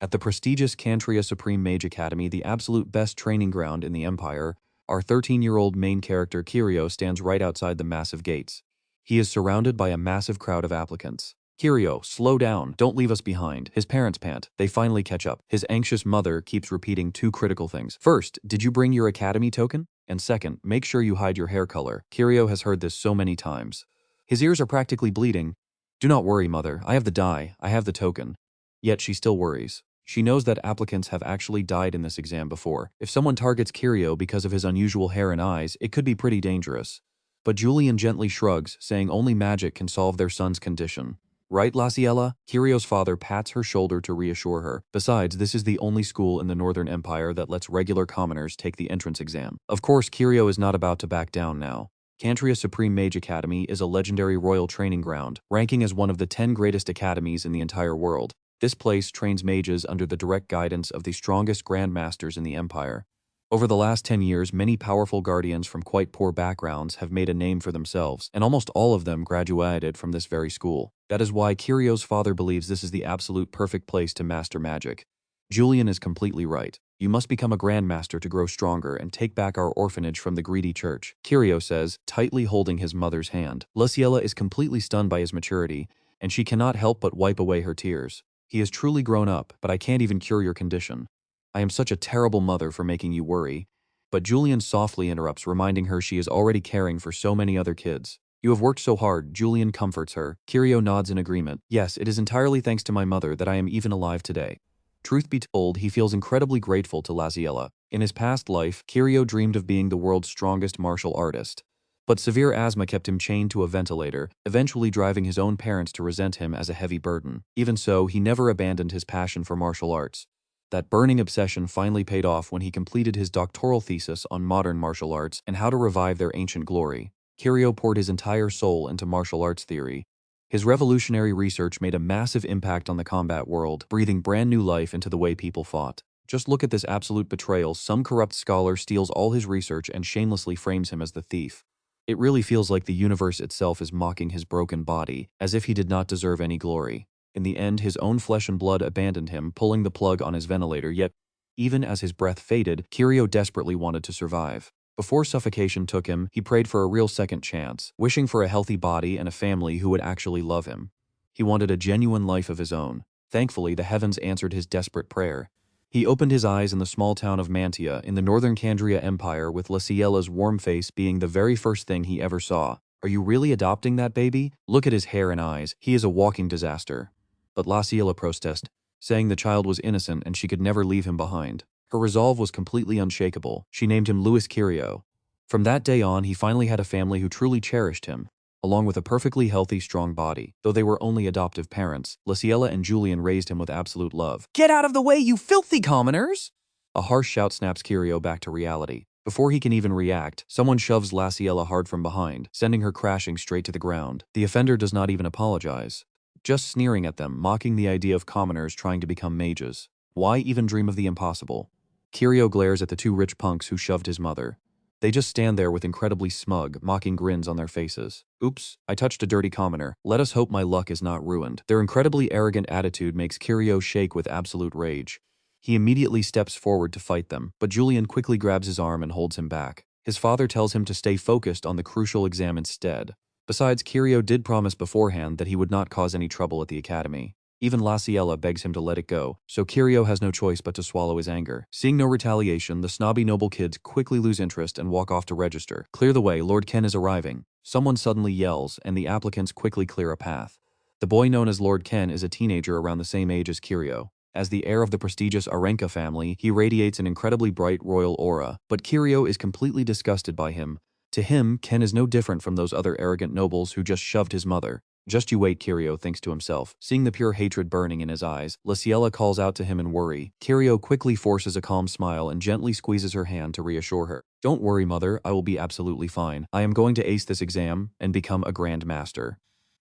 At the prestigious Cantria Supreme Mage Academy, the absolute best training ground in the Empire, our 13-year-old main character Kirio stands right outside the massive gates. He is surrounded by a massive crowd of applicants. Kirio, slow down, don't leave us behind. His parents pant. They finally catch up. His anxious mother keeps repeating two critical things. First, did you bring your academy token? And second, make sure you hide your hair color. Kirio has heard this so many times. His ears are practically bleeding. Do not worry, mother. I have the die. I have the token. Yet she still worries. She knows that applicants have actually died in this exam before. If someone targets Kirio because of his unusual hair and eyes, it could be pretty dangerous. But Julian gently shrugs, saying only magic can solve their son's condition. Right, Laciella? Kirio's father pats her shoulder to reassure her. Besides, this is the only school in the Northern Empire that lets regular commoners take the entrance exam. Of course, Kirio is not about to back down now. Cantria Supreme Mage Academy is a legendary royal training ground, ranking as one of the 10 greatest academies in the entire world. This place trains mages under the direct guidance of the strongest grandmasters in the Empire. Over the last 10 years, many powerful guardians from quite poor backgrounds have made a name for themselves, and almost all of them graduated from this very school. That is why Kirio's father believes this is the absolute perfect place to master magic. Julian is completely right. You must become a grandmaster to grow stronger and take back our orphanage from the greedy church, Kirio says, tightly holding his mother's hand. Laciella is completely stunned by his maturity, and she cannot help but wipe away her tears. He has truly grown up, but I can't even cure your condition. I am such a terrible mother for making you worry. But Julian softly interrupts, reminding her she is already caring for so many other kids. You have worked so hard, Julian comforts her. Kirio nods in agreement. Yes, it is entirely thanks to my mother that I am even alive today. Truth be told, he feels incredibly grateful to Laciella. In his past life, Kirio dreamed of being the world's strongest martial artist. But severe asthma kept him chained to a ventilator, eventually driving his own parents to resent him as a heavy burden. Even so, he never abandoned his passion for martial arts. That burning obsession finally paid off when he completed his doctoral thesis on modern martial arts and how to revive their ancient glory. Kirio poured his entire soul into martial arts theory. His revolutionary research made a massive impact on the combat world, breathing brand new life into the way people fought. Just look at this absolute betrayal. Some corrupt scholar steals all his research and shamelessly frames him as the thief. It really feels like the universe itself is mocking his broken body, as if he did not deserve any glory. In the end, his own flesh and blood abandoned him, pulling the plug on his ventilator, yet, even as his breath faded, Kirio desperately wanted to survive. Before suffocation took him, he prayed for a real second chance, wishing for a healthy body and a family who would actually love him. He wanted a genuine life of his own. Thankfully, the heavens answered his desperate prayer. He opened his eyes in the small town of Mantia in the northern Candria Empire, with Laciella's warm face being the very first thing he ever saw. Are you really adopting that baby? Look at his hair and eyes. He is a walking disaster. But Laciella protested, saying the child was innocent and she could never leave him behind. Her resolve was completely unshakable. She named him Louis Kirio. From that day on, he finally had a family who truly cherished him, along with a perfectly healthy, strong body. Though they were only adoptive parents, Laciella and Julian raised him with absolute love. Get out of the way, you filthy commoners! A harsh shout snaps Kirio back to reality. Before he can even react, someone shoves Laciella hard from behind, sending her crashing straight to the ground. The offender does not even apologize, just sneering at them, mocking the idea of commoners trying to become mages. Why even dream of the impossible? Kirio glares at the two rich punks who shoved his mother. They just stand there with incredibly smug, mocking grins on their faces. Oops, I touched a dirty commoner. Let us hope my luck is not ruined. Their incredibly arrogant attitude makes Kirio shake with absolute rage. He immediately steps forward to fight them, but Julian quickly grabs his arm and holds him back. His father tells him to stay focused on the crucial exam instead. Besides, Kirio did promise beforehand that he would not cause any trouble at the academy. Even Laciella begs him to let it go, so Kirio has no choice but to swallow his anger. Seeing no retaliation, the snobby noble kids quickly lose interest and walk off to register. Clear the way, Lord Ken is arriving. Someone suddenly yells, and the applicants quickly clear a path. The boy known as Lord Ken is a teenager around the same age as Kirio. As the heir of the prestigious Arenka family, he radiates an incredibly bright royal aura, but Kirio is completely disgusted by him. To him, Ken is no different from those other arrogant nobles who just shoved his mother. Just you wait, Kirio thinks to himself. Seeing the pure hatred burning in his eyes, Laciella calls out to him in worry. Kirio quickly forces a calm smile and gently squeezes her hand to reassure her. Don't worry, mother, I will be absolutely fine. I am going to ace this exam and become a grand master.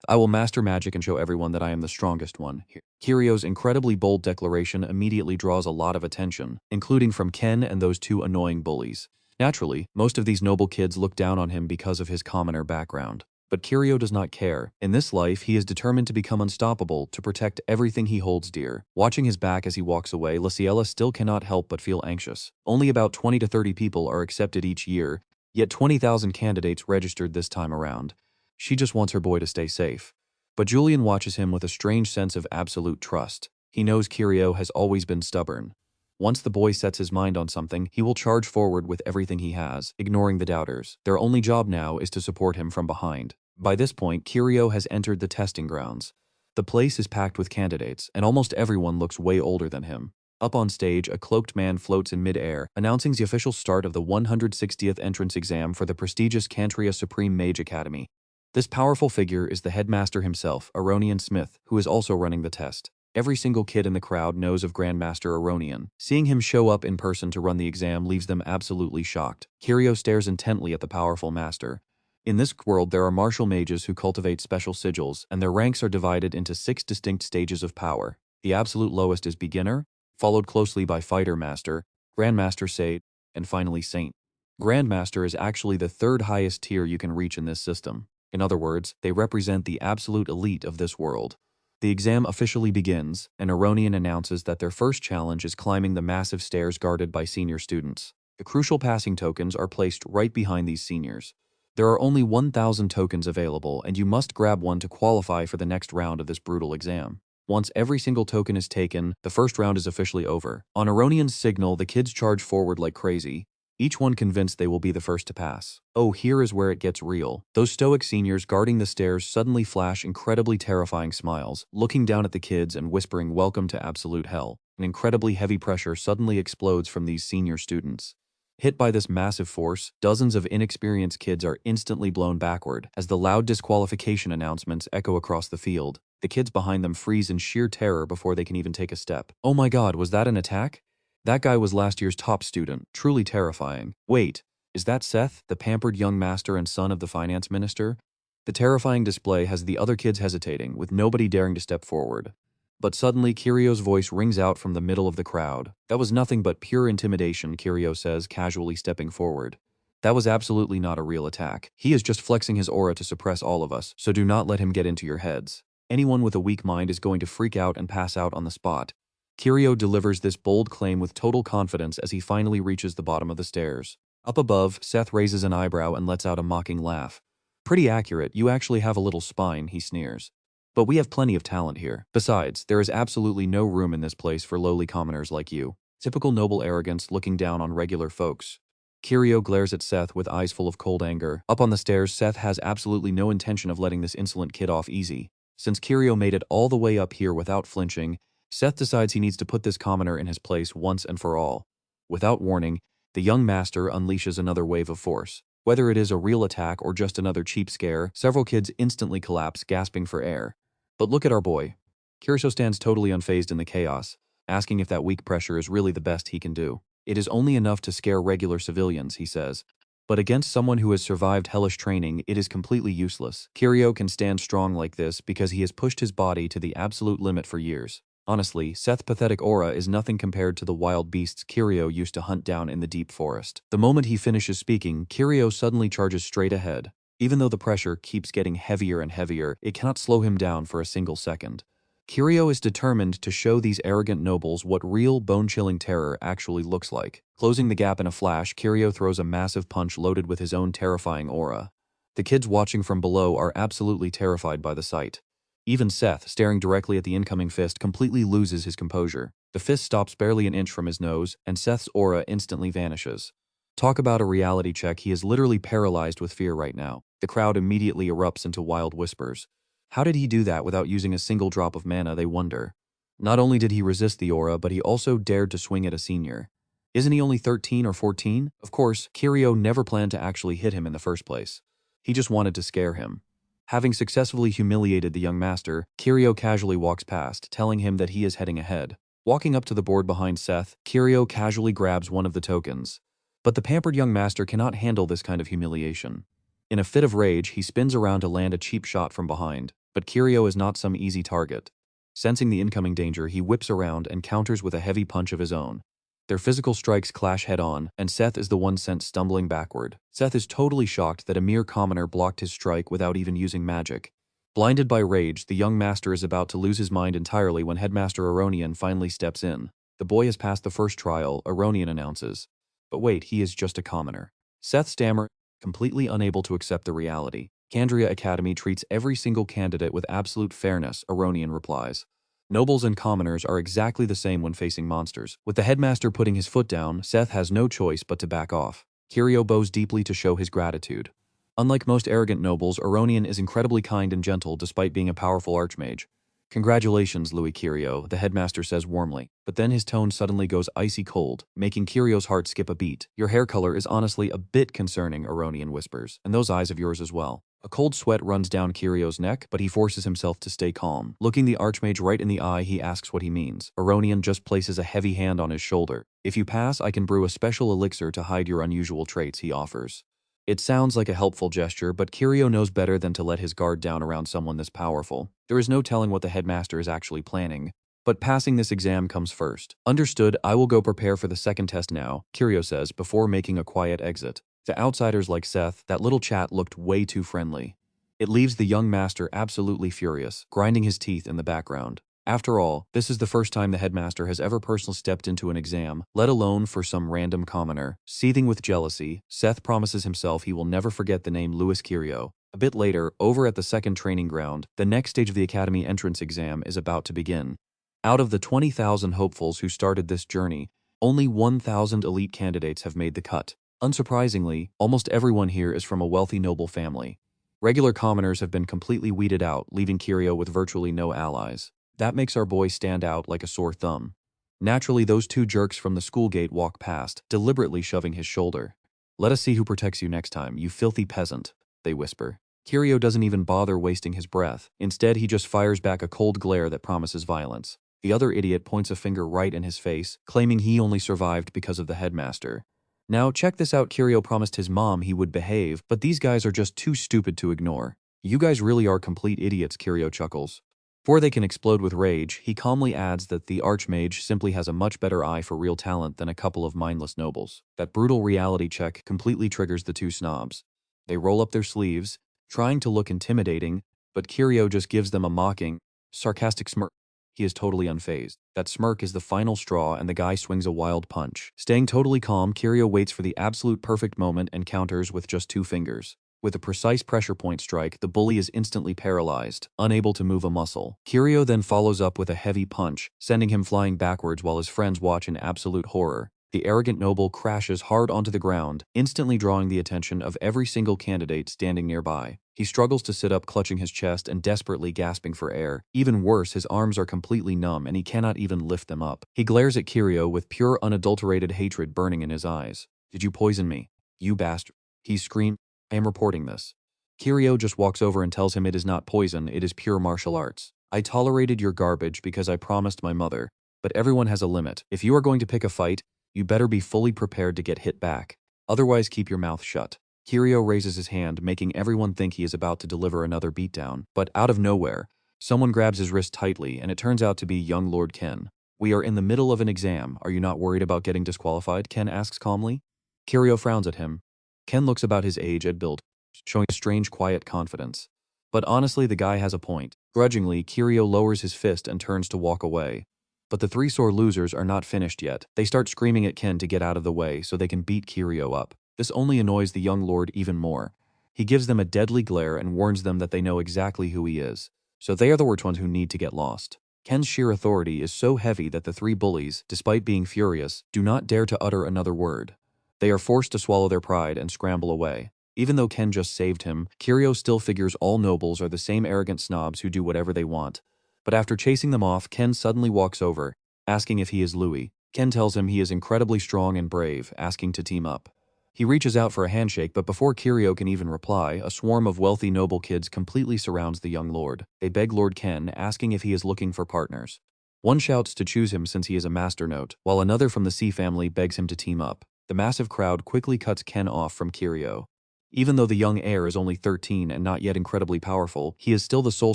I will master magic and show everyone that I am the strongest one. Kirio's incredibly bold declaration immediately draws a lot of attention, including from Ken and those two annoying bullies. Naturally, most of these noble kids look down on him because of his commoner background. But Kiryu does not care. In this life, he is determined to become unstoppable, to protect everything he holds dear. Watching his back as he walks away, Luciella still cannot help but feel anxious. Only about 20 to 30 people are accepted each year, yet 20,000 candidates registered this time around. She just wants her boy to stay safe. But Julian watches him with a strange sense of absolute trust. He knows Kiryu has always been stubborn. Once the boy sets his mind on something, he will charge forward with everything he has, ignoring the doubters. Their only job now is to support him from behind. By this point, Kiryu has entered the testing grounds. The place is packed with candidates, and almost everyone looks way older than him. Up on stage, a cloaked man floats in mid-air, announcing the official start of the 160th entrance exam for the prestigious Cantria Supreme Mage Academy. This powerful figure is the headmaster himself, Aronian Smith, who is also running the test. Every single kid in the crowd knows of Grandmaster Aronian. Seeing him show up in person to run the exam leaves them absolutely shocked. Kiryu stares intently at the powerful master. In this world, there are martial mages who cultivate special sigils, and their ranks are divided into 6 distinct stages of power. The absolute lowest is beginner, followed closely by fighter master, grandmaster sage, and finally saint. Grandmaster is actually the 3rd highest tier you can reach in this system. In other words, they represent the absolute elite of this world. The exam officially begins, and Aronian announces that their first challenge is climbing the massive stairs guarded by senior students. The crucial passing tokens are placed right behind these seniors. There are only 1,000 tokens available, and you must grab one to qualify for the next round of this brutal exam. Once every single token is taken, the first round is officially over. On Aronian's signal, the kids charge forward like crazy, each one convinced they will be the first to pass. Oh, here is where it gets real. Those stoic seniors guarding the stairs suddenly flash incredibly terrifying smiles, looking down at the kids and whispering welcome to absolute hell. An incredibly heavy pressure suddenly explodes from these senior students. Hit by this massive force, dozens of inexperienced kids are instantly blown backward as the loud disqualification announcements echo across the field. The kids behind them freeze in sheer terror before they can even take a step. Oh my god, was that an attack? That guy was last year's top student, truly terrifying. Wait, is that Seth, the pampered young master and son of the finance minister? The terrifying display has the other kids hesitating, with nobody daring to step forward. But suddenly, Kiryu's voice rings out from the middle of the crowd. That was nothing but pure intimidation, Kiryu says, casually stepping forward. That was absolutely not a real attack. He is just flexing his aura to suppress all of us, so do not let him get into your heads. Anyone with a weak mind is going to freak out and pass out on the spot. Kiryu delivers this bold claim with total confidence as he finally reaches the bottom of the stairs. Up above, Seth raises an eyebrow and lets out a mocking laugh. Pretty accurate, you actually have a little spine, he sneers. But we have plenty of talent here. Besides, there is absolutely no room in this place for lowly commoners like you. Typical noble arrogance looking down on regular folks. Kiryu glares at Seth with eyes full of cold anger. Up on the stairs, Seth has absolutely no intention of letting this insolent kid off easy. Since Kiryu made it all the way up here without flinching, Seth decides he needs to put this commoner in his place once and for all. Without warning, the young master unleashes another wave of force. Whether it is a real attack or just another cheap scare, several kids instantly collapse, gasping for air. But look at our boy. Kiryu stands totally unfazed in the chaos, asking if that weak pressure is really the best he can do. It is only enough to scare regular civilians, he says. But against someone who has survived hellish training, it is completely useless. Kiryu can stand strong like this because he has pushed his body to the absolute limit for years. Honestly, Seth's pathetic aura is nothing compared to the wild beasts Kiryu used to hunt down in the deep forest. The moment he finishes speaking, Kiryu suddenly charges straight ahead. Even though the pressure keeps getting heavier and heavier, it cannot slow him down for a single second. Kiryu is determined to show these arrogant nobles what real bone-chilling terror actually looks like. Closing the gap in a flash, Kiryu throws a massive punch loaded with his own terrifying aura. The kids watching from below are absolutely terrified by the sight. Even Seth, staring directly at the incoming fist, completely loses his composure. The fist stops barely an inch from his nose, and Seth's aura instantly vanishes. Talk about a reality check, he is literally paralyzed with fear right now. The crowd immediately erupts into wild whispers. How did he do that without using a single drop of mana, they wonder. Not only did he resist the aura, but he also dared to swing at a senior. Isn't he only 13 or 14? Of course, Kiryu never planned to actually hit him in the first place. He just wanted to scare him. Having successfully humiliated the young master, Kiryu casually walks past, telling him that he is heading ahead. Walking up to the board behind Seth, Kiryu casually grabs one of the tokens. But the pampered young master cannot handle this kind of humiliation. In a fit of rage, he spins around to land a cheap shot from behind, but Kiryu is not some easy target. Sensing the incoming danger, he whips around and counters with a heavy punch of his own. Their physical strikes clash head-on, and Seth is the one sent stumbling backward. Seth is totally shocked that a mere commoner blocked his strike without even using magic. Blinded by rage, the young master is about to lose his mind entirely when Headmaster Aronian finally steps in. The boy has passed the first trial, Aronian announces. But wait, he is just a commoner. Seth stammers, completely unable to accept the reality. Candria Academy treats every single candidate with absolute fairness, Aronian replies. Nobles and commoners are exactly the same when facing monsters. With the headmaster putting his foot down, Seth has no choice but to back off. Kirio bows deeply to show his gratitude. Unlike most arrogant nobles, Aronian is incredibly kind and gentle despite being a powerful archmage. Congratulations, Louis Kirio, the headmaster says warmly, but then his tone suddenly goes icy cold, making Kirio's heart skip a beat. Your hair color is honestly a bit concerning, Aronian whispers, and those eyes of yours as well. A cold sweat runs down Kirio's neck, but he forces himself to stay calm. Looking the archmage right in the eye, he asks what he means. Aronian just places a heavy hand on his shoulder. If you pass, I can brew a special elixir to hide your unusual traits, he offers. It sounds like a helpful gesture, but Kirio knows better than to let his guard down around someone this powerful. There is no telling what the headmaster is actually planning. But passing this exam comes first. Understood, I will go prepare for the second test now, Kirio says before making a quiet exit. To outsiders like Seth, that little chat looked way too friendly. It leaves the young master absolutely furious, grinding his teeth in the background. After all, this is the first time the headmaster has ever personally stepped into an exam, let alone for some random commoner. Seething with jealousy, Seth promises himself he will never forget the name Louis Kirio. A bit later, over at the second training ground, the next stage of the academy entrance exam is about to begin. Out of the 20,000 hopefuls who started this journey, only 1,000 elite candidates have made the cut. Unsurprisingly, almost everyone here is from a wealthy noble family. Regular commoners have been completely weeded out, leaving Kirio with virtually no allies. That makes our boy stand out like a sore thumb. Naturally, those two jerks from the school gate walk past, deliberately shoving his shoulder. Let us see who protects you next time, you filthy peasant, they whisper. Kirio doesn't even bother wasting his breath. Instead, he just fires back a cold glare that promises violence. The other idiot points a finger right in his face, claiming he only survived because of the headmaster. Now check this out, Kirio promised his mom he would behave, but these guys are just too stupid to ignore. You guys really are complete idiots, Kirio chuckles. Before they can explode with rage, he calmly adds that the archmage simply has a much better eye for real talent than a couple of mindless nobles. That brutal reality check completely triggers the two snobs. They roll up their sleeves, trying to look intimidating, but Kirio just gives them a mocking, sarcastic smirk. He is totally unfazed. That smirk is the final straw and the guy swings a wild punch. Staying totally calm, Kirio waits for the absolute perfect moment and counters with just 2 fingers. With a precise pressure point strike, the bully is instantly paralyzed, unable to move a muscle. Kirio then follows up with a heavy punch, sending him flying backwards while his friends watch in absolute horror. The arrogant noble crashes hard onto the ground, instantly drawing the attention of every single candidate standing nearby. He struggles to sit up, clutching his chest and desperately gasping for air. Even worse, his arms are completely numb and he cannot even lift them up. He glares at Kirio with pure unadulterated hatred burning in his eyes. Did you poison me? You bastard. He screamed. I am reporting this. Kirio just walks over and tells him it is not poison, it is pure martial arts. I tolerated your garbage because I promised my mother, but everyone has a limit. If you are going to pick a fight, you better be fully prepared to get hit back. Otherwise, keep your mouth shut. Kirio raises his hand, making everyone think he is about to deliver another beatdown. But out of nowhere, someone grabs his wrist tightly, and it turns out to be young Lord Ken. We are in the middle of an exam. Are you not worried about getting disqualified? Ken asks calmly. Kirio frowns at him. Ken looks about his age and build, showing a strange quiet confidence. But honestly, the guy has a point. Grudgingly, Kirio lowers his fist and turns to walk away. But the 3 sore losers are not finished yet. They start screaming at Ken to get out of the way so they can beat Kirio up. This only annoys the young lord even more. He gives them a deadly glare and warns them that they know exactly who he is. So they are the worst ones who need to get lost. Ken's sheer authority is so heavy that the 3 bullies, despite being furious, do not dare to utter another word. They are forced to swallow their pride and scramble away. Even though Ken just saved him, Kirio still figures all nobles are the same arrogant snobs who do whatever they want. But after chasing them off, Ken suddenly walks over, asking if he is Louis. Ken tells him he is incredibly strong and brave, asking to team up. He reaches out for a handshake, but before Kirio can even reply, a swarm of wealthy noble kids completely surrounds the young lord. They beg Lord Ken, asking if he is looking for partners. One shouts to choose him since he is a master note, while another from the C family begs him to team up. The massive crowd quickly cuts Ken off from Kirio. Even though the young heir is only 13 and not yet incredibly powerful, he is still the sole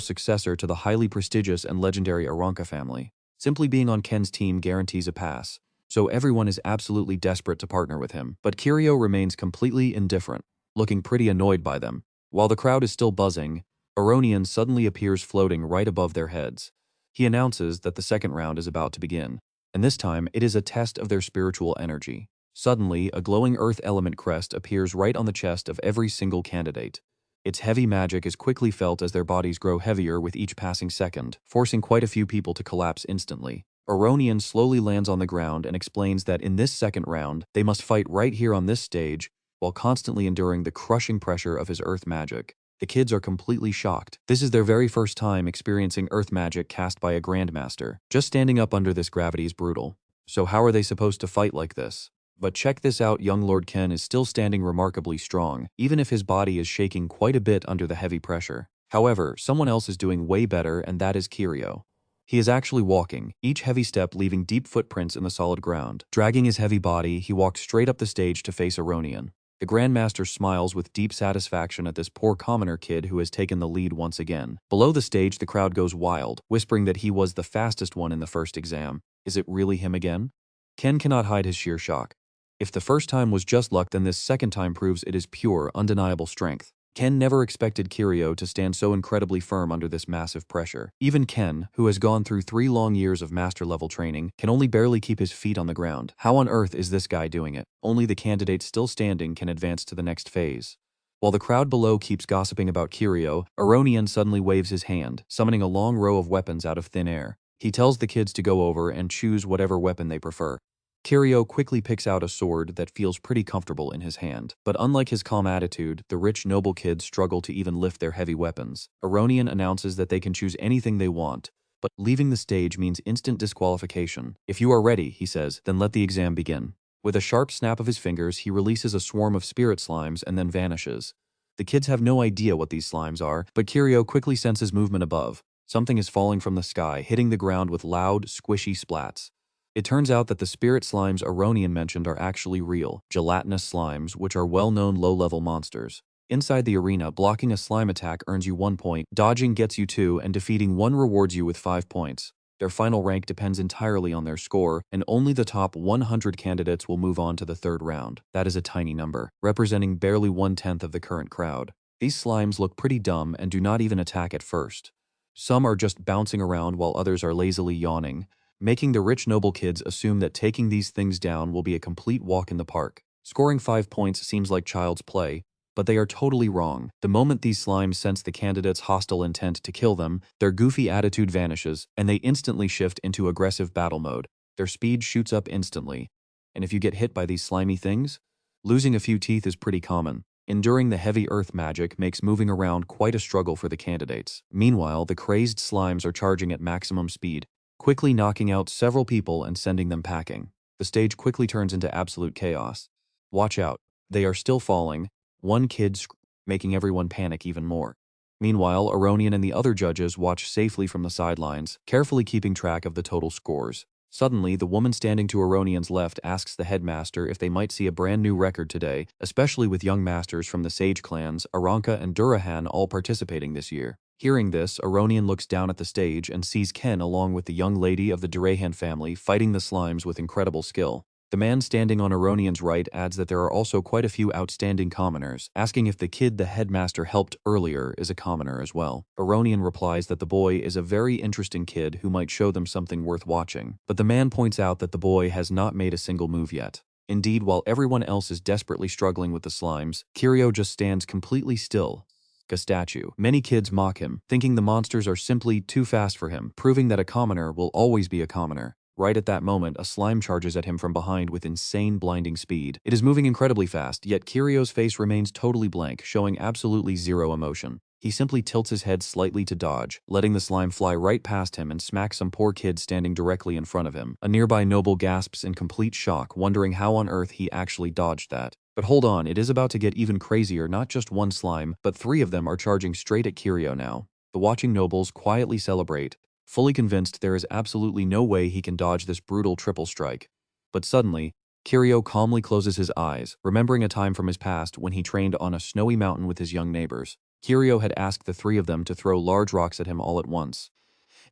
successor to the highly prestigious and legendary Aranka family. Simply being on Ken's team guarantees a pass. so everyone is absolutely desperate to partner with him. But Kiryu remains completely indifferent, looking pretty annoyed by them. While the crowd is still buzzing, Aronian suddenly appears floating right above their heads. He announces that the second round is about to begin, and this time it is a test of their spiritual energy. Suddenly, a glowing earth element crest appears right on the chest of every single candidate. Its heavy magic is quickly felt as their bodies grow heavier with each passing second, forcing quite a few people to collapse instantly. Aronian slowly lands on the ground and explains that in this second round, they must fight right here on this stage, while constantly enduring the crushing pressure of his earth magic. The kids are completely shocked. This is their very first time experiencing earth magic cast by a grandmaster. Just standing up under this gravity is brutal. So how are they supposed to fight like this? But check this out, young Lord Ken is still standing remarkably strong, even if his body is shaking quite a bit under the heavy pressure. However, someone else is doing way better, and that is Kiryu. He is actually walking, each heavy step leaving deep footprints in the solid ground. Dragging his heavy body, he walks straight up the stage to face Aronian. The Grandmaster smiles with deep satisfaction at this poor commoner kid who has taken the lead once again. Below the stage, the crowd goes wild, whispering that he was the fastest one in the first exam. Is it really him again? Ken cannot hide his sheer shock. If the first time was just luck, then this second time proves it is pure, undeniable strength. Ken never expected Kiryu to stand so incredibly firm under this massive pressure. Even Ken, who has gone through 3 long years of master-level training, can only barely keep his feet on the ground. How on earth is this guy doing it? Only the candidates still standing can advance to the next phase. While the crowd below keeps gossiping about Kiryu, Aronian suddenly waves his hand, summoning a long row of weapons out of thin air. He tells the kids to go over and choose whatever weapon they prefer. Kiryu quickly picks out a sword that feels pretty comfortable in his hand. But unlike his calm attitude, the rich noble kids struggle to even lift their heavy weapons. Aronian announces that they can choose anything they want, but leaving the stage means instant disqualification. If you are ready, he says, then let the exam begin. With a sharp snap of his fingers, he releases a swarm of spirit slimes and then vanishes. The kids have no idea what these slimes are, but Kiryu quickly senses movement above. Something is falling from the sky, hitting the ground with loud, squishy splats. It turns out that the spirit slimes Aronian mentioned are actually real, gelatinous slimes, which are well-known low-level monsters. Inside the arena, blocking a slime attack earns you 1 point, dodging gets you 2, and defeating 1 rewards you with 5 points. Their final rank depends entirely on their score, and only the top 100 candidates will move on to the third round. That is a tiny number, representing barely 1/10 of the current crowd. These slimes look pretty dumb and do not even attack at first. Some are just bouncing around while others are lazily yawning, making the rich noble kids assume that taking these things down will be a complete walk in the park. Scoring 5 points seems like child's play, but they are totally wrong. The moment these slimes sense the candidate's hostile intent to kill them, their goofy attitude vanishes, and they instantly shift into aggressive battle mode. Their speed shoots up instantly. And if you get hit by these slimy things, losing a few teeth is pretty common. Enduring the heavy earth magic makes moving around quite a struggle for the candidates. Meanwhile, the crazed slimes are charging at maximum speed, quickly knocking out several people and sending them packing. The stage quickly turns into absolute chaos. Watch out, they are still falling, one kid making everyone panic even more. Meanwhile, Aronian and the other judges watch safely from the sidelines, carefully keeping track of the total scores. Suddenly, the woman standing to Aronian's left asks the headmaster if they might see a brand new record today, especially with young masters from the Sage clans, Aranka and Durahan all participating this year. Hearing this, Aronian looks down at the stage and sees Ken along with the young lady of the Durahan family fighting the slimes with incredible skill. The man standing on Aronian's right adds that there are also quite a few outstanding commoners, asking if the kid the headmaster helped earlier is a commoner as well. Aronian replies that the boy is a very interesting kid who might show them something worth watching, but the man points out that the boy has not made a single move yet. Indeed, while everyone else is desperately struggling with the slimes, Kiryu just stands completely still, a statue. Many kids mock him, thinking the monsters are simply too fast for him, proving that a commoner will always be a commoner. Right at that moment, a slime charges at him from behind with insane blinding speed. It is moving incredibly fast, yet Kiryu's face remains totally blank, showing absolutely zero emotion. He simply tilts his head slightly to dodge, letting the slime fly right past him and smack some poor kid standing directly in front of him. A nearby noble gasps in complete shock, wondering how on earth he actually dodged that. But hold on, it is about to get even crazier. Not just one slime, but 3 of them are charging straight at Kiryu now. The watching nobles quietly celebrate, fully convinced there is absolutely no way he can dodge this brutal triple strike. But suddenly, Kiryu calmly closes his eyes, remembering a time from his past when he trained on a snowy mountain with his young neighbors. Kiryu had asked the 3 of them to throw large rocks at him all at once,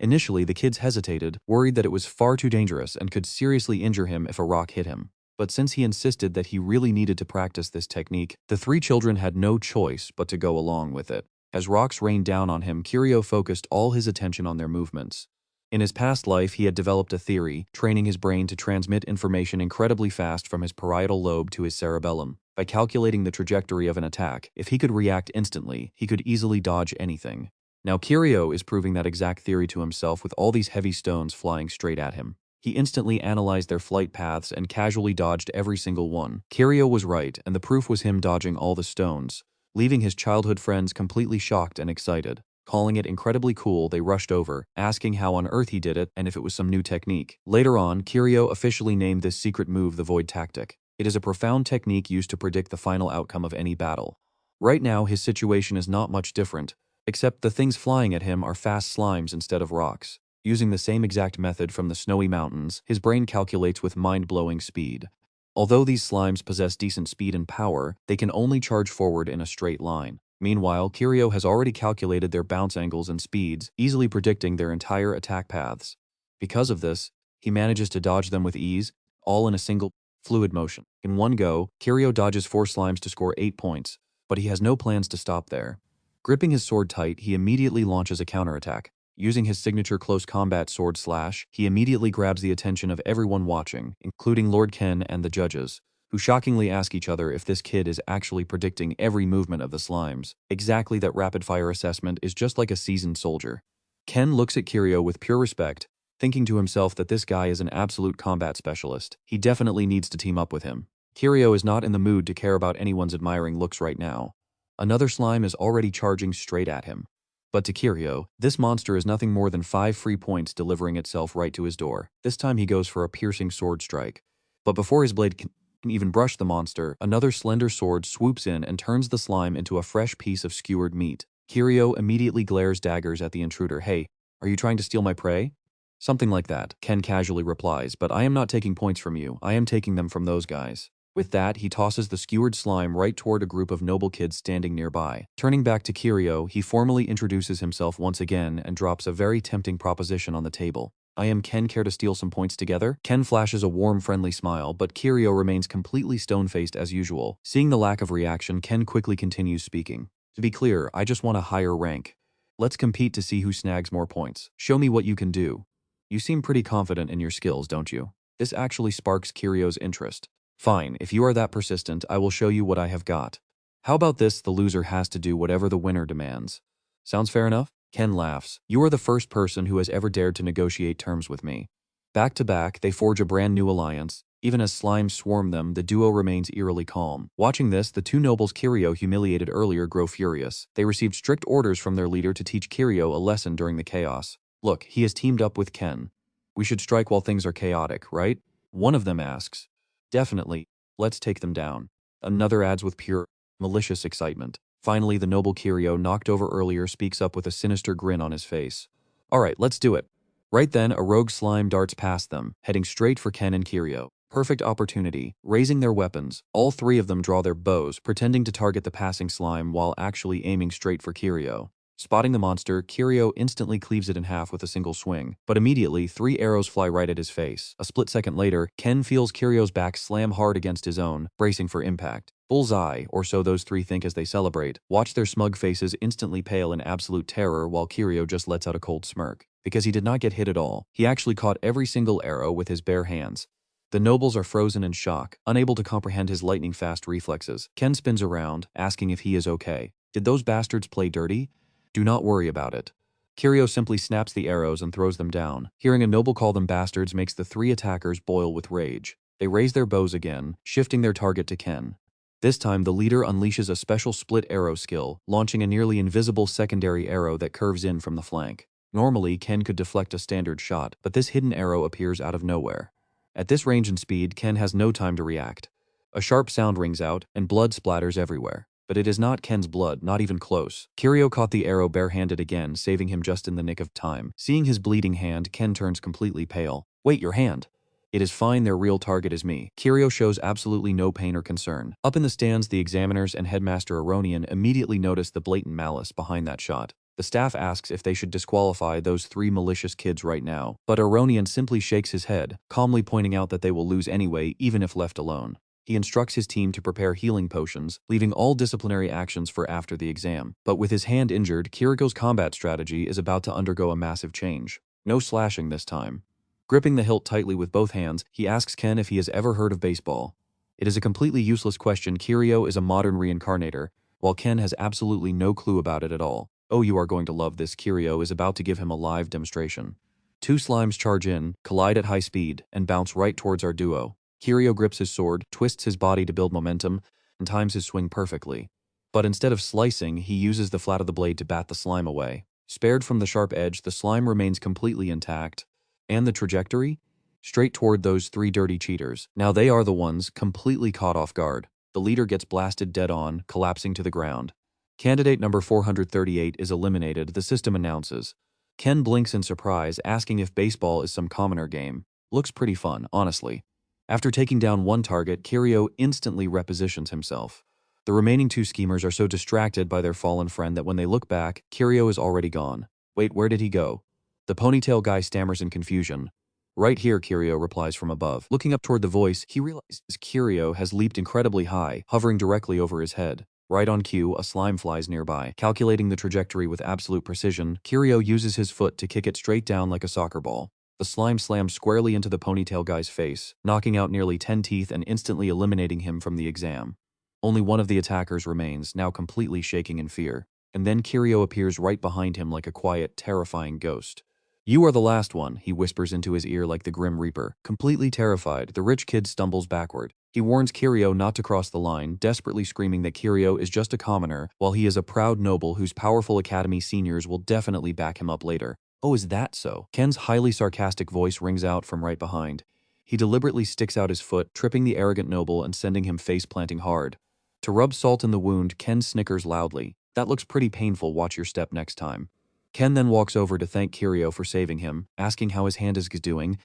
Initially, the kids hesitated, worried that it was far too dangerous and could seriously injure him if a rock hit him. But since he insisted that he really needed to practice this technique, the three children had no choice but to go along with it. As rocks rained down on him, Kiryu focused all his attention on their movements. In his past life, he had developed a theory, training his brain to transmit information incredibly fast from his parietal lobe to his cerebellum. By calculating the trajectory of an attack, if he could react instantly, he could easily dodge anything. Now Kiryu is proving that exact theory to himself with all these heavy stones flying straight at him. He instantly analyzed their flight paths and casually dodged every single one. Kiryu was right, and the proof was him dodging all the stones, leaving his childhood friends completely shocked and excited. Calling it incredibly cool, they rushed over, asking how on earth he did it and if it was some new technique. Later on, Kiryu officially named this secret move the Void Tactic. It is a profound technique used to predict the final outcome of any battle. Right now, his situation is not much different, except the things flying at him are fast slimes instead of rocks. Using the same exact method from the snowy mountains, his brain calculates with mind-blowing speed. Although these slimes possess decent speed and power, they can only charge forward in a straight line. Meanwhile, Kiryu has already calculated their bounce angles and speeds, easily predicting their entire attack paths. Because of this, he manages to dodge them with ease, all in a single, fluid motion. In one go, Kiryu dodges 4 slimes to score 8 points, but he has no plans to stop there. Gripping his sword tight, he immediately launches a counterattack. Using his signature close combat sword slash, he immediately grabs the attention of everyone watching, including Lord Ken and the judges, who shockingly ask each other if this kid is actually predicting every movement of the slimes. Exactly, that rapid-fire assessment is just like a seasoned soldier. Ken looks at Kiryu with pure respect, thinking to himself that this guy is an absolute combat specialist. He definitely needs to team up with him. Kiryu is not in the mood to care about anyone's admiring looks right now. Another slime is already charging straight at him. But to Kiryu, this monster is nothing more than 5 free points delivering itself right to his door. This time he goes for a piercing sword strike. But before his blade can even brush the monster, another slender sword swoops in and turns the slime into a fresh piece of skewered meat. Kiryu immediately glares daggers at the intruder. "Hey, are you trying to steal my prey?" "Something like that," Ken casually replies, "but I am not taking points from you, I am taking them from those guys." With that, he tosses the skewered slime right toward a group of noble kids standing nearby. Turning back to Kiryu, he formally introduces himself once again and drops a very tempting proposition on the table. "I am Ken, care to steal some points together?" Ken flashes a warm, friendly smile, but Kiryu remains completely stone-faced as usual. Seeing the lack of reaction, Ken quickly continues speaking. "To be clear, I just want a higher rank. Let's compete to see who snags more points. Show me what you can do. You seem pretty confident in your skills, don't you?" This actually sparks Kiryu's interest. "Fine, if you are that persistent, I will show you what I have got. How about this? The loser has to do whatever the winner demands. Sounds fair enough?" Ken laughs. "You are the first person who has ever dared to negotiate terms with me." Back to back, they forge a brand new alliance. Even as slimes swarm them, the duo remains eerily calm. Watching this, the two nobles Kiryu humiliated earlier grow furious. They received strict orders from their leader to teach Kiryu a lesson during the chaos. "Look, he has teamed up with Ken. We should strike while things are chaotic, right?" One of them asks. "Definitely. Let's take them down." Another adds with pure, malicious excitement. Finally, the noble Kiryu, knocked over earlier, speaks up with a sinister grin on his face. "Alright, let's do it." Right then, a rogue slime darts past them, heading straight for Ken and Kiryu. Perfect opportunity. Raising their weapons, all three of them draw their bows, pretending to target the passing slime while actually aiming straight for Kiryu. Spotting the monster, Kiryu instantly cleaves it in half with a single swing, but immediately 3 arrows fly right at his face. A split second later, Ken feels Kiryu's back slam hard against his own, bracing for impact. Bullseye, or so those three think as they celebrate. Watch their smug faces instantly pale in absolute terror while Kiryu just lets out a cold smirk. Because he did not get hit at all, he actually caught every single arrow with his bare hands. The nobles are frozen in shock, unable to comprehend his lightning-fast reflexes. Ken spins around, asking if he is okay. Did those bastards play dirty? Do not worry about it. Kiryu simply snaps the arrows and throws them down. Hearing a noble call them bastards makes the 3 attackers boil with rage. They raise their bows again, shifting their target to Ken. This time, the leader unleashes a special split arrow skill, launching a nearly invisible secondary arrow that curves in from the flank. Normally, Ken could deflect a standard shot, but this hidden arrow appears out of nowhere. At this range and speed, Ken has no time to react. A sharp sound rings out, and blood splatters everywhere. But it is not Ken's blood, not even close. Kiryu caught the arrow barehanded again, saving him just in the nick of time. Seeing his bleeding hand, Ken turns completely pale. "Wait, your hand." "It is fine, their real target is me." Kiryu shows absolutely no pain or concern. Up in the stands, the examiners and headmaster Aronian immediately notice the blatant malice behind that shot. The staff asks if they should disqualify those 3 malicious kids right now, but Aronian simply shakes his head, calmly pointing out that they will lose anyway even if left alone. He instructs his team to prepare healing potions, leaving all disciplinary actions for after the exam. But with his hand injured, Kiriko's combat strategy is about to undergo a massive change. No slashing this time. Gripping the hilt tightly with both hands, he asks Ken if he has ever heard of baseball. It is a completely useless question. Kiryu is a modern reincarnator, while Ken has absolutely no clue about it at all. Oh, you are going to love this. Kiryu is about to give him a live demonstration. 2 slimes charge in, collide at high speed, and bounce right towards our duo. Kiryu grips his sword, twists his body to build momentum, and times his swing perfectly. But instead of slicing, he uses the flat of the blade to bat the slime away. Spared from the sharp edge, the slime remains completely intact. And the trajectory? Straight toward those 3 dirty cheaters. Now they are the ones completely caught off guard. The leader gets blasted dead on, collapsing to the ground. Candidate number 438 is eliminated, the system announces. Ken blinks in surprise, asking if baseball is some commoner game. Looks pretty fun, honestly. After taking down 1 target, Kiryu instantly repositions himself. The remaining 2 schemers are so distracted by their fallen friend that when they look back, Kiryu is already gone. Wait, where did he go? The ponytail guy stammers in confusion. Right here, Kiryu replies from above. Looking up toward the voice, he realizes Kiryu has leaped incredibly high, hovering directly over his head. Right on cue, a slime flies nearby. Calculating the trajectory with absolute precision, Kiryu uses his foot to kick it straight down like a soccer ball. The slime slams squarely into the ponytail guy's face, knocking out nearly 10 teeth and instantly eliminating him from the exam. Only one of the attackers remains, now completely shaking in fear. And then Kiryu appears right behind him like a quiet, terrifying ghost. You are the last one, he whispers into his ear like the Grim Reaper. Completely terrified, the rich kid stumbles backward. He warns Kiryu not to cross the line, desperately screaming that Kiryu is just a commoner, while he is a proud noble whose powerful academy seniors will definitely back him up later. Oh, is that so? Ken's highly sarcastic voice rings out from right behind. He deliberately sticks out his foot, tripping the arrogant noble and sending him face-planting hard. To rub salt in the wound, Ken snickers loudly. That looks pretty painful, watch your step next time. Ken then walks over to thank Kiryu for saving him, asking how his hand is doing.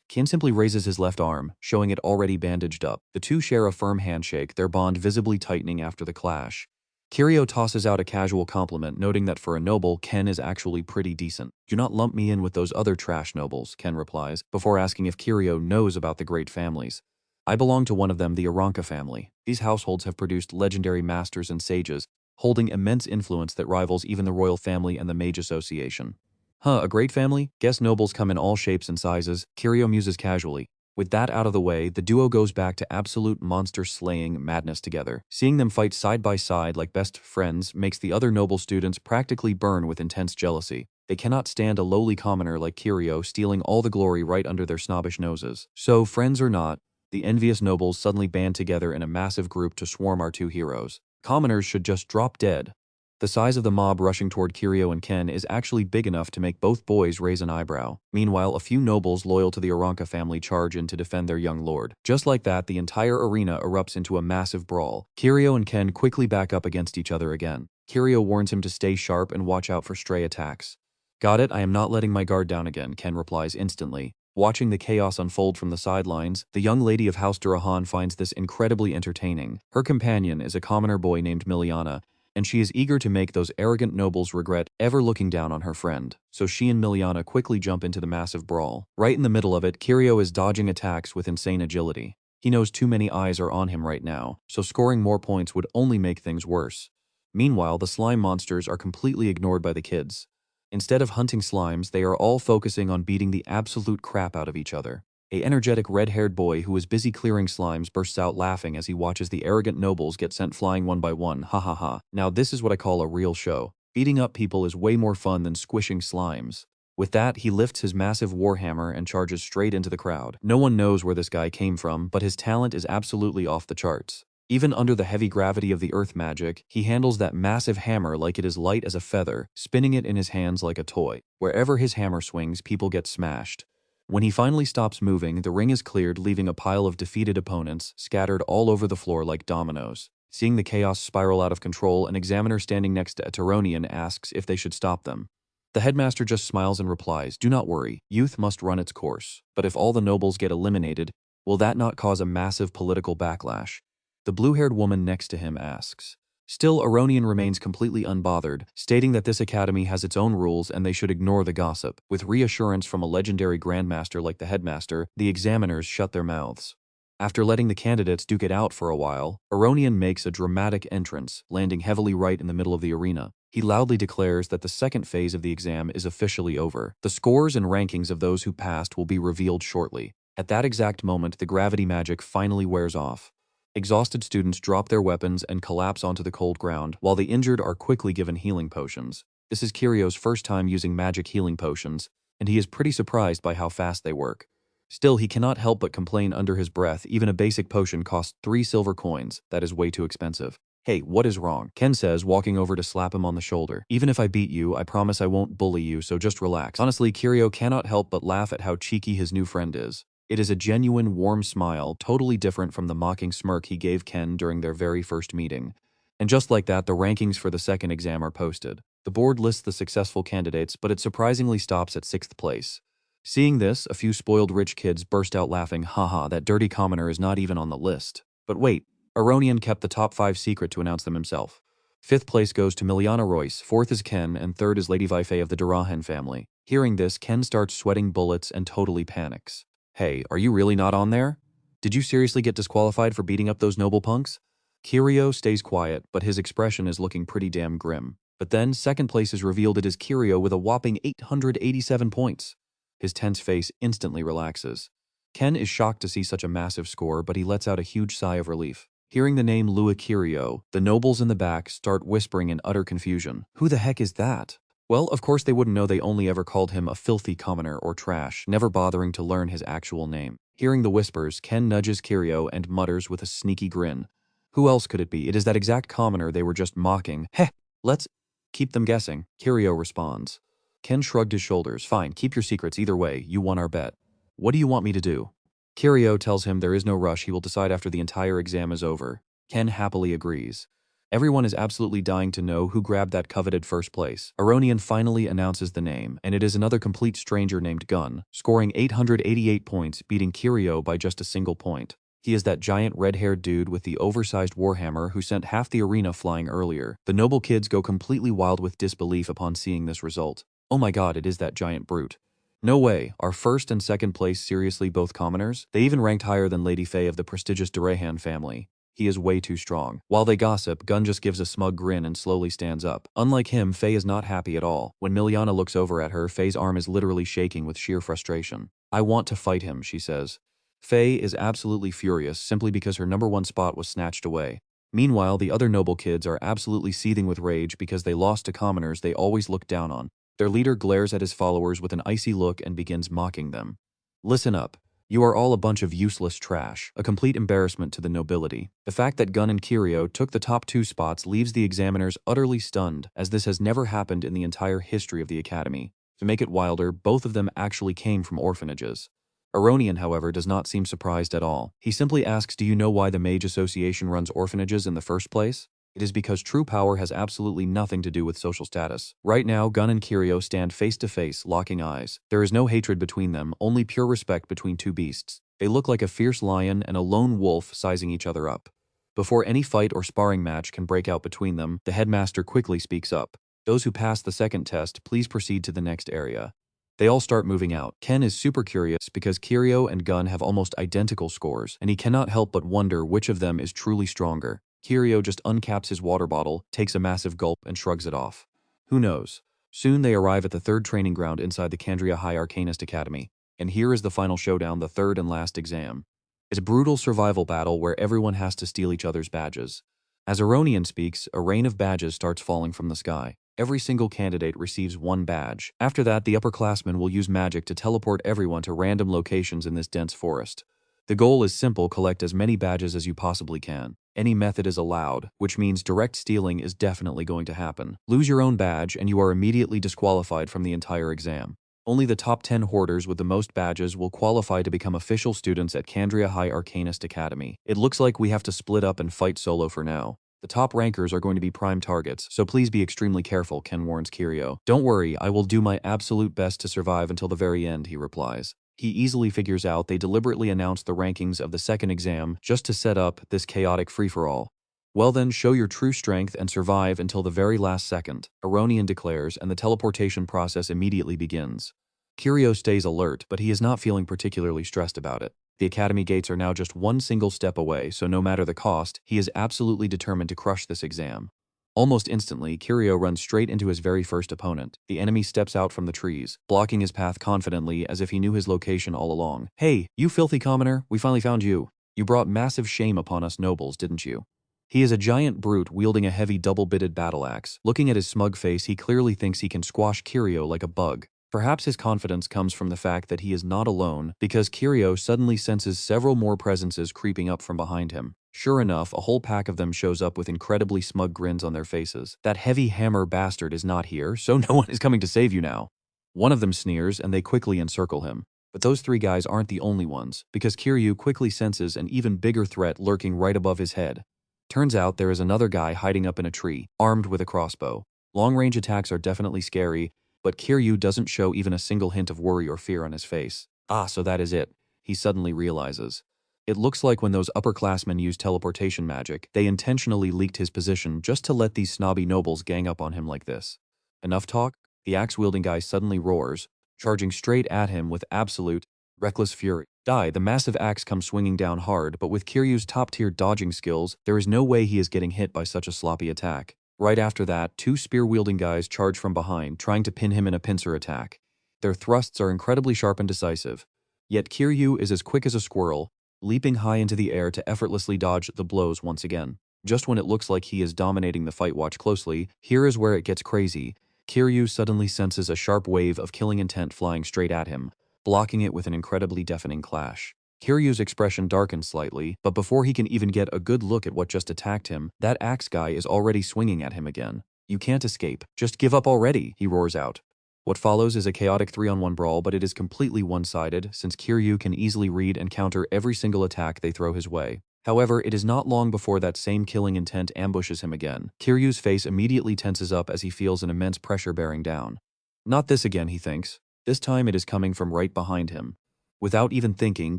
Ken simply raises his left arm, showing it already bandaged up. The 2 share a firm handshake, their bond visibly tightening after the clash. Kiryu tosses out a casual compliment, noting that for a noble, Ken is actually pretty decent. Do not lump me in with those other trash nobles, Ken replies, before asking if Kiryu knows about the great families. I belong to one of them, the Aranka family. These households have produced legendary masters and sages, holding immense influence that rivals even the royal family and the Mage Association. Huh, a great family? Guess nobles come in all shapes and sizes, Kiryu muses casually. With that out of the way, the duo goes back to absolute monster-slaying madness together. Seeing them fight side by side like best friends makes the other noble students practically burn with intense jealousy. They cannot stand a lowly commoner like Kiryu stealing all the glory right under their snobbish noses. So, friends or not, the envious nobles suddenly band together in a massive group to swarm our 2 heroes. Commoners should just drop dead. The size of the mob rushing toward Kiryu and Ken is actually big enough to make both boys raise an eyebrow. Meanwhile, a few nobles loyal to the Aranka family charge in to defend their young lord. Just like that, the entire arena erupts into a massive brawl. Kiryu and Ken quickly back up against each other again. Kiryu warns him to stay sharp and watch out for stray attacks. Got it, I am not letting my guard down again, Ken replies instantly. Watching the chaos unfold from the sidelines, the young lady of House Durahan finds this incredibly entertaining. Her companion is a commoner boy named Miliana, and she is eager to make those arrogant nobles regret ever looking down on her friend. So she and Miliana quickly jump into the massive brawl. Right in the middle of it, Kiryu is dodging attacks with insane agility. He knows too many eyes are on him right now, so scoring more points would only make things worse. Meanwhile, the slime monsters are completely ignored by the kids. Instead of hunting slimes, they are all focusing on beating the absolute crap out of each other. A energetic red-haired boy who is busy clearing slimes bursts out laughing as he watches the arrogant nobles get sent flying one by one. Ha ha ha. Now this is what I call a real show. Beating up people is way more fun than squishing slimes. With that, he lifts his massive warhammer and charges straight into the crowd. No one knows where this guy came from, but his talent is absolutely off the charts. Even under the heavy gravity of the earth magic, he handles that massive hammer like it is light as a feather, spinning it in his hands like a toy. Wherever his hammer swings, people get smashed. When he finally stops moving, the ring is cleared, leaving a pile of defeated opponents scattered all over the floor like dominoes. Seeing the chaos spiral out of control, an examiner standing next to a Taronian asks if they should stop them. The headmaster just smiles and replies, "Do not worry, youth must run its course. But if all the nobles get eliminated, will that not cause a massive political backlash?" The blue-haired woman next to him asks. Still, Aronian remains completely unbothered, stating that this academy has its own rules and they should ignore the gossip. With reassurance from a legendary grandmaster like the headmaster, the examiners shut their mouths. After letting the candidates duke it out for a while, Aronian makes a dramatic entrance, landing heavily right in the middle of the arena. He loudly declares that the second phase of the exam is officially over. The scores and rankings of those who passed will be revealed shortly. At that exact moment, the gravity magic finally wears off. Exhausted students drop their weapons and collapse onto the cold ground, while the injured are quickly given healing potions. This is Kiryo's first time using magic healing potions, and he is pretty surprised by how fast they work. Still, he cannot help but complain under his breath. Even a basic potion costs 3 silver coins. That is way too expensive. Hey, what is wrong? Ken says, walking over to slap him on the shoulder. Even if I beat you, I promise I won't bully you, so just relax. Honestly, Kiryo cannot help but laugh at how cheeky his new friend is. It is a genuine, warm smile, totally different from the mocking smirk he gave Ken during their very first meeting. And just like that, the rankings for the second exam are posted. The board lists the successful candidates, but it surprisingly stops at 6th place. Seeing this, a few spoiled rich kids burst out laughing, haha, that dirty commoner is not even on the list. But wait, Aronian kept the top 5 secret to announce them himself. 5th place goes to Miliana Royce, 4th is Ken, and 3rd is Lady Vifei of the Durahan family. Hearing this, Ken starts sweating bullets and totally panics. Hey, are you really not on there? Did you seriously get disqualified for beating up those noble punks? Kiryo stays quiet, but his expression is looking pretty damn grim. But then, 2nd place is revealed it is Kiryo with a whopping 887 points. His tense face instantly relaxes. Ken is shocked to see such a massive score, but he lets out a huge sigh of relief. Hearing the name Lua Kiryo, the nobles in the back start whispering in utter confusion. Who the heck is that? Well, of course they wouldn't know. They only ever called him a filthy commoner or trash, never bothering to learn his actual name. Hearing the whispers, Ken nudges Kiryo and mutters with a sneaky grin. Who else could it be? It is that exact commoner they were just mocking. Heh, let's keep them guessing, Kiryo responds. Ken shrugged his shoulders. Fine, keep your secrets. Either way, you won our bet. What do you want me to do? Kiryo tells him there is no rush. He will decide after the entire exam is over. Ken happily agrees. Everyone is absolutely dying to know who grabbed that coveted first place. Aronian finally announces the name, and it is another complete stranger named Gun, scoring 888 points, beating Kiryo by just a single point. He is that giant red-haired dude with the oversized warhammer who sent half the arena flying earlier. The noble kids go completely wild with disbelief upon seeing this result. Oh my god, it is that giant brute. No way, are 1st and 2nd place seriously both commoners? They even ranked higher than Lady Fei of the prestigious Durahan family. He is way too strong. While they gossip, Gun just gives a smug grin and slowly stands up. Unlike him, Fei is not happy at all. When Miliana looks over at her, Fei's arm is literally shaking with sheer frustration. I want to fight him, she says. Fei is absolutely furious simply because her #1 spot was snatched away. Meanwhile, the other noble kids are absolutely seething with rage because they lost to commoners they always looked down on. Their leader glares at his followers with an icy look and begins mocking them. Listen up. You are all a bunch of useless trash, a complete embarrassment to the nobility. The fact that Gun and Kiryo took the top 2 spots leaves the examiners utterly stunned, as this has never happened in the entire history of the academy. To make it wilder, both of them actually came from orphanages. Aronian, however, does not seem surprised at all. He simply asks, do you know why the Mage Association runs orphanages in the first place? It is because true power has absolutely nothing to do with social status. Right now, Gun and Kiryo stand face to face, locking eyes. There is no hatred between them, only pure respect between two beasts. They look like a fierce lion and a lone wolf sizing each other up. Before any fight or sparring match can break out between them, the headmaster quickly speaks up. Those who pass the second test, please proceed to the next area. They all start moving out. Ken is super curious because Kiryo and Gun have almost identical scores, and he cannot help but wonder which of them is truly stronger. Kiryo just uncaps his water bottle, takes a massive gulp, and shrugs it off. Who knows? Soon they arrive at the 3rd training ground inside the Candria High Arcanist Academy. And here is the final showdown, the 3rd and last exam. It's a brutal survival battle where everyone has to steal each other's badges. As Aronian speaks, a rain of badges starts falling from the sky. Every single candidate receives 1 badge. After that, the upperclassmen will use magic to teleport everyone to random locations in this dense forest. The goal is simple: collect as many badges as you possibly can. Any method is allowed, which means direct stealing is definitely going to happen. Lose your own badge and you are immediately disqualified from the entire exam. Only the top 10 hoarders with the most badges will qualify to become official students at Candria High Arcanist Academy. It looks like we have to split up and fight solo for now. The top rankers are going to be prime targets, so please be extremely careful, Ken warns Kiryo. Don't worry, I will do my absolute best to survive until the very end, he replies. He easily figures out they deliberately announced the rankings of the second exam just to set up this chaotic free-for-all. Well then, show your true strength and survive until the very last second, Aronian declares, and the teleportation process immediately begins. Kirio stays alert, but he is not feeling particularly stressed about it. The academy gates are now just one single step away, so no matter the cost, he is absolutely determined to crush this exam. Almost instantly, Kirio runs straight into his very first opponent. The enemy steps out from the trees, blocking his path confidently as if he knew his location all along. "Hey, you filthy commoner, we finally found you. You brought massive shame upon us nobles, didn't you?" He is a giant brute wielding a heavy double-bitted battle axe. Looking at his smug face, he clearly thinks he can squash Kirio like a bug. Perhaps his confidence comes from the fact that he is not alone, because Kirio suddenly senses several more presences creeping up from behind him. Sure enough, a whole pack of them shows up with incredibly smug grins on their faces. That heavy hammer bastard is not here, so no one is coming to save you now. One of them sneers, and they quickly encircle him. But those three guys aren't the only ones, because Kiryu quickly senses an even bigger threat lurking right above his head. Turns out there is another guy hiding up in a tree, armed with a crossbow. Long-range attacks are definitely scary, but Kiryu doesn't show even a single hint of worry or fear on his face. Ah, so that is it, he suddenly realizes. It looks like when those upperclassmen used teleportation magic, they intentionally leaked his position just to let these snobby nobles gang up on him like this. Enough talk? The axe-wielding guy suddenly roars, charging straight at him with absolute, reckless fury. The massive axe comes swinging down hard, but with Kiryu's top-tier dodging skills, there is no way he is getting hit by such a sloppy attack. Right after that, two spear-wielding guys charge from behind, trying to pin him in a pincer attack. Their thrusts are incredibly sharp and decisive. Yet Kiryu is as quick as a squirrel, leaping high into the air to effortlessly dodge the blows once again. Just when it looks like he is dominating the fight, watch closely, here is where it gets crazy. Kiryu suddenly senses a sharp wave of killing intent flying straight at him, blocking it with an incredibly deafening clash. Kiryu's expression darkens slightly, but before he can even get a good look at what just attacked him, that axe guy is already swinging at him again. "You can't escape. Just give up already," he roars out. What follows is a chaotic 3-on-1 brawl, but it is completely one-sided, since Kiryu can easily read and counter every single attack they throw his way. However, it is not long before that same killing intent ambushes him again. Kiryu's face immediately tenses up as he feels an immense pressure bearing down. Not this again, he thinks. This time it is coming from right behind him. Without even thinking,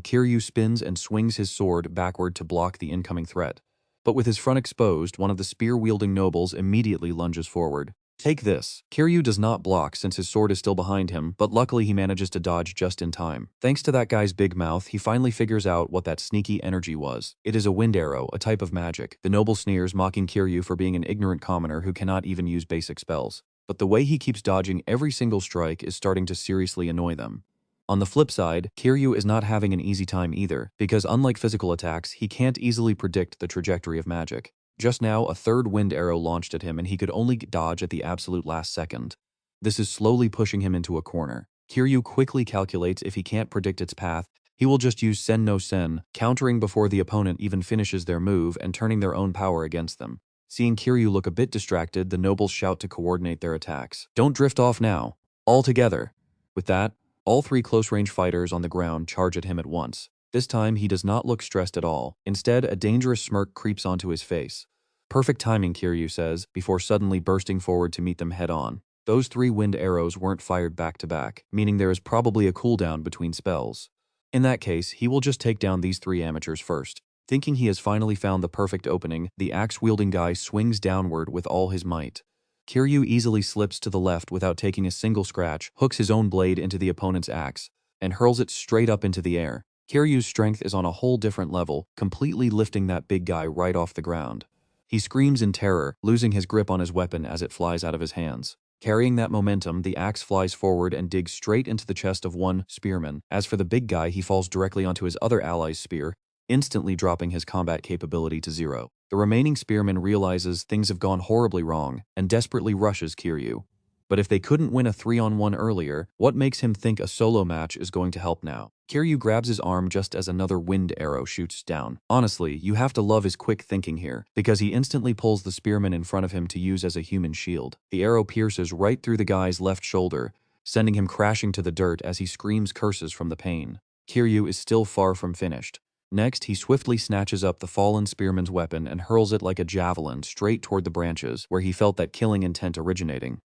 Kiryu spins and swings his sword backward to block the incoming threat. But with his front exposed, one of the spear-wielding nobles immediately lunges forward. "Take this." Kiryu does not block since his sword is still behind him, but luckily he manages to dodge just in time. Thanks to that guy's big mouth, he finally figures out what that sneaky energy was. It is a wind arrow, a type of magic. The noble sneers, mocking Kiryu for being an ignorant commoner who cannot even use basic spells. But the way he keeps dodging every single strike is starting to seriously annoy them. On the flip side, Kiryu is not having an easy time either, because unlike physical attacks, he can't easily predict the trajectory of magic. Just now, a third wind arrow launched at him and he could only dodge at the absolute last second. This is slowly pushing him into a corner. Kiryu quickly calculates if he can't predict its path, he will just use Sen no Sen, countering before the opponent even finishes their move and turning their own power against them. Seeing Kiryu look a bit distracted, the nobles shout to coordinate their attacks. "Don't drift off now. All together." With that, all three close-range fighters on the ground charge at him at once. This time, he does not look stressed at all. Instead, a dangerous smirk creeps onto his face. "Perfect timing," Kiryu says, before suddenly bursting forward to meet them head-on. Those three wind arrows weren't fired back-to-back, meaning there is probably a cooldown between spells. In that case, he will just take down these three amateurs first. Thinking he has finally found the perfect opening, the axe-wielding guy swings downward with all his might. Kiryu easily slips to the left without taking a single scratch, hooks his own blade into the opponent's axe, and hurls it straight up into the air. Kiryu's strength is on a whole different level, completely lifting that big guy right off the ground. He screams in terror, losing his grip on his weapon as it flies out of his hands. Carrying that momentum, the axe flies forward and digs straight into the chest of one spearman. As for the big guy, he falls directly onto his other ally's spear, instantly dropping his combat capability to 0. The remaining spearman realizes things have gone horribly wrong and desperately rushes Kiryu. But if they couldn't win a 3-on-1 earlier, what makes him think a solo match is going to help now? Kiryu grabs his arm just as another wind arrow shoots down. Honestly, you have to love his quick thinking here, because he instantly pulls the spearman in front of him to use as a human shield. The arrow pierces right through the guy's left shoulder, sending him crashing to the dirt as he screams curses from the pain. Kiryu is still far from finished. Next, he swiftly snatches up the fallen spearman's weapon and hurls it like a javelin straight toward the branches, where he felt that killing intent originating.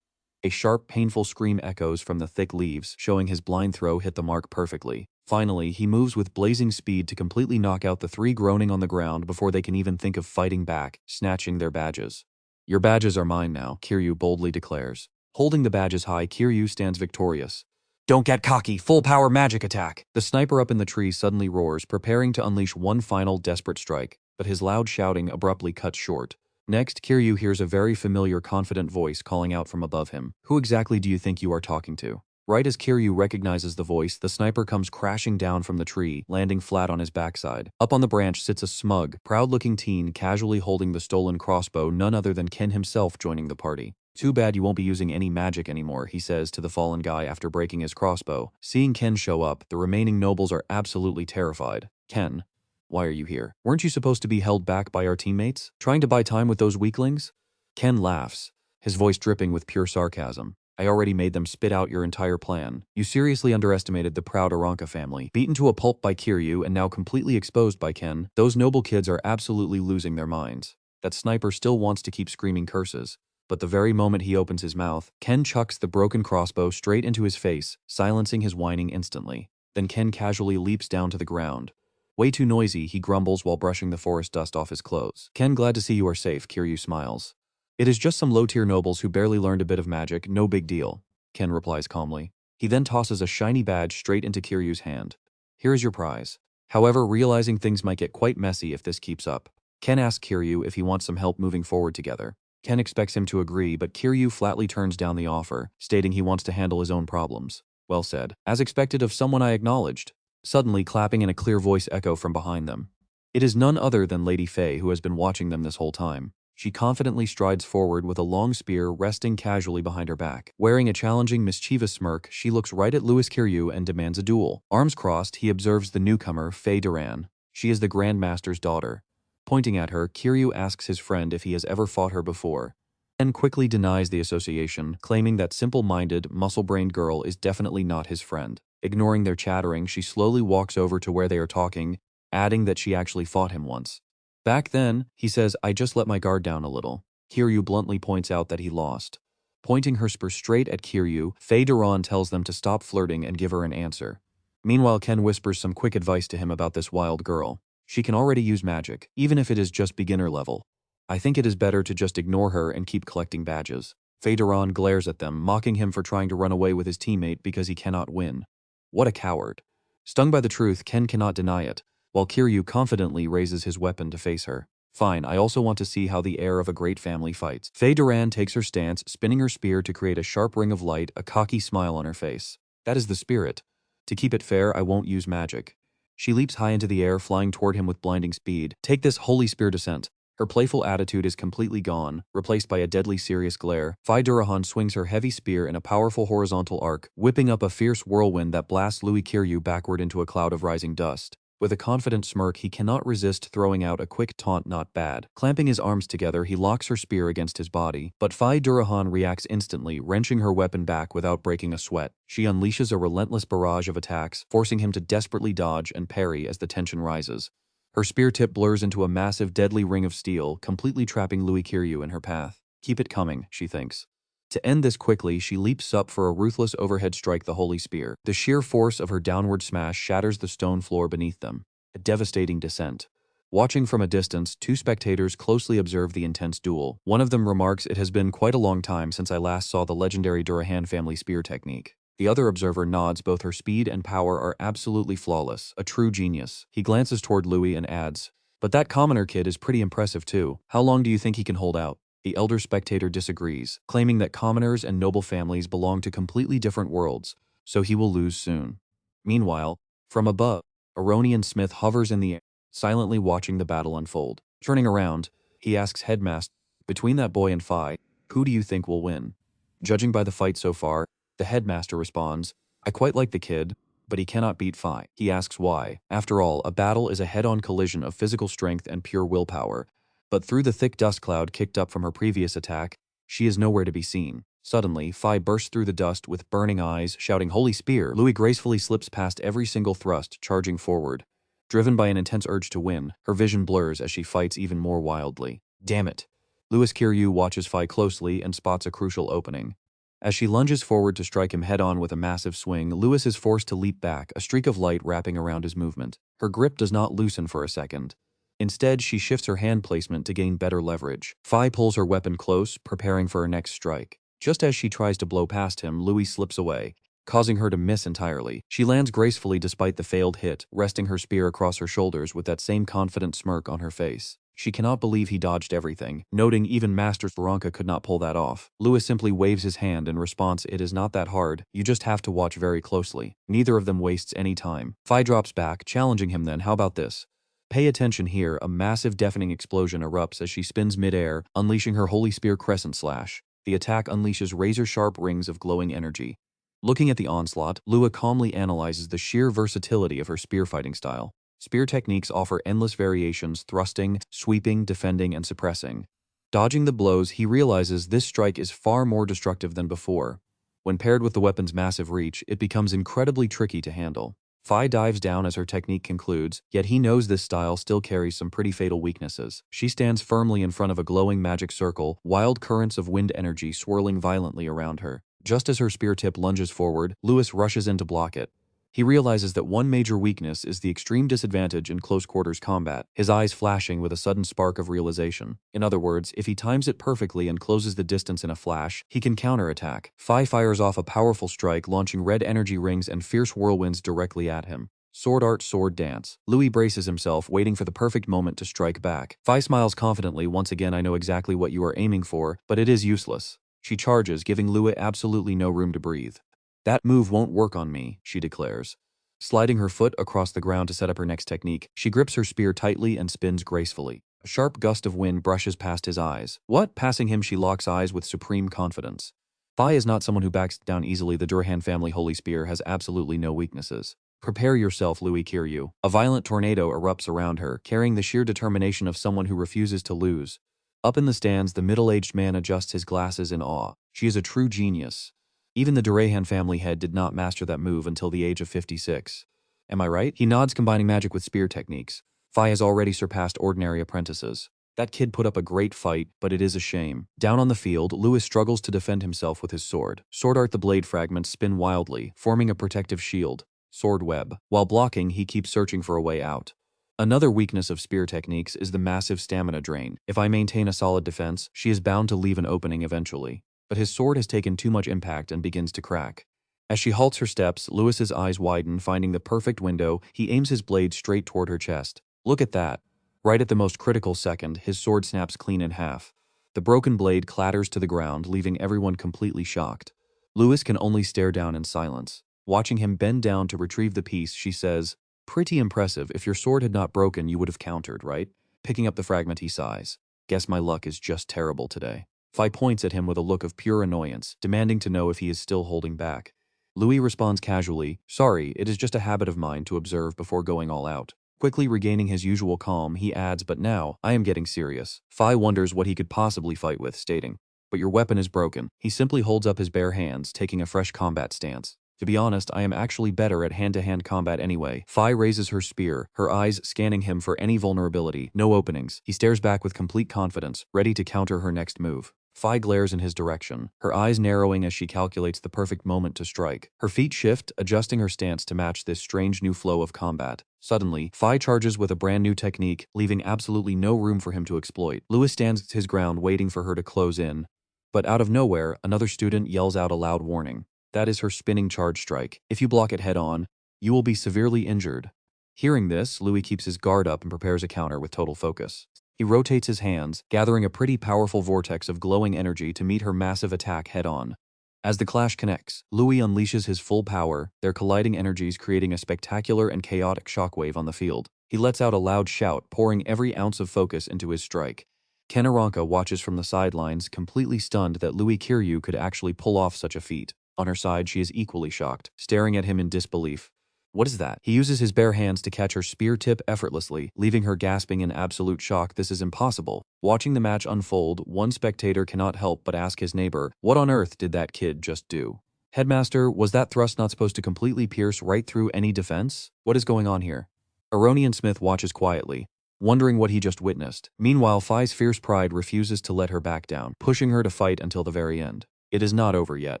A sharp, painful scream echoes from the thick leaves, showing his blind throw hit the mark perfectly. Finally, he moves with blazing speed to completely knock out the three groaning on the ground before they can even think of fighting back, snatching their badges. Your badges are mine now, Kiryu boldly declares. Holding the badges high, Kiryu stands victorious. Don't get cocky, full power magic attack! The sniper up in the tree suddenly roars, preparing to unleash one final desperate strike, but his loud shouting abruptly cuts short. Next, Kiryu hears a very familiar confident voice calling out from above him. Who exactly do you think you are talking to? Right as Kiryu recognizes the voice, the sniper comes crashing down from the tree, landing flat on his backside. Up on the branch sits a smug, proud-looking teen casually holding the stolen crossbow, none other than Ken himself joining the party. Too bad you won't be using any magic anymore, he says to the fallen guy after breaking his crossbow. Seeing Ken show up, the remaining nobles are absolutely terrified. Ken, why are you here? Weren't you supposed to be held back by our teammates? Trying to buy time with those weaklings? Ken laughs, his voice dripping with pure sarcasm. I already made them spit out your entire plan. You seriously underestimated the proud Aranka family. Beaten to a pulp by Kiryu and now completely exposed by Ken, those noble kids are absolutely losing their minds. That sniper still wants to keep screaming curses. But the very moment he opens his mouth, Ken chucks the broken crossbow straight into his face, silencing his whining instantly. Then Ken casually leaps down to the ground. Way too noisy, he grumbles while brushing the forest dust off his clothes. Ken, glad to see you are safe, Kiryu smiles. It is just some low-tier nobles who barely learned a bit of magic, no big deal, Ken replies calmly. He then tosses a shiny badge straight into Kiryu's hand. Here is your prize. However, realizing things might get quite messy if this keeps up, Ken asks Kiryu if he wants some help moving forward together. Ken expects him to agree, but Kiryu flatly turns down the offer, stating he wants to handle his own problems. Well said. As expected of someone I acknowledged. Suddenly clapping in a clear voice echo from behind them. It is none other than Lady Fei who has been watching them this whole time. She confidently strides forward with a long spear resting casually behind her back. Wearing a challenging, mischievous smirk, she looks right at Louis Kiryu and demands a duel. Arms crossed, he observes the newcomer, Fei Duran. She is the Grand Master's daughter. Pointing at her, Kiryu asks his friend if he has ever fought her before. Ken quickly denies the association, claiming that simple-minded, muscle-brained girl is definitely not his friend. Ignoring their chattering, she slowly walks over to where they are talking, adding that she actually fought him once. Back then, he says, I just let my guard down a little. Kiryu bluntly points out that he lost. Pointing her spear straight at Kiryu, Fei Duran tells them to stop flirting and give her an answer. Meanwhile, Ken whispers some quick advice to him about this wild girl. She can already use magic, even if it is just beginner level. I think it is better to just ignore her and keep collecting badges. Fei Duran glares at them, mocking him for trying to run away with his teammate because he cannot win. What a coward. Stung by the truth, Ken cannot deny it, while Kiryu confidently raises his weapon to face her. Fine, I also want to see how the heir of a great family fights. Fei Duran takes her stance, spinning her spear to create a sharp ring of light, a cocky smile on her face. That is the spirit. To keep it fair, I won't use magic. She leaps high into the air, flying toward him with blinding speed. Take this holy spear descent. Her playful attitude is completely gone, replaced by a deadly serious glare. Fei Duran swings her heavy spear in a powerful horizontal arc, whipping up a fierce whirlwind that blasts Louis Kiryu backward into a cloud of rising dust. With a confident smirk, he cannot resist throwing out a quick taunt, not bad. Clamping his arms together, he locks her spear against his body, but Fei Duran reacts instantly, wrenching her weapon back without breaking a sweat. She unleashes a relentless barrage of attacks, forcing him to desperately dodge and parry as the tension rises. Her spear tip blurs into a massive, deadly ring of steel, completely trapping Louis Kiryu in her path. Keep it coming, she thinks. To end this quickly, she leaps up for a ruthless overhead strike, the holy spear. The sheer force of her downward smash shatters the stone floor beneath them. A devastating descent. Watching from a distance, two spectators closely observe the intense duel. One of them remarks, it has been quite a long time since I last saw the legendary Durahan family spear technique. The other observer nods, both her speed and power are absolutely flawless, a true genius. He glances toward Louis and adds, but that commoner kid is pretty impressive too. How long do you think he can hold out? The elder spectator disagrees, claiming that commoners and noble families belong to completely different worlds, so he will lose soon. Meanwhile, from above, Aronian Smith hovers in the air, silently watching the battle unfold. Turning around, he asks Headmaster, between that boy and Fei, who do you think will win? Judging by the fight so far, the Headmaster responds, I quite like the kid, but he cannot beat Fei. He asks why. After all, a battle is a head-on collision of physical strength and pure willpower. But through the thick dust cloud kicked up from her previous attack, she is nowhere to be seen. Suddenly, Fei bursts through the dust with burning eyes, shouting, Holy Spear! Louis gracefully slips past every single thrust, charging forward. Driven by an intense urge to win, her vision blurs as she fights even more wildly. Damn it! Louis Kiryu watches Fei closely and spots a crucial opening. As she lunges forward to strike him head-on with a massive swing, Lewis is forced to leap back, a streak of light wrapping around his movement. Her grip does not loosen for a second. Instead, she shifts her hand placement to gain better leverage. Fi pulls her weapon close, preparing for her next strike. Just as she tries to blow past him, Louis slips away, causing her to miss entirely. She lands gracefully despite the failed hit, resting her spear across her shoulders with that same confident smirk on her face. She cannot believe he dodged everything, noting even Master Veronka could not pull that off. Louis simply waves his hand in response. It is not that hard, you just have to watch very closely. Neither of them wastes any time. Fi drops back, challenging him then, how about this? Pay attention here, a massive deafening explosion erupts as she spins mid-air, unleashing her Holy Spear Crescent Slash. The attack unleashes razor-sharp rings of glowing energy. Looking at the onslaught, Lua calmly analyzes the sheer versatility of her spear fighting style. Spear techniques offer endless variations, thrusting, sweeping, defending, and suppressing. Dodging the blows, he realizes this strike is far more destructive than before. When paired with the weapon's massive reach, it becomes incredibly tricky to handle. Fi dives down as her technique concludes, yet he knows this style still carries some pretty fatal weaknesses. She stands firmly in front of a glowing magic circle, wild currents of wind energy swirling violently around her. Just as her spear tip lunges forward, Lewis rushes in to block it. He realizes that one major weakness is the extreme disadvantage in close-quarters combat, his eyes flashing with a sudden spark of realization. In other words, if he times it perfectly and closes the distance in a flash, he can counterattack. Fi fires off a powerful strike, launching red energy rings and fierce whirlwinds directly at him. Sword art, sword dance. Louis braces himself, waiting for the perfect moment to strike back. Fi smiles confidently. Once again, I know exactly what you are aiming for, but it is useless. She charges, giving Louis absolutely no room to breathe. That move won't work on me, she declares. Sliding her foot across the ground to set up her next technique, she grips her spear tightly and spins gracefully. A sharp gust of wind brushes past his eyes. What? Passing him, she locks eyes with supreme confidence. Fi is not someone who backs down easily. The Durhan family holy spear has absolutely no weaknesses. Prepare yourself, Louis Kiryu. A violent tornado erupts around her, carrying the sheer determination of someone who refuses to lose. Up in the stands, the middle-aged man adjusts his glasses in awe. She is a true genius. Even the Durhan family head did not master that move until the age of 56. Am I right? He nods, combining magic with spear techniques. Fi has already surpassed ordinary apprentices. That kid put up a great fight, but it is a shame. Down on the field, Lewis struggles to defend himself with his sword. Sword art, the blade fragments spin wildly, forming a protective shield. Sword web. While blocking, he keeps searching for a way out. Another weakness of spear techniques is the massive stamina drain. If I maintain a solid defense, she is bound to leave an opening eventually. But his sword has taken too much impact and begins to crack. As she halts her steps, Lewis's eyes widen, finding the perfect window. He aims his blade straight toward her chest. Look at that. Right at the most critical second, his sword snaps clean in half. The broken blade clatters to the ground, leaving everyone completely shocked. Lewis can only stare down in silence. Watching him bend down to retrieve the piece, she says, "Pretty impressive. If your sword had not broken, you would have countered, right?" Picking up the fragment, he sighs. "Guess my luck is just terrible today." Fi points at him with a look of pure annoyance, demanding to know if he is still holding back. Louis responds casually, "Sorry, it is just a habit of mine to observe before going all out." Quickly regaining his usual calm, he adds, "But now, I am getting serious." Fi wonders what he could possibly fight with, stating, "But your weapon is broken." He simply holds up his bare hands, taking a fresh combat stance. "To be honest, I am actually better at hand-to-hand combat anyway." Fi raises her spear, her eyes scanning him for any vulnerability. No openings. He stares back with complete confidence, ready to counter her next move. Fi glares in his direction, her eyes narrowing as she calculates the perfect moment to strike. Her feet shift, adjusting her stance to match this strange new flow of combat. Suddenly, Fi charges with a brand new technique, leaving absolutely no room for him to exploit. Lewis stands his ground, waiting for her to close in. But out of nowhere, another student yells out a loud warning. That is her spinning charge strike. If you block it head-on, you will be severely injured. Hearing this, Louis keeps his guard up and prepares a counter with total focus. He rotates his hands, gathering a pretty powerful vortex of glowing energy to meet her massive attack head-on. As the clash connects, Louis unleashes his full power, their colliding energies creating a spectacular and chaotic shockwave on the field. He lets out a loud shout, pouring every ounce of focus into his strike. Kenaranka watches from the sidelines, completely stunned that Louis Kiryu could actually pull off such a feat. On her side, she is equally shocked, staring at him in disbelief. What is that? He uses his bare hands to catch her spear tip effortlessly, leaving her gasping in absolute shock. This is impossible. Watching the match unfold, one spectator cannot help but ask his neighbor, "What on earth did that kid just do?" "Headmaster, was that thrust not supposed to completely pierce right through any defense? What is going on here?" Aronian Smith watches quietly, wondering what he just witnessed. Meanwhile, Fi's fierce pride refuses to let her back down, pushing her to fight until the very end. It is not over yet.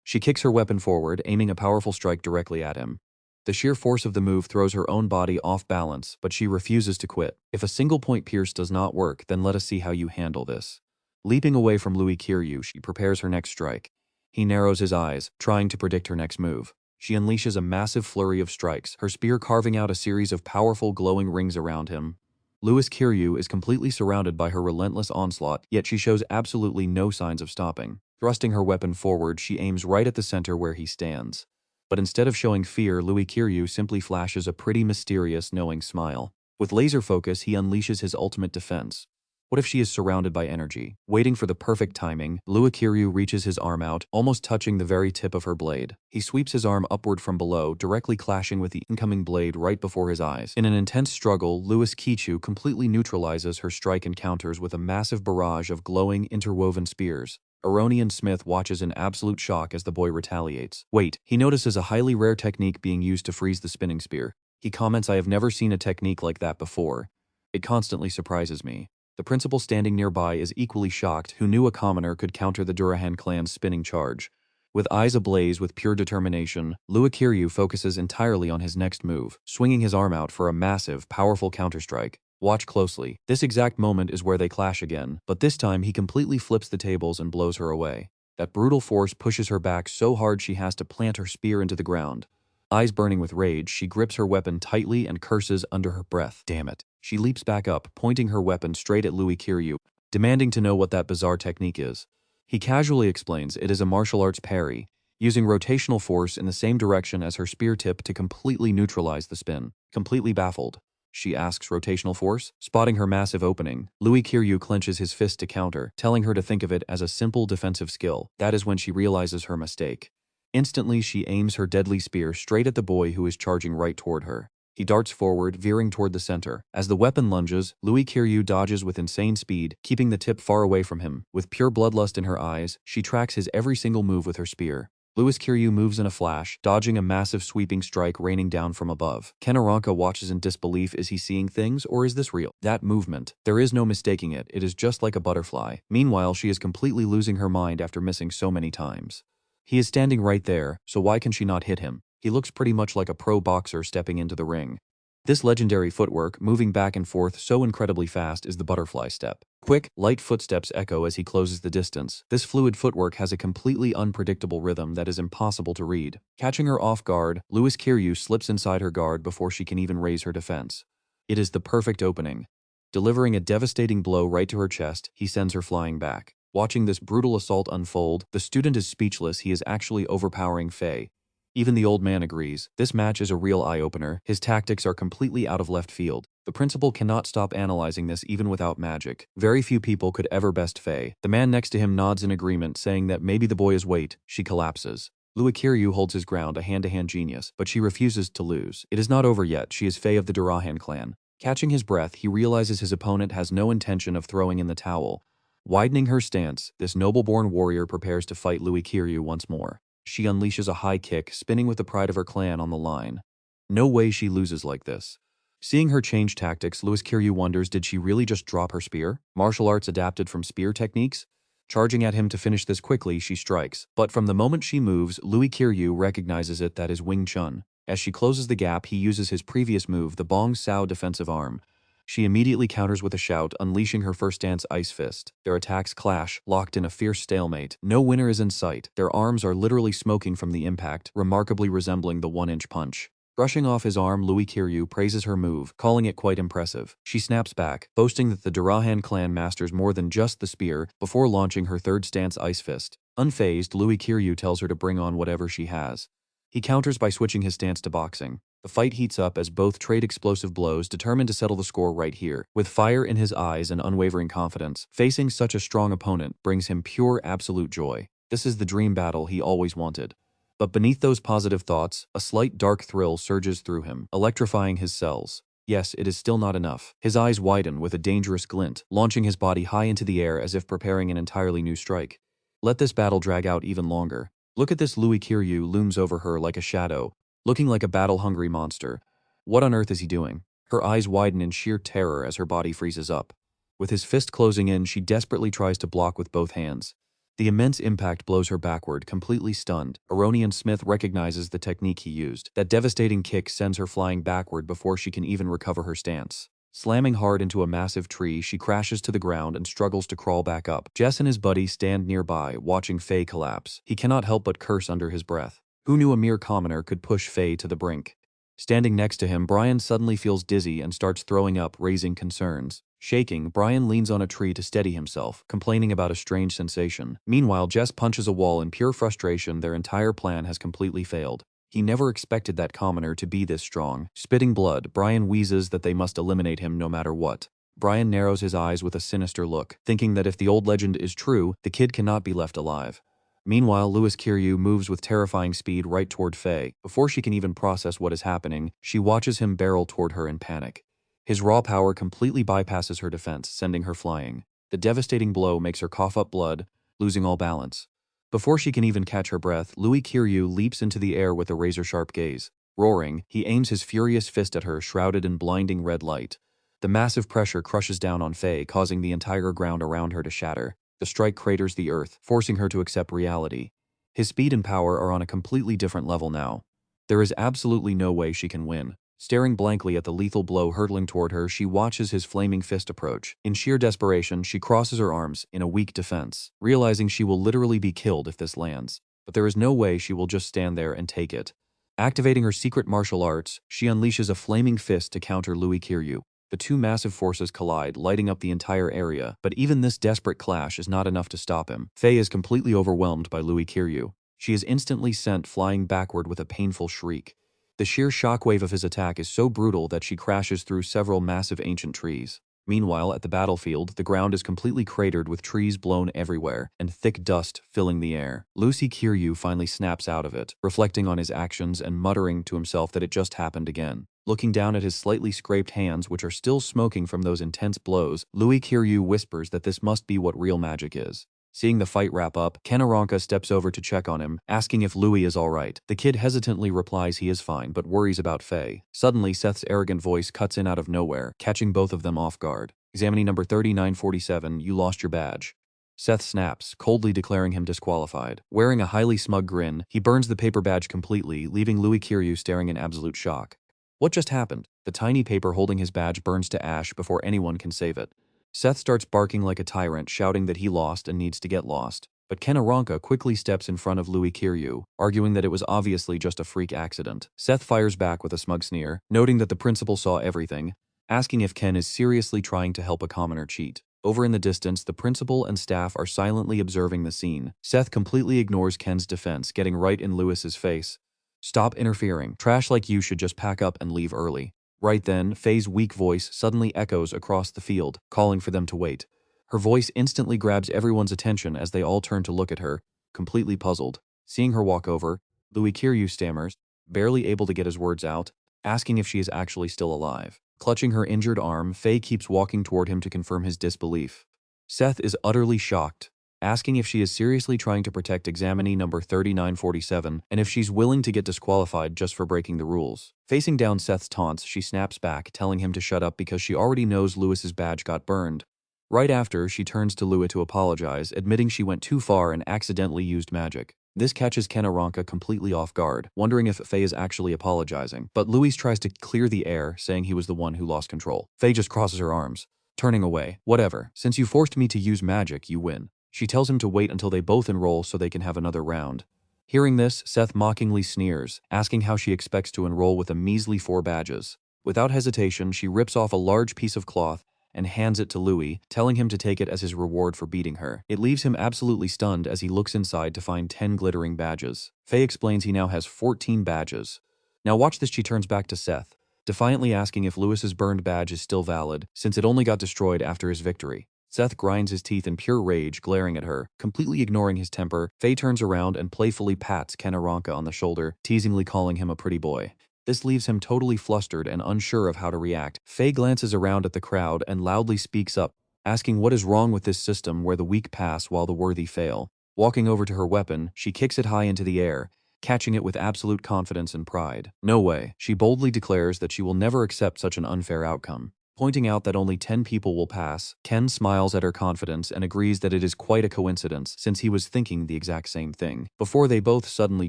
She kicks her weapon forward, aiming a powerful strike directly at him. The sheer force of the move throws her own body off balance, but she refuses to quit. If a single-point pierce does not work, then let us see how you handle this. Leaping away from Louis Kiryu, she prepares her next strike. He narrows his eyes, trying to predict her next move. She unleashes a massive flurry of strikes, her spear carving out a series of powerful glowing rings around him. Louis Kiryu is completely surrounded by her relentless onslaught, yet she shows absolutely no signs of stopping. Thrusting her weapon forward, she aims right at the center where he stands. But instead of showing fear, Louis Kiryu simply flashes a pretty mysterious, knowing smile. With laser focus, he unleashes his ultimate defense. What if she is surrounded by energy? Waiting for the perfect timing, Louis Kiryu reaches his arm out, almost touching the very tip of her blade. He sweeps his arm upward from below, directly clashing with the incoming blade right before his eyes. In an intense struggle, Louis Kichu completely neutralizes her strike and counters with a massive barrage of glowing, interwoven spears. Aronian Smith watches in absolute shock as the boy retaliates. Wait, he notices a highly rare technique being used to freeze the spinning spear. He comments, "I have never seen a technique like that before. It constantly surprises me." The principal standing nearby is equally shocked, who knew a commoner could counter the Durahan clan's spinning charge. With eyes ablaze with pure determination, Louis Kiryu focuses entirely on his next move, swinging his arm out for a massive, powerful counterstrike. Watch closely. This exact moment is where they clash again, but this time he completely flips the tables and blows her away. That brutal force pushes her back so hard she has to plant her spear into the ground. Eyes burning with rage, she grips her weapon tightly and curses under her breath. Damn it. She leaps back up, pointing her weapon straight at Louis Kiryu, demanding to know what that bizarre technique is. He casually explains it is a martial arts parry, using rotational force in the same direction as her spear tip to completely neutralize the spin. Completely baffled, she asks, "Rotational force?" Spotting her massive opening, Louis Kiryu clenches his fist to counter, telling her to think of it as a simple defensive skill. That is when she realizes her mistake. Instantly, she aims her deadly spear straight at the boy who is charging right toward her. He darts forward, veering toward the center. As the weapon lunges, Louis Kiryu dodges with insane speed, keeping the tip far away from him. With pure bloodlust in her eyes, she tracks his every single move with her spear. Louis Kiryu moves in a flash, dodging a massive sweeping strike raining down from above. Ken Aranka watches in disbelief. Is he seeing things, or is this real? That movement. There is no mistaking it. It is just like a butterfly. Meanwhile, she is completely losing her mind after missing so many times. He is standing right there, so why can she not hit him? He looks pretty much like a pro boxer stepping into the ring. This legendary footwork, moving back and forth so incredibly fast, is the butterfly step. Quick, light footsteps echo as he closes the distance. This fluid footwork has a completely unpredictable rhythm that is impossible to read. Catching her off guard, Louis Kiryu slips inside her guard before she can even raise her defense. It is the perfect opening. Delivering a devastating blow right to her chest, he sends her flying back. Watching this brutal assault unfold, the student is speechless. He is actually overpowering Faye. Even the old man agrees. This match is a real eye-opener. His tactics are completely out of left field. The principal cannot stop analyzing this even without magic. Very few people could ever best Faye. The man next to him nods in agreement, saying that maybe the boy is wait. She collapses. Louis Kiryu holds his ground, a hand-to-hand genius, but she refuses to lose. It is not over yet. She is Faye of the Durahan clan. Catching his breath, he realizes his opponent has no intention of throwing in the towel. Widening her stance, this noble-born warrior prepares to fight Louis Kiryu once more. She unleashes a high kick, spinning with the pride of her clan on the line. No way she loses like this. Seeing her change tactics, Louis Kiryu wonders, did she really just drop her spear? Martial arts adapted from spear techniques? Charging at him to finish this quickly, she strikes. But from the moment she moves, Louis Kiryu recognizes it. That is Wing Chun. As she closes the gap, he uses his previous move, the Bong Sao defensive arm. She immediately counters with a shout, unleashing her first dance Ice Fist. Their attacks clash, locked in a fierce stalemate. No winner is in sight. Their arms are literally smoking from the impact, remarkably resembling the 1-inch punch. Brushing off his arm, Louis Kiryu praises her move, calling it quite impressive. She snaps back, boasting that the Durahan clan masters more than just the spear, before launching her third stance Ice Fist. Unfazed, Louis Kiryu tells her to bring on whatever she has. He counters by switching his stance to boxing. The fight heats up as both trade explosive blows, determined to settle the score right here. With fire in his eyes and unwavering confidence, facing such a strong opponent brings him pure absolute joy. This is the dream battle he always wanted. But beneath those positive thoughts, a slight dark thrill surges through him, electrifying his cells. Yes, it is still not enough. His eyes widen with a dangerous glint, launching his body high into the air as if preparing an entirely new strike. Let this battle drag out even longer. Look at this. Louis Kiryu looms over her like a shadow, looking like a battle-hungry monster. What on earth is he doing? Her eyes widen in sheer terror as her body freezes up. With his fist closing in, she desperately tries to block with both hands. The immense impact blows her backward, completely stunned. Aronian Smith recognizes the technique he used. That devastating kick sends her flying backward before she can even recover her stance. Slamming hard into a massive tree, she crashes to the ground and struggles to crawl back up. Jess and his buddy stand nearby, watching Faye collapse. He cannot help but curse under his breath. Who knew a mere commoner could push Faye to the brink? Standing next to him, Brian suddenly feels dizzy and starts throwing up, raising concerns. Shaking, Brian leans on a tree to steady himself, complaining about a strange sensation. Meanwhile, Jess punches a wall in pure frustration. Their entire plan has completely failed. He never expected that commoner to be this strong. Spitting blood, Brian wheezes that they must eliminate him no matter what. Brian narrows his eyes with a sinister look, thinking that if the old legend is true, the kid cannot be left alive. Meanwhile, Louis Kiryu moves with terrifying speed right toward Faye. Before she can even process what is happening, she watches him barrel toward her in panic. His raw power completely bypasses her defense, sending her flying. The devastating blow makes her cough up blood, losing all balance. Before she can even catch her breath, Louis Kiryu leaps into the air with a razor-sharp gaze. Roaring, he aims his furious fist at her, shrouded in blinding red light. The massive pressure crushes down on Faye, causing the entire ground around her to shatter. The strike craters the earth, forcing her to accept reality. His speed and power are on a completely different level now. There is absolutely no way she can win. Staring blankly at the lethal blow hurtling toward her, she watches his flaming fist approach. In sheer desperation, she crosses her arms in a weak defense, realizing she will literally be killed if this lands. But there is no way she will just stand there and take it. Activating her secret martial arts, she unleashes a flaming fist to counter Louis Kiryu. The two massive forces collide, lighting up the entire area, but even this desperate clash is not enough to stop him. Faye is completely overwhelmed by Louis Kiryu. She is instantly sent flying backward with a painful shriek. The sheer shockwave of his attack is so brutal that she crashes through several massive ancient trees. Meanwhile, at the battlefield, the ground is completely cratered with trees blown everywhere and thick dust filling the air. Louis Kiryu finally snaps out of it, reflecting on his actions and muttering to himself that it just happened again. Looking down at his slightly scraped hands, which are still smoking from those intense blows, Louis Kiryu whispers that this must be what real magic is. Seeing the fight wrap up, Kenaranka steps over to check on him, asking if Louis is alright. The kid hesitantly replies he is fine, but worries about Faye. Suddenly, Seth's arrogant voice cuts in out of nowhere, catching both of them off guard. Examining number 3947, you lost your badge. Seth snaps, coldly declaring him disqualified. Wearing a highly smug grin, he burns the paper badge completely, leaving Louis Kiryu staring in absolute shock. What just happened? The tiny paper holding his badge burns to ash before anyone can save it. Seth starts barking like a tyrant, shouting that he lost and needs to get lost. But Kenaranka quickly steps in front of Louis Kiryu, arguing that it was obviously just a freak accident. Seth fires back with a smug sneer, noting that the principal saw everything, asking if Ken is seriously trying to help a commoner cheat. Over in the distance, the principal and staff are silently observing the scene. Seth completely ignores Ken's defense, getting right in Louis's face. Stop interfering. Trash like you should just pack up and leave early. Right then, Faye's weak voice suddenly echoes across the field, calling for them to wait. Her voice instantly grabs everyone's attention as they all turn to look at her, completely puzzled. Seeing her walk over, Louis Kiryu stammers, barely able to get his words out, asking if she is actually still alive. Clutching her injured arm, Faye keeps walking toward him to confirm his disbelief. Seth is utterly shocked, asking if she is seriously trying to protect examinee number 3947 and if she's willing to get disqualified just for breaking the rules. Facing down Seth's taunts, she snaps back, telling him to shut up because she already knows Louis's badge got burned. Right after, she turns to Louis to apologize, admitting she went too far and accidentally used magic. This catches Kenaranka completely off guard, wondering if Faye is actually apologizing, but Louis tries to clear the air, saying he was the one who lost control. Faye just crosses her arms, turning away. Whatever, since you forced me to use magic, you win. She tells him to wait until they both enroll so they can have another round. Hearing this, Seth mockingly sneers, asking how she expects to enroll with a measly 4 badges. Without hesitation, she rips off a large piece of cloth and hands it to Louis, telling him to take it as his reward for beating her. It leaves him absolutely stunned as he looks inside to find 10 glittering badges. Faye explains he now has 14 badges. Now watch this, she turns back to Seth, defiantly asking if Louis's burned badge is still valid, since it only got destroyed after his victory. Seth grinds his teeth in pure rage, glaring at her. Completely ignoring his temper, Faye turns around and playfully pats Kenaranka on the shoulder, teasingly calling him a pretty boy. This leaves him totally flustered and unsure of how to react. Faye glances around at the crowd and loudly speaks up, asking what is wrong with this system where the weak pass while the worthy fail. Walking over to her weapon, she kicks it high into the air, catching it with absolute confidence and pride. No way, she boldly declares that she will never accept such an unfair outcome. Pointing out that only 10 people will pass, Ken smiles at her confidence and agrees that it is quite a coincidence since he was thinking the exact same thing, before they both suddenly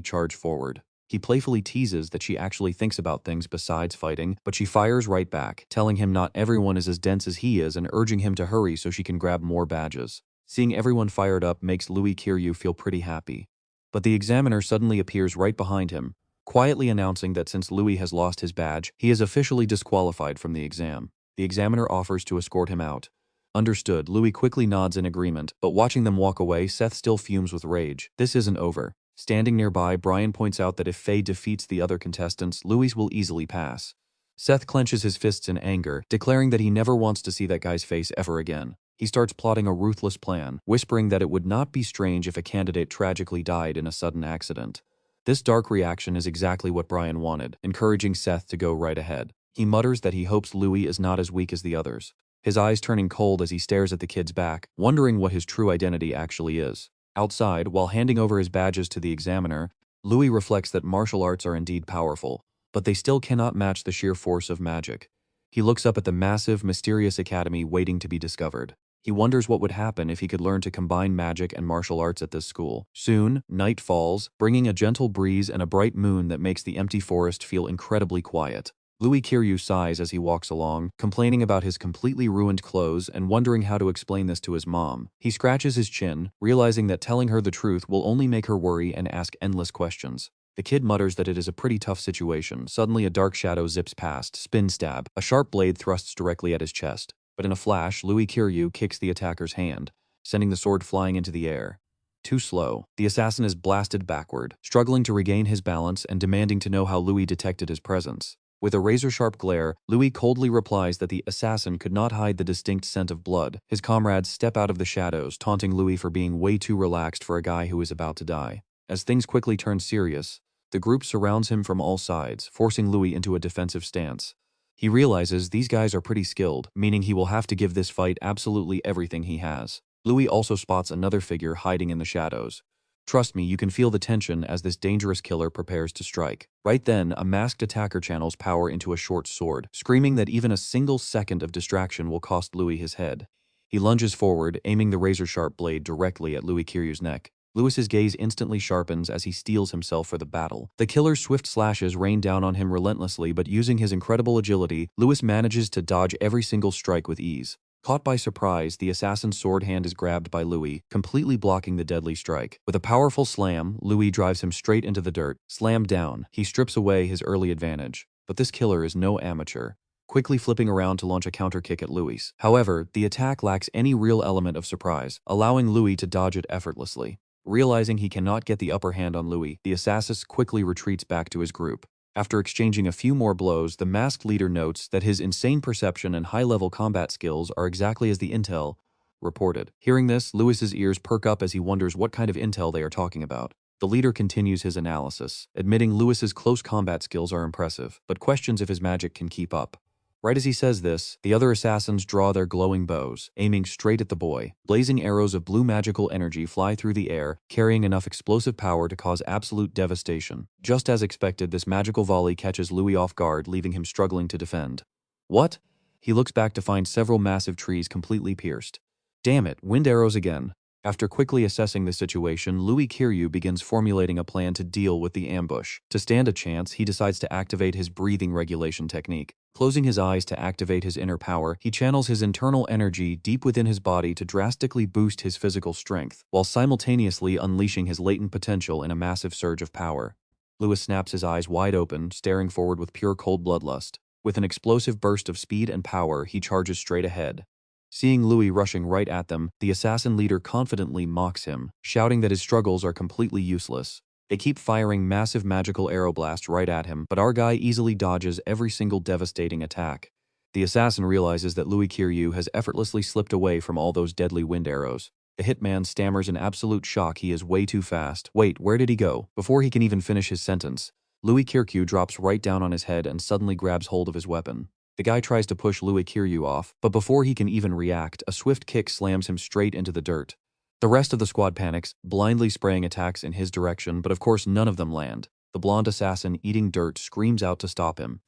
charge forward. He playfully teases that she actually thinks about things besides fighting, but she fires right back, telling him not everyone is as dense as he is and urging him to hurry so she can grab more badges. Seeing everyone fired up makes Louis Kiryu feel pretty happy. But the examiner suddenly appears right behind him, quietly announcing that since Louis has lost his badge, he is officially disqualified from the exam. The examiner offers to escort him out. Understood, Louis quickly nods in agreement, but watching them walk away, Seth still fumes with rage. This isn't over. Standing nearby, Brian points out that if Faye defeats the other contestants, Louis will easily pass. Seth clenches his fists in anger, declaring that he never wants to see that guy's face ever again. He starts plotting a ruthless plan, whispering that it would not be strange if a candidate tragically died in a sudden accident. This dark reaction is exactly what Brian wanted, encouraging Seth to go right ahead. He mutters that he hopes Louis is not as weak as the others, his eyes turning cold as he stares at the kid's back, wondering what his true identity actually is. Outside, while handing over his badges to the examiner, Louis reflects that martial arts are indeed powerful, but they still cannot match the sheer force of magic. He looks up at the massive, mysterious academy waiting to be discovered. He wonders what would happen if he could learn to combine magic and martial arts at this school. Soon, night falls, bringing a gentle breeze and a bright moon that makes the empty forest feel incredibly quiet. Louis Kiryu sighs as he walks along, complaining about his completely ruined clothes and wondering how to explain this to his mom. He scratches his chin, realizing that telling her the truth will only make her worry and ask endless questions. The kid mutters that it is a pretty tough situation. Suddenly a dark shadow zips past, spin stab. A sharp blade thrusts directly at his chest. But in a flash, Louis Kiryu kicks the attacker's hand, sending the sword flying into the air. Too slow. The assassin is blasted backward, struggling to regain his balance and demanding to know how Louis detected his presence. With a razor-sharp glare, Louis coldly replies that the assassin could not hide the distinct scent of blood. His comrades step out of the shadows, taunting Louis for being way too relaxed for a guy who is about to die. As things quickly turn serious, the group surrounds him from all sides, forcing Louis into a defensive stance. He realizes these guys are pretty skilled, meaning he will have to give this fight absolutely everything he has. Louis also spots another figure hiding in the shadows. Trust me, you can feel the tension as this dangerous killer prepares to strike. Right then, a masked attacker channels power into a short sword, screaming that even a single second of distraction will cost Louis his head. He lunges forward, aiming the razor-sharp blade directly at Louis Kiryu's neck. Louis's gaze instantly sharpens as he steels himself for the battle. The killer's swift slashes rain down on him relentlessly, but using his incredible agility, Louis manages to dodge every single strike with ease. Caught by surprise, the assassin's sword hand is grabbed by Louis, completely blocking the deadly strike. With a powerful slam, Louis drives him straight into the dirt. Slammed down, he strips away his early advantage. But this killer is no amateur, quickly flipping around to launch a counter kick at Louis. However, the attack lacks any real element of surprise, allowing Louis to dodge it effortlessly. Realizing he cannot get the upper hand on Louis, the assassin quickly retreats back to his group. After exchanging a few more blows, the masked leader notes that his insane perception and high-level combat skills are exactly as the intel reported. Hearing this, Louis's ears perk up as he wonders what kind of intel they are talking about. The leader continues his analysis, admitting Louis's close combat skills are impressive, but questions if his magic can keep up. Right as he says this, the other assassins draw their glowing bows, aiming straight at the boy. Blazing arrows of blue magical energy fly through the air, carrying enough explosive power to cause absolute devastation. Just as expected, this magical volley catches Louis off guard, leaving him struggling to defend. What? He looks back to find several massive trees completely pierced. Damn it, wind arrows again. After quickly assessing the situation, Louis Kiryu begins formulating a plan to deal with the ambush. To stand a chance, he decides to activate his breathing regulation technique. Closing his eyes to activate his inner power, he channels his internal energy deep within his body to drastically boost his physical strength, while simultaneously unleashing his latent potential in a massive surge of power. Louis snaps his eyes wide open, staring forward with pure cold bloodlust. With an explosive burst of speed and power, he charges straight ahead. Seeing Louis rushing right at them, the assassin leader confidently mocks him, shouting that his struggles are completely useless. They keep firing massive magical aeroblasts right at him, but our guy easily dodges every single devastating attack. The assassin realizes that Louis Kiryu has effortlessly slipped away from all those deadly wind arrows. The hitman stammers in absolute shock. He is way too fast. Wait, where did he go? Before he can even finish his sentence, Louis Kiryu drops right down on his head and suddenly grabs hold of his weapon. The guy tries to push Louis Kiryu off, but before he can even react, a swift kick slams him straight into the dirt. The rest of the squad panics, blindly spraying attacks in his direction, but of course none of them land. The blonde assassin, eating dirt, screams out to stop him.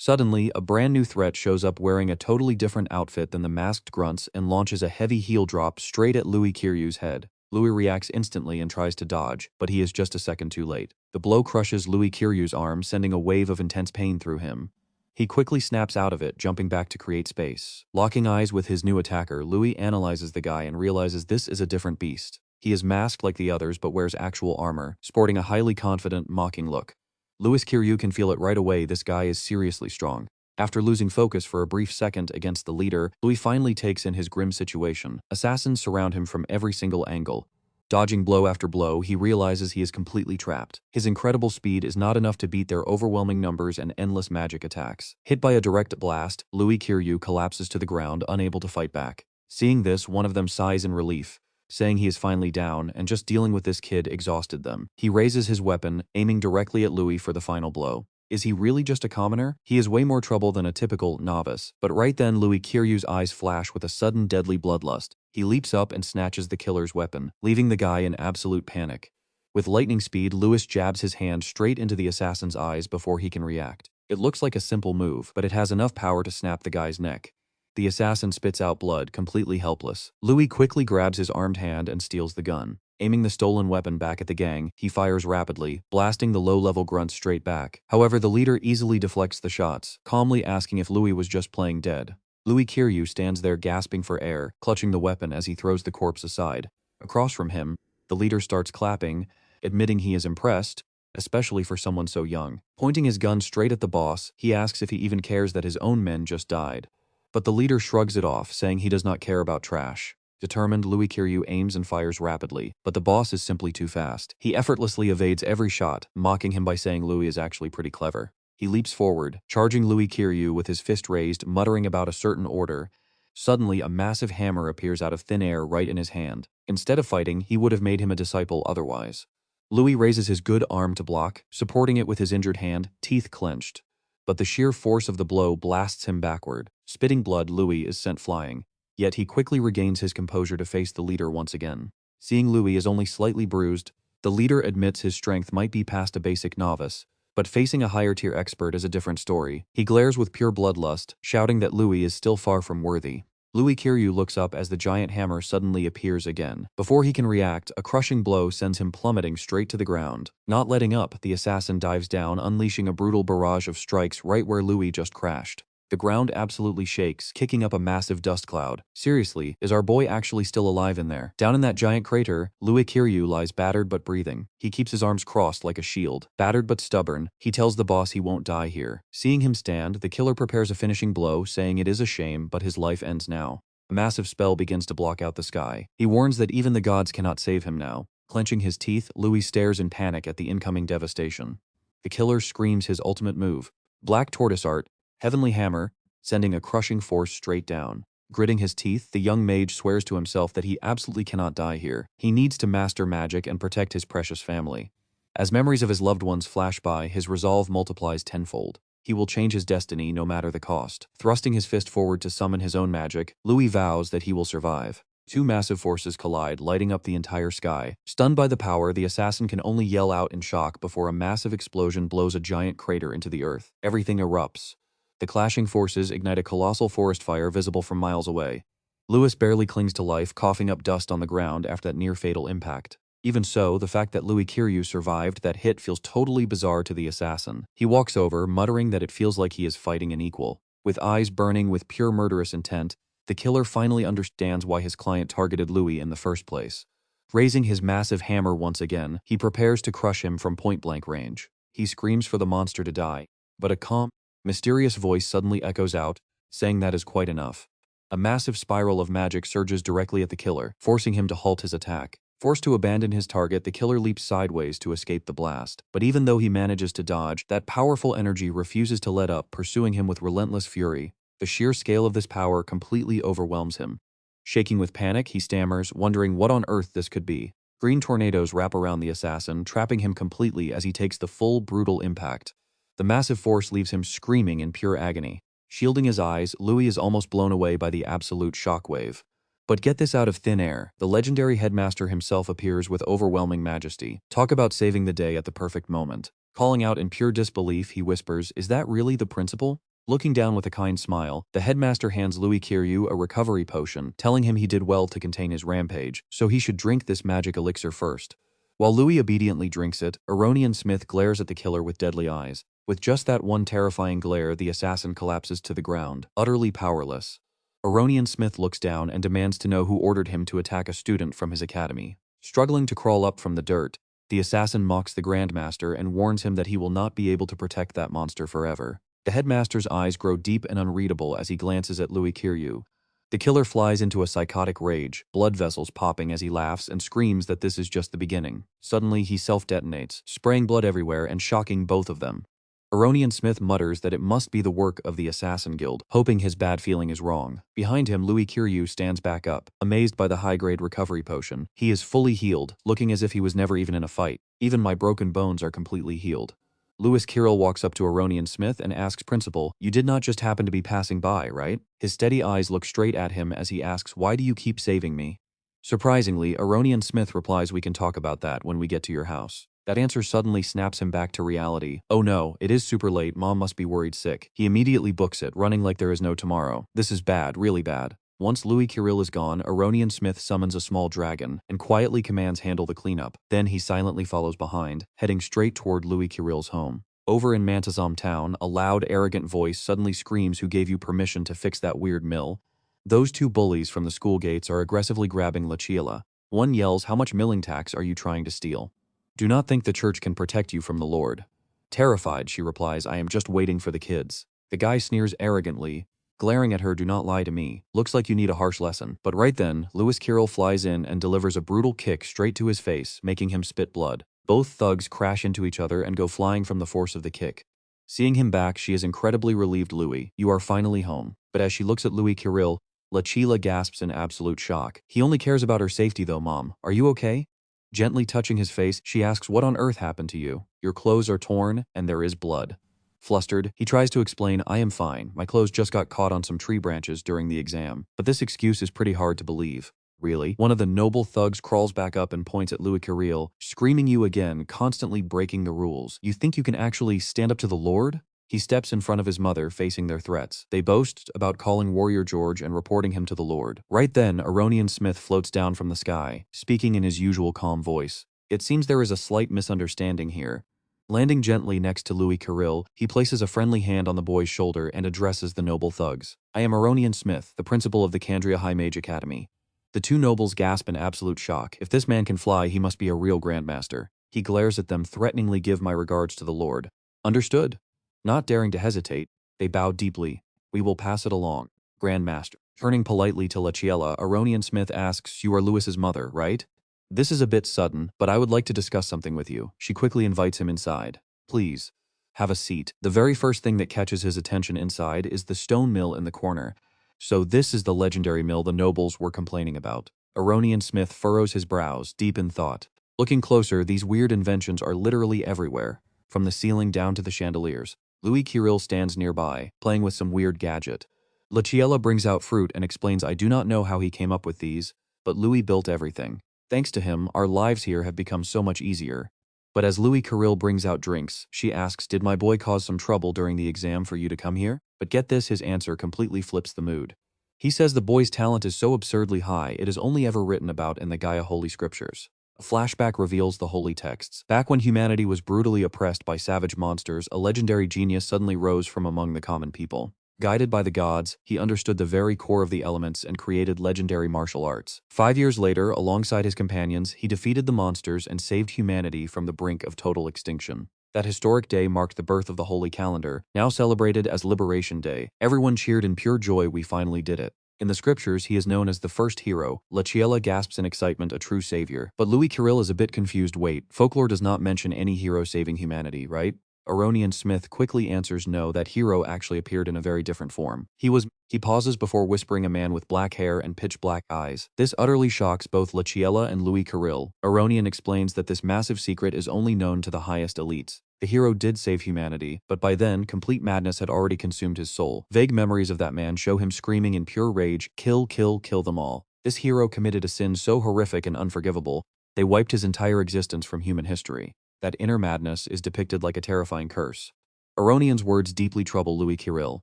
Suddenly, a brand new threat shows up wearing a totally different outfit than the masked grunts and launches a heavy heel drop straight at Louis Kiryu's head. Louis reacts instantly and tries to dodge, but he is just a second too late. The blow crushes Louis Kiryu's arm, sending a wave of intense pain through him. He quickly snaps out of it, jumping back to create space. Locking eyes with his new attacker, Louis analyzes the guy and realizes this is a different beast. He is masked like the others but wears actual armor, sporting a highly confident, mocking look. Louis Kiryu can feel it right away, this guy is seriously strong. After losing focus for a brief second against the leader, Louis finally takes in his grim situation. Assassins surround him from every single angle. Dodging blow after blow, he realizes he is completely trapped. His incredible speed is not enough to beat their overwhelming numbers and endless magic attacks. Hit by a direct blast, Louis Kiryu collapses to the ground, unable to fight back. Seeing this, one of them sighs in relief, saying he is finally down, and just dealing with this kid exhausted them. He raises his weapon, aiming directly at Louis for the final blow. Is he really just a commoner? He is way more trouble than a typical novice. But right then, Louis Kiryu's eyes flash with a sudden deadly bloodlust. He leaps up and snatches the killer's weapon, leaving the guy in absolute panic. With lightning speed, Louis jabs his hand straight into the assassin's eyes before he can react. It looks like a simple move, but it has enough power to snap the guy's neck. The assassin spits out blood, completely helpless. Louis quickly grabs his armed hand and steals the gun. Aiming the stolen weapon back at the gang, he fires rapidly, blasting the low-level grunts straight back. However, the leader easily deflects the shots, calmly asking if Louis was just playing dead. Louis Kiryu stands there gasping for air, clutching the weapon as he throws the corpse aside. Across from him, the leader starts clapping, admitting he is impressed, especially for someone so young. Pointing his gun straight at the boss, he asks if he even cares that his own men just died. But the leader shrugs it off, saying he does not care about trash. Determined, Louis Kiryu aims and fires rapidly, but the boss is simply too fast. He effortlessly evades every shot, mocking him by saying Louis is actually pretty clever. He leaps forward, charging Louis Kiryu with his fist raised, muttering about a certain order. Suddenly, a massive hammer appears out of thin air right in his hand. Instead of fighting, he would have made him a disciple otherwise. Louis raises his good arm to block, supporting it with his injured hand, teeth clenched. But the sheer force of the blow blasts him backward. Spitting blood, Louis is sent flying. Yet he quickly regains his composure to face the leader once again. Seeing Louis is only slightly bruised, the leader admits his strength might be past a basic novice, but facing a higher-tier expert is a different story. He glares with pure bloodlust, shouting that Louis is still far from worthy. Louis Kiryu looks up as the giant hammer suddenly appears again. Before he can react, a crushing blow sends him plummeting straight to the ground. Not letting up, the assassin dives down, unleashing a brutal barrage of strikes right where Louis just crashed. The ground absolutely shakes, kicking up a massive dust cloud. Seriously, is our boy actually still alive in there? Down in that giant crater, Louis Kiryu lies battered but breathing. He keeps his arms crossed like a shield. Battered but stubborn, he tells the boss he won't die here. Seeing him stand, the killer prepares a finishing blow, saying it is a shame, but his life ends now. A massive spell begins to block out the sky. He warns that even the gods cannot save him now. Clenching his teeth, Louis stares in panic at the incoming devastation. The killer screams his ultimate move. Black Tortoise Art, Heavenly Hammer, sending a crushing force straight down. Gritting his teeth, the young mage swears to himself that he absolutely cannot die here. He needs to master magic and protect his precious family. As memories of his loved ones flash by, his resolve multiplies tenfold. He will change his destiny no matter the cost. Thrusting his fist forward to summon his own magic, Louis vows that he will survive. Two massive forces collide, lighting up the entire sky. Stunned by the power, the assassin can only yell out in shock before a massive explosion blows a giant crater into the earth. Everything erupts. The clashing forces ignite a colossal forest fire visible from miles away. Louis barely clings to life, coughing up dust on the ground after that near-fatal impact. Even so, the fact that Louis Kiryu survived that hit feels totally bizarre to the assassin. He walks over, muttering that it feels like he is fighting an equal. With eyes burning with pure murderous intent, the killer finally understands why his client targeted Louis in the first place. Raising his massive hammer once again, he prepares to crush him from point-blank range. He screams for the monster to die, but a calm, mysterious voice suddenly echoes out, saying that is quite enough. A massive spiral of magic surges directly at the killer, forcing him to halt his attack. Forced to abandon his target, the killer leaps sideways to escape the blast. But even though he manages to dodge, that powerful energy refuses to let up, pursuing him with relentless fury. The sheer scale of this power completely overwhelms him. Shaking with panic, he stammers, wondering what on earth this could be. Green tornadoes wrap around the assassin, trapping him completely as he takes the full, brutal impact. The massive force leaves him screaming in pure agony. Shielding his eyes, Louis is almost blown away by the absolute shockwave. But get this out of thin air, the legendary headmaster himself appears with overwhelming majesty. Talk about saving the day at the perfect moment. Calling out in pure disbelief, he whispers, "Is that really the principal?" Looking down with a kind smile, the headmaster hands Louis Kiryu a recovery potion, telling him he did well to contain his rampage, so he should drink this magic elixir first. While Louis obediently drinks it, Aronian Smith glares at the killer with deadly eyes. With just that one terrifying glare, the assassin collapses to the ground, utterly powerless. Aronian Smith looks down and demands to know who ordered him to attack a student from his academy. Struggling to crawl up from the dirt, the assassin mocks the Grandmaster and warns him that he will not be able to protect that monster forever. The headmaster's eyes grow deep and unreadable as he glances at Louis Kiryu. The killer flies into a psychotic rage, blood vessels popping as he laughs and screams that this is just the beginning. Suddenly, he self-detonates, spraying blood everywhere and shocking both of them. Aronian Smith mutters that it must be the work of the Assassin Guild, hoping his bad feeling is wrong. Behind him, Louis Kiryu stands back up, amazed by the high-grade recovery potion. He is fully healed, looking as if he was never even in a fight. Even my broken bones are completely healed. Louis Kiril walks up to Aronian Smith and asks Principal, "You did not just happen to be passing by, right?" His steady eyes look straight at him as he asks, "Why do you keep saving me?" Surprisingly, Aronian Smith replies, "We can talk about that when we get to your house." That answer suddenly snaps him back to reality. Oh no, it is super late, Mom must be worried sick. He immediately books it, running like there is no tomorrow. This is bad, really bad. Once Louis Kiril is gone, Aronian Smith summons a small dragon and quietly commands handle the cleanup. Then he silently follows behind, heading straight toward Louis Kiril's home. Over in Mantazam town, a loud, arrogant voice suddenly screams, "Who gave you permission to fix that weird mill?" Those two bullies from the school gates are aggressively grabbing Lachiela. One yells, "How much milling tax are you trying to steal? Do not think the church can protect you from the Lord." Terrified, she replies, "I am just waiting for the kids." The guy sneers arrogantly, glaring at her, "Do not lie to me. Looks like you need a harsh lesson." But right then, Louis Kiril flies in and delivers a brutal kick straight to his face, making him spit blood. Both thugs crash into each other and go flying from the force of the kick. Seeing him back, she is incredibly relieved. "Louis, you are finally home." But as she looks at Louis Kiril, Lachiela gasps in absolute shock. "He only cares about her safety though, Mom. Are you okay?" Gently touching his face, she asks, "What on earth happened to you? Your clothes are torn, and there is blood." Flustered, he tries to explain, "I am fine. My clothes just got caught on some tree branches during the exam." But this excuse is pretty hard to believe. "Really?" One of the noble thugs crawls back up and points at Louis Kiril, screaming, "You again, constantly breaking the rules. You think you can actually stand up to the Lord?" He steps in front of his mother, facing their threats. They boast about calling Warrior George and reporting him to the Lord. Right then, Aronian Smith floats down from the sky, speaking in his usual calm voice. It seems there is a slight misunderstanding here. Landing gently next to Louis Kiril, he places a friendly hand on the boy's shoulder and addresses the noble thugs. "I am Aronian Smith, the principal of the Candria High Mage Academy." The two nobles gasp in absolute shock. If this man can fly, he must be a real grandmaster. He glares at them, threateningly, "Give my regards to the Lord." "Understood." Not daring to hesitate, they bow deeply. "We will pass it along, Grandmaster." Turning politely to Lachiela, Aronian Smith asks, "You are Louis's mother, right?" "This is a bit sudden, but I would like to discuss something with you." She quickly invites him inside. "Please, have a seat." The very first thing that catches his attention inside is the stone mill in the corner. So this is the legendary mill the nobles were complaining about. Aronian Smith furrows his brows, deep in thought. Looking closer, these weird inventions are literally everywhere, from the ceiling down to the chandeliers. Louis Kiril stands nearby, playing with some weird gadget. Lachiela brings out fruit and explains, "I do not know how he came up with these, but Louis built everything. Thanks to him, our lives here have become so much easier." But as Louis Kiril brings out drinks, she asks, "Did my boy cause some trouble during the exam for you to come here?" But get this, his answer completely flips the mood. He says the boy's talent is so absurdly high, it is only ever written about in the Gaia Holy Scriptures. A flashback reveals the holy texts. Back when humanity was brutally oppressed by savage monsters, a legendary genius suddenly rose from among the common people. Guided by the gods, he understood the very core of the elements and created legendary martial arts. 5 years later, alongside his companions, he defeated the monsters and saved humanity from the brink of total extinction. That historic day marked the birth of the Holy Calendar, now celebrated as Liberation Day. Everyone cheered in pure joy. "We finally did it." In the scriptures, he is known as the first hero. Lachiela gasps in excitement, "A true savior." But Louis Kiril is a bit confused. "Wait, folklore does not mention any hero saving humanity, right?" Aronian Smith quickly answers, "No, that hero actually appeared in a very different form. He pauses before whispering, "A man with black hair and pitch-black eyes." This utterly shocks both Lachiela and Louis Kiril. Aronian explains that this massive secret is only known to the highest elites. The hero did save humanity, but by then, complete madness had already consumed his soul. Vague memories of that man show him screaming in pure rage, "Kill, kill, kill them all." This hero committed a sin so horrific and unforgivable, they wiped his entire existence from human history. That inner madness is depicted like a terrifying curse. Aronian's words deeply trouble Louis Kiril.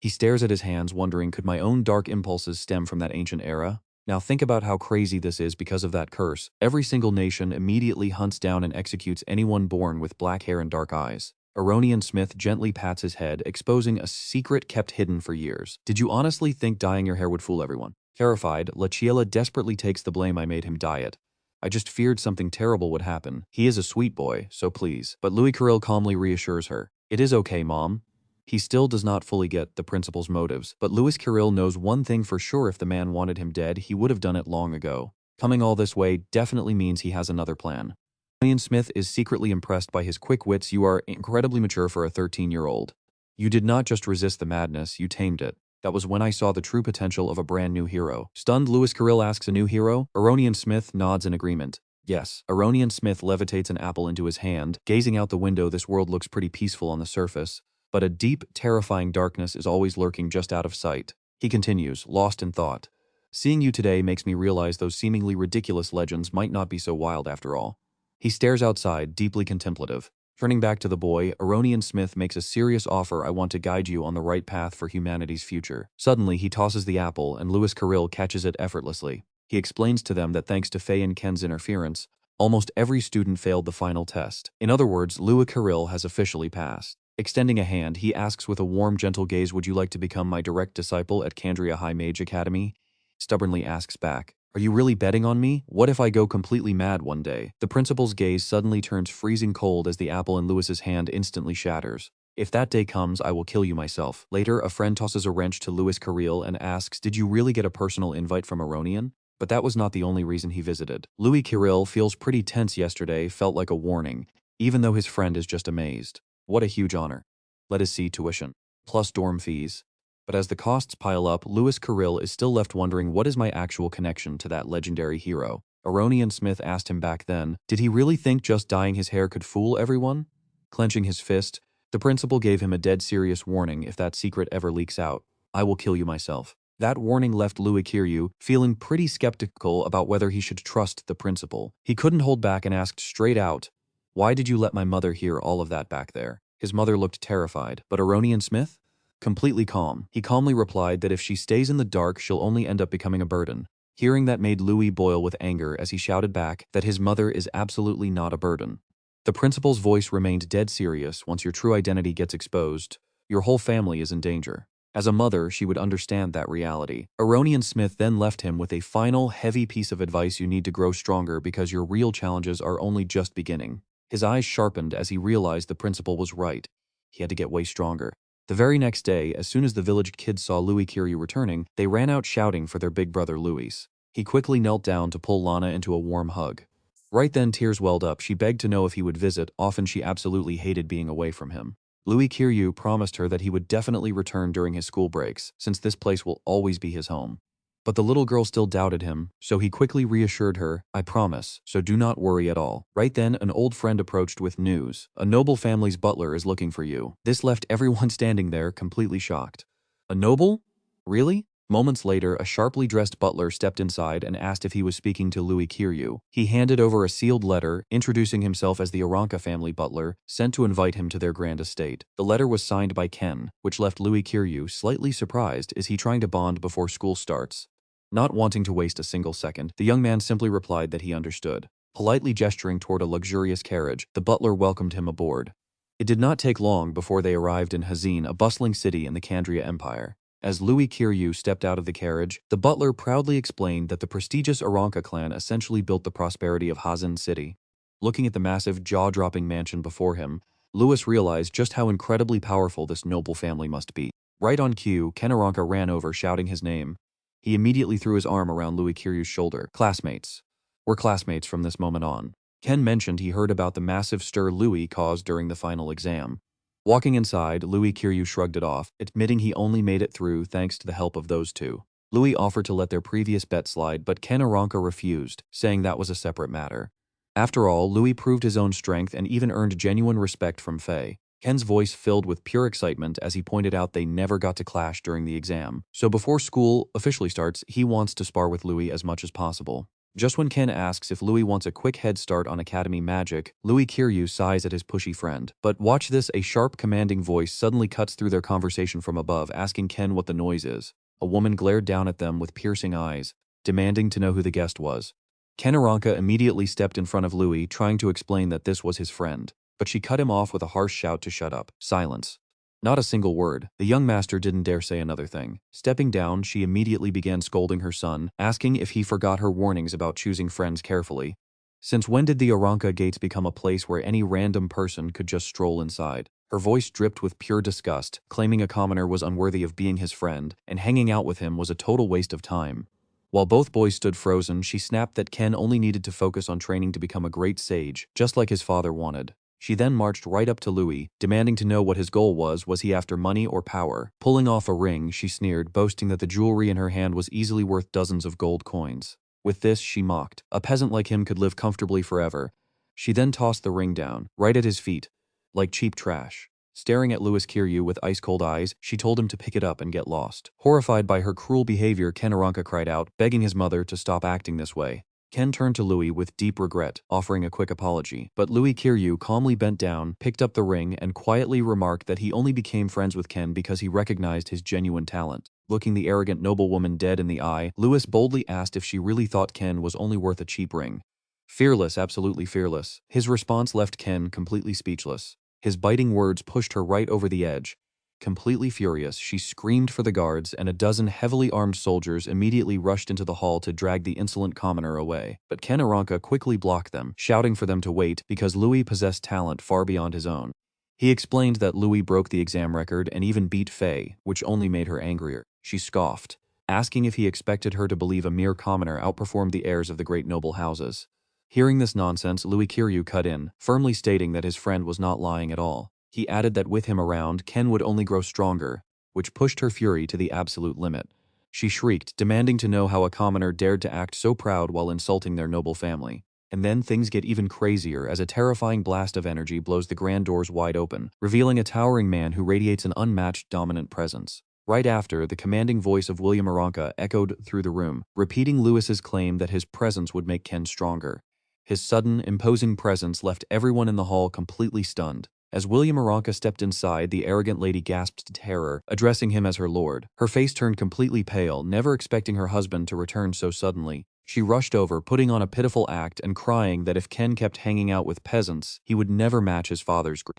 He stares at his hands, wondering, could my own dark impulses stem from that ancient era? Now think about how crazy this is. Because of that curse, every single nation immediately hunts down and executes anyone born with black hair and dark eyes. Aronian Smith gently pats his head, exposing a secret kept hidden for years. Did you honestly think dyeing your hair would fool everyone? Terrified, Lachiela desperately takes the blame. I made him dye it. I just feared something terrible would happen. He is a sweet boy, so please. But Louis Carril calmly reassures her. It is okay, Mom. He still does not fully get the principal's motives, but Louis Carril knows one thing for sure: if the man wanted him dead, he would have done it long ago. Coming all this way definitely means he has another plan. Ian Smith is secretly impressed by his quick wits. You are incredibly mature for a 13-year-old. You did not just resist the madness, you tamed it. That was when I saw the true potential of a brand new hero. Stunned, Louis Carril asks, a new hero? Aronian Smith nods in agreement. Yes. Aronian Smith levitates an apple into his hand. Gazing out the window, this world looks pretty peaceful on the surface, but a deep, terrifying darkness is always lurking just out of sight. He continues, lost in thought. Seeing you today makes me realize those seemingly ridiculous legends might not be so wild after all. He stares outside, deeply contemplative. Turning back to the boy, Aronian Smith makes a serious offer. I want to guide you on the right path for humanity's future. Suddenly, he tosses the apple, and Louis Carril catches it effortlessly. He explains to them that thanks to Faye and Ken's interference, almost every student failed the final test. In other words, Louis Carril has officially passed. Extending a hand, he asks with a warm, gentle gaze, would you like to become my direct disciple at Candria High Mage Academy? Stubbornly asks back, are you really betting on me? What if I go completely mad one day? The principal's gaze suddenly turns freezing cold as the apple in Louis's hand instantly shatters. If that day comes, I will kill you myself. Later, a friend tosses a wrench to Louis Carril and asks, did you really get a personal invite from Aronian? But that was not the only reason he visited. Louis Carril feels pretty tense. Yesterday felt like a warning, even though his friend is just amazed. What a huge honor. Let us see tuition, plus dorm fees. But as the costs pile up, Louis Carril is still left wondering, what is my actual connection to that legendary hero? Aronian Smith asked him back then, did he really think just dyeing his hair could fool everyone? Clenching his fist, the principal gave him a dead serious warning: if that secret ever leaks out, I will kill you myself. That warning left Louis Carril feeling pretty skeptical about whether he should trust the principal. He couldn't hold back and asked straight out, why did you let my mother hear all of that back there? His mother looked terrified, but Aronian Smith? Completely calm. He calmly replied that if she stays in the dark, she'll only end up becoming a burden. Hearing that made Louis boil with anger as he shouted back that his mother is absolutely not a burden. The principal's voice remained dead serious. Once your true identity gets exposed, your whole family is in danger. As a mother, she would understand that reality. Aronian Smith then left him with a final, heavy piece of advice: you need to grow stronger because your real challenges are only just beginning. His eyes sharpened as he realized the principal was right. He had to get way stronger. The very next day, as soon as the village kids saw Louis Carril returning, they ran out shouting for their big brother Louis. He quickly knelt down to pull Lana into a warm hug. Right then, tears welled up. She begged to know if he would visit. Often she absolutely hated being away from him. Louis Carril promised her that he would definitely return during his school breaks, since this place will always be his home. But the little girl still doubted him, so he quickly reassured her, I promise, so do not worry at all. Right then, an old friend approached with news. A noble family's butler is looking for you. This left everyone standing there completely shocked. A noble? Really? Moments later, a sharply dressed butler stepped inside and asked if he was speaking to Louis Carril. He handed over a sealed letter, introducing himself as the Aranka family butler, sent to invite him to their grand estate. The letter was signed by Ken, which left Louis Carril slightly surprised. Is he trying to bond before school starts? Not wanting to waste a single second, the young man simply replied that he understood. Politely gesturing toward a luxurious carriage, the butler welcomed him aboard. It did not take long before they arrived in Hazin, a bustling city in the Candria Empire. As Louis Carril stepped out of the carriage, the butler proudly explained that the prestigious Aranka clan essentially built the prosperity of Hazin City. Looking at the massive, jaw-dropping mansion before him, Louis realized just how incredibly powerful this noble family must be. Right on cue, Ken Aranka ran over, shouting his name. He immediately threw his arm around Louis Carril's shoulder. Classmates. We're classmates from this moment on. Ken mentioned he heard about the massive stir Louis caused during the final exam. Walking inside, Louis Carril shrugged it off, admitting he only made it through thanks to the help of those two. Louis offered to let their previous bet slide, but Ken Aranka refused, saying that was a separate matter. After all, Louis proved his own strength and even earned genuine respect from Faye. Ken's voice filled with pure excitement as he pointed out they never got to clash during the exam. So before school officially starts, he wants to spar with Louis as much as possible. Just when Ken asks if Louis wants a quick head start on academy magic, Louis Kiryu sighs at his pushy friend. But watch this, a sharp commanding voice suddenly cuts through their conversation from above, asking Ken what the noise is. A woman glared down at them with piercing eyes, demanding to know who the guest was. Ken Aranka immediately stepped in front of Louis, trying to explain that this was his friend. But she cut him off with a harsh shout to shut up. Silence. Not a single word. The young master didn't dare say another thing. Stepping down, she immediately began scolding her son, asking if he forgot her warnings about choosing friends carefully. Since when did the Aranka Gates become a place where any random person could just stroll inside? Her voice dripped with pure disgust, claiming a commoner was unworthy of being his friend, and hanging out with him was a total waste of time. While both boys stood frozen, she snapped that Ken only needed to focus on training to become a great sage, just like his father wanted. She then marched right up to Louis, demanding to know what his goal was he after money or power? Pulling off a ring, she sneered, boasting that the jewelry in her hand was easily worth dozens of gold coins. With this, she mocked. A peasant like him could live comfortably forever. She then tossed the ring down, right at his feet, like cheap trash. Staring at Louis Kiryu with ice-cold eyes, she told him to pick it up and get lost. Horrified by her cruel behavior, Ken Aranka cried out, begging his mother to stop acting this way. Ken turned to Louis with deep regret, offering a quick apology. But Louis Kiryu calmly bent down, picked up the ring, and quietly remarked that he only became friends with Ken because he recognized his genuine talent. Looking the arrogant noblewoman dead in the eye, Louis boldly asked if she really thought Ken was only worth a cheap ring. Fearless, absolutely fearless. His response left Ken completely speechless. His biting words pushed her right over the edge. Completely furious, she screamed for the guards, and a dozen heavily armed soldiers immediately rushed into the hall to drag the insolent commoner away. But Ken Aranka quickly blocked them, shouting for them to wait because Louis possessed talent far beyond his own. He explained that Louis broke the exam record and even beat Faye, which only made her angrier. She scoffed, asking if he expected her to believe a mere commoner outperformed the heirs of the great noble houses. Hearing this nonsense, Louis Kiryu cut in, firmly stating that his friend was not lying at all. He added that with him around, Ken would only grow stronger, which pushed her fury to the absolute limit. She shrieked, demanding to know how a commoner dared to act so proud while insulting their noble family. And then things get even crazier as a terrifying blast of energy blows the grand doors wide open, revealing a towering man who radiates an unmatched dominant presence. Right after, the commanding voice of William Aranka echoed through the room, repeating Louis's claim that his presence would make Ken stronger. His sudden, imposing presence left everyone in the hall completely stunned. As William Aranka stepped inside, the arrogant lady gasped in terror, addressing him as her lord. Her face turned completely pale, never expecting her husband to return so suddenly. She rushed over, putting on a pitiful act and crying that if Ken kept hanging out with peasants, he would never match his father's grace.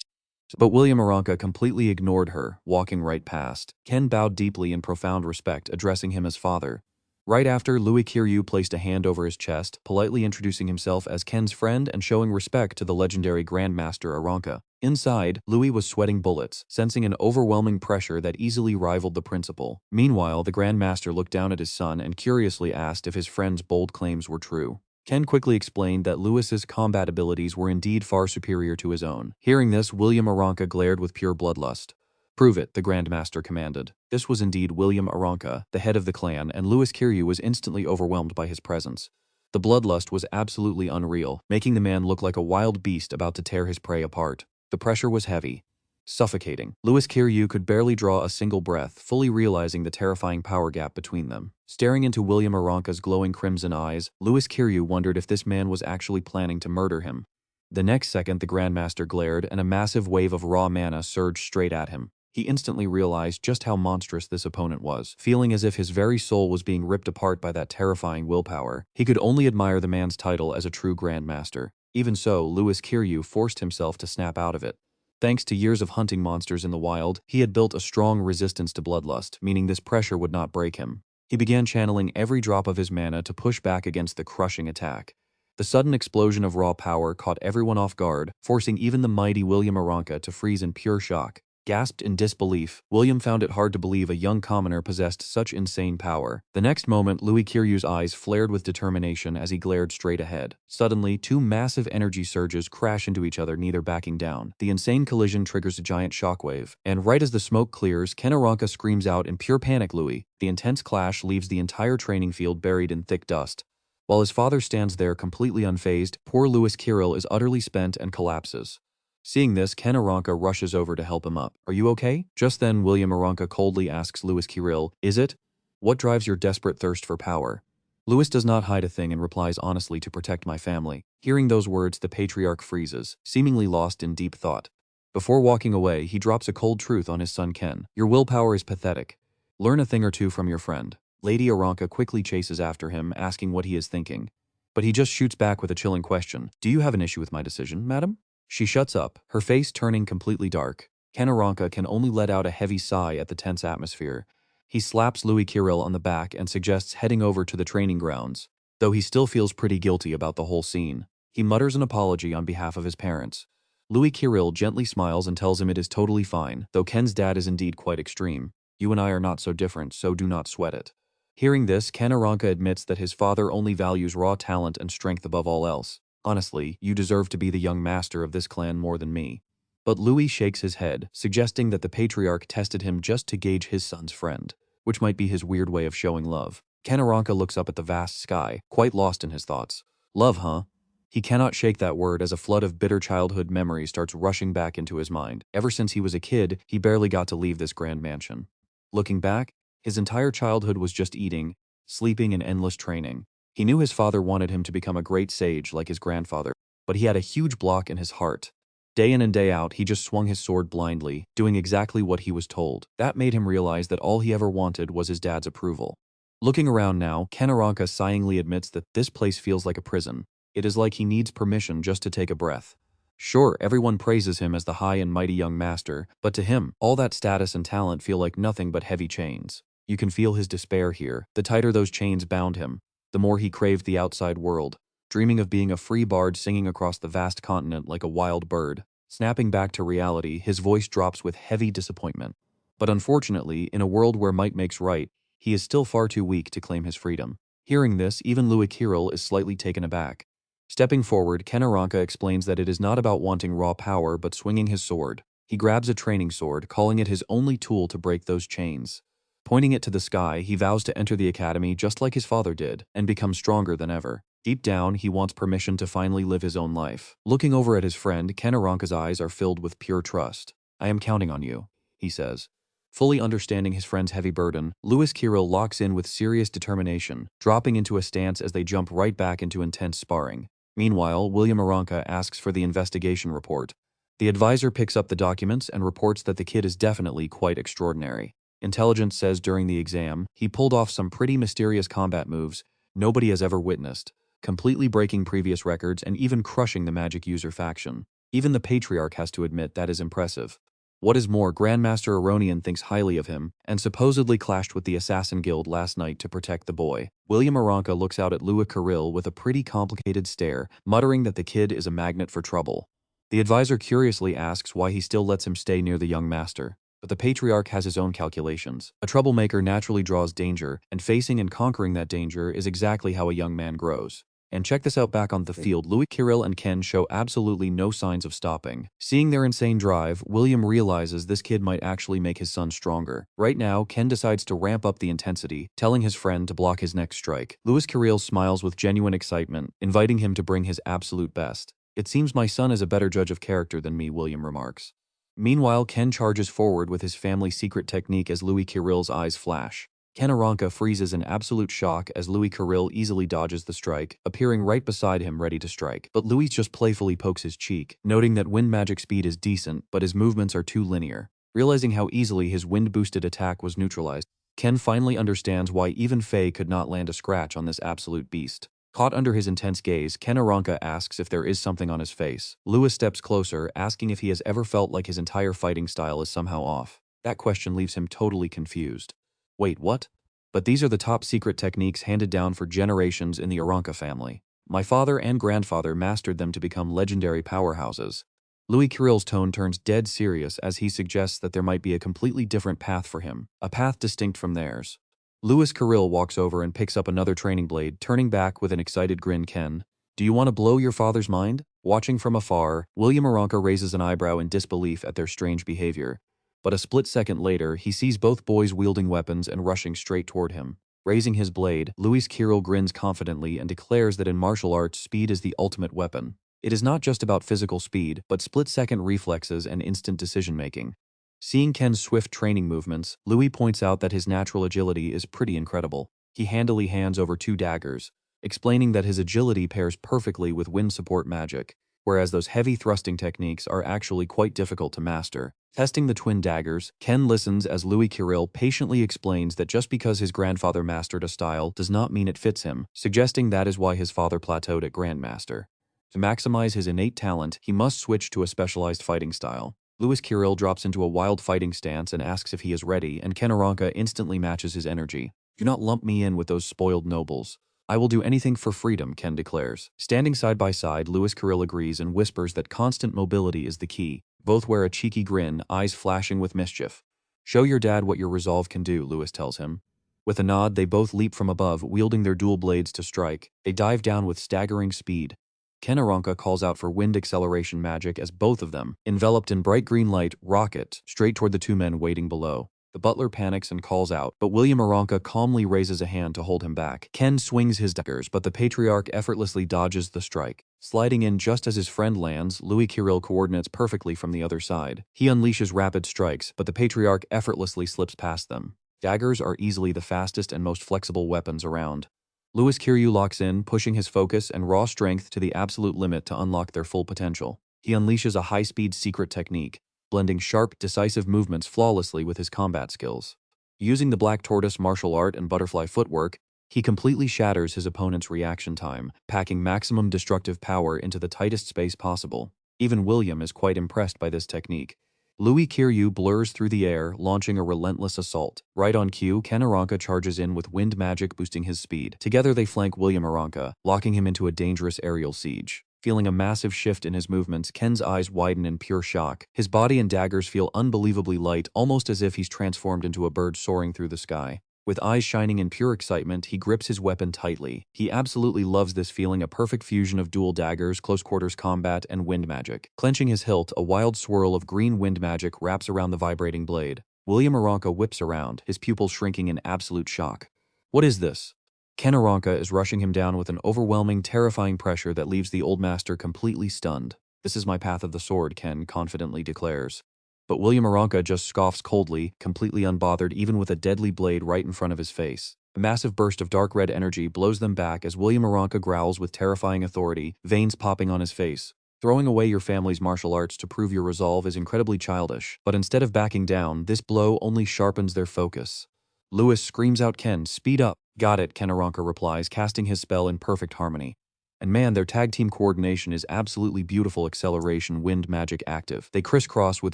But William Aranka completely ignored her, walking right past. Ken bowed deeply in profound respect, addressing him as father. Right after, Louis Kiryu placed a hand over his chest, politely introducing himself as Ken's friend and showing respect to the legendary Grandmaster Aranka. Inside, Louis was sweating bullets, sensing an overwhelming pressure that easily rivaled the principal. Meanwhile, the Grandmaster looked down at his son and curiously asked if his friend's bold claims were true. Ken quickly explained that Louis's combat abilities were indeed far superior to his own. Hearing this, William Aranka glared with pure bloodlust. "Prove it," the Grandmaster commanded. This was indeed William Aranka, the head of the clan, and Louis Kiryu was instantly overwhelmed by his presence. The bloodlust was absolutely unreal, making the man look like a wild beast about to tear his prey apart. The pressure was heavy, suffocating. Louis Kiryu could barely draw a single breath, fully realizing the terrifying power gap between them. Staring into William Aranka's glowing crimson eyes, Louis Kiryu wondered if this man was actually planning to murder him. The next second, the Grandmaster glared, and a massive wave of raw mana surged straight at him. He instantly realized just how monstrous this opponent was, feeling as if his very soul was being ripped apart by that terrifying willpower. He could only admire the man's title as a true Grandmaster. Even so, Louis Kiryu forced himself to snap out of it. Thanks to years of hunting monsters in the wild, he had built a strong resistance to bloodlust, meaning this pressure would not break him. He began channeling every drop of his mana to push back against the crushing attack. The sudden explosion of raw power caught everyone off guard, forcing even the mighty William Aranka to freeze in pure shock. Gasped in disbelief, William found it hard to believe a young commoner possessed such insane power. The next moment, Louis Kiryu's eyes flared with determination as he glared straight ahead. Suddenly, two massive energy surges crash into each other, neither backing down. The insane collision triggers a giant shockwave, and right as the smoke clears, Ken Aranka screams out in pure panic, "Louis!" The intense clash leaves the entire training field buried in thick dust. While his father stands there completely unfazed, poor Louis Kiril is utterly spent and collapses. Seeing this, Ken Aranka rushes over to help him up. "Are you okay?" Just then, William Aranka coldly asks Louis Kiril, "Is it? What drives your desperate thirst for power?" Louis does not hide a thing and replies honestly to protect my family. Hearing those words, the patriarch freezes, seemingly lost in deep thought. Before walking away, he drops a cold truth on his son Ken. Your willpower is pathetic. Learn a thing or two from your friend. Lady Aranka quickly chases after him, asking what he is thinking. But he just shoots back with a chilling question. Do you have an issue with my decision, madam? She shuts up, her face turning completely dark. Ken Aranka can only let out a heavy sigh at the tense atmosphere. He slaps Louis Kirill on the back and suggests heading over to the training grounds, though he still feels pretty guilty about the whole scene. He mutters an apology on behalf of his parents. Louis Kirill gently smiles and tells him it is totally fine, though Ken's dad is indeed quite extreme. You and I are not so different, so do not sweat it. Hearing this, Ken Aranka admits that his father only values raw talent and strength above all else. Honestly, you deserve to be the young master of this clan more than me. But Louis shakes his head, suggesting that the patriarch tested him just to gauge his son's friend, which might be his weird way of showing love. Ken Aranka looks up at the vast sky, quite lost in his thoughts. Love, huh? He cannot shake that word as a flood of bitter childhood memories starts rushing back into his mind. Ever since he was a kid, he barely got to leave this grand mansion. Looking back, his entire childhood was just eating, sleeping, and endless training. He knew his father wanted him to become a great sage like his grandfather, but he had a huge block in his heart. Day in and day out, he just swung his sword blindly, doing exactly what he was told. That made him realize that all he ever wanted was his dad's approval. Looking around now, Ken Aranka sighingly admits that this place feels like a prison. It is like he needs permission just to take a breath. Sure, everyone praises him as the high and mighty young master, but to him, all that status and talent feel like nothing but heavy chains. You can feel his despair here. The tighter those chains bound him, the more he craved the outside world, dreaming of being a free bard singing across the vast continent like a wild bird. Snapping back to reality, his voice drops with heavy disappointment. But unfortunately, in a world where might makes right, he is still far too weak to claim his freedom. Hearing this, even Louis Kirill is slightly taken aback. Stepping forward, Ken Aranka explains that it is not about wanting raw power but swinging his sword. He grabs a training sword, calling it his only tool to break those chains. Pointing it to the sky, he vows to enter the academy just like his father did, and become stronger than ever. Deep down, he wants permission to finally live his own life. Looking over at his friend, Ken Aranka's eyes are filled with pure trust. I am counting on you, he says. Fully understanding his friend's heavy burden, Louis Kirill locks in with serious determination, dropping into a stance as they jump right back into intense sparring. Meanwhile, William Aranka asks for the investigation report. The advisor picks up the documents and reports that the kid is definitely quite extraordinary. Intelligence says during the exam, he pulled off some pretty mysterious combat moves nobody has ever witnessed, completely breaking previous records and even crushing the magic user faction. Even the patriarch has to admit that is impressive. What is more, Grandmaster Aronian thinks highly of him, and supposedly clashed with the Assassin Guild last night to protect the boy. William Aranka looks out at Louis Kirill with a pretty complicated stare, muttering that the kid is a magnet for trouble. The advisor curiously asks why he still lets him stay near the young master. But the patriarch has his own calculations. A troublemaker naturally draws danger, and facing and conquering that danger is exactly how a young man grows. And check this out, back on the field, Louis Kirill and Ken show absolutely no signs of stopping. Seeing their insane drive, William realizes this kid might actually make his son stronger. Right now, Ken decides to ramp up the intensity, telling his friend to block his next strike. Louis Kirill smiles with genuine excitement, inviting him to bring his absolute best. It seems my son is a better judge of character than me, William remarks. Meanwhile, Ken charges forward with his family secret technique as Louis Kirill's eyes flash. Ken Aranka freezes in absolute shock as Louis Kirill easily dodges the strike, appearing right beside him ready to strike. But Louis just playfully pokes his cheek, noting that wind magic speed is decent, but his movements are too linear. Realizing how easily his wind-boosted attack was neutralized, Ken finally understands why even Faye could not land a scratch on this absolute beast. Caught under his intense gaze, Ken Aranka asks if there is something on his face. Louis steps closer, asking if he has ever felt like his entire fighting style is somehow off. That question leaves him totally confused. Wait, what? But these are the top secret techniques handed down for generations in the Aranka family. My father and grandfather mastered them to become legendary powerhouses. Louis Kirill's tone turns dead serious as he suggests that there might be a completely different path for him, a path distinct from theirs. Louis Kirill walks over and picks up another training blade, turning back with an excited grin. Ken, do you want to blow your father's mind? Watching from afar, William Aranka raises an eyebrow in disbelief at their strange behavior. But a split second later, he sees both boys wielding weapons and rushing straight toward him. Raising his blade, Louis Kirill grins confidently and declares that in martial arts, speed is the ultimate weapon. It is not just about physical speed, but split-second reflexes and instant decision-making. Seeing Ken's swift training movements, Louis points out that his natural agility is pretty incredible. He handily hands over 2 daggers, explaining that his agility pairs perfectly with wind support magic, whereas those heavy thrusting techniques are actually quite difficult to master. Testing the twin daggers, Ken listens as Louis Kirill patiently explains that just because his grandfather mastered a style does not mean it fits him, suggesting that is why his father plateaued at Grandmaster. To maximize his innate talent, he must switch to a specialized fighting style. Louis Kirill drops into a wild fighting stance and asks if he is ready, and Ken Aranka instantly matches his energy. "Do not lump me in with those spoiled nobles. I will do anything for freedom," Ken declares. Standing side by side, Louis Kirill agrees and whispers that constant mobility is the key. Both wear a cheeky grin, eyes flashing with mischief. "Show your dad what your resolve can do," Louis tells him. With a nod, they both leap from above, wielding their dual blades to strike. They dive down with staggering speed. Ken Aranka calls out for wind acceleration magic as both of them, enveloped in bright green light, rocket straight toward the 2 men waiting below. The butler panics and calls out, but William Aranka calmly raises a hand to hold him back. Ken swings his daggers, but the patriarch effortlessly dodges the strike. Sliding in just as his friend lands, Louis Kirill coordinates perfectly from the other side. He unleashes rapid strikes, but the patriarch effortlessly slips past them. Daggers are easily the fastest and most flexible weapons around. Louis Kirill locks in, pushing his focus and raw strength to the absolute limit to unlock their full potential. He unleashes a high-speed secret technique, blending sharp, decisive movements flawlessly with his combat skills. Using the Black Tortoise martial art and butterfly footwork, he completely shatters his opponent's reaction time, packing maximum destructive power into the tightest space possible. Even William is quite impressed by this technique. Louis Kirill blurs through the air, launching a relentless assault. Right on cue, Ken Aranka charges in with wind magic boosting his speed. Together they flank William Aranka, locking him into a dangerous aerial siege. Feeling a massive shift in his movements, Ken's eyes widen in pure shock. His body and daggers feel unbelievably light, almost as if he's transformed into a bird soaring through the sky. With eyes shining in pure excitement, he grips his weapon tightly. He absolutely loves this feeling, a perfect fusion of dual daggers, close-quarters combat, and wind magic. Clenching his hilt, a wild swirl of green wind magic wraps around the vibrating blade. William Aranka whips around, his pupils shrinking in absolute shock. "What is this?" Ken Aranka is rushing him down with an overwhelming, terrifying pressure that leaves the old master completely stunned. "This is my path of the sword," Ken confidently declares. But William Aranka just scoffs coldly, completely unbothered even with a deadly blade right in front of his face. A massive burst of dark red energy blows them back as William Aranka growls with terrifying authority, veins popping on his face. Throwing away your family's martial arts to prove your resolve is incredibly childish, but instead of backing down, this blow only sharpens their focus. Louis screams out, "Ken, speed up." "Got it," Ken Aranka replies, casting his spell in perfect harmony. And man, their tag team coordination is absolutely beautiful. Acceleration, wind magic active. They crisscross with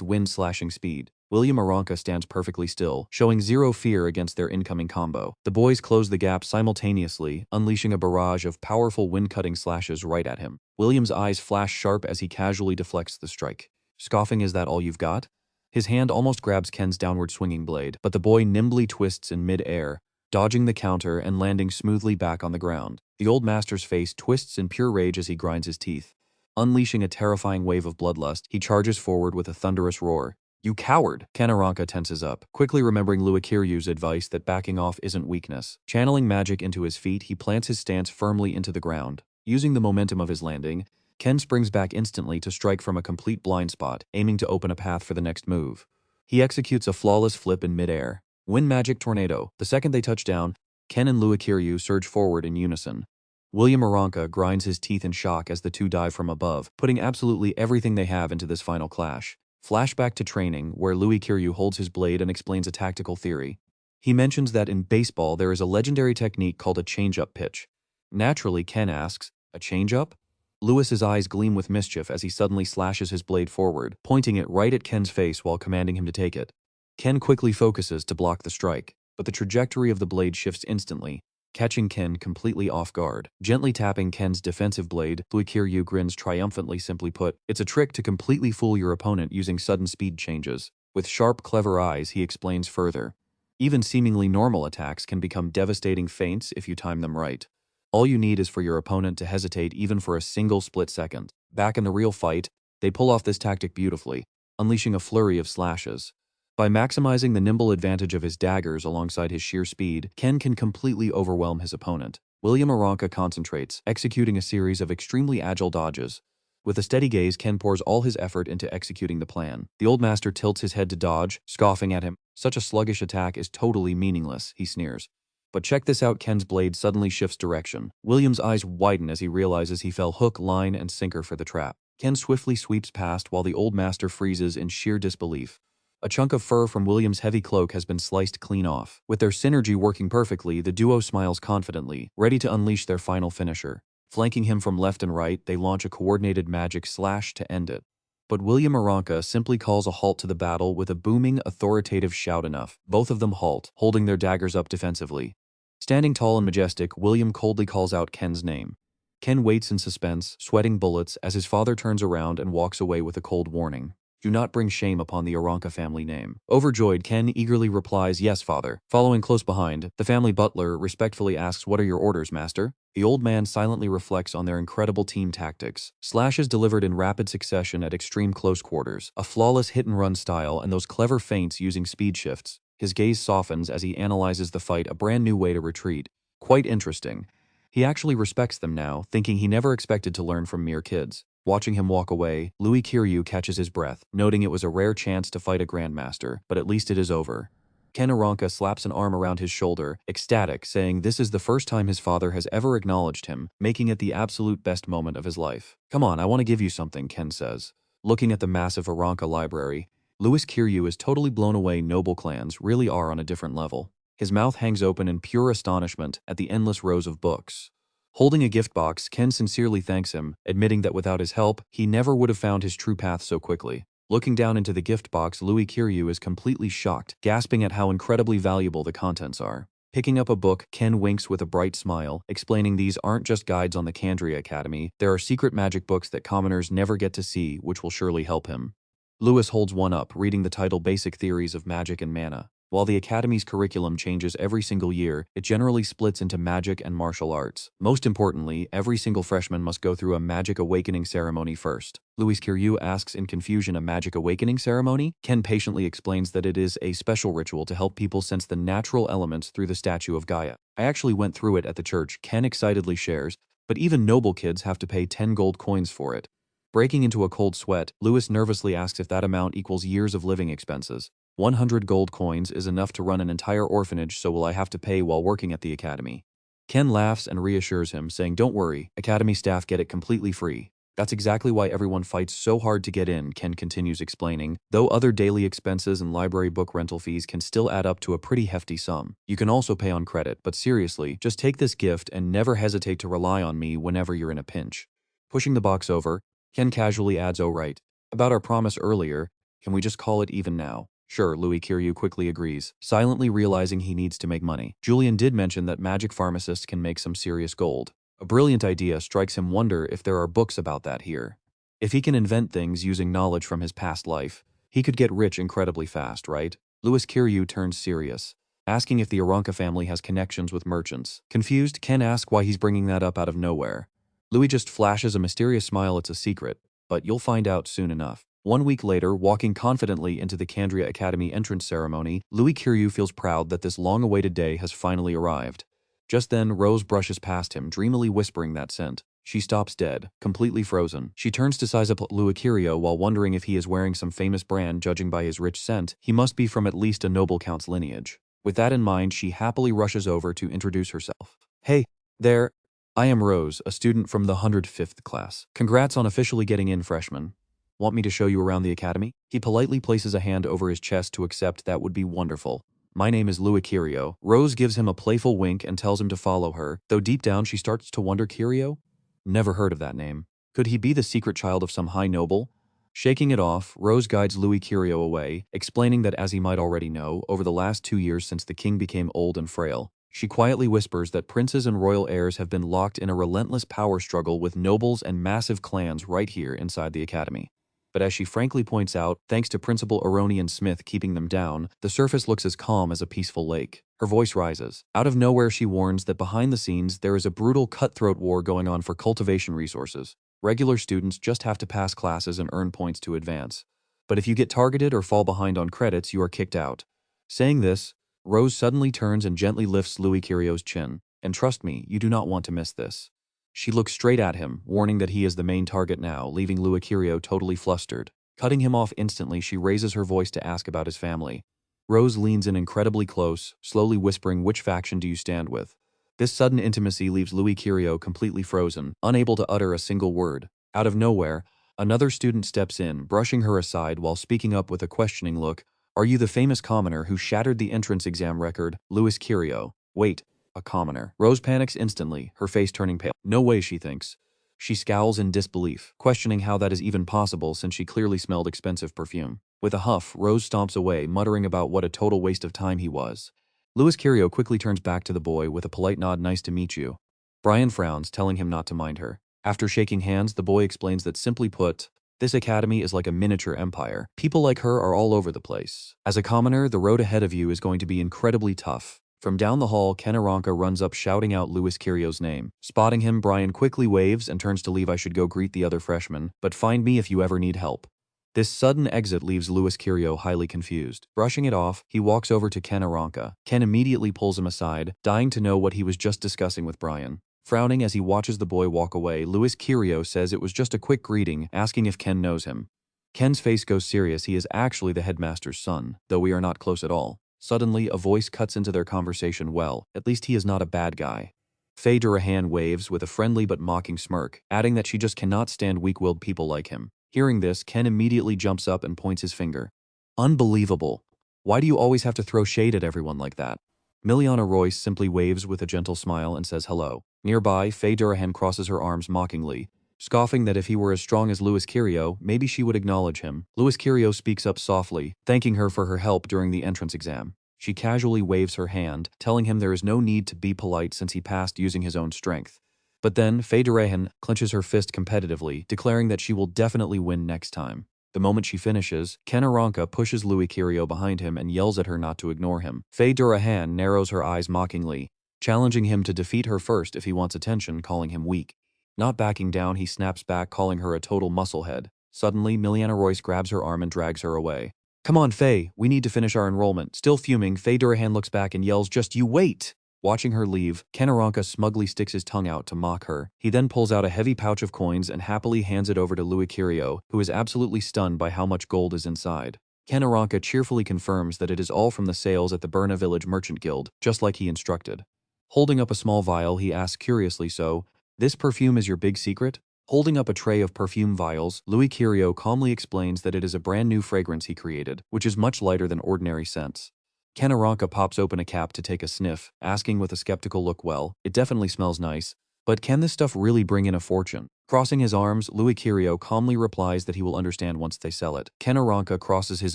wind-slashing speed. William Aranka stands perfectly still, showing zero fear against their incoming combo. The boys close the gap simultaneously, unleashing a barrage of powerful wind-cutting slashes right at him. William's eyes flash sharp as he casually deflects the strike. Scoffing, "Is that all you've got?" His hand almost grabs Ken's downward swinging blade, but the boy nimbly twists in mid-air, dodging the counter and landing smoothly back on the ground. The old master's face twists in pure rage as he grinds his teeth. Unleashing a terrifying wave of bloodlust, he charges forward with a thunderous roar. "You coward!" Ken Aranka tenses up, quickly remembering Louis Kiryu's advice that backing off isn't weakness. Channeling magic into his feet, he plants his stance firmly into the ground. Using the momentum of his landing, Ken springs back instantly to strike from a complete blind spot, aiming to open a path for the next move. He executes a flawless flip in midair. Wind magic tornado. The second they touch down, Ken and Louis Kiryu surge forward in unison. William Aranka grinds his teeth in shock as the two dive from above, putting absolutely everything they have into this final clash. Flashback to training, where Louis Kiryu holds his blade and explains a tactical theory. He mentions that in baseball there is a legendary technique called a change-up pitch. Naturally, Ken asks, "A change-up?" Louis's eyes gleam with mischief as he suddenly slashes his blade forward, pointing it right at Ken's face while commanding him to take it. Ken quickly focuses to block the strike, but the trajectory of the blade shifts instantly, catching Ken completely off guard. Gently tapping Ken's defensive blade, Louis Kiryu grins triumphantly. "Simply put, it's a trick to completely fool your opponent using sudden speed changes." With sharp, clever eyes, he explains further. Even seemingly normal attacks can become devastating feints if you time them right. All you need is for your opponent to hesitate even for a single split second. Back in the real fight, they pull off this tactic beautifully, unleashing a flurry of slashes. By maximizing the nimble advantage of his daggers alongside his sheer speed, Ken can completely overwhelm his opponent. William Aranka concentrates, executing a series of extremely agile dodges. With a steady gaze, Ken pours all his effort into executing the plan. The old master tilts his head to dodge, scoffing at him. "Such a sluggish attack is totally meaningless," he sneers. But check this out, Ken's blade suddenly shifts direction. William's eyes widen as he realizes he fell hook, line, and sinker for the trap. Ken swiftly sweeps past while the old master freezes in sheer disbelief. A chunk of fur from William's heavy cloak has been sliced clean off. With their synergy working perfectly, the duo smiles confidently, ready to unleash their final finisher. Flanking him from left and right, they launch a coordinated magic slash to end it. But William Aranka simply calls a halt to the battle with a booming, authoritative shout enough. Both of them halt, holding their daggers up defensively. Standing tall and majestic, William coldly calls out Ken's name. Ken waits in suspense, sweating bullets, as his father turns around and walks away with a cold warning. Do not bring shame upon the Aranka family name. Overjoyed, Ken eagerly replies, "Yes, father." Following close behind, the family butler respectfully asks, "What are your orders, master?" The old man silently reflects on their incredible team tactics. Slashes delivered in rapid succession at extreme close quarters, a flawless hit-and-run style, and those clever feints using speed shifts. His gaze softens as he analyzes the fight, a brand new way to retreat. Quite interesting. He actually respects them now, thinking he never expected to learn from mere kids. Watching him walk away, Louis Kiryu catches his breath, noting it was a rare chance to fight a grandmaster, but at least it is over. Ken Aranka slaps an arm around his shoulder, ecstatic, saying this is the first time his father has ever acknowledged him, making it the absolute best moment of his life. "Come on, I want to give you something," Ken says. Looking at the massive Aranka library, Louis Kiryu is totally blown away. Noble clans really are on a different level. His mouth hangs open in pure astonishment at the endless rows of books. Holding a gift box, Ken sincerely thanks him, admitting that without his help, he never would have found his true path so quickly. Looking down into the gift box, Louis Kiryu is completely shocked, gasping at how incredibly valuable the contents are. Picking up a book, Ken winks with a bright smile, explaining these aren't just guides on the Kandria Academy, there are secret magic books that commoners never get to see, which will surely help him. Louis holds one up, reading the title Basic Theories of Magic and Mana. While the Academy's curriculum changes every single year, it generally splits into magic and martial arts. Most importantly, every single freshman must go through a magic awakening ceremony first. Louis Kiryu asks in confusion, a magic awakening ceremony? Ken patiently explains that it is a special ritual to help people sense the natural elements through the statue of Gaia. "I actually went through it at the church," Ken excitedly shares, "but even noble kids have to pay 10 gold coins for it." Breaking into a cold sweat, Louis nervously asks if that amount equals years of living expenses. 100 gold coins is enough to run an entire orphanage, so will I have to pay while working at the academy? Ken laughs and reassures him, saying, "Don't worry, academy staff get it completely free." "That's exactly why everyone fights so hard to get in," Ken continues explaining, "though other daily expenses and library book rental fees can still add up to a pretty hefty sum. You can also pay on credit, but seriously, just take this gift and never hesitate to rely on me whenever you're in a pinch." Pushing the box over, Ken casually adds, "Oh right, about our promise earlier, can we just call it even now?" "Sure," Louis Kiryu quickly agrees, silently realizing he needs to make money. Julian did mention that magic pharmacists can make some serious gold. A brilliant idea strikes him, wonder if there are books about that here. If he can invent things using knowledge from his past life, he could get rich incredibly fast, right? Louis Kiryu turns serious, asking if the Aranka family has connections with merchants. Confused, Ken asks why he's bringing that up out of nowhere. Louis just flashes a mysterious smile. "It's a secret, but you'll find out soon enough." 1 week later, walking confidently into the Kandria Academy entrance ceremony, Louis Kiryu feels proud that this long-awaited day has finally arrived. Just then, Rose brushes past him, dreamily whispering that scent. She stops dead, completely frozen. She turns to size up Louis Kiryu while wondering if he is wearing some famous brand. Judging by his rich scent, he must be from at least a noble count's lineage. With that in mind, she happily rushes over to introduce herself. "Hey, there. I am Rose, a student from the 105th class. Congrats on officially getting in, freshman. Want me to show you around the academy?" He politely places a hand over his chest to accept. "That would be wonderful. My name is Louis Kiryu." Rose gives him a playful wink and tells him to follow her, though deep down she starts to wonder, Kiryu? Never heard of that name. Could he be the secret child of some high noble? Shaking it off, Rose guides Louis Kiryu away, explaining that as he might already know, over the last 2 years since the king became old and frail, she quietly whispers that princes and royal heirs have been locked in a relentless power struggle with nobles and massive clans right here inside the academy. But as she frankly points out, thanks to Principal Aronian Smith keeping them down, the surface looks as calm as a peaceful lake. Her voice rises. Out of nowhere, she warns that behind the scenes there is a brutal cutthroat war going on for cultivation resources. Regular students just have to pass classes and earn points to advance. But if you get targeted or fall behind on credits, you are kicked out. Saying this, Rose suddenly turns and gently lifts Louis Kiryu's chin. "And trust me, you do not want to miss this." She looks straight at him, warning that he is the main target now, leaving Louis Kiryu totally flustered. Cutting him off instantly, she raises her voice to ask about his family. Rose leans in incredibly close, slowly whispering which faction do you stand with. This sudden intimacy leaves Louis Kirio completely frozen, unable to utter a single word. Out of nowhere, another student steps in, brushing her aside while speaking up with a questioning look. Are you the famous commoner who shattered the entrance exam record, Louis Kirio? Wait, a commoner. Rose panics instantly, her face turning pale. No way, she thinks. She scowls in disbelief, questioning how that is even possible since she clearly smelled expensive perfume. With a huff, Rose stomps away, muttering about what a total waste of time he was. Louis Kirio quickly turns back to the boy with a polite nod. Nice to meet you. Brian frowns, telling him not to mind her. After shaking hands, the boy explains that simply put, this academy is like a miniature empire. People like her are all over the place. As a commoner, the road ahead of you is going to be incredibly tough. From down the hall, Ken Aranka runs up shouting out Louis Kirio's name. Spotting him, Brian quickly waves and turns to leave. I should go greet the other freshmen, but find me if you ever need help. This sudden exit leaves Louis Kirio highly confused. Brushing it off, he walks over to Ken Aranka. Ken immediately pulls him aside, dying to know what he was just discussing with Brian. Frowning as he watches the boy walk away, Louis Kirio says it was just a quick greeting, asking if Ken knows him. Ken's face goes serious. He is actually the headmaster's son, though we are not close at all. Suddenly, a voice cuts into their conversation. Well, at least he is not a bad guy. Faye Durahan waves with a friendly but mocking smirk, adding that she just cannot stand weak-willed people like him. Hearing this, Ken immediately jumps up and points his finger. Unbelievable. Why do you always have to throw shade at everyone like that? Miliana Royce simply waves with a gentle smile and says hello. Nearby, Faye Durahan crosses her arms mockingly, scoffing that if he were as strong as Louis Kirio, maybe she would acknowledge him. Louis Kirio speaks up softly, thanking her for her help during the entrance exam. She casually waves her hand, telling him there is no need to be polite since he passed using his own strength. But then, Faye Durahan clenches her fist competitively, declaring that she will definitely win next time. The moment she finishes, Ken Aranka pushes Louis Kirio behind him and yells at her not to ignore him. Faye Durahan narrows her eyes mockingly, challenging him to defeat her first if he wants attention, calling him weak. Not backing down, he snaps back, calling her a total musclehead. Suddenly, Miliana Royce grabs her arm and drags her away. Come on, Faye, we need to finish our enrollment. Still fuming, Faye Durahan looks back and yells, just you wait! Watching her leave, Ken Aranka smugly sticks his tongue out to mock her. He then pulls out a heavy pouch of coins and happily hands it over to Louis Kirio, who is absolutely stunned by how much gold is inside. Ken Aranka cheerfully confirms that it is all from the sales at the Berna Village Merchant Guild, just like he instructed. Holding up a small vial, he asks curiously, so, this perfume is your big secret? Holding up a tray of perfume vials, Louis Kirio calmly explains that it is a brand new fragrance he created, which is much lighter than ordinary scents. Ken Aranka pops open a cap to take a sniff, asking with a skeptical look, well, it definitely smells nice, but can this stuff really bring in a fortune? Crossing his arms, Louis Kirio calmly replies that he will understand once they sell it. Ken Aranka crosses his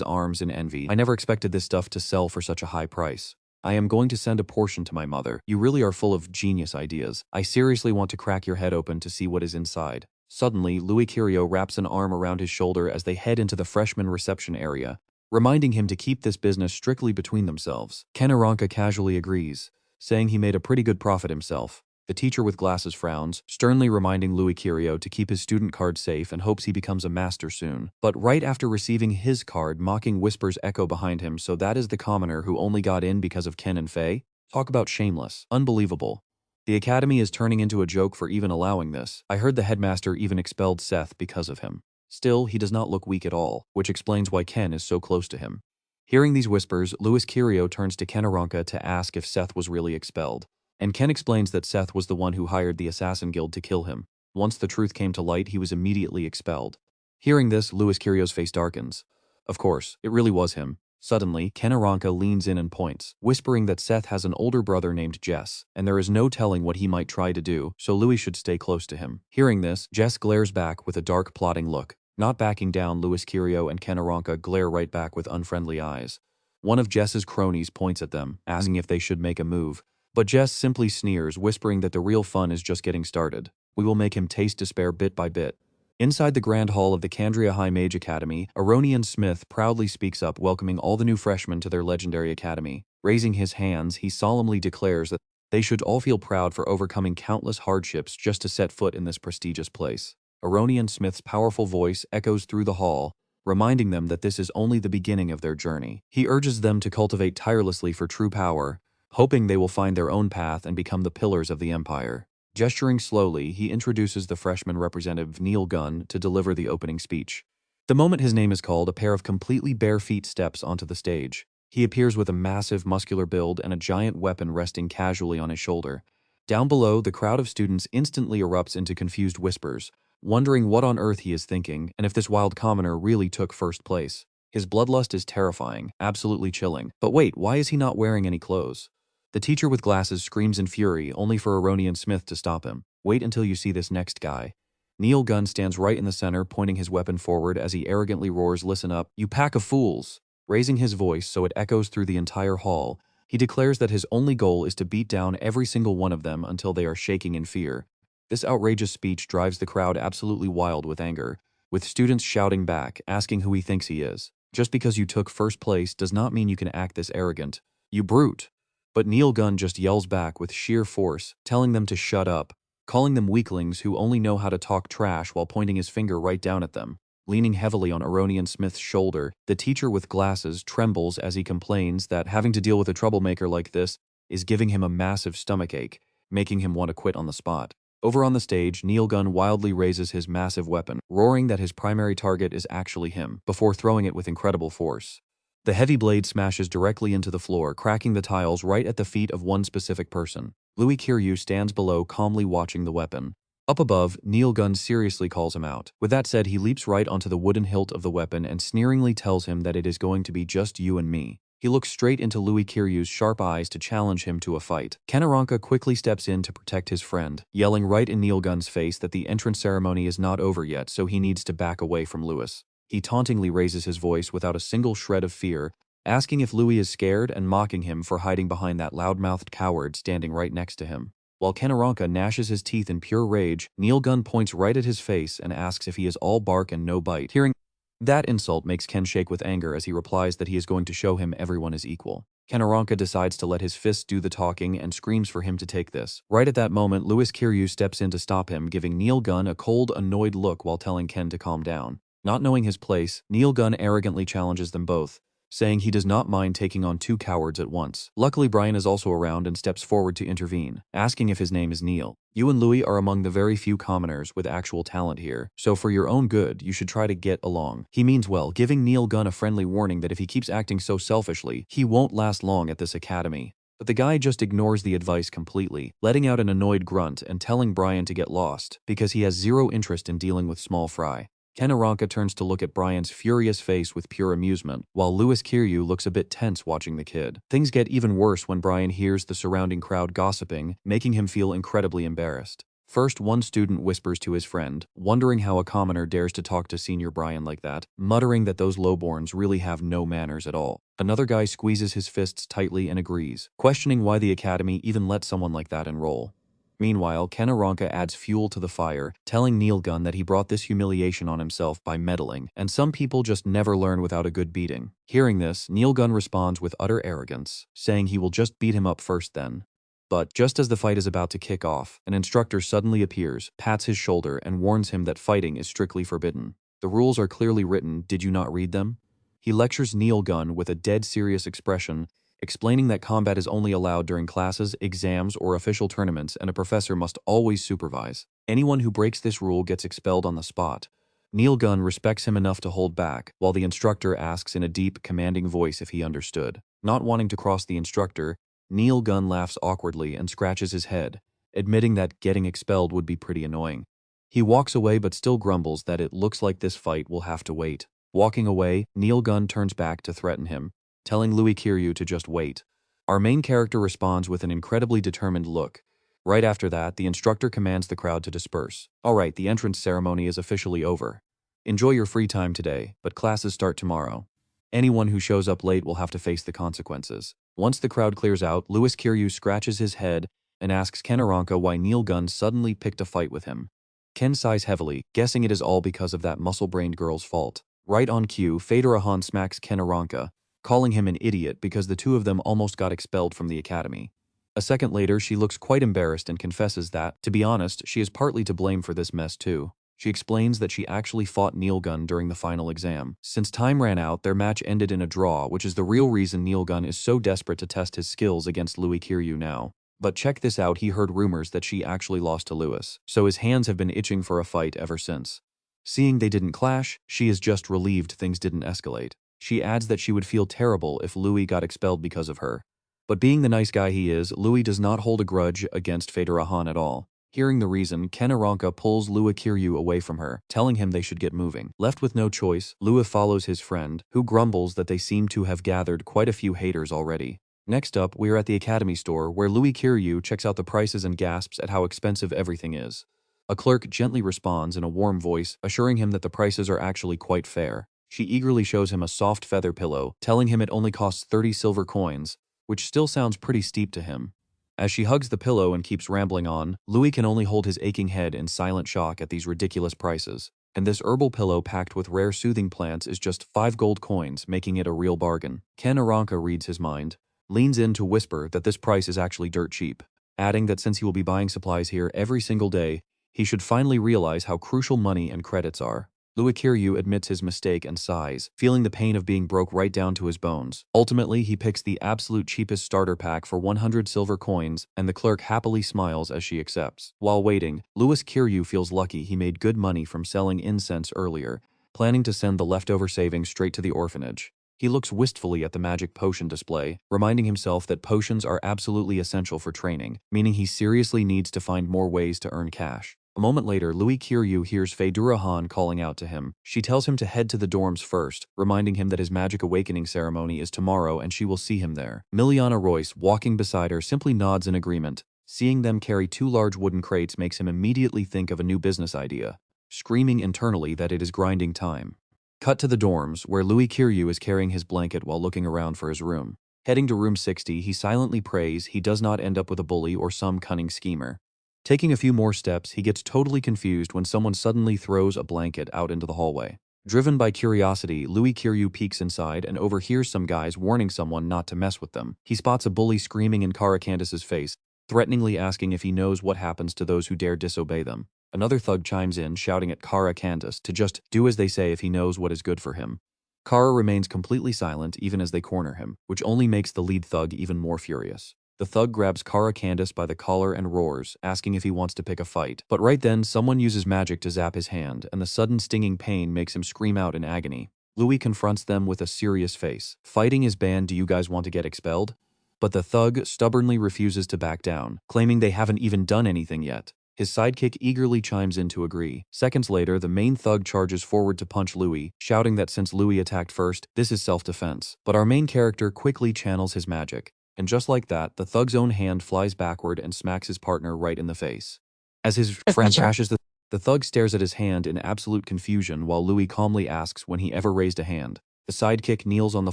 arms in envy. I never expected this stuff to sell for such a high price. I am going to send a portion to my mother. You really are full of genius ideas. I seriously want to crack your head open to see what is inside. Suddenly, Louis Kirio wraps an arm around his shoulder as they head into the freshman reception area, reminding him to keep this business strictly between themselves. Ken Aranka casually agrees, saying he made a pretty good profit himself. The teacher with glasses frowns, sternly reminding Louis Kirio to keep his student card safe and hopes he becomes a master soon. But right after receiving his card, mocking whispers echo behind him, so that is the commoner who only got in because of Ken and Faye? Talk about shameless. Unbelievable. The academy is turning into a joke for even allowing this. I heard the headmaster even expelled Seth because of him. Still, he does not look weak at all, which explains why Ken is so close to him. Hearing these whispers, Louis Kirio turns to Ken Aranka to ask if Seth was really expelled. And Ken explains that Seth was the one who hired the Assassin Guild to kill him. Once the truth came to light, he was immediately expelled. Hearing this, Louis Kirio's face darkens. Of course, it really was him. Suddenly, Ken Aranka leans in and points, whispering that Seth has an older brother named Jess, and there is no telling what he might try to do, so Louis should stay close to him. Hearing this, Jess glares back with a dark, plotting look. Not backing down, Louis Kirio and Ken Aranka glare right back with unfriendly eyes. One of Jess's cronies points at them, asking if they should make a move. But Jess simply sneers, whispering that the real fun is just getting started. We will make him taste despair bit by bit. Inside the grand hall of the Candria High Mage Academy, Aronian Smith proudly speaks up, welcoming all the new freshmen to their legendary academy. Raising his hands, he solemnly declares that they should all feel proud for overcoming countless hardships just to set foot in this prestigious place. Aronian Smith's powerful voice echoes through the hall, reminding them that this is only the beginning of their journey. He urges them to cultivate tirelessly for true power, hoping they will find their own path and become the pillars of the empire. Gesturing slowly, he introduces the freshman representative Neil Gunn to deliver the opening speech. The moment his name is called, a pair of completely bare feet steps onto the stage. He appears with a massive muscular build and a giant weapon resting casually on his shoulder. Down below, the crowd of students instantly erupts into confused whispers, wondering what on earth he is thinking and if this wild commoner really took first place. His bloodlust is terrifying, absolutely chilling. But wait, why is he not wearing any clothes? The teacher with glasses screams in fury, only for Aronian Smith to stop him. Wait until you see this next guy. Neil Gunn stands right in the center, pointing his weapon forward as he arrogantly roars, "Listen up, you pack of fools!" Raising his voice so it echoes through the entire hall, he declares that his only goal is to beat down every single one of them until they are shaking in fear. This outrageous speech drives the crowd absolutely wild with anger, with students shouting back, asking who he thinks he is. Just because you took first place does not mean you can act this arrogant. You brute! But Neil Gunn just yells back with sheer force, telling them to shut up, calling them weaklings who only know how to talk trash while pointing his finger right down at them. Leaning heavily on Aronian Smith's shoulder, the teacher with glasses trembles as he complains that having to deal with a troublemaker like this is giving him a massive stomachache, making him want to quit on the spot. Over on the stage, Neil Gunn wildly raises his massive weapon, roaring that his primary target is actually him, before throwing it with incredible force. The heavy blade smashes directly into the floor, cracking the tiles right at the feet of one specific person. Louis Kiryu stands below, calmly watching the weapon. Up above, Neil Gunn seriously calls him out. With that said, he leaps right onto the wooden hilt of the weapon and sneeringly tells him that it is going to be just you and me. He looks straight into Louis Kiryu's sharp eyes to challenge him to a fight. Kenaranka quickly steps in to protect his friend, yelling right in Neil Gunn's face that the entrance ceremony is not over yet, so he needs to back away from Louis. He tauntingly raises his voice without a single shred of fear, asking if Louis is scared and mocking him for hiding behind that loud-mouthed coward standing right next to him. While Kenaranka gnashes his teeth in pure rage, Neil Gunn points right at his face and asks if he is all bark and no bite. Hearing that insult makes Ken shake with anger as he replies that he is going to show him everyone is equal. Kenaranka decides to let his fists do the talking and screams for him to take this. Right at that moment, Louis Kiryu steps in to stop him, giving Neil Gunn a cold, annoyed look while telling Ken to calm down. Not knowing his place, Neil Gunn arrogantly challenges them both, saying he does not mind taking on two cowards at once. Luckily, Brian is also around and steps forward to intervene, asking if his name is Neil. You and Louis are among the very few commoners with actual talent here, so for your own good, you should try to get along. He means well, giving Neil Gunn a friendly warning that if he keeps acting so selfishly, he won't last long at this academy. But the guy just ignores the advice completely, letting out an annoyed grunt and telling Brian to get lost, because he has zero interest in dealing with small fry. Kenaranka turns to look at Brian's furious face with pure amusement, while Louis Kiryu looks a bit tense watching the kid. Things get even worse when Brian hears the surrounding crowd gossiping, making him feel incredibly embarrassed. First, one student whispers to his friend, wondering how a commoner dares to talk to senior Brian like that, muttering that those lowborns really have no manners at all. Another guy squeezes his fists tightly and agrees, questioning why the academy even let someone like that enroll. Meanwhile, Kenaranka adds fuel to the fire, telling Neil Gunn that he brought this humiliation on himself by meddling, and some people just never learn without a good beating. Hearing this, Neil Gunn responds with utter arrogance, saying he will just beat him up first then. But just as the fight is about to kick off, an instructor suddenly appears, pats his shoulder, and warns him that fighting is strictly forbidden. The rules are clearly written, did you not read them? He lectures Neil Gunn with a dead serious expression, explaining that combat is only allowed during classes, exams, or official tournaments, and a professor must always supervise. Anyone who breaks this rule gets expelled on the spot. Neil Gunn respects him enough to hold back, while the instructor asks in a deep, commanding voice if he understood. Not wanting to cross the instructor, Neil Gunn laughs awkwardly and scratches his head, admitting that getting expelled would be pretty annoying. He walks away but still grumbles that it looks like this fight will have to wait. Walking away, Neil Gunn turns back to threaten him, telling Louis Kiryu to just wait. Our main character responds with an incredibly determined look. Right after that, the instructor commands the crowd to disperse. Alright, the entrance ceremony is officially over. Enjoy your free time today, but classes start tomorrow. Anyone who shows up late will have to face the consequences. Once the crowd clears out, Louis Kiryu scratches his head and asks Kenaranka why Neil Gunn suddenly picked a fight with him. Ken sighs heavily, guessing it is all because of that muscle-brained girl's fault. Right on cue, Federahan smacks Kenaranka, calling him an idiot because the two of them almost got expelled from the academy. A second later, she looks quite embarrassed and confesses that, to be honest, she is partly to blame for this mess too. She explains that she actually fought Neil Gunn during the final exam. Since time ran out, their match ended in a draw, which is the real reason Neil Gunn is so desperate to test his skills against Louis Kiryu now. But check this out, he heard rumors that she actually lost to Louis, so his hands have been itching for a fight ever since. Seeing they didn't clash, she is just relieved things didn't escalate. She adds that she would feel terrible if Louis got expelled because of her. But being the nice guy he is, Louis does not hold a grudge against Fedora-han at all. Hearing the reason, Ken Aranka pulls Lua Kiryu away from her, telling him they should get moving. Left with no choice, Lua follows his friend, who grumbles that they seem to have gathered quite a few haters already. Next up, we are at the Academy store, where Louis Kiryu checks out the prices and gasps at how expensive everything is. A clerk gently responds in a warm voice, assuring him that the prices are actually quite fair. She eagerly shows him a soft feather pillow, telling him it only costs 30 silver coins, which still sounds pretty steep to him. As she hugs the pillow and keeps rambling on, Louis can only hold his aching head in silent shock at these ridiculous prices. And this herbal pillow packed with rare soothing plants is just 5 gold coins, making it a real bargain. Ken Aranka reads his mind, leans in to whisper that this price is actually dirt cheap, adding that since he will be buying supplies here every single day, he should finally realize how crucial money and credits are. Louis Kiryu admits his mistake and sighs, feeling the pain of being broke right down to his bones. Ultimately, he picks the absolute cheapest starter pack for 100 silver coins, and the clerk happily smiles as she accepts. While waiting, Louis Kiryu feels lucky he made good money from selling incense earlier, planning to send the leftover savings straight to the orphanage. He looks wistfully at the magic potion display, reminding himself that potions are absolutely essential for training, meaning he seriously needs to find more ways to earn cash. A moment later, Louis Kiryu hears Fedora-han calling out to him. She tells him to head to the dorms first, reminding him that his magic awakening ceremony is tomorrow and she will see him there. Miliana Royce, walking beside her, simply nods in agreement. Seeing them carry 2 large wooden crates makes him immediately think of a new business idea, screaming internally that it is grinding time. Cut to the dorms, where Louis Kiryu is carrying his blanket while looking around for his room. Heading to room 60, he silently prays he does not end up with a bully or some cunning schemer. Taking a few more steps, he gets totally confused when someone suddenly throws a blanket out into the hallway. Driven by curiosity, Louis Kiryu peeks inside and overhears some guys warning someone not to mess with them. He spots a bully screaming in Kara Candace's face, threateningly asking if he knows what happens to those who dare disobey them. Another thug chimes in, shouting at Kara Candace to just do as they say if he knows what is good for him. Kara remains completely silent even as they corner him, which only makes the lead thug even more furious. The thug grabs Kara Candace by the collar and roars, asking if he wants to pick a fight. But right then, someone uses magic to zap his hand, and the sudden stinging pain makes him scream out in agony. Louis confronts them with a serious face. Fighting is banned, do you guys want to get expelled? But the thug stubbornly refuses to back down, claiming they haven't even done anything yet. His sidekick eagerly chimes in to agree. Seconds later, the main thug charges forward to punch Louis, shouting that since Louis attacked first, this is self-defense. But our main character quickly channels his magic. And just like that, the thug's own hand flies backward and smacks his partner right in the face. As his friend crashes, the thug stares at his hand in absolute confusion while Louis calmly asks when he ever raised a hand. The sidekick kneels on the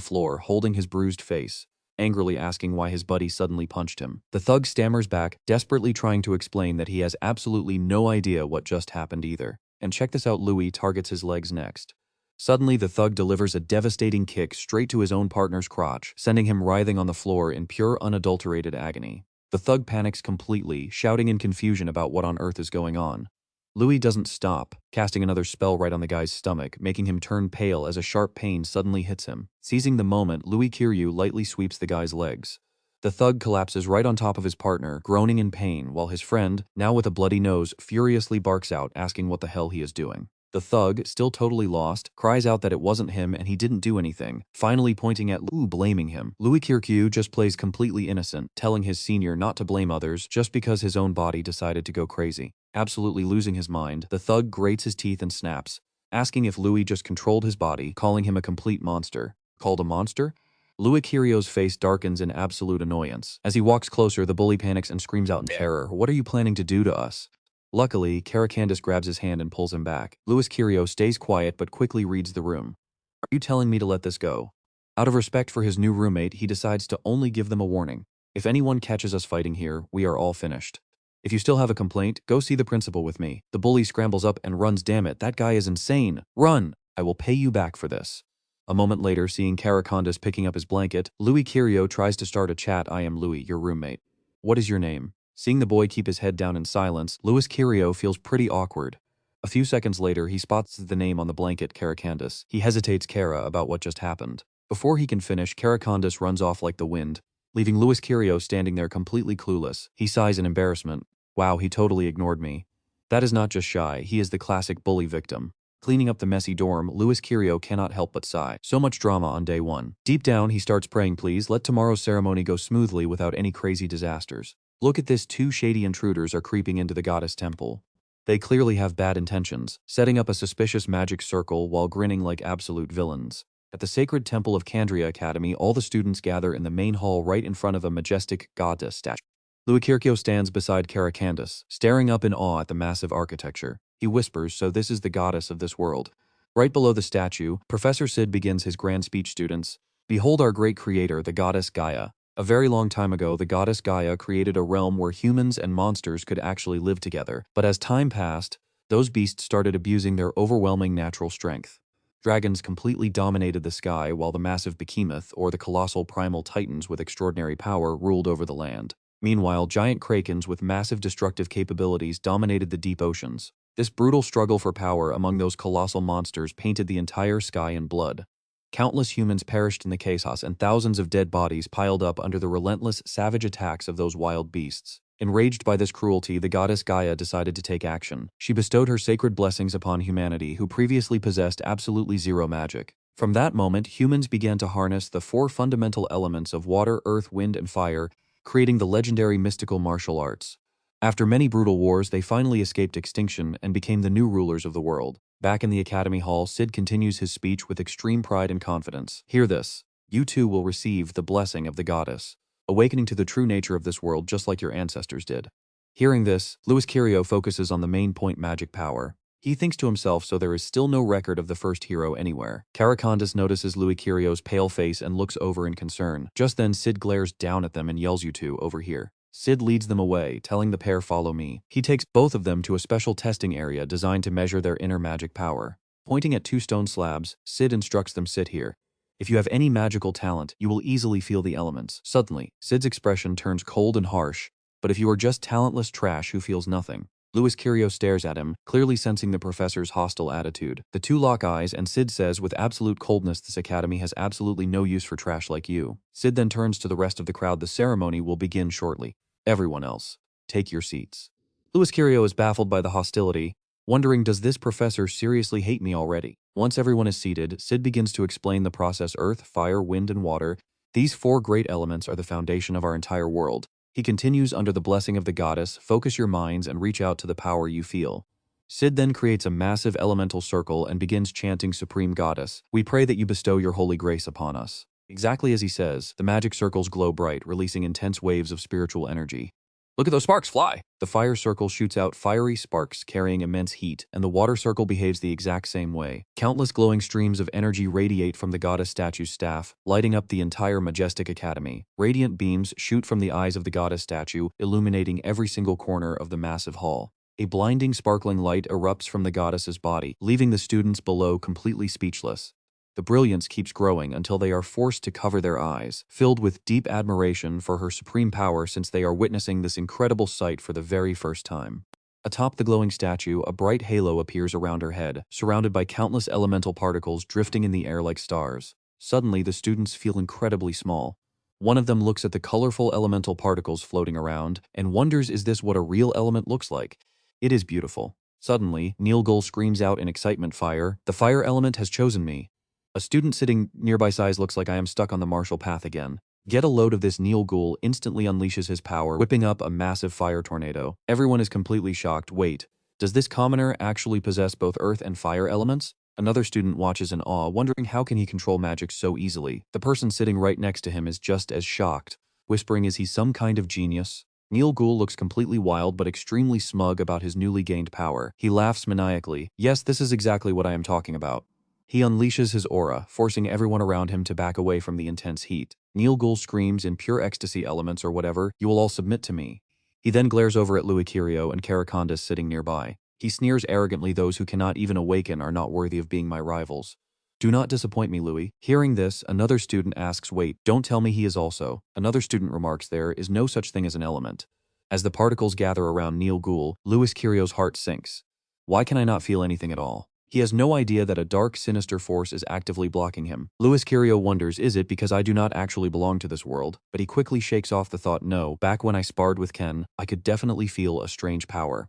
floor, holding his bruised face, angrily asking why his buddy suddenly punched him. The thug stammers back, desperately trying to explain that he has absolutely no idea what just happened either. And check this out, Louis targets his legs next. Suddenly, the thug delivers a devastating kick straight to his own partner's crotch, sending him writhing on the floor in pure unadulterated agony. The thug panics completely, shouting in confusion about what on earth is going on. Louis doesn't stop, casting another spell right on the guy's stomach, making him turn pale as a sharp pain suddenly hits him. Seizing the moment, Louis Kiryu lightly sweeps the guy's legs. The thug collapses right on top of his partner, groaning in pain, while his friend, now with a bloody nose, furiously barks out, asking what the hell he is doing. The thug, still totally lost, cries out that it wasn't him and he didn't do anything, finally pointing at Louis, blaming him. Louis Kiryu just plays completely innocent, telling his senior not to blame others just because his own body decided to go crazy. Absolutely losing his mind, the thug grates his teeth and snaps, asking if Louis just controlled his body, calling him a complete monster. Called a monster? Louis Kiryu's face darkens in absolute annoyance. As he walks closer, the bully panics and screams out in terror, "What are you planning to do to us?" Luckily, Kara Candace grabs his hand and pulls him back. Louis Kiryu stays quiet but quickly reads the room. "Are you telling me to let this go?" Out of respect for his new roommate, he decides to only give them a warning. "If anyone catches us fighting here, we are all finished. If you still have a complaint, go see the principal with me." The bully scrambles up and runs. "Damn it, that guy is insane. Run! I will pay you back for this." A moment later, seeing Kara Candace picking up his blanket, Louis Kiryu tries to start a chat. "I am Louis, your roommate. What is your name?" Seeing the boy keep his head down in silence, Louis Kiryu feels pretty awkward. A few seconds later, he spots the name on the blanket, Kara Candace. He hesitates Kara about what just happened. Before he can finish, Kara Candace runs off like the wind, leaving Louis Kiryu standing there completely clueless. He sighs in embarrassment. Wow, he totally ignored me. That is not just shy, he is the classic bully victim. Cleaning up the messy dorm, Louis Kirio cannot help but sigh. So much drama on day one. Deep down, he starts praying, please let tomorrow's ceremony go smoothly without any crazy disasters. Look at this, two shady intruders are creeping into the goddess temple. They clearly have bad intentions, setting up a suspicious magic circle while grinning like absolute villains. At the sacred temple of Candria Academy, all the students gather in the main hall right in front of a majestic goddess statue. Louis Kirio stands beside Candace, staring up in awe at the massive architecture. He whispers, so this is the goddess of this world. Right below the statue, Professor Sid begins his grand speech, students. Behold our great creator, the goddess Gaia. A very long time ago, the goddess Gaia created a realm where humans and monsters could actually live together. But as time passed, those beasts started abusing their overwhelming natural strength. Dragons completely dominated the sky, while the massive behemoth, or the colossal primal titans with extraordinary power, ruled over the land. Meanwhile, giant krakens with massive destructive capabilities dominated the deep oceans. This brutal struggle for power among those colossal monsters painted the entire sky in blood. Countless humans perished in the chaos, and thousands of dead bodies piled up under the relentless, savage attacks of those wild beasts. Enraged by this cruelty, the goddess Gaia decided to take action. She bestowed her sacred blessings upon humanity, who previously possessed absolutely zero magic. From that moment, humans began to harness the four fundamental elements of water, earth, wind, and fire, creating the legendary mystical martial arts. After many brutal wars, they finally escaped extinction and became the new rulers of the world. Back in the Academy Hall, Sid continues his speech with extreme pride and confidence. Hear this. You too will receive the blessing of the goddess, awakening to the true nature of this world just like your ancestors did. Hearing this, Louis Kirio focuses on the main point, magic power. He thinks to himself, so there is still no record of the first hero anywhere. Candace notices Louis Kirio's pale face and looks over in concern. Just then, Sid glares down at them and yells, you two, over here. Sid leads them away, telling the pair, follow me. He takes both of them to a special testing area designed to measure their inner magic power. Pointing at two stone slabs, Sid instructs them, sit here. If you have any magical talent, you will easily feel the elements. Suddenly, Sid's expression turns cold and harsh, but if you are just talentless trash who feels nothing. Louis Kirio stares at him, clearly sensing the professor's hostile attitude. The two lock eyes, and Sid says with absolute coldness, this academy has absolutely no use for trash like you. Sid then turns to the rest of the crowd. The ceremony will begin shortly. Everyone else, take your seats. Louis Kirio is baffled by the hostility, wondering, does this professor seriously hate me already? Once everyone is seated, Sid begins to explain the process. Earth, fire, wind, and water. These four great elements are the foundation of our entire world. He continues, under the blessing of the goddess, focus your minds and reach out to the power you feel. Sid then creates a massive elemental circle and begins chanting, Supreme Goddess, we pray that you bestow your holy grace upon us. Exactly as he says, the magic circles glow bright, releasing intense waves of spiritual energy. Look at those sparks fly! The fire circle shoots out fiery sparks carrying immense heat, and the water circle behaves the exact same way. Countless glowing streams of energy radiate from the goddess statue's staff, lighting up the entire majestic academy. Radiant beams shoot from the eyes of the goddess statue, illuminating every single corner of the massive hall. A blinding, sparkling light erupts from the goddess's body, leaving the students below completely speechless. The brilliance keeps growing until they are forced to cover their eyes, filled with deep admiration for her supreme power since they are witnessing this incredible sight for the very first time. Atop the glowing statue, a bright halo appears around her head, surrounded by countless elemental particles drifting in the air like stars. Suddenly, the students feel incredibly small. One of them looks at the colorful elemental particles floating around and wonders, is this what a real element looks like? It is beautiful. Suddenly, Neil screams out in excitement, fire! The fire element has chosen me. A student sitting nearby sighs, looks like I am stuck on the martial path again. Get a load of this. Neil instantly unleashes his power, whipping up a massive fire tornado. Everyone is completely shocked. Wait, does this commoner actually possess both earth and fire elements? Another student watches in awe, wondering how can he control magic so easily. The person sitting right next to him is just as shocked, whispering, is he some kind of genius? Neil looks completely wild but extremely smug about his newly gained power. He laughs maniacally. Yes, this is exactly what I am talking about. He unleashes his aura, forcing everyone around him to back away from the intense heat. Neil screams in pure ecstasy, elements or whatever, you will all submit to me. He then glares over at Louis Kirio and Candace sitting nearby. He sneers arrogantly, those who cannot even awaken are not worthy of being my rivals. Do not disappoint me, Louis. Hearing this, another student asks, wait, don't tell me he is also. Another student remarks, there is no such thing as an element. As the particles gather around Neil Louis Kirio's heart sinks. Why can I not feel anything at all? He has no idea that a dark, sinister force is actively blocking him. Louis Kirio wonders, is it because I do not actually belong to this world? But he quickly shakes off the thought, no, back when I sparred with Ken, I could definitely feel a strange power.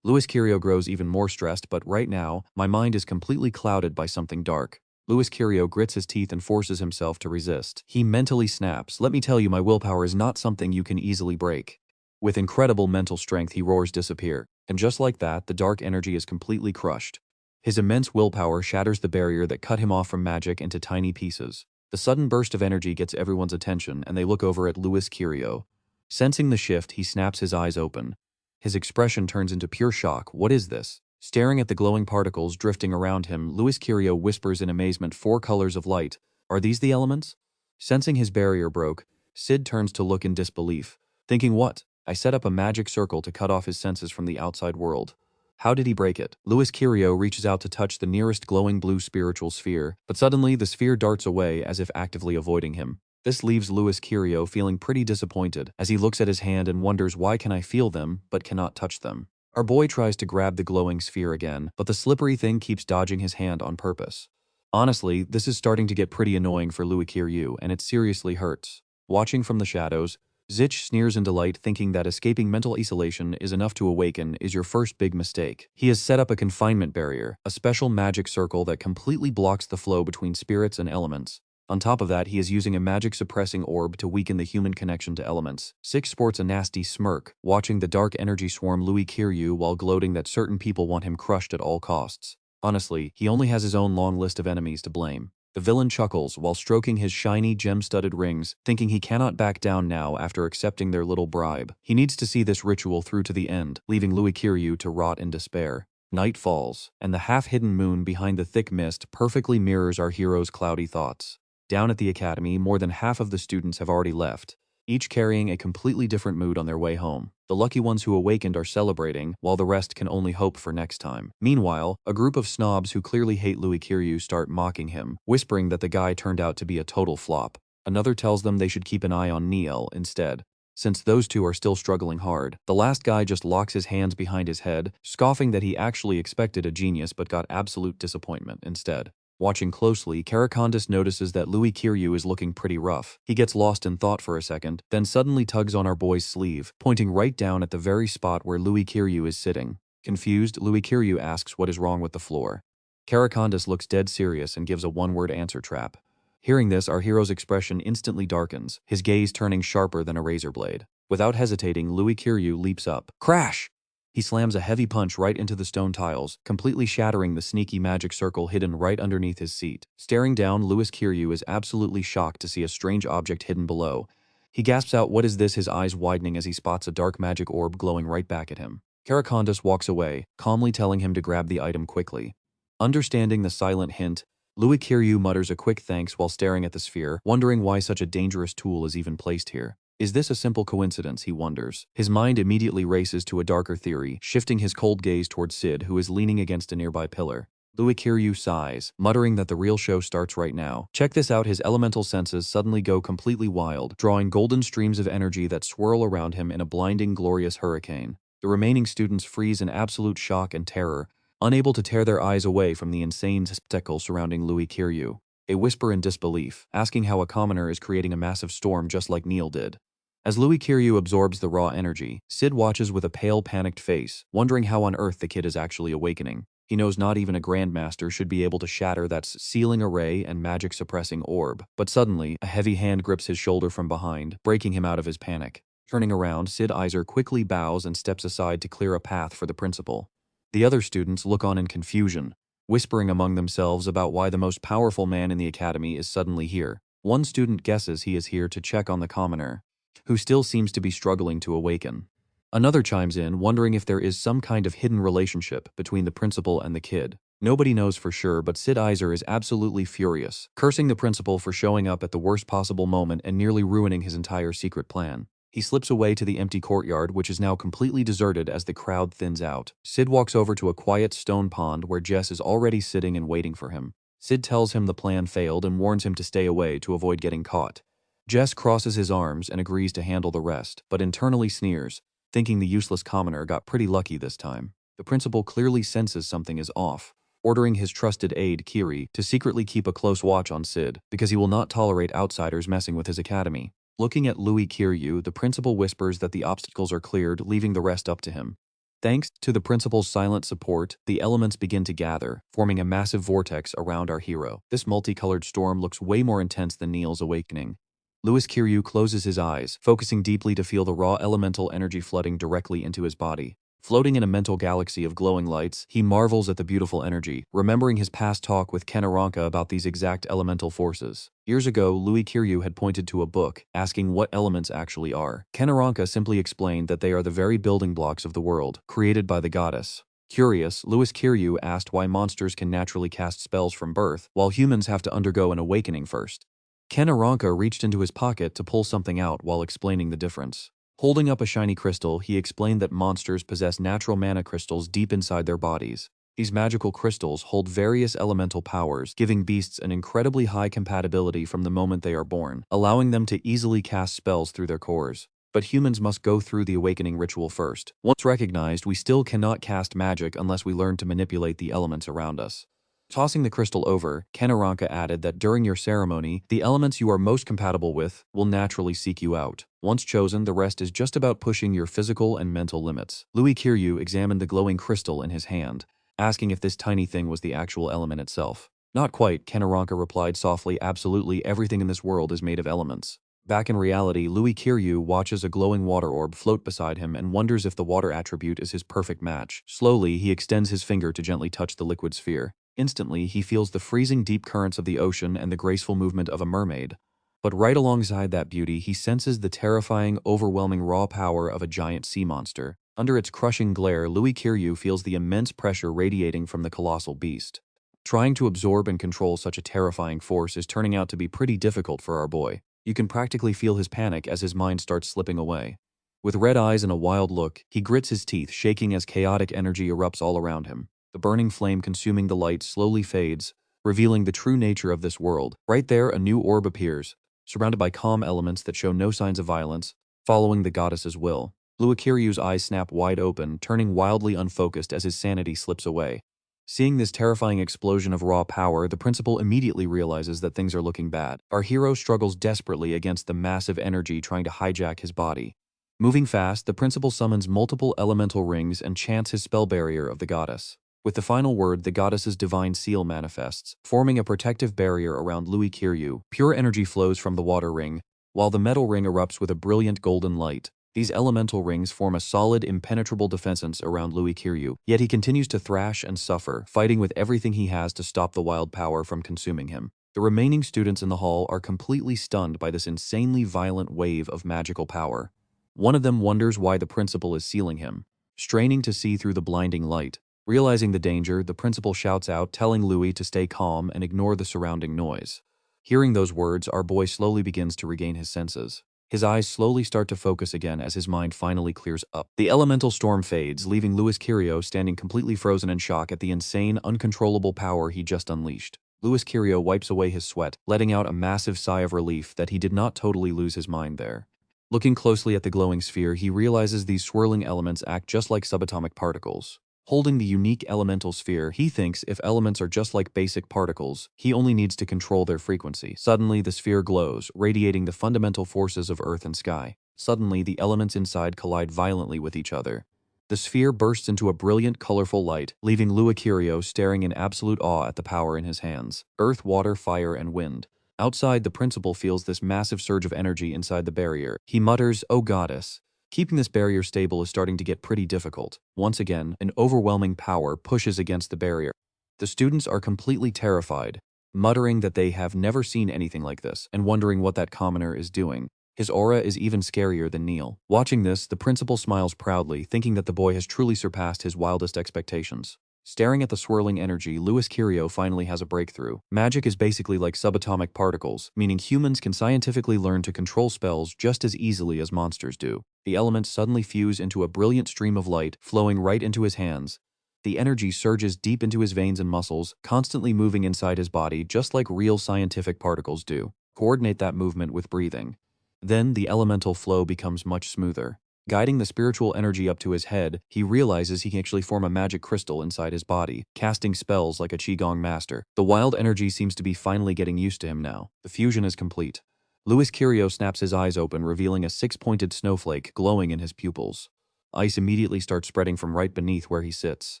Louis Kirio grows even more stressed, but right now, my mind is completely clouded by something dark. Louis Kirio grits his teeth and forces himself to resist. He mentally snaps, "Let me tell you, my willpower is not something you can easily break." With incredible mental strength, he roars, "Disappear." And just like that, the dark energy is completely crushed. His immense willpower shatters the barrier that cut him off from magic into tiny pieces. The sudden burst of energy gets everyone's attention, and they look over at Louis Kirio. Sensing the shift, he snaps his eyes open. His expression turns into pure shock. What is this? Staring at the glowing particles drifting around him, Louis Kirio whispers in amazement, "4 colors of light. Are these the elements?" Sensing his barrier broke, Sid turns to look in disbelief. Thinking, what? I set up a magic circle to cut off his senses from the outside world. How did he break it? Louis Kirio reaches out to touch the nearest glowing blue spiritual sphere, but suddenly the sphere darts away as if actively avoiding him. This leaves Louis Kirio feeling pretty disappointed as he looks at his hand and wonders, why can I feel them but cannot touch them? Our boy tries to grab the glowing sphere again, but the slippery thing keeps dodging his hand on purpose. Honestly, this is starting to get pretty annoying for Louis Kirio, and it seriously hurts. Watching from the shadows, Zich sneers in delight, thinking that escaping mental isolation is enough to awaken is your first big mistake. He has set up a confinement barrier, a special magic circle that completely blocks the flow between spirits and elements. On top of that, he is using a magic-suppressing orb to weaken the human connection to elements. Six sports a nasty smirk, watching the dark energy swarm Louis Kirio while gloating that certain people want him crushed at all costs. Honestly, he only has his own long list of enemies to blame. The villain chuckles while stroking his shiny gem-studded rings, thinking he cannot back down now after accepting their little bribe. He needs to see this ritual through to the end, leaving Louis Kirio to rot in despair. Night falls, and the half-hidden moon behind the thick mist perfectly mirrors our hero's cloudy thoughts. Down at the academy, more than half of the students have already left, each carrying a completely different mood on their way home. The lucky ones who awakened are celebrating, while the rest can only hope for next time. Meanwhile, a group of snobs who clearly hate Louis Kirio start mocking him, whispering that the guy turned out to be a total flop. Another tells them they should keep an eye on Niel instead, since those two are still struggling hard. The last guy just locks his hands behind his head, scoffing that he actually expected a genius but got absolute disappointment instead. Watching closely, Karakondas notices that Louis Kirio is looking pretty rough. He gets lost in thought for a second, then suddenly tugs on our boy's sleeve, pointing right down at the very spot where Louis Kirio is sitting. Confused, Louis Kirio asks what is wrong with the floor. Karakondas looks dead serious and gives a one-word answer trap. Hearing this, our hero's expression instantly darkens, his gaze turning sharper than a razor blade. Without hesitating, Louis Kirio leaps up. Crash! He slams a heavy punch right into the stone tiles, completely shattering the sneaky magic circle hidden right underneath his seat. Staring down, Louis Kirio is absolutely shocked to see a strange object hidden below. He gasps out, "What is this?" his eyes widening as he spots a dark magic orb glowing right back at him. Karakondas walks away, calmly telling him to grab the item quickly. Understanding the silent hint, Louis Kirio mutters a quick thanks while staring at the sphere, wondering why such a dangerous tool is even placed here. Is this a simple coincidence, he wonders. His mind immediately races to a darker theory, shifting his cold gaze towards Sid, who is leaning against a nearby pillar. Louis Kirio sighs, muttering that the real show starts right now. Check this out, his elemental senses suddenly go completely wild, drawing golden streams of energy that swirl around him in a blinding, glorious hurricane. The remaining students freeze in absolute shock and terror, unable to tear their eyes away from the insane spectacle surrounding Louis Kirio. They whisper in disbelief, asking how a commoner is creating a massive storm just like Neil did. As Louis Kirio absorbs the raw energy, Sid watches with a pale, panicked face, wondering how on earth the kid is actually awakening. He knows not even a grandmaster should be able to shatter that sealing array and magic-suppressing orb. But suddenly, a heavy hand grips his shoulder from behind, breaking him out of his panic. Turning around, Sid Iser quickly bows and steps aside to clear a path for the principal. The other students look on in confusion, whispering among themselves about why the most powerful man in the academy is suddenly here. One student guesses he is here to check on the commoner, who still seems to be struggling to awaken. Another chimes in, wondering if there is some kind of hidden relationship between the principal and the kid. Nobody knows for sure, but Sid Iser is absolutely furious, cursing the principal for showing up at the worst possible moment and nearly ruining his entire secret plan. He slips away to the empty courtyard, which is now completely deserted as the crowd thins out. Sid walks over to a quiet stone pond where Jess is already sitting and waiting for him. Sid tells him the plan failed and warns him to stay away to avoid getting caught. Jess crosses his arms and agrees to handle the rest, but internally sneers, thinking the useless commoner got pretty lucky this time. The principal clearly senses something is off, ordering his trusted aide, Kiri, to secretly keep a close watch on Sid, because he will not tolerate outsiders messing with his academy. Looking at Louis Kirio, the principal whispers that the obstacles are cleared, leaving the rest up to him. Thanks to the principal's silent support, the elements begin to gather, forming a massive vortex around our hero. This multicolored storm looks way more intense than Neil's awakening. Louis Kiryu closes his eyes, focusing deeply to feel the raw elemental energy flooding directly into his body. Floating in a mental galaxy of glowing lights, he marvels at the beautiful energy, remembering his past talk with Ken Aranka about these exact elemental forces. Years ago, Louis Kiryu had pointed to a book, asking what elements actually are. Ken Aranka simply explained that they are the very building blocks of the world, created by the goddess. Curious, Louis Kiryu asked why monsters can naturally cast spells from birth, while humans have to undergo an awakening first. Ken Aranka reached into his pocket to pull something out while explaining the difference. Holding up a shiny crystal, he explained that monsters possess natural mana crystals deep inside their bodies. These magical crystals hold various elemental powers, giving beasts an incredibly high compatibility from the moment they are born, allowing them to easily cast spells through their cores. But humans must go through the awakening ritual first. Once recognized, we still cannot cast magic unless we learn to manipulate the elements around us. Tossing the crystal over, Ken Aranka added that during your ceremony, the elements you are most compatible with will naturally seek you out. Once chosen, the rest is just about pushing your physical and mental limits. Louis Kiryu examined the glowing crystal in his hand, asking if this tiny thing was the actual element itself. Not quite, Ken Aranka replied softly. Absolutely everything in this world is made of elements. Back in reality, Louis Kiryu watches a glowing water orb float beside him and wonders if the water attribute is his perfect match. Slowly, he extends his finger to gently touch the liquid sphere. Instantly, he feels the freezing deep currents of the ocean and the graceful movement of a mermaid. But right alongside that beauty, he senses the terrifying, overwhelming raw power of a giant sea monster. Under its crushing glare, Louis Kiryu feels the immense pressure radiating from the colossal beast. Trying to absorb and control such a terrifying force is turning out to be pretty difficult for our boy. You can practically feel his panic as his mind starts slipping away. With red eyes and a wild look, he grits his teeth, shaking as chaotic energy erupts all around him. The burning flame consuming the light slowly fades, revealing the true nature of this world. Right there, a new orb appears, surrounded by calm elements that show no signs of violence, following the goddess's will. Louis Kiryu's eyes snap wide open, turning wildly unfocused as his sanity slips away. Seeing this terrifying explosion of raw power, the principal immediately realizes that things are looking bad. Our hero struggles desperately against the massive energy trying to hijack his body. Moving fast, the principal summons multiple elemental rings and chants his spell barrier of the goddess. With the final word, the goddess's divine seal manifests, forming a protective barrier around Louis Kiryu. Pure energy flows from the water ring, while the metal ring erupts with a brilliant golden light. These elemental rings form a solid, impenetrable defense around Louis Kiryu, yet he continues to thrash and suffer, fighting with everything he has to stop the wild power from consuming him. The remaining students in the hall are completely stunned by this insanely violent wave of magical power. One of them wonders why the principal is sealing him, straining to see through the blinding light. Realizing the danger, the principal shouts out, telling Louis to stay calm and ignore the surrounding noise. Hearing those words, our boy slowly begins to regain his senses. His eyes slowly start to focus again as his mind finally clears up. The elemental storm fades, leaving Louis Kiryu standing completely frozen in shock at the insane, uncontrollable power he just unleashed. Louis Kiryu wipes away his sweat, letting out a massive sigh of relief that he did not totally lose his mind there. Looking closely at the glowing sphere, he realizes these swirling elements act just like subatomic particles. Holding the unique elemental sphere, he thinks if elements are just like basic particles, he only needs to control their frequency. Suddenly, the sphere glows, radiating the fundamental forces of earth and sky. Suddenly, the elements inside collide violently with each other. The sphere bursts into a brilliant, colorful light, leaving Louis Kiryu staring in absolute awe at the power in his hands. Earth, water, fire, and wind. Outside, the principal feels this massive surge of energy inside the barrier. He mutters, "Oh goddess." Keeping this barrier stable is starting to get pretty difficult. Once again, an overwhelming power pushes against the barrier. The students are completely terrified, muttering that they have never seen anything like this and wondering what that commoner is doing. His aura is even scarier than Neil. Watching this, the principal smiles proudly, thinking that the boy has truly surpassed his wildest expectations. Staring at the swirling energy, Louis Kiryu finally has a breakthrough. Magic is basically like subatomic particles, meaning humans can scientifically learn to control spells just as easily as monsters do. The elements suddenly fuse into a brilliant stream of light, flowing right into his hands. The energy surges deep into his veins and muscles, constantly moving inside his body just like real scientific particles do. Coordinate that movement with breathing. Then the elemental flow becomes much smoother. Guiding the spiritual energy up to his head, he realizes he can actually form a magic crystal inside his body, casting spells like a Qigong master. The wild energy seems to be finally getting used to him now. The fusion is complete. Louis Kiryu snaps his eyes open, revealing a six-pointed snowflake glowing in his pupils. Ice immediately starts spreading from right beneath where he sits.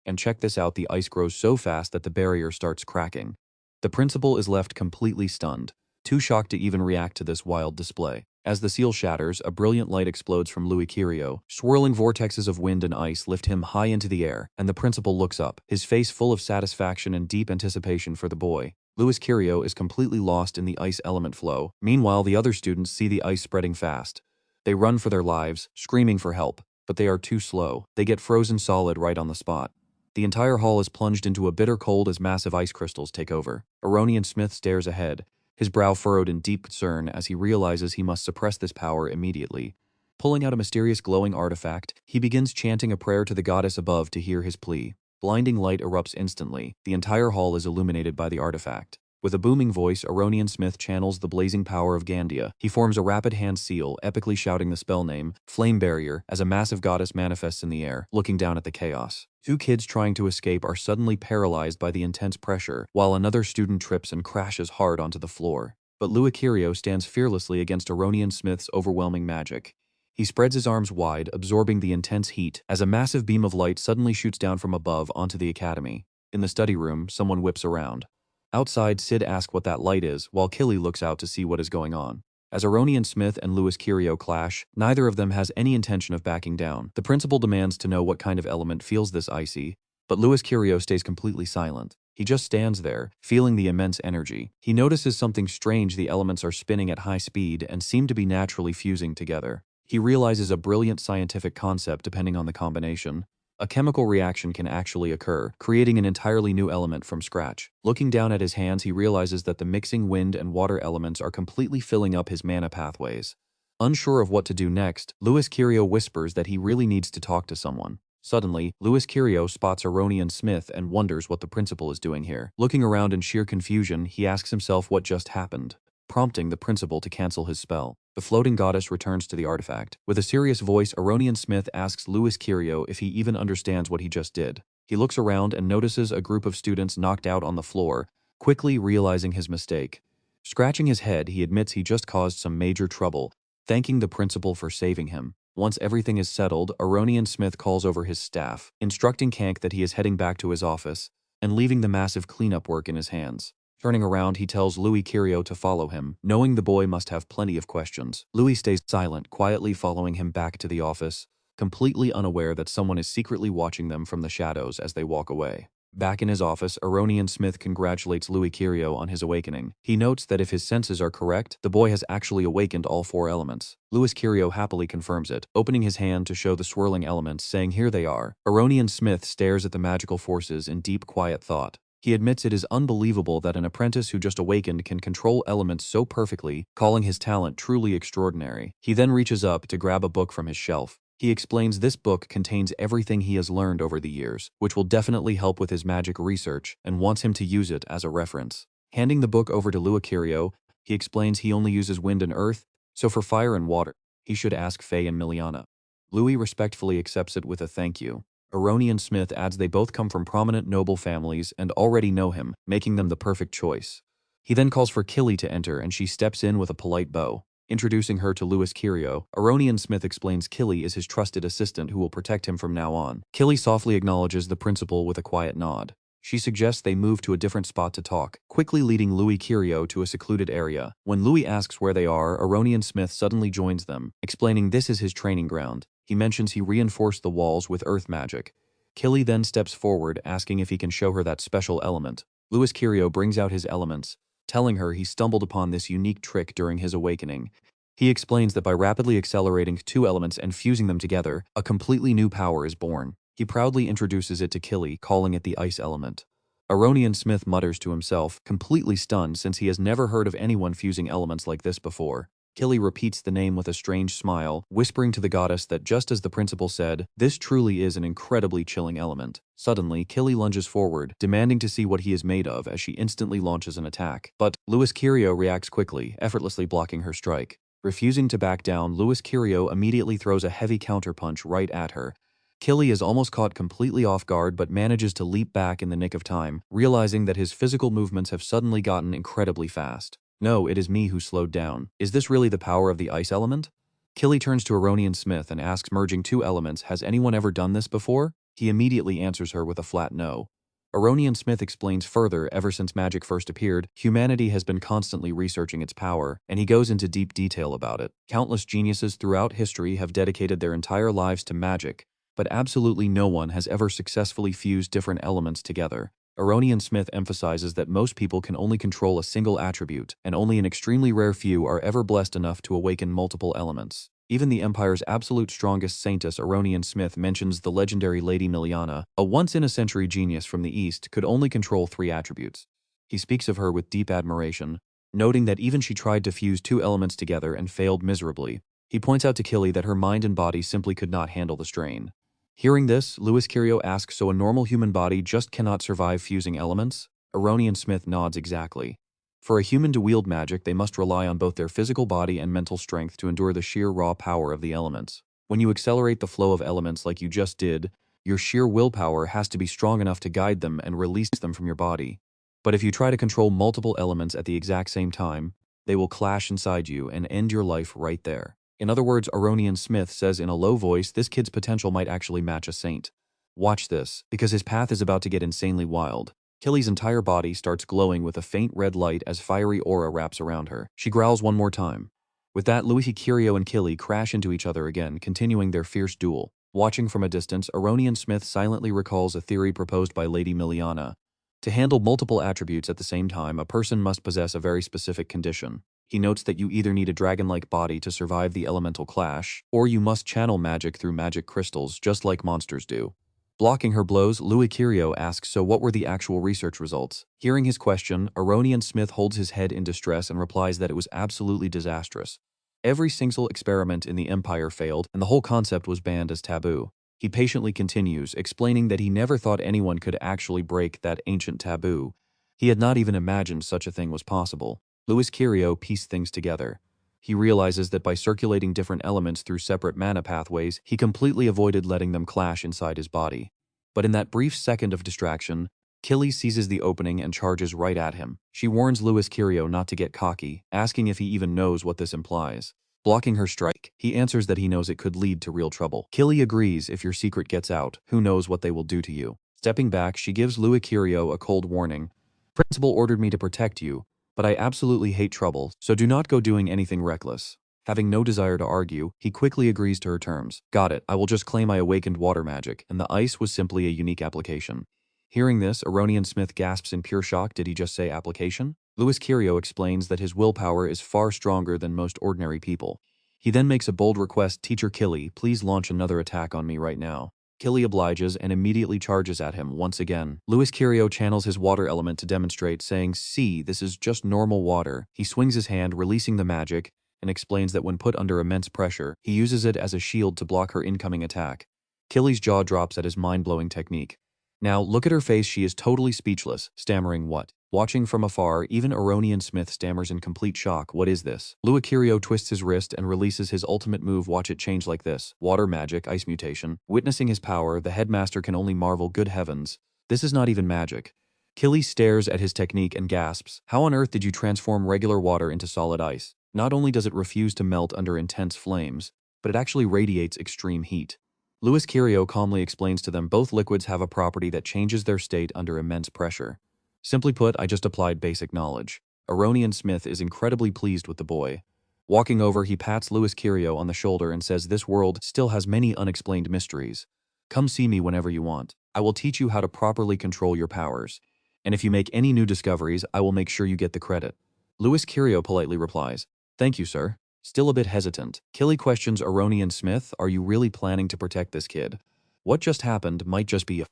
And check this out, the ice grows so fast that the barrier starts cracking. The principal is left completely stunned, too shocked to even react to this wild display. As the seal shatters, a brilliant light explodes from Louis Kirio. Swirling vortexes of wind and ice lift him high into the air, and the principal looks up, his face full of satisfaction and deep anticipation for the boy. Louis Kirio is completely lost in the ice element flow. Meanwhile, the other students see the ice spreading fast. They run for their lives, screaming for help, but they are too slow. They get frozen solid right on the spot. The entire hall is plunged into a bitter cold as massive ice crystals take over. Aronian Smith stares ahead, his brow furrowed in deep concern as he realizes he must suppress this power immediately. Pulling out a mysterious glowing artifact, he begins chanting a prayer to the goddess above to hear his plea. Blinding light erupts instantly. The entire hall is illuminated by the artifact. With a booming voice, Aronian Smith channels the blazing power of Gandia. He forms a rapid hand seal, epically shouting the spell name, Flame Barrier, as a massive goddess manifests in the air, looking down at the chaos. Two kids trying to escape are suddenly paralyzed by the intense pressure, while another student trips and crashes hard onto the floor. But Louis Kirio stands fearlessly against Aronian Smith's overwhelming magic. He spreads his arms wide, absorbing the intense heat, as a massive beam of light suddenly shoots down from above onto the academy. In the study room, someone whips around. Outside, Sid asks what that light is, while Killy looks out to see what is going on. As Aronian Smith and Louis Kirio clash, neither of them has any intention of backing down. The principal demands to know what kind of element feels this icy, but Louis Kirio stays completely silent. He just stands there, feeling the immense energy. He notices something strange: the elements are spinning at high speed and seem to be naturally fusing together. He realizes a brilliant scientific concept depending on the combination. A chemical reaction can actually occur, creating an entirely new element from scratch. Looking down at his hands, he realizes that the mixing wind and water elements are completely filling up his mana pathways. Unsure of what to do next, Louis Kirio whispers that he really needs to talk to someone. Suddenly, Louis Kirio spots Aronian Smith and wonders what the principal is doing here. Looking around in sheer confusion, he asks himself what just happened, prompting the principal to cancel his spell. The floating goddess returns to the artifact. With a serious voice, Aronian Smith asks Louis Kirio if he even understands what he just did. He looks around and notices a group of students knocked out on the floor, quickly realizing his mistake. Scratching his head, he admits he just caused some major trouble, thanking the principal for saving him. Once everything is settled, Aronian Smith calls over his staff, instructing Kank that he is heading back to his office, and leaving the massive cleanup work in his hands. Turning around, he tells Louis Kirio to follow him, knowing the boy must have plenty of questions. Louis stays silent, quietly following him back to the office, completely unaware that someone is secretly watching them from the shadows as they walk away. Back in his office, Aronian Smith congratulates Louis Kirio on his awakening. He notes that if his senses are correct, the boy has actually awakened all 4 elements. Louis Kirio happily confirms it, opening his hand to show the swirling elements, saying, "Here they are." Aronian Smith stares at the magical forces in deep, quiet thought. He admits it is unbelievable that an apprentice who just awakened can control elements so perfectly, calling his talent truly extraordinary. He then reaches up to grab a book from his shelf. He explains this book contains everything he has learned over the years, which will definitely help with his magic research, and wants him to use it as a reference. Handing the book over to Louis Kirio, he explains he only uses wind and earth, so for fire and water, he should ask Faye and Miliana. Louis respectfully accepts it with a thank you. Aronian Smith adds they both come from prominent noble families and already know him, making them the perfect choice. He then calls for Killy to enter, and she steps in with a polite bow. Introducing her to Louis Kirio, Aronian Smith explains Killy is his trusted assistant who will protect him from now on. Killy softly acknowledges the principal with a quiet nod. She suggests they move to a different spot to talk, quickly leading Louis Kirio to a secluded area. When Louis asks where they are, Aronian Smith suddenly joins them, explaining this is his training ground. He mentions he reinforced the walls with earth magic. Killy then steps forward, asking if he can show her that special element. Louis Kirio brings out his elements, telling her he stumbled upon this unique trick during his awakening. He explains that by rapidly accelerating 2 elements and fusing them together, a completely new power is born. He proudly introduces it to Killy, calling it the ice element. Aronian Smith mutters to himself, completely stunned since he has never heard of anyone fusing elements like this before. Killy repeats the name with a strange smile, whispering to the goddess that just as the principal said, this truly is an incredibly chilling element. Suddenly, Killy lunges forward, demanding to see what he is made of as she instantly launches an attack. But Louis Kirio reacts quickly, effortlessly blocking her strike. Refusing to back down, Louis Kirio immediately throws a heavy counterpunch right at her. Killy is almost caught completely off guard but manages to leap back in the nick of time, realizing that his physical movements have suddenly gotten incredibly fast. No, it is me who slowed down. Is this really the power of the ice element? Killy turns to Aronian Smith and asks, merging two elements, has anyone ever done this before? He immediately answers her with a flat no. Aronian Smith explains further, ever since magic first appeared, humanity has been constantly researching its power, and he goes into deep detail about it. Countless geniuses throughout history have dedicated their entire lives to magic, but absolutely no one has ever successfully fused different elements together. Aronian Smith emphasizes that most people can only control a single attribute, and only an extremely rare few are ever blessed enough to awaken multiple elements. Even the Empire's absolute strongest saintess, Aronian Smith, mentions the legendary Lady Miliana, a once-in-a-century genius from the East, could only control 3 attributes. He speaks of her with deep admiration, noting that even she tried to fuse 2 elements together and failed miserably. He points out to Killy that her mind and body simply could not handle the strain. Hearing this, Louis Curio asks, so a normal human body just cannot survive fusing elements? Aronian Smith nods exactly. For a human to wield magic, they must rely on both their physical body and mental strength to endure the sheer raw power of the elements. When you accelerate the flow of elements like you just did, your sheer willpower has to be strong enough to guide them and release them from your body. But if you try to control multiple elements at the exact same time, they will clash inside you and end your life right there. In other words, Aronian Smith says in a low voice, this kid's potential might actually match a saint. Watch this, because his path is about to get insanely wild. Killy's entire body starts glowing with a faint red light as fiery aura wraps around her. She growls one more time. With that, Louis Curio and Killy crash into each other again, continuing their fierce duel. Watching from a distance, Aronian Smith silently recalls a theory proposed by Lady Miliana. To handle multiple attributes at the same time, a person must possess a very specific condition. He notes that you either need a dragon-like body to survive the elemental clash, or you must channel magic through magic crystals just like monsters do. Blocking her blows, Louis Curio asks, so what were the actual research results? Hearing his question, Aronian Smith holds his head in distress and replies that it was absolutely disastrous. Every single experiment in the Empire failed, and the whole concept was banned as taboo. He patiently continues, explaining that he never thought anyone could actually break that ancient taboo. He had not even imagined such a thing was possible. Louis Curio pieced things together. He realizes that by circulating different elements through separate mana pathways, he completely avoided letting them clash inside his body. But in that brief second of distraction, Killy seizes the opening and charges right at him. She warns Louis Curio not to get cocky, asking if he even knows what this implies. Blocking her strike, he answers that he knows it could lead to real trouble. Killy agrees, if your secret gets out, who knows what they will do to you. Stepping back, she gives Louis Curio a cold warning. Principal ordered me to protect you, but I absolutely hate trouble, so do not go doing anything reckless. Having no desire to argue, he quickly agrees to her terms. Got it, I will just claim I awakened water magic, and the ice was simply a unique application. Hearing this, Aronian Smith gasps in pure shock. Did he just say application? Louis Curio explains that his willpower is far stronger than most ordinary people. He then makes a bold request, Teacher Killy, please launch another attack on me right now. Killy obliges and immediately charges at him once again. Louis Curio channels his water element to demonstrate, saying, see, this is just normal water. He swings his hand, releasing the magic, and explains that when put under immense pressure, he uses it as a shield to block her incoming attack. Killy's jaw drops at his mind-blowing technique. Now, look at her face, she is totally speechless, stammering what? Watching from afar, even Aronian Smith stammers in complete shock. What is this? Louis Curio twists his wrist and releases his ultimate move. Watch it change like this. Water magic, ice mutation. Witnessing his power, the headmaster can only marvel, good heavens. This is not even magic. Killy stares at his technique and gasps. How on earth did you transform regular water into solid ice? Not only does it refuse to melt under intense flames, but it actually radiates extreme heat. Louis Curio calmly explains to them both liquids have a property that changes their state under immense pressure. Simply put, I just applied basic knowledge. Aronian Smith is incredibly pleased with the boy. Walking over, he pats Louis Curio on the shoulder and says this world still has many unexplained mysteries. Come see me whenever you want. I will teach you how to properly control your powers. And if you make any new discoveries, I will make sure you get the credit. Louis Curio politely replies, thank you, sir. Still a bit hesitant, Killy questions Aronian Smith, are you really planning to protect this kid? What just happened might just be a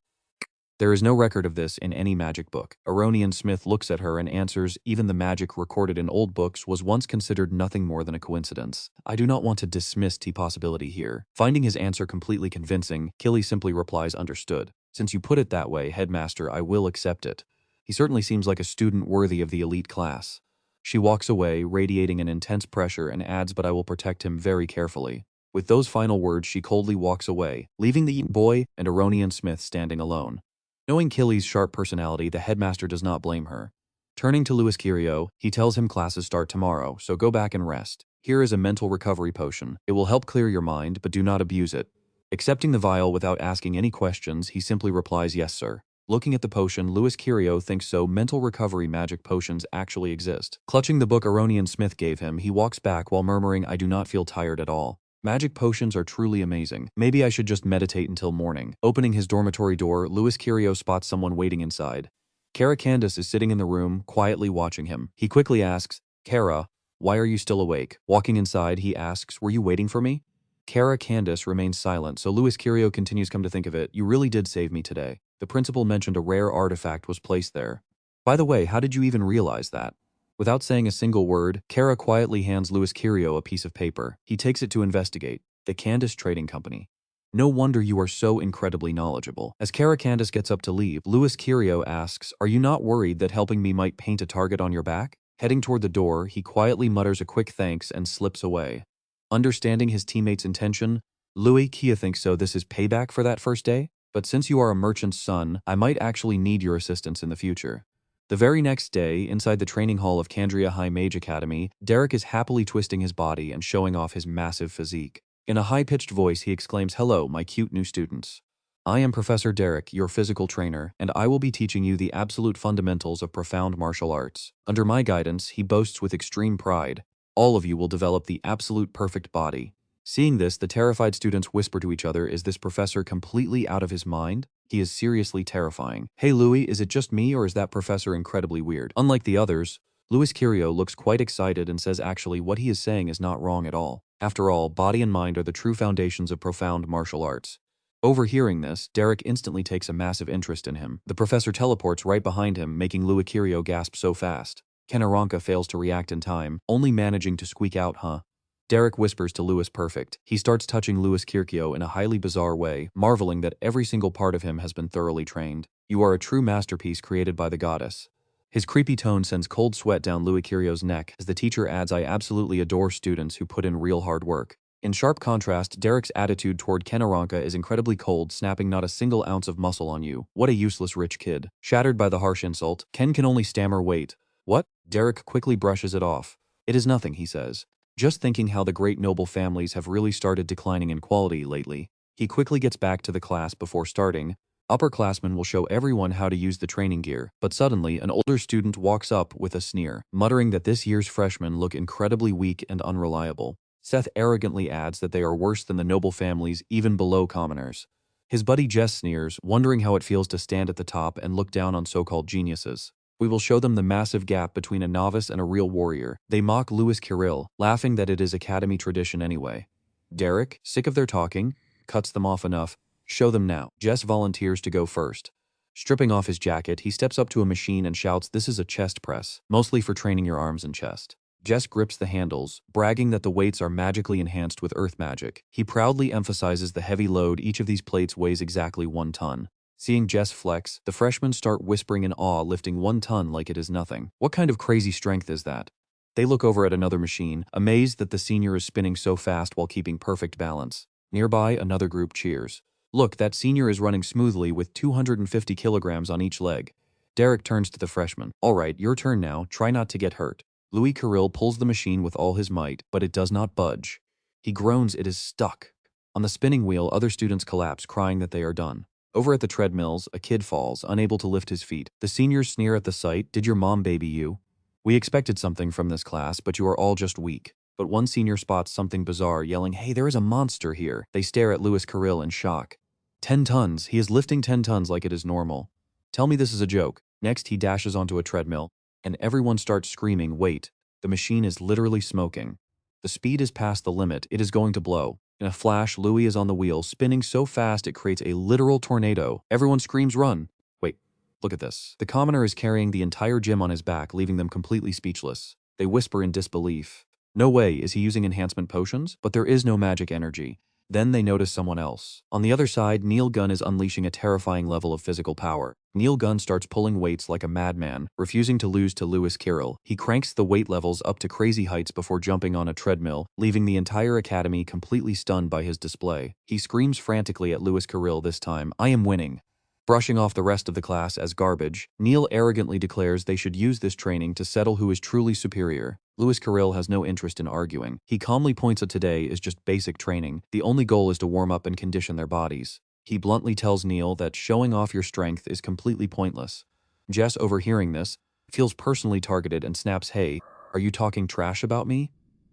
There is no record of this in any magic book. Aronian Smith looks at her and answers, even the magic recorded in old books was once considered nothing more than a coincidence. I do not want to dismiss the possibility here. Finding his answer completely convincing, Killy simply replies, understood. Since you put it that way, headmaster, I will accept it. He certainly seems like a student worthy of the elite class. She walks away, radiating an intense pressure, and adds, but I will protect him very carefully. With those final words, she coldly walks away, leaving the boy and Aronian Smith standing alone. Knowing Killy's sharp personality, the headmaster does not blame her. Turning to Louis Curio, he tells him classes start tomorrow, so go back and rest. Here is a mental recovery potion. It will help clear your mind, but do not abuse it. Accepting the vial without asking any questions, he simply replies, yes, sir. Looking at the potion, Louis Kirio thinks so mental recovery magic potions actually exist. Clutching the book Aronian Smith gave him, he walks back while murmuring, I do not feel tired at all. Magic potions are truly amazing. Maybe I should just meditate until morning. Opening his dormitory door, Louis Kirio spots someone waiting inside. Kara Candace is sitting in the room, quietly watching him. He quickly asks, Kara, why are you still awake? Walking inside, he asks, were you waiting for me? Kara Candace remains silent, so Louis Kirio continues, come to think of it, you really did save me today. The principal mentioned a rare artifact was placed there. By the way, how did you even realize that? Without saying a single word, Kara quietly hands Louis Kirio a piece of paper. He takes it to investigate. The Candace Trading Company. No wonder you are so incredibly knowledgeable. As Kara Candace gets up to leave, Louis Kirio asks, are you not worried that helping me might paint a target on your back? Heading toward the door, he quietly mutters a quick thanks and slips away. Understanding his teammate's intention, Louis Kia thinks so this is payback for that first day? But since you are a merchant's son, I might actually need your assistance in the future. The very next day, inside the training hall of Candria High Mage Academy, Derek is happily twisting his body and showing off his massive physique. In a high-pitched voice, he exclaims, hello, my cute new students. I am Professor Derek, your physical trainer, and I will be teaching you the absolute fundamentals of profound martial arts. Under my guidance, he boasts with extreme pride, all of you will develop the absolute perfect body. Seeing this, the terrified students whisper to each other, is this professor completely out of his mind? He is seriously terrifying. Hey Louis, is it just me or is that professor incredibly weird? Unlike the others, Louis Kirio looks quite excited and says actually what he is saying is not wrong at all. After all, body and mind are the true foundations of profound martial arts. Overhearing this, Derek instantly takes a massive interest in him. The professor teleports right behind him, making Louis Kirio gasp so fast. Kenaranka fails to react in time, only managing to squeak out, huh? Derek whispers to Louis perfect. He starts touching Louis Kirio in a highly bizarre way, marveling that every single part of him has been thoroughly trained. You are a true masterpiece created by the goddess. His creepy tone sends cold sweat down Louis Kirio's neck as the teacher adds, I absolutely adore students who put in real hard work. In sharp contrast, Derek's attitude toward Kenaranka is incredibly cold, snapping not a single ounce of muscle on you. What a useless rich kid. Shattered by the harsh insult, Ken can only stammer, wait. What? Derek quickly brushes it off. It is nothing, he says. Just thinking how the great noble families have really started declining in quality lately. He quickly gets back to the class before starting. Upperclassmen will show everyone how to use the training gear, but suddenly an older student walks up with a sneer, muttering that this year's freshmen look incredibly weak and unreliable. Seth arrogantly adds that they are worse than the noble families even below commoners. His buddy Jess sneers, wondering how it feels to stand at the top and look down on so-called geniuses. We will show them the massive gap between a novice and a real warrior. They mock Louis Kirill, laughing that it is academy tradition anyway. Derek, sick of their talking, cuts them off enough. Show them now. Jess volunteers to go first. Stripping off his jacket, he steps up to a machine and shouts, this is a chest press, mostly for training your arms and chest. Jess grips the handles, bragging that the weights are magically enhanced with earth magic. He proudly emphasizes the heavy load. Each of these plates weighs exactly 1 ton. Seeing Jess flex, the freshmen start whispering in awe, lifting 1 ton like it is nothing. What kind of crazy strength is that? They look over at another machine, amazed that the senior is spinning so fast while keeping perfect balance. Nearby, another group cheers. Look, that senior is running smoothly with 250 kilograms on each leg. Derek turns to the freshman. All right, your turn now, try not to get hurt. Louis Kirill pulls the machine with all his might, but it does not budge. He groans, it is stuck. On the spinning wheel, other students collapse, crying that they are done. Over at the treadmills, a kid falls, unable to lift his feet. The seniors sneer at the sight, did your mom baby you? We expected something from this class, but you are all just weak. But one senior spots something bizarre, yelling, hey, there is a monster here. They stare at Louis Kirill in shock. 10 tons, he is lifting 10 tons like it is normal. Tell me this is a joke. Next, he dashes onto a treadmill, and everyone starts screaming, wait, the machine is literally smoking. The speed is past the limit, it is going to blow. In a flash, Louis is on the wheel, spinning so fast it creates a literal tornado. Everyone screams, run. Wait, look at this. The commoner is carrying the entire gym on his back, leaving them completely speechless. They whisper in disbelief. No way, is he using enhancement potions? But there is no magic energy. Then they notice someone else. On the other side, Neil Gunn is unleashing a terrifying level of physical power. Neil Gunn starts pulling weights like a madman, refusing to lose to Louis Kirill. He cranks the weight levels up to crazy heights before jumping on a treadmill, leaving the entire academy completely stunned by his display. He screams frantically at Louis Kirill this time, I am winning. Brushing off the rest of the class as garbage, Neil arrogantly declares they should use this training to settle who is truly superior. Louis Carril has no interest in arguing. He calmly points out today is just basic training. The only goal is to warm up and condition their bodies. He bluntly tells Neil that showing off your strength is completely pointless. Jess, overhearing this, feels personally targeted and snaps, "Hey, are you talking trash about me?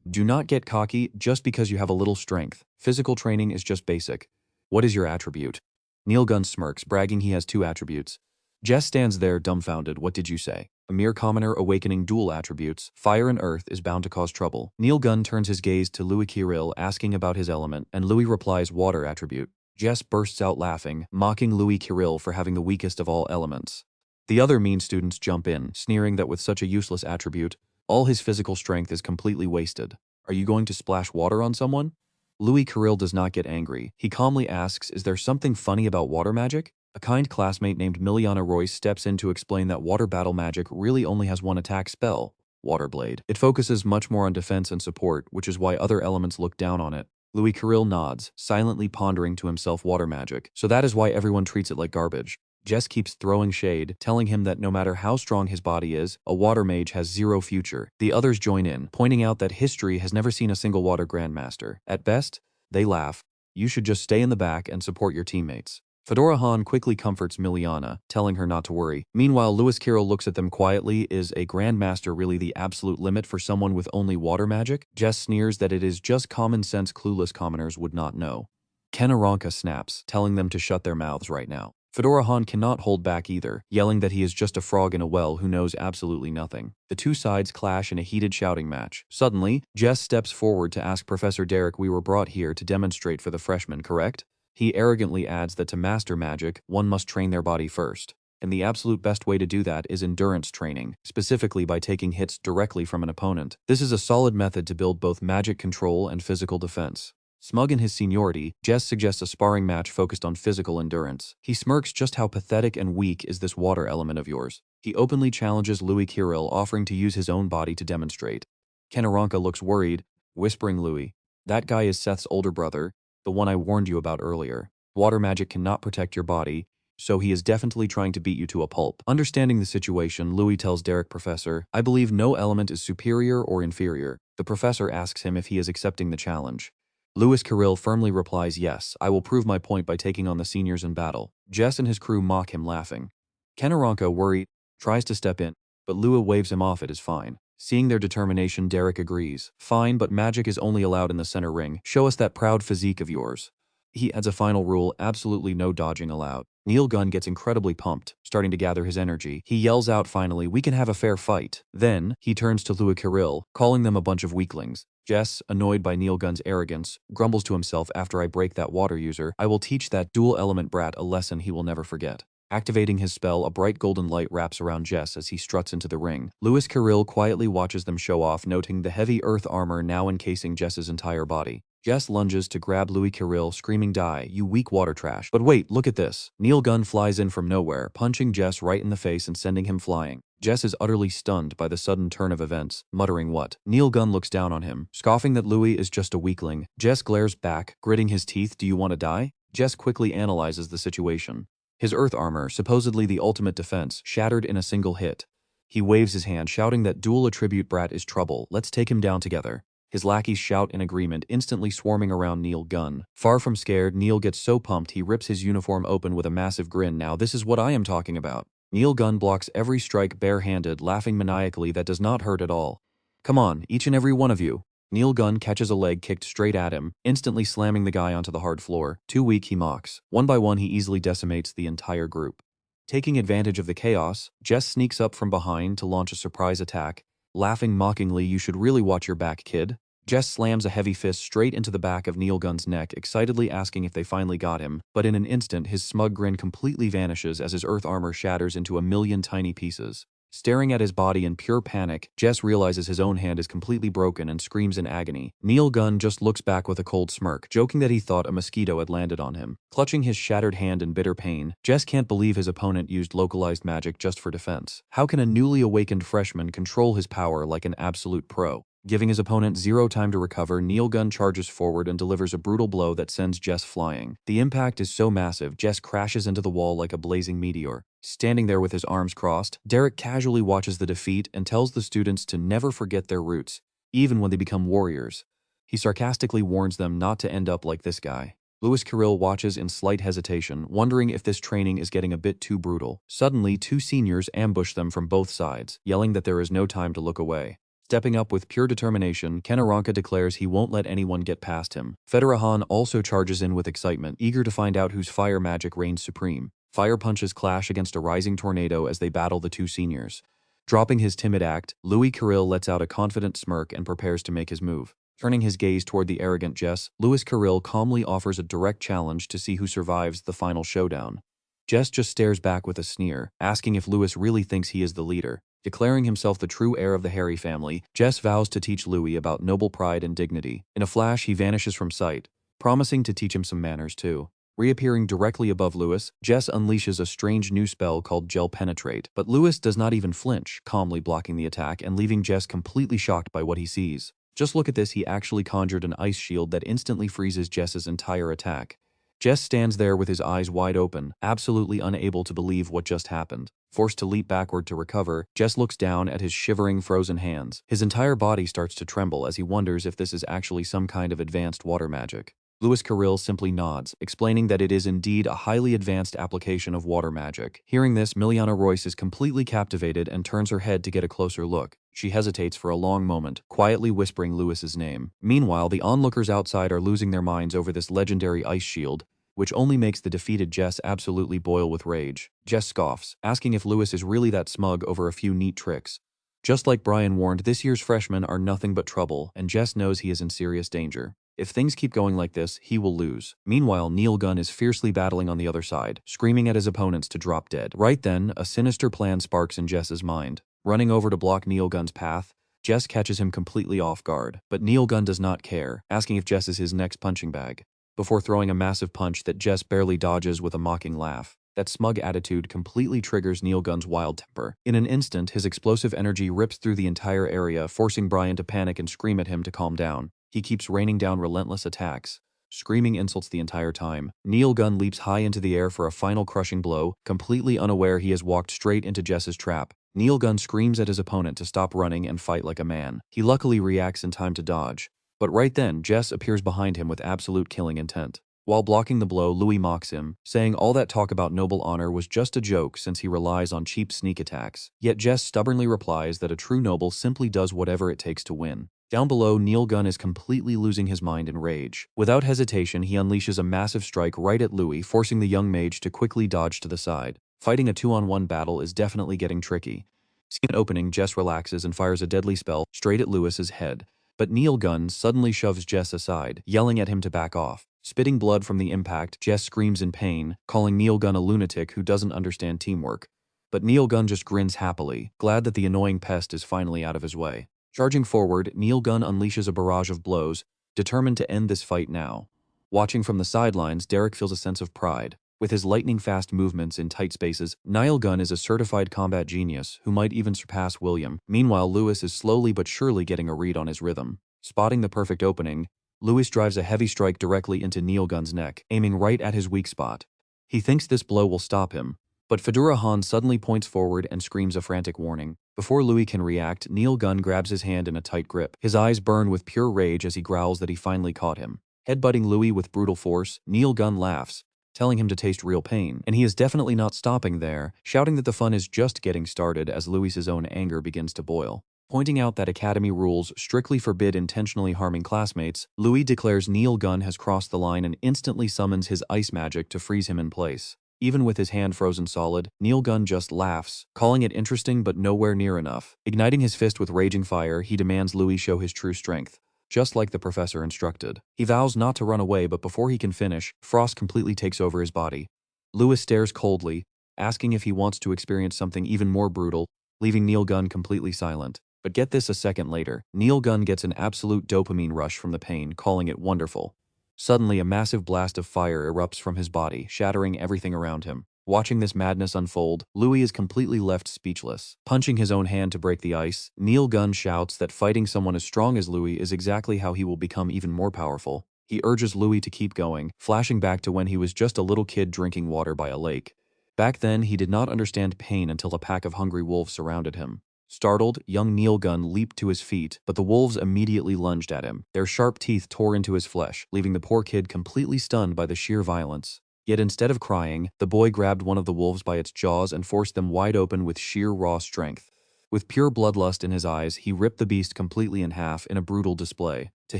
Do not get cocky just because you have a little strength. Physical training is just basic. What is your attribute?" Neil Gunn smirks, bragging he has 2 attributes. Jess stands there dumbfounded. "What did you say?" "A mere commoner awakening dual attributes. Fire and earth is bound to cause trouble." Neil Gunn turns his gaze to Louis Carril, asking about his element, and Louis replies, "Water attribute." Jess bursts out laughing, mocking Louis Carril for having the weakest of all elements. The other mean students jump in, sneering that with such a useless attribute, all his physical strength is completely wasted. "Are you going to splash water on someone?" Louis Carril does not get angry. He calmly asks, "Is there something funny about water magic?" A kind classmate named Miliana Royce steps in to explain that water battle magic really only has one attack spell, Water Blade. It focuses much more on defense and support, which is why other elements look down on it. Louis Carril nods, silently pondering to himself water magic, so that is why everyone treats it like garbage. Jess keeps throwing shade, telling him that no matter how strong his body is, a water mage has 0 future. The others join in, pointing out that history has never seen a single water grandmaster. At best, they laugh. "You should just stay in the back and support your teammates." Fedora Han quickly comforts Miliana, telling her not to worry. Meanwhile, Louis Carril looks at them quietly. Is a grandmaster really the absolute limit for someone with only water magic? Jess sneers that it is just common sense clueless commoners would not know. Ken Aranka snaps, telling them to shut their mouths right now. Fedora Han cannot hold back either, yelling that he is just a frog in a well who knows absolutely nothing. The 2 sides clash in a heated shouting match. Suddenly, Jess steps forward to ask Professor Derek, "We were brought here to demonstrate for the freshmen, correct?" He arrogantly adds that to master magic, one must train their body first. And the absolute best way to do that is endurance training, specifically by taking hits directly from an opponent. This is a solid method to build both magic control and physical defense. Smug in his seniority, Jess suggests a sparring match focused on physical endurance. He smirks, "Just how pathetic and weak is this water element of yours?" He openly challenges Louis Carril, offering to use his own body to demonstrate. Ken Aranka looks worried, whispering, "Louis, that guy is Seth's older brother, the one I warned you about earlier. Water magic cannot protect your body, so he is definitely trying to beat you to a pulp." Understanding the situation, Louis tells Derek, "Professor, I believe no element is superior or inferior." The professor asks him if he is accepting the challenge. Louis Carril firmly replies, "Yes, I will prove my point by taking on the seniors in battle." Jess and his crew mock him, laughing. Ken Aranka, worried, tries to step in, but Louis waves him off. It is fine. Seeing their determination, Derek agrees. "Fine, but magic is only allowed in the center ring. Show us that proud physique of yours." He adds a final rule, absolutely no dodging allowed. Neil Gunn gets incredibly pumped, starting to gather his energy. He yells out, "Finally, we can have a fair fight." Then, he turns to Louis Carril, calling them a bunch of weaklings. Jess, annoyed by Neil Gunn's arrogance, grumbles to himself, "After I break that water user, I will teach that dual-element brat a lesson he will never forget." Activating his spell, a bright golden light wraps around Jess as he struts into the ring. Louis Carril quietly watches them show off, noting the heavy earth armor now encasing Jess's entire body. Jess lunges to grab Louis Carril, screaming, "Die, you weak water trash." But wait, look at this. Neil Gunn flies in from nowhere, punching Jess right in the face and sending him flying. Jess is utterly stunned by the sudden turn of events, muttering, "What?" Neil Gunn looks down on him, scoffing that Louis is just a weakling. Jess glares back, gritting his teeth, "Do you want to die?" Jess quickly analyzes the situation. His earth armor, supposedly the ultimate defense, shattered in a single hit. He waves his hand, shouting that dual attribute brat is trouble. "Let's take him down together." His lackeys shout in agreement, instantly swarming around Neil Gunn. Far from scared, Neil gets so pumped he rips his uniform open with a massive grin. "Now this is what I am talking about." Neil Gunn blocks every strike barehanded, laughing maniacally that does not hurt at all. "Come on, each and every one of you." Neil Gunn catches a leg kicked straight at him, instantly slamming the guy onto the hard floor. "Too weak," he mocks. One by one, he easily decimates the entire group. Taking advantage of the chaos, Jess sneaks up from behind to launch a surprise attack, laughing mockingly, "You should really watch your back, kid." Jess slams a heavy fist straight into the back of Neil Gunn's neck, excitedly asking if they finally got him, but in an instant his smug grin completely vanishes as his earth armor shatters into a million tiny pieces. Staring at his body in pure panic, Jess realizes his own hand is completely broken and screams in agony. Neil Gunn just looks back with a cold smirk, joking that he thought a mosquito had landed on him. Clutching his shattered hand in bitter pain, Jess can't believe his opponent used localized magic just for defense. How can a newly awakened freshman control his power like an absolute pro? Giving his opponent zero time to recover, Neilgun charges forward and delivers a brutal blow that sends Jess flying. The impact is so massive, Jess crashes into the wall like a blazing meteor. Standing there with his arms crossed, Derek casually watches the defeat and tells the students to never forget their roots, even when they become warriors. He sarcastically warns them not to end up like this guy. Lewis Carroll watches in slight hesitation, wondering if this training is getting a bit too brutal. Suddenly, two seniors ambush them from both sides, yelling that there is no time to look away. Stepping up with pure determination, Kenaranka declares he won't let anyone get past him. Federahan also charges in with excitement, eager to find out whose fire magic reigns supreme. Fire punches clash against a rising tornado as they battle the two seniors. Dropping his timid act, Louis Carroll lets out a confident smirk and prepares to make his move. Turning his gaze toward the arrogant Jess, Louis Carroll calmly offers a direct challenge to see who survives the final showdown. Jess just stares back with a sneer, asking if Louis really thinks he is the leader. Declaring himself the true heir of the Harry family, Jess vows to teach Louis about noble pride and dignity. In a flash, he vanishes from sight, promising to teach him some manners too. Reappearing directly above Louis, Jess unleashes a strange new spell called Gel Penetrate, but Louis does not even flinch, calmly blocking the attack and leaving Jess completely shocked by what he sees. Just look at this, he actually conjured an ice shield that instantly freezes Jess's entire attack. Jess stands there with his eyes wide open, absolutely unable to believe what just happened. Forced to leap backward to recover, Jess looks down at his shivering, frozen hands. His entire body starts to tremble as he wonders if this is actually some kind of advanced water magic. Louis Carroll simply nods, explaining that it is indeed a highly advanced application of water magic. Hearing this, Miliana Royce is completely captivated and turns her head to get a closer look. She hesitates for a long moment, quietly whispering Louis's name. Meanwhile, the onlookers outside are losing their minds over this legendary ice shield, which only makes the defeated Jess absolutely boil with rage. Jess scoffs, asking if Louis is really that smug over a few neat tricks. Just like Brian warned, this year's freshmen are nothing but trouble, and Jess knows he is in serious danger. If things keep going like this, he will lose. Meanwhile, Neilgun is fiercely battling on the other side, screaming at his opponents to drop dead. Right then, a sinister plan sparks in Jess's mind. Running over to block Neilgun's path, Jess catches him completely off guard, but Neilgun does not care, asking if Jess is his next punching bag, before throwing a massive punch that Jess barely dodges with a mocking laugh. That smug attitude completely triggers Neilgun's wild temper. In an instant, his explosive energy rips through the entire area, forcing Brian to panic and scream at him to calm down. He keeps raining down relentless attacks, screaming insults the entire time. Neilgun leaps high into the air for a final crushing blow, completely unaware he has walked straight into Jess's trap. Neilgun screams at his opponent to stop running and fight like a man. He luckily reacts in time to dodge, but right then, Jess appears behind him with absolute killing intent. While blocking the blow, Louis mocks him, saying all that talk about noble honor was just a joke since he relies on cheap sneak attacks. Yet Jess stubbornly replies that a true noble simply does whatever it takes to win. Down below, Neilgun is completely losing his mind in rage. Without hesitation, he unleashes a massive strike right at Louis, forcing the young mage to quickly dodge to the side. Fighting a 2-on-1 battle is definitely getting tricky. Seeing an opening, Jess relaxes and fires a deadly spell straight at Louis's head. But Neilgun suddenly shoves Jess aside, yelling at him to back off. Spitting blood from the impact, Jess screams in pain, calling Neilgun a lunatic who doesn't understand teamwork. But Neilgun just grins happily, glad that the annoying pest is finally out of his way. Charging forward, Neilgun unleashes a barrage of blows, determined to end this fight now. Watching from the sidelines, Derek feels a sense of pride. With his lightning-fast movements in tight spaces, Neilgun is a certified combat genius who might even surpass William. Meanwhile, Louis is slowly but surely getting a read on his rhythm. Spotting the perfect opening, Louis drives a heavy strike directly into Neilgun's neck, aiming right at his weak spot. He thinks this blow will stop him, but Fedora Han suddenly points forward and screams a frantic warning. Before Louis can react, Neilgun grabs his hand in a tight grip. His eyes burn with pure rage as he growls that he finally caught him. Headbutting Louis with brutal force, Neilgun laughs, telling him to taste real pain. And he is definitely not stopping there, shouting that the fun is just getting started as Louis's own anger begins to boil. Pointing out that Academy rules strictly forbid intentionally harming classmates, Louis declares Neilgun has crossed the line and instantly summons his ice magic to freeze him in place. Even with his hand frozen solid, Neilgun just laughs, calling it interesting but nowhere near enough. Igniting his fist with raging fire, he demands Louis show his true strength, just like the professor instructed. He vows not to run away, but before he can finish, frost completely takes over his body. Louis stares coldly, asking if he wants to experience something even more brutal, leaving Neilgun completely silent. But get this, a second later, Neilgun gets an absolute dopamine rush from the pain, calling it wonderful. Suddenly, a massive blast of fire erupts from his body, shattering everything around him. Watching this madness unfold, Louis is completely left speechless. Punching his own hand to break the ice, Neil Gunn shouts that fighting someone as strong as Louis is exactly how he will become even more powerful. He urges Louis to keep going, flashing back to when he was just a little kid drinking water by a lake. Back then, he did not understand pain until a pack of hungry wolves surrounded him. Startled, young Neil Gunn leaped to his feet, but the wolves immediately lunged at him. Their sharp teeth tore into his flesh, leaving the poor kid completely stunned by the sheer violence. Yet instead of crying, the boy grabbed one of the wolves by its jaws and forced them wide open with sheer raw strength. With pure bloodlust in his eyes, he ripped the beast completely in half in a brutal display. To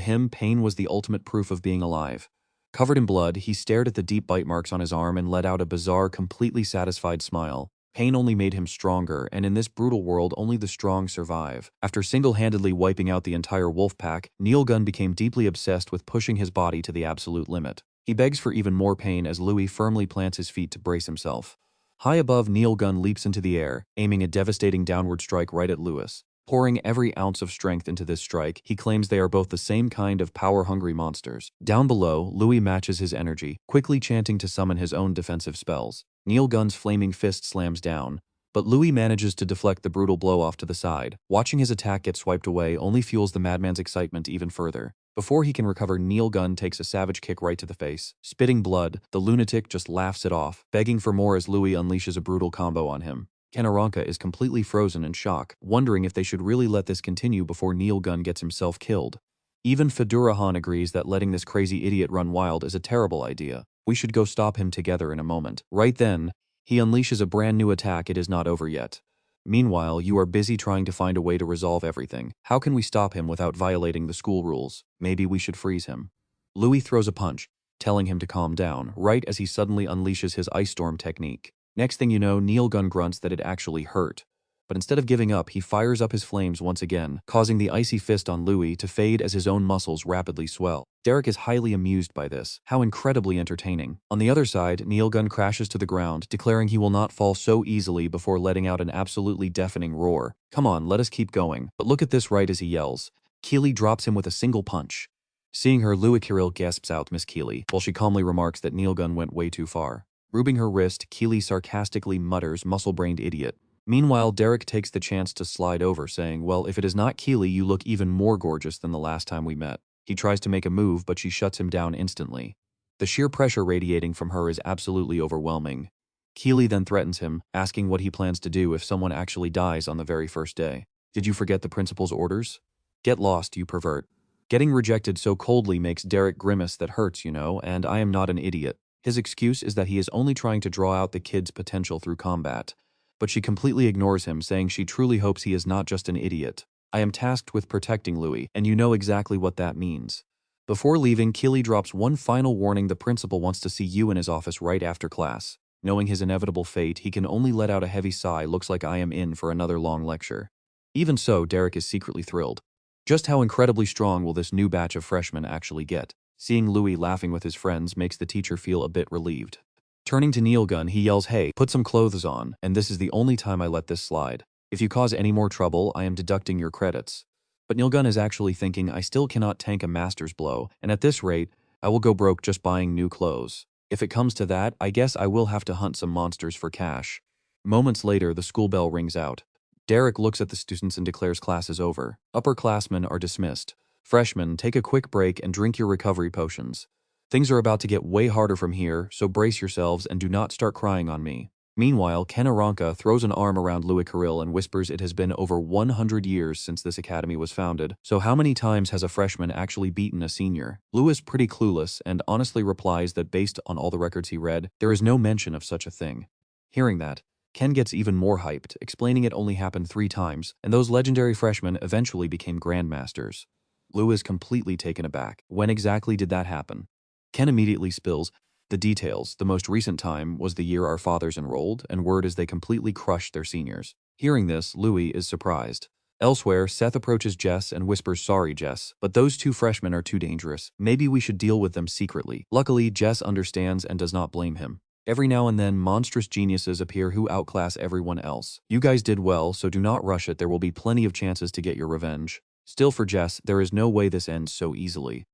him, pain was the ultimate proof of being alive. Covered in blood, he stared at the deep bite marks on his arm and let out a bizarre, completely satisfied smile. Pain only made him stronger, and in this brutal world, only the strong survive. After single-handedly wiping out the entire wolf pack, Neil Gunn became deeply obsessed with pushing his body to the absolute limit. He begs for even more pain as Louis firmly plants his feet to brace himself. High above, Neil Gunn leaps into the air, aiming a devastating downward strike right at Louis. Pouring every ounce of strength into this strike, he claims they are both the same kind of power-hungry monsters. Down below, Louis matches his energy, quickly chanting to summon his own defensive spells. Neil Gunn's flaming fist slams down, but Louis manages to deflect the brutal blow off to the side. Watching his attack get swiped away only fuels the madman's excitement even further. Before he can recover, Neil Gunn takes a savage kick right to the face. Spitting blood, the lunatic just laughs it off, begging for more as Louis unleashes a brutal combo on him. Kanaranka is completely frozen in shock, wondering if they should really let this continue before Neil Gunn gets himself killed. Even Fedurahan agrees that letting this crazy idiot run wild is a terrible idea. We should go stop him together in a moment. Right then, he unleashes a brand new attack. It is not over yet. Meanwhile, you are busy trying to find a way to resolve everything. How can we stop him without violating the school rules? Maybe we should freeze him. Louis throws a punch, telling him to calm down, right as he suddenly unleashes his ice storm technique. Next thing you know, Neil Gunn grunts that it actually hurt. But instead of giving up, he fires up his flames once again, causing the icy fist on Louis to fade as his own muscles rapidly swell. Derek is highly amused by this. How incredibly entertaining. On the other side, Neil Gunn crashes to the ground, declaring he will not fall so easily before letting out an absolutely deafening roar. Come on, let us keep going. But look at this right as he yells. Keely drops him with a single punch. Seeing her, Louis Kirill gasps out Miss Keely, while she calmly remarks that Neil Gunn went way too far. Rubbing her wrist, Keely sarcastically mutters, muscle-brained idiot. Meanwhile, Derek takes the chance to slide over, saying, well, if it is not Keely, you look even more gorgeous than the last time we met. He tries to make a move, but she shuts him down instantly. The sheer pressure radiating from her is absolutely overwhelming. Keely then threatens him, asking what he plans to do if someone actually dies on the very first day. Did you forget the principal's orders? Get lost, you pervert. Getting rejected so coldly makes Derek grimace that hurts, you know, and I am not an idiot. His excuse is that he is only trying to draw out the kid's potential through combat. But she completely ignores him, saying she truly hopes he is not just an idiot. I am tasked with protecting Louis, and you know exactly what that means. Before leaving, Keely drops one final warning: the principal wants to see you in his office right after class. Knowing his inevitable fate, he can only let out a heavy sigh. Looks like I am in for another long lecture. Even so, Derek is secretly thrilled. Just how incredibly strong will this new batch of freshmen actually get? Seeing Louis laughing with his friends makes the teacher feel a bit relieved. Turning to Neil Gunn, he yells, hey, put some clothes on, and this is the only time I let this slide. If you cause any more trouble, I am deducting your credits. But Neil Gunn is actually thinking, I still cannot tank a master's blow, and at this rate, I will go broke just buying new clothes. If it comes to that, I guess I will have to hunt some monsters for cash. Moments later, the school bell rings out. Derek looks at the students and declares class is over. Upperclassmen are dismissed. Freshmen, take a quick break and drink your recovery potions. Things are about to get way harder from here, so brace yourselves and do not start crying on me. Meanwhile, Ken Aranka throws an arm around Louis Kirill and whispers it has been over 100 years since this academy was founded, so how many times has a freshman actually beaten a senior? Louis is pretty clueless and honestly replies that based on all the records he read, there is no mention of such a thing. Hearing that, Ken gets even more hyped, explaining it only happened 3 times, and those legendary freshmen eventually became grandmasters. Louis is completely taken aback. When exactly did that happen? Ken immediately spills the details. The most recent time was the year our fathers enrolled, and word is they completely crushed their seniors. Hearing this, Louis is surprised. Elsewhere, Seth approaches Jess and whispers, sorry, Jess, but those 2 freshmen are too dangerous. Maybe we should deal with them secretly. Luckily, Jess understands and does not blame him. Every now and then, monstrous geniuses appear who outclass everyone else. You guys did well, so do not rush it. There will be plenty of chances to get your revenge. Still, for Jess, there is no way this ends so easily.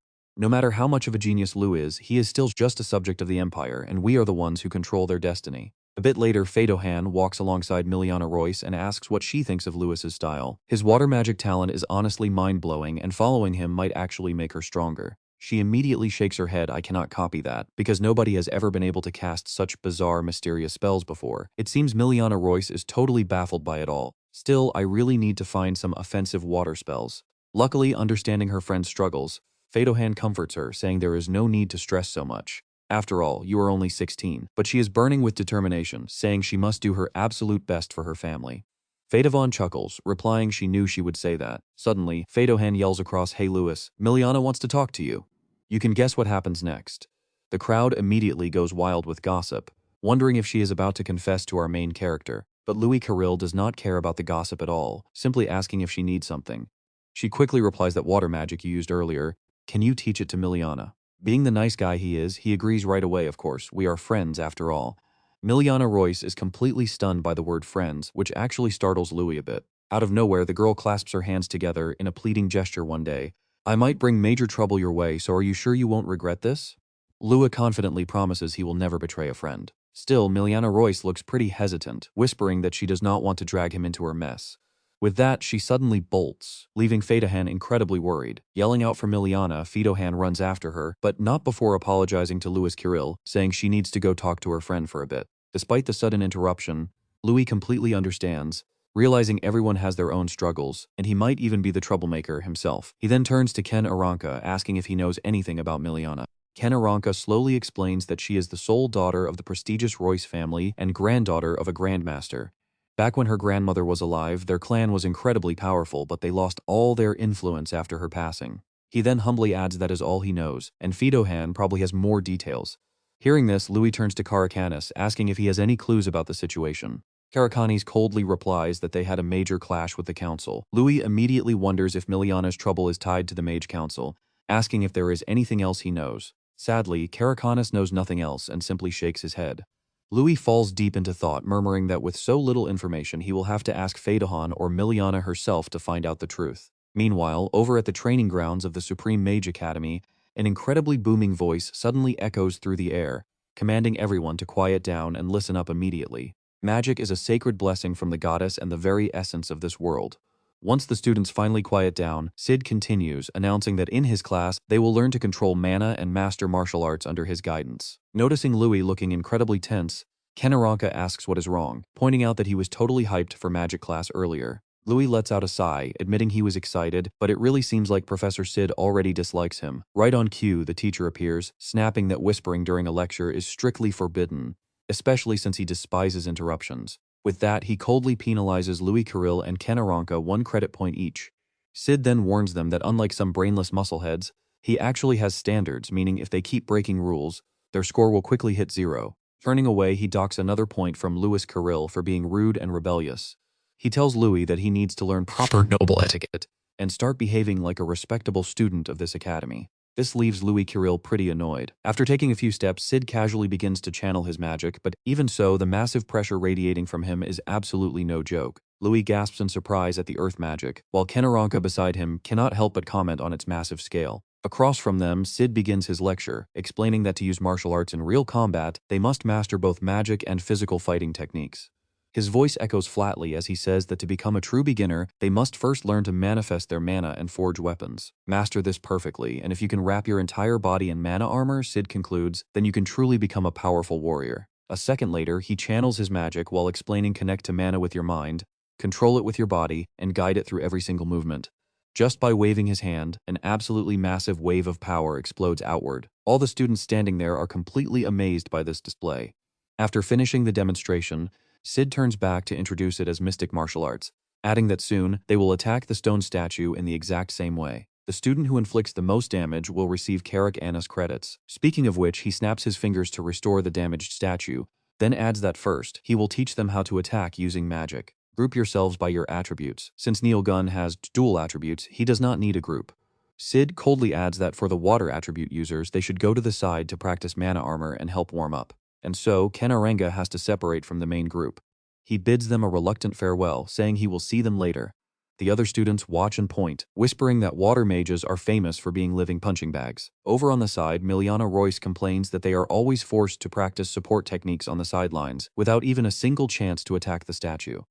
No matter how much of a genius Lou is, he is still just a subject of the Empire, and we are the ones who control their destiny. A bit later, Fadohan walks alongside Miliana Royce and asks what she thinks of Lewis's style. His water magic talent is honestly mind-blowing, and following him might actually make her stronger. She immediately shakes her head. I cannot copy that, because nobody has ever been able to cast such bizarre, mysterious spells before. It seems Miliana Royce is totally baffled by it all. Still, I really need to find some offensive water spells. Luckily, understanding her friend's struggles, Fadohan comforts her, saying there is no need to stress so much. After all, you are only 16. But she is burning with determination, saying she must do her absolute best for her family. Fadovan chuckles, replying she knew she would say that. Suddenly, Fadohan yells across, "Hey Lewis, Miliana wants to talk to you." You can guess what happens next. The crowd immediately goes wild with gossip, wondering if she is about to confess to our main character. But Louis Carril does not care about the gossip at all, simply asking if she needs something. She quickly replies that water magic you used earlier, can you teach it to Miliana? Being the nice guy he is, he agrees right away, of course. We are friends after all. Miliana Royce is completely stunned by the word friends, which actually startles Louis a bit. Out of nowhere, the girl clasps her hands together in a pleading gesture one day. I might bring major trouble your way, so are you sure you won't regret this? Louis confidently promises he will never betray a friend. Still, Miliana Royce looks pretty hesitant, whispering that she does not want to drag him into her mess. With that, she suddenly bolts, leaving Fadohan incredibly worried. Yelling out for Miliana, Fadohan runs after her, but not before apologizing to Louis Carril, saying she needs to go talk to her friend for a bit. Despite the sudden interruption, Louis completely understands, realizing everyone has their own struggles, and he might even be the troublemaker himself. He then turns to Ken Aranka, asking if he knows anything about Miliana. Ken Aranka slowly explains that she is the sole daughter of the prestigious Royce family and granddaughter of a grandmaster. Back when her grandmother was alive, their clan was incredibly powerful, but they lost all their influence after her passing. He then humbly adds that is all he knows, and Fadohan probably has more details. Hearing this, Louis turns to Karakanis, asking if he has any clues about the situation. Karakanis coldly replies that they had a major clash with the council. Louis immediately wonders if Miliana's trouble is tied to the Mage Council, asking if there is anything else he knows. Sadly, Karakanis knows nothing else and simply shakes his head. Louis falls deep into thought, murmuring that with so little information he will have to ask Fadohan or Miliana herself to find out the truth. Meanwhile, over at the training grounds of the Supreme Mage Academy, an incredibly booming voice suddenly echoes through the air, commanding everyone to quiet down and listen up immediately. Magic is a sacred blessing from the goddess and the very essence of this world. Once the students finally quiet down, Sid continues, announcing that in his class, they will learn to control mana and master martial arts under his guidance. Noticing Louis looking incredibly tense, Ken Aranka asks what is wrong, pointing out that he was totally hyped for magic class earlier. Louis lets out a sigh, admitting he was excited, but it really seems like Professor Sid already dislikes him. Right on cue, the teacher appears, snapping that whispering during a lecture is strictly forbidden, especially since he despises interruptions. With that, he coldly penalizes Louis Carril and Ken Aranka 1 credit point each. Sid then warns them that unlike some brainless muscleheads, he actually has standards, meaning if they keep breaking rules, their score will quickly hit 0. Turning away, he docks another point from Louis Carril for being rude and rebellious. He tells Louis that he needs to learn proper noble etiquette and start behaving like a respectable student of this academy. This leaves Louis Carril pretty annoyed. After taking a few steps, Sid casually begins to channel his magic, but even so, the massive pressure radiating from him is absolutely no joke. Louis gasps in surprise at the earth magic, while Ken Aranka beside him cannot help but comment on its massive scale. Across from them, Sid begins his lecture, explaining that to use martial arts in real combat, they must master both magic and physical fighting techniques. His voice echoes flatly as he says that to become a true beginner, they must first learn to manifest their mana and forge weapons. Master this perfectly, and if you can wrap your entire body in mana armor, Sid concludes, then you can truly become a powerful warrior. A second later, he channels his magic while explaining connect to mana with your mind, control it with your body, and guide it through every single movement. Just by waving his hand, an absolutely massive wave of power explodes outward. All the students standing there are completely amazed by this display. After finishing the demonstration, Sid turns back to introduce it as mystic martial arts, adding that soon, they will attack the stone statue in the exact same way. The student who inflicts the most damage will receive Karak Anna's credits. Speaking of which, he snaps his fingers to restore the damaged statue, then adds that first, he will teach them how to attack using magic. Group yourselves by your attributes. Since Neil Gunn has dual attributes, he does not need a group. Sid coldly adds that for the water attribute users, they should go to the side to practice mana armor and help warm up. And so, Ken Aranka has to separate from the main group. He bids them a reluctant farewell, saying he will see them later. The other students watch and point, whispering that water mages are famous for being living punching bags. Over on the side, Miliana Royce complains that they are always forced to practice support techniques on the sidelines, without even a single chance to attack the statue.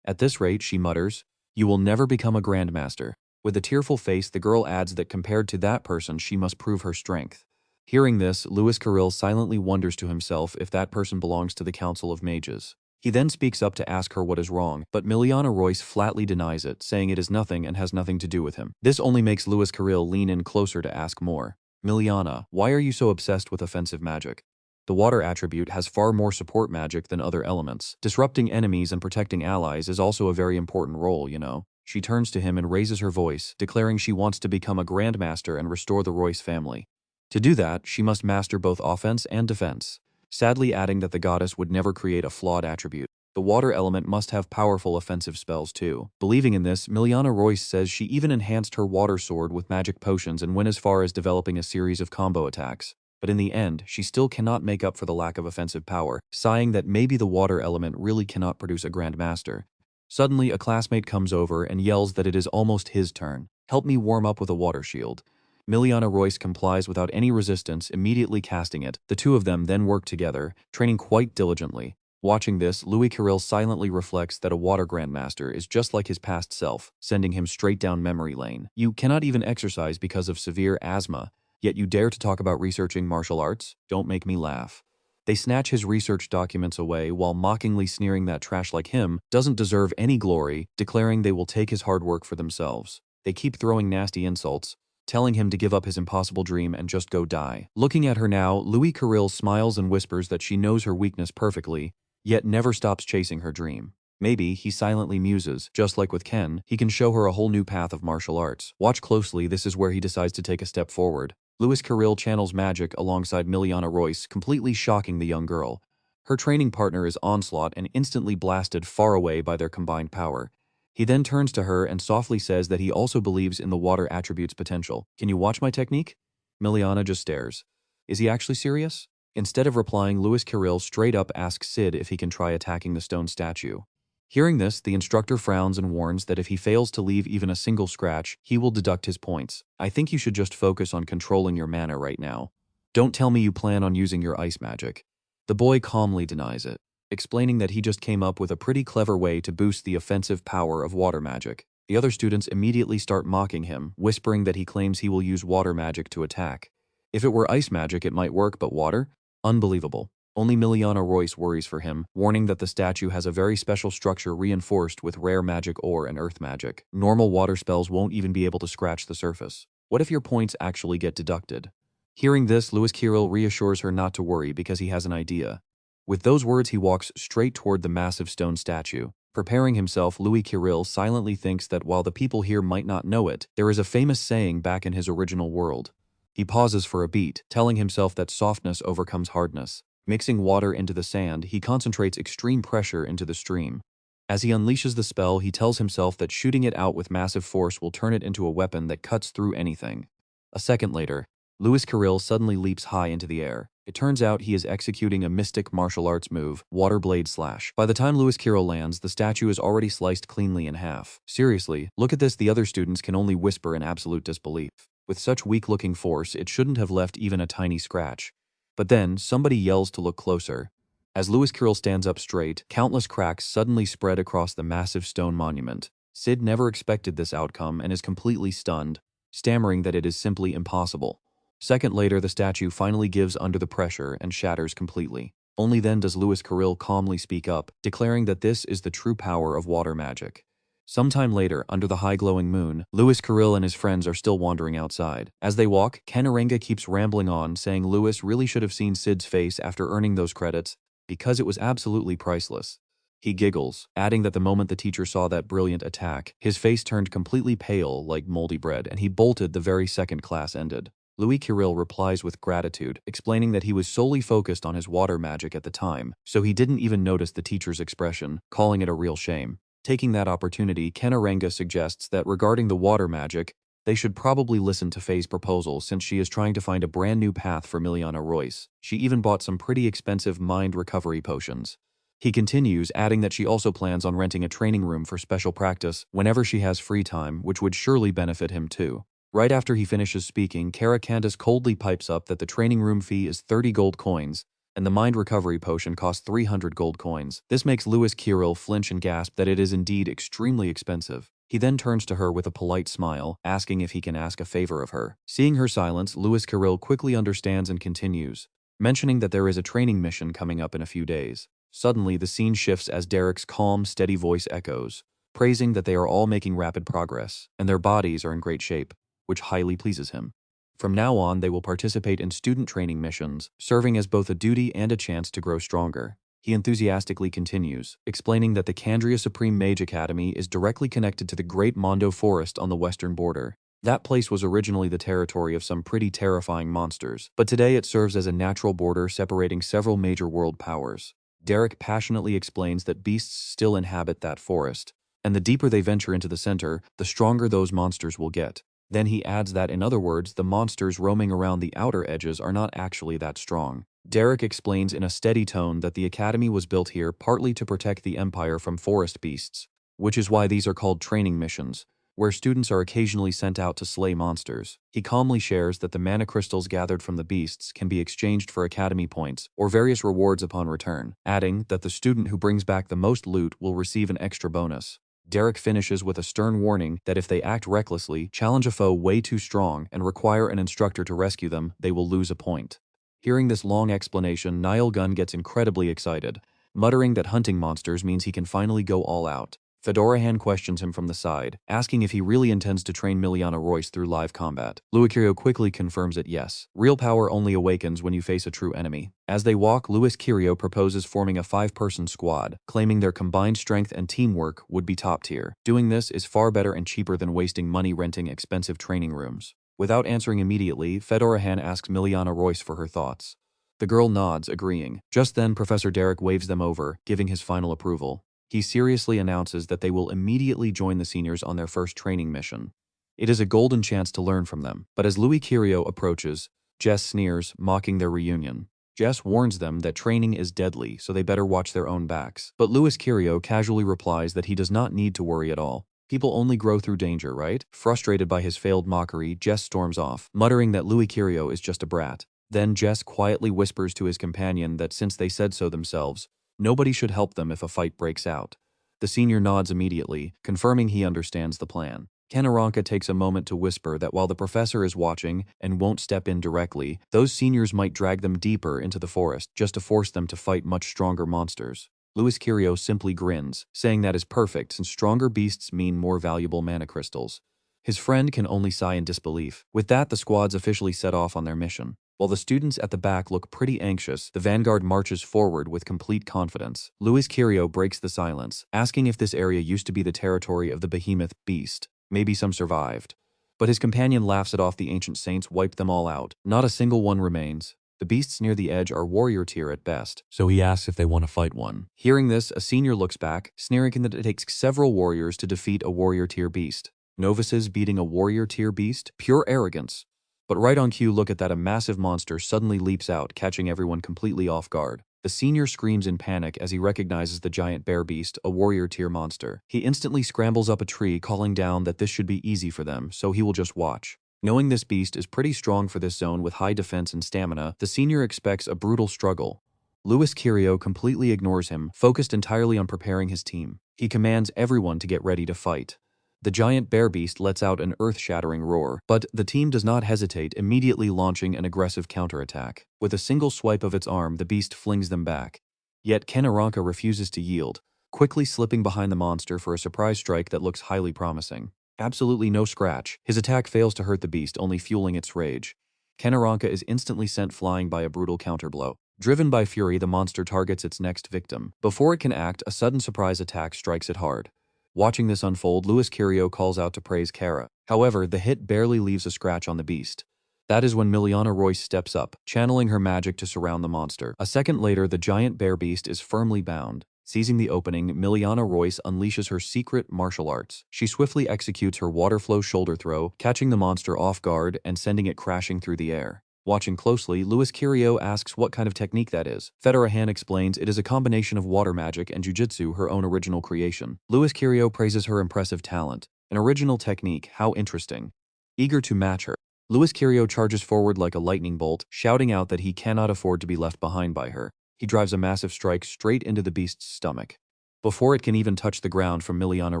At this rate, she mutters, "You will never become a grandmaster." With a tearful face, the girl adds that compared to that person, she must prove her strength. Hearing this, Louis Carril silently wonders to himself if that person belongs to the Council of Mages. He then speaks up to ask her what is wrong, but Miliana Royce flatly denies it, saying it is nothing and has nothing to do with him. This only makes Louis Carril lean in closer to ask more. "Miliana, why are you so obsessed with offensive magic? The water attribute has far more support magic than other elements. Disrupting enemies and protecting allies is also a very important role, you know." She turns to him and raises her voice, declaring she wants to become a grandmaster and restore the Royce family. To do that, she must master both offense and defense, sadly adding that the goddess would never create a flawed attribute. The water element must have powerful offensive spells too. Believing in this, Miliana Royce says she even enhanced her water sword with magic potions and went as far as developing a series of combo attacks. But in the end, she still cannot make up for the lack of offensive power, sighing that maybe the water element really cannot produce a grandmaster. Suddenly, a classmate comes over and yells that it is almost his turn. "Help me warm up with a water shield." Miliana Royce complies without any resistance, immediately casting it. The two of them then work together, training quite diligently. Watching this, Louis Carril silently reflects that a water grandmaster is just like his past self, sending him straight down memory lane. "You cannot even exercise because of severe asthma, yet you dare to talk about researching martial arts? Don't make me laugh." They snatch his research documents away while mockingly sneering that trash like him doesn't deserve any glory, declaring they will take his hard work for themselves. They keep throwing nasty insults, telling him to give up his impossible dream and just go die. Looking at her now, Louis Carril smiles and whispers that she knows her weakness perfectly, yet never stops chasing her dream. Maybe, he silently muses, just like with Ken, he can show her a whole new path of martial arts. Watch closely, this is where he decides to take a step forward. Louis Carril channels magic alongside Miliana Royce, completely shocking the young girl. Her training partner is Onslaught and instantly blasted far away by their combined power. He then turns to her and softly says that he also believes in the water attribute's potential. "Can you watch my technique?" Miliana just stares. Is he actually serious? Instead of replying, Louis Carril straight up asks Sid if he can try attacking the stone statue. Hearing this, the instructor frowns and warns that if he fails to leave even a single scratch, he will deduct his points. "I think you should just focus on controlling your mana right now. Don't tell me you plan on using your ice magic." The boy calmly denies it, explaining that he just came up with a pretty clever way to boost the offensive power of water magic. The other students immediately start mocking him, whispering that he claims he will use water magic to attack. If it were ice magic, it might work, but water? Unbelievable. Only Miliana Royce worries for him, warning that the statue has a very special structure reinforced with rare magic ore and earth magic. Normal water spells won't even be able to scratch the surface. What if your points actually get deducted? Hearing this, Louis Carril reassures her not to worry because he has an idea. With those words, he walks straight toward the massive stone statue. Preparing himself, Louis Carril silently thinks that while the people here might not know it, there is a famous saying back in his original world. He pauses for a beat, telling himself that softness overcomes hardness. Mixing water into the sand, he concentrates extreme pressure into the stream. As he unleashes the spell, he tells himself that shooting it out with massive force will turn it into a weapon that cuts through anything. A second later, Louis Carril suddenly leaps high into the air. It turns out he is executing a mystic martial arts move, Water Blade Slash. By the time Louis Carril lands, the statue is already sliced cleanly in half. Seriously, look at this, the other students can only whisper in absolute disbelief. With such weak-looking force, it shouldn't have left even a tiny scratch. But then, somebody yells to look closer. As Louis Carril stands up straight, countless cracks suddenly spread across the massive stone monument. Sid never expected this outcome and is completely stunned, stammering that it is simply impossible. Second later, the statue finally gives under the pressure and shatters completely. Only then does Louis Carril calmly speak up, declaring that this is the true power of water magic. Sometime later, under the high glowing moon, Louis Carril and his friends are still wandering outside. As they walk, Ken Arenga keeps rambling on, saying Louis really should have seen Sid's face after earning those credits, because it was absolutely priceless. He giggles, adding that the moment the teacher saw that brilliant attack, his face turned completely pale like moldy bread and he bolted the very second class ended. Louis Carril replies with gratitude, explaining that he was solely focused on his water magic at the time, so he didn't even notice the teacher's expression, calling it a real shame. Taking that opportunity, Ken Arenga suggests that regarding the water magic, they should probably listen to Faye's proposal since she is trying to find a brand new path for Miliana Royce. She even bought some pretty expensive mind recovery potions. He continues, adding that she also plans on renting a training room for special practice whenever she has free time, which would surely benefit him too. Right after he finishes speaking, Kara Candace coldly pipes up that the training room fee is 30 gold coins, and the mind recovery potion costs 300 gold coins. This makes Louis Kirill flinch and gasp that it is indeed extremely expensive. He then turns to her with a polite smile, asking if he can ask a favor of her. Seeing her silence, Louis Kirill quickly understands and continues, mentioning that there is a training mission coming up in a few days. Suddenly, the scene shifts as Derek's calm, steady voice echoes, praising that they are all making rapid progress, and their bodies are in great shape, which highly pleases him. From now on, they will participate in student training missions, serving as both a duty and a chance to grow stronger. He enthusiastically continues, explaining that the Kandria Supreme Mage Academy is directly connected to the Great Mondo Forest on the western border. That place was originally the territory of some pretty terrifying monsters, but today it serves as a natural border separating several major world powers. Derek passionately explains that beasts still inhabit that forest, and the deeper they venture into the center, the stronger those monsters will get. Then he adds that, in other words, the monsters roaming around the outer edges are not actually that strong. Derek explains in a steady tone that the academy was built here partly to protect the Empire from forest beasts, which is why these are called training missions, where students are occasionally sent out to slay monsters. He calmly shares that the mana crystals gathered from the beasts can be exchanged for academy points or various rewards upon return, adding that the student who brings back the most loot will receive an extra bonus. Derek finishes with a stern warning that if they act recklessly, challenge a foe way too strong, and require an instructor to rescue them, they will lose a point. Hearing this long explanation, Niall Gunn gets incredibly excited, muttering that hunting monsters means he can finally go all out. Fedorahan questions him from the side, asking if he really intends to train Miliana Royce through live combat. Louis quickly confirms it yes. Real power only awakens when you face a true enemy. As they walk, Louis Kirio proposes forming a 5-person squad, claiming their combined strength and teamwork would be top tier. Doing this is far better and cheaper than wasting money renting expensive training rooms. Without answering immediately, Fedorahan asks Miliana Royce for her thoughts. The girl nods, agreeing. Just then, Professor Derek waves them over, giving his final approval. He seriously announces that they will immediately join the seniors on their first training mission. It is a golden chance to learn from them, but as Louis Kirio approaches, Jess sneers, mocking their reunion. Jess warns them that training is deadly, so they better watch their own backs. But Louis Kirio casually replies that he does not need to worry at all. People only grow through danger, right? Frustrated by his failed mockery, Jess storms off, muttering that Louis Kirio is just a brat. Then Jess quietly whispers to his companion that since they said so themselves, nobody should help them if a fight breaks out. The senior nods immediately, confirming he understands the plan. Kanaranka takes a moment to whisper that while the professor is watching and won't step in directly, those seniors might drag them deeper into the forest just to force them to fight much stronger monsters. Louis Kirio simply grins, saying that is perfect since stronger beasts mean more valuable mana crystals. His friend can only sigh in disbelief. With that, the squads officially set off on their mission. While the students at the back look pretty anxious, the vanguard marches forward with complete confidence. Louis Kirio breaks the silence, asking if this area used to be the territory of the behemoth beast. Maybe some survived. But his companion laughs it off. The ancient saints wiped them all out. Not a single one remains. The beasts near the edge are warrior tier at best, so he asks if they want to fight one. Hearing this, a senior looks back, sneering that it takes several warriors to defeat a warrior tier beast. Novices beating a warrior tier beast? Pure arrogance. But right on cue, look at that, a massive monster suddenly leaps out, catching everyone completely off guard. The senior screams in panic as he recognizes the giant bear beast, a warrior tier monster. He instantly scrambles up a tree, calling down that this should be easy for them, so he will just watch. Knowing this beast is pretty strong for this zone with high defense and stamina, the senior expects a brutal struggle. Louis Kirio completely ignores him, focused entirely on preparing his team. He commands everyone to get ready to fight. The giant bear beast lets out an earth-shattering roar, but the team does not hesitate, immediately launching an aggressive counterattack. With a single swipe of its arm, the beast flings them back. Yet Kanaranka refuses to yield, quickly slipping behind the monster for a surprise strike that looks highly promising. Absolutely no scratch. His attack fails to hurt the beast, only fueling its rage. Kanaranka is instantly sent flying by a brutal counterblow. Driven by fury, the monster targets its next victim. Before it can act, a sudden surprise attack strikes it hard. Watching this unfold, Louis Kirio calls out to praise Kara. However, the hit barely leaves a scratch on the beast. That is when Miliana Royce steps up, channeling her magic to surround the monster. A second later, the giant bear beast is firmly bound. Seizing the opening, Miliana Royce unleashes her secret martial arts. She swiftly executes her water flow shoulder throw, catching the monster off guard and sending it crashing through the air. Watching closely, Louis Kirio asks what kind of technique that is. Federahan explains it is a combination of water magic and jujitsu, her own original creation. Louis Kirio praises her impressive talent. An original technique, how interesting. Eager to match her, Louis Kirio charges forward like a lightning bolt, shouting out that he cannot afford to be left behind by her. He drives a massive strike straight into the beast's stomach. Before it can even touch the ground from Miliana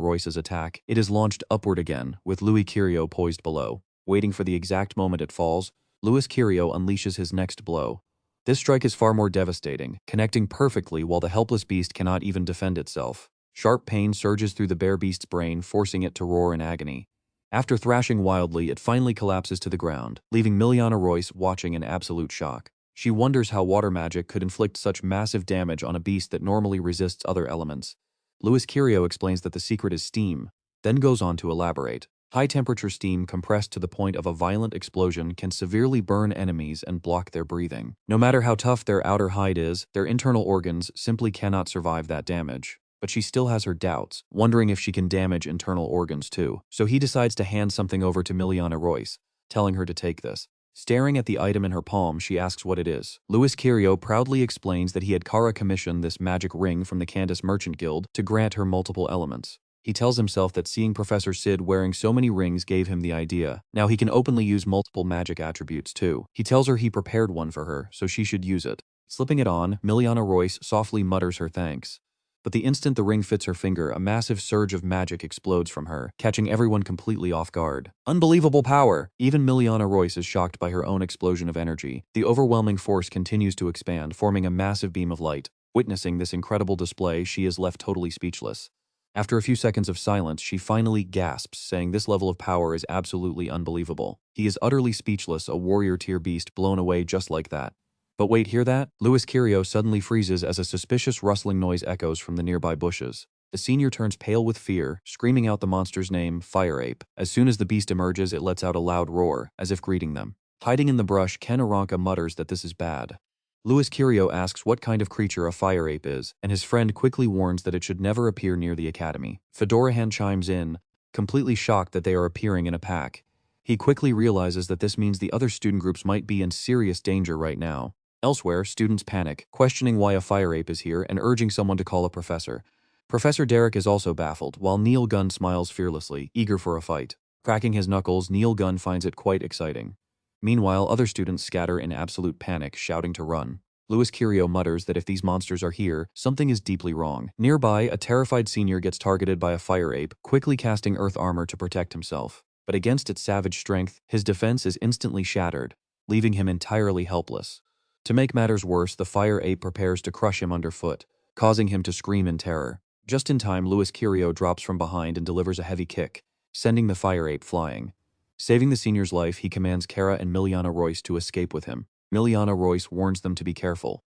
Royce's attack, it is launched upward again, with Louis Kirio poised below. Waiting for the exact moment it falls, Louis Kirio unleashes his next blow. This strike is far more devastating, connecting perfectly while the helpless beast cannot even defend itself. Sharp pain surges through the bear beast's brain, forcing it to roar in agony. After thrashing wildly, it finally collapses to the ground, leaving Miliana Royce watching in absolute shock. She wonders how water magic could inflict such massive damage on a beast that normally resists other elements. Louis Kirio explains that the secret is steam, then goes on to elaborate. High-temperature steam compressed to the point of a violent explosion can severely burn enemies and block their breathing. No matter how tough their outer hide is, their internal organs simply cannot survive that damage. But she still has her doubts, wondering if she can damage internal organs too. So he decides to hand something over to Miliana Royce, telling her to take this. Staring at the item in her palm, she asks what it is. Louis Kirio proudly explains that he had Kara commission this magic ring from the Candace Merchant Guild to grant her multiple elements. He tells himself that seeing Professor Sid wearing so many rings gave him the idea. Now he can openly use multiple magic attributes too. He tells her he prepared one for her, so she should use it. Slipping it on, Miliana Royce softly mutters her thanks. But the instant the ring fits her finger, a massive surge of magic explodes from her, catching everyone completely off guard. Unbelievable power! Even Miliana Royce is shocked by her own explosion of energy. The overwhelming force continues to expand, forming a massive beam of light. Witnessing this incredible display, she is left totally speechless. After a few seconds of silence, she finally gasps, saying this level of power is absolutely unbelievable. He is utterly speechless, a warrior-tier beast blown away just like that. But wait, hear that? Louis Kirio suddenly freezes as a suspicious rustling noise echoes from the nearby bushes. The senior turns pale with fear, screaming out the monster's name, Fire Ape. As soon as the beast emerges, it lets out a loud roar, as if greeting them. Hiding in the brush, Ken Aranka mutters that this is bad. Louis Kirio asks what kind of creature a fire ape is, and his friend quickly warns that it should never appear near the academy. Fedorahan chimes in, completely shocked that they are appearing in a pack. He quickly realizes that this means the other student groups might be in serious danger right now. Elsewhere, students panic, questioning why a fire ape is here and urging someone to call a professor. Professor Derek is also baffled, while Neil Gunn smiles fearlessly, eager for a fight. Cracking his knuckles, Neil Gunn finds it quite exciting. Meanwhile, other students scatter in absolute panic, shouting to run. Louis Kirio mutters that if these monsters are here, something is deeply wrong. Nearby, a terrified senior gets targeted by a fire ape, quickly casting earth armor to protect himself. But against its savage strength, his defense is instantly shattered, leaving him entirely helpless. To make matters worse, the fire ape prepares to crush him underfoot, causing him to scream in terror. Just in time, Louis Kirio drops from behind and delivers a heavy kick, sending the fire ape flying. Saving the senior's life, he commands Kara and Miliana Royce to escape with him. Miliana Royce warns them to be careful.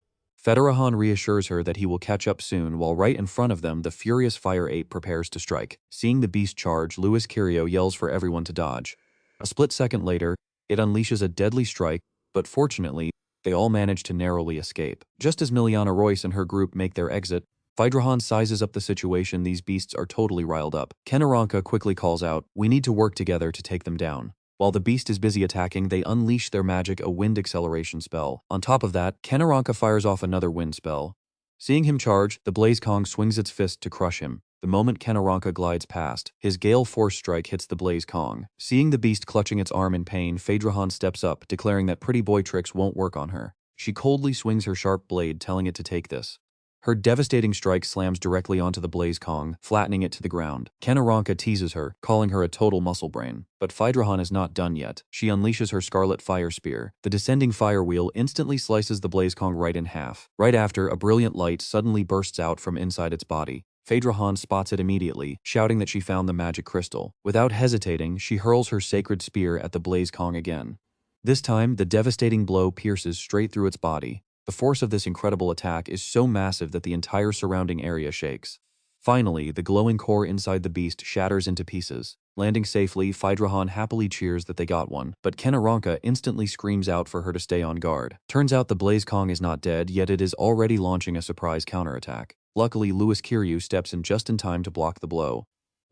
Federahan reassures her that he will catch up soon, while right in front of them, the furious fire ape prepares to strike. Seeing the beast charge, Louis Kirio yells for everyone to dodge. A split second later, it unleashes a deadly strike, but fortunately, they all manage to narrowly escape. Just as Miliana Royce and her group make their exit, Fedorahan sizes up the situation. These beasts are totally riled up. Ken Aranka quickly calls out, "We need to work together to take them down." While the beast is busy attacking, they unleash their magic, a wind acceleration spell. On top of that, Ken Aranka fires off another wind spell. Seeing him charge, the Blaze Kong swings its fist to crush him. The moment Ken Aranka glides past, his Gale Force strike hits the Blaze Kong. Seeing the beast clutching its arm in pain, Fedorahan steps up, declaring that pretty boy tricks won't work on her. She coldly swings her sharp blade, telling it to take this. Her devastating strike slams directly onto the Blaze Kong, flattening it to the ground. Ken Aranka teases her, calling her a total muscle brain. But Fedorahan is not done yet. She unleashes her Scarlet Fire Spear. The descending fire wheel instantly slices the Blaze Kong right in half. Right after, a brilliant light suddenly bursts out from inside its body. Fedorahan spots it immediately, shouting that she found the magic crystal. Without hesitating, she hurls her sacred spear at the Blaze Kong again. This time, the devastating blow pierces straight through its body. The force of this incredible attack is so massive that the entire surrounding area shakes. Finally, the glowing core inside the beast shatters into pieces. Landing safely, Fedorahan happily cheers that they got one, but Ken Aranka instantly screams out for her to stay on guard. Turns out the Blaze Kong is not dead, yet it is already launching a surprise counterattack. Luckily, Louis Kirio steps in just in time to block the blow.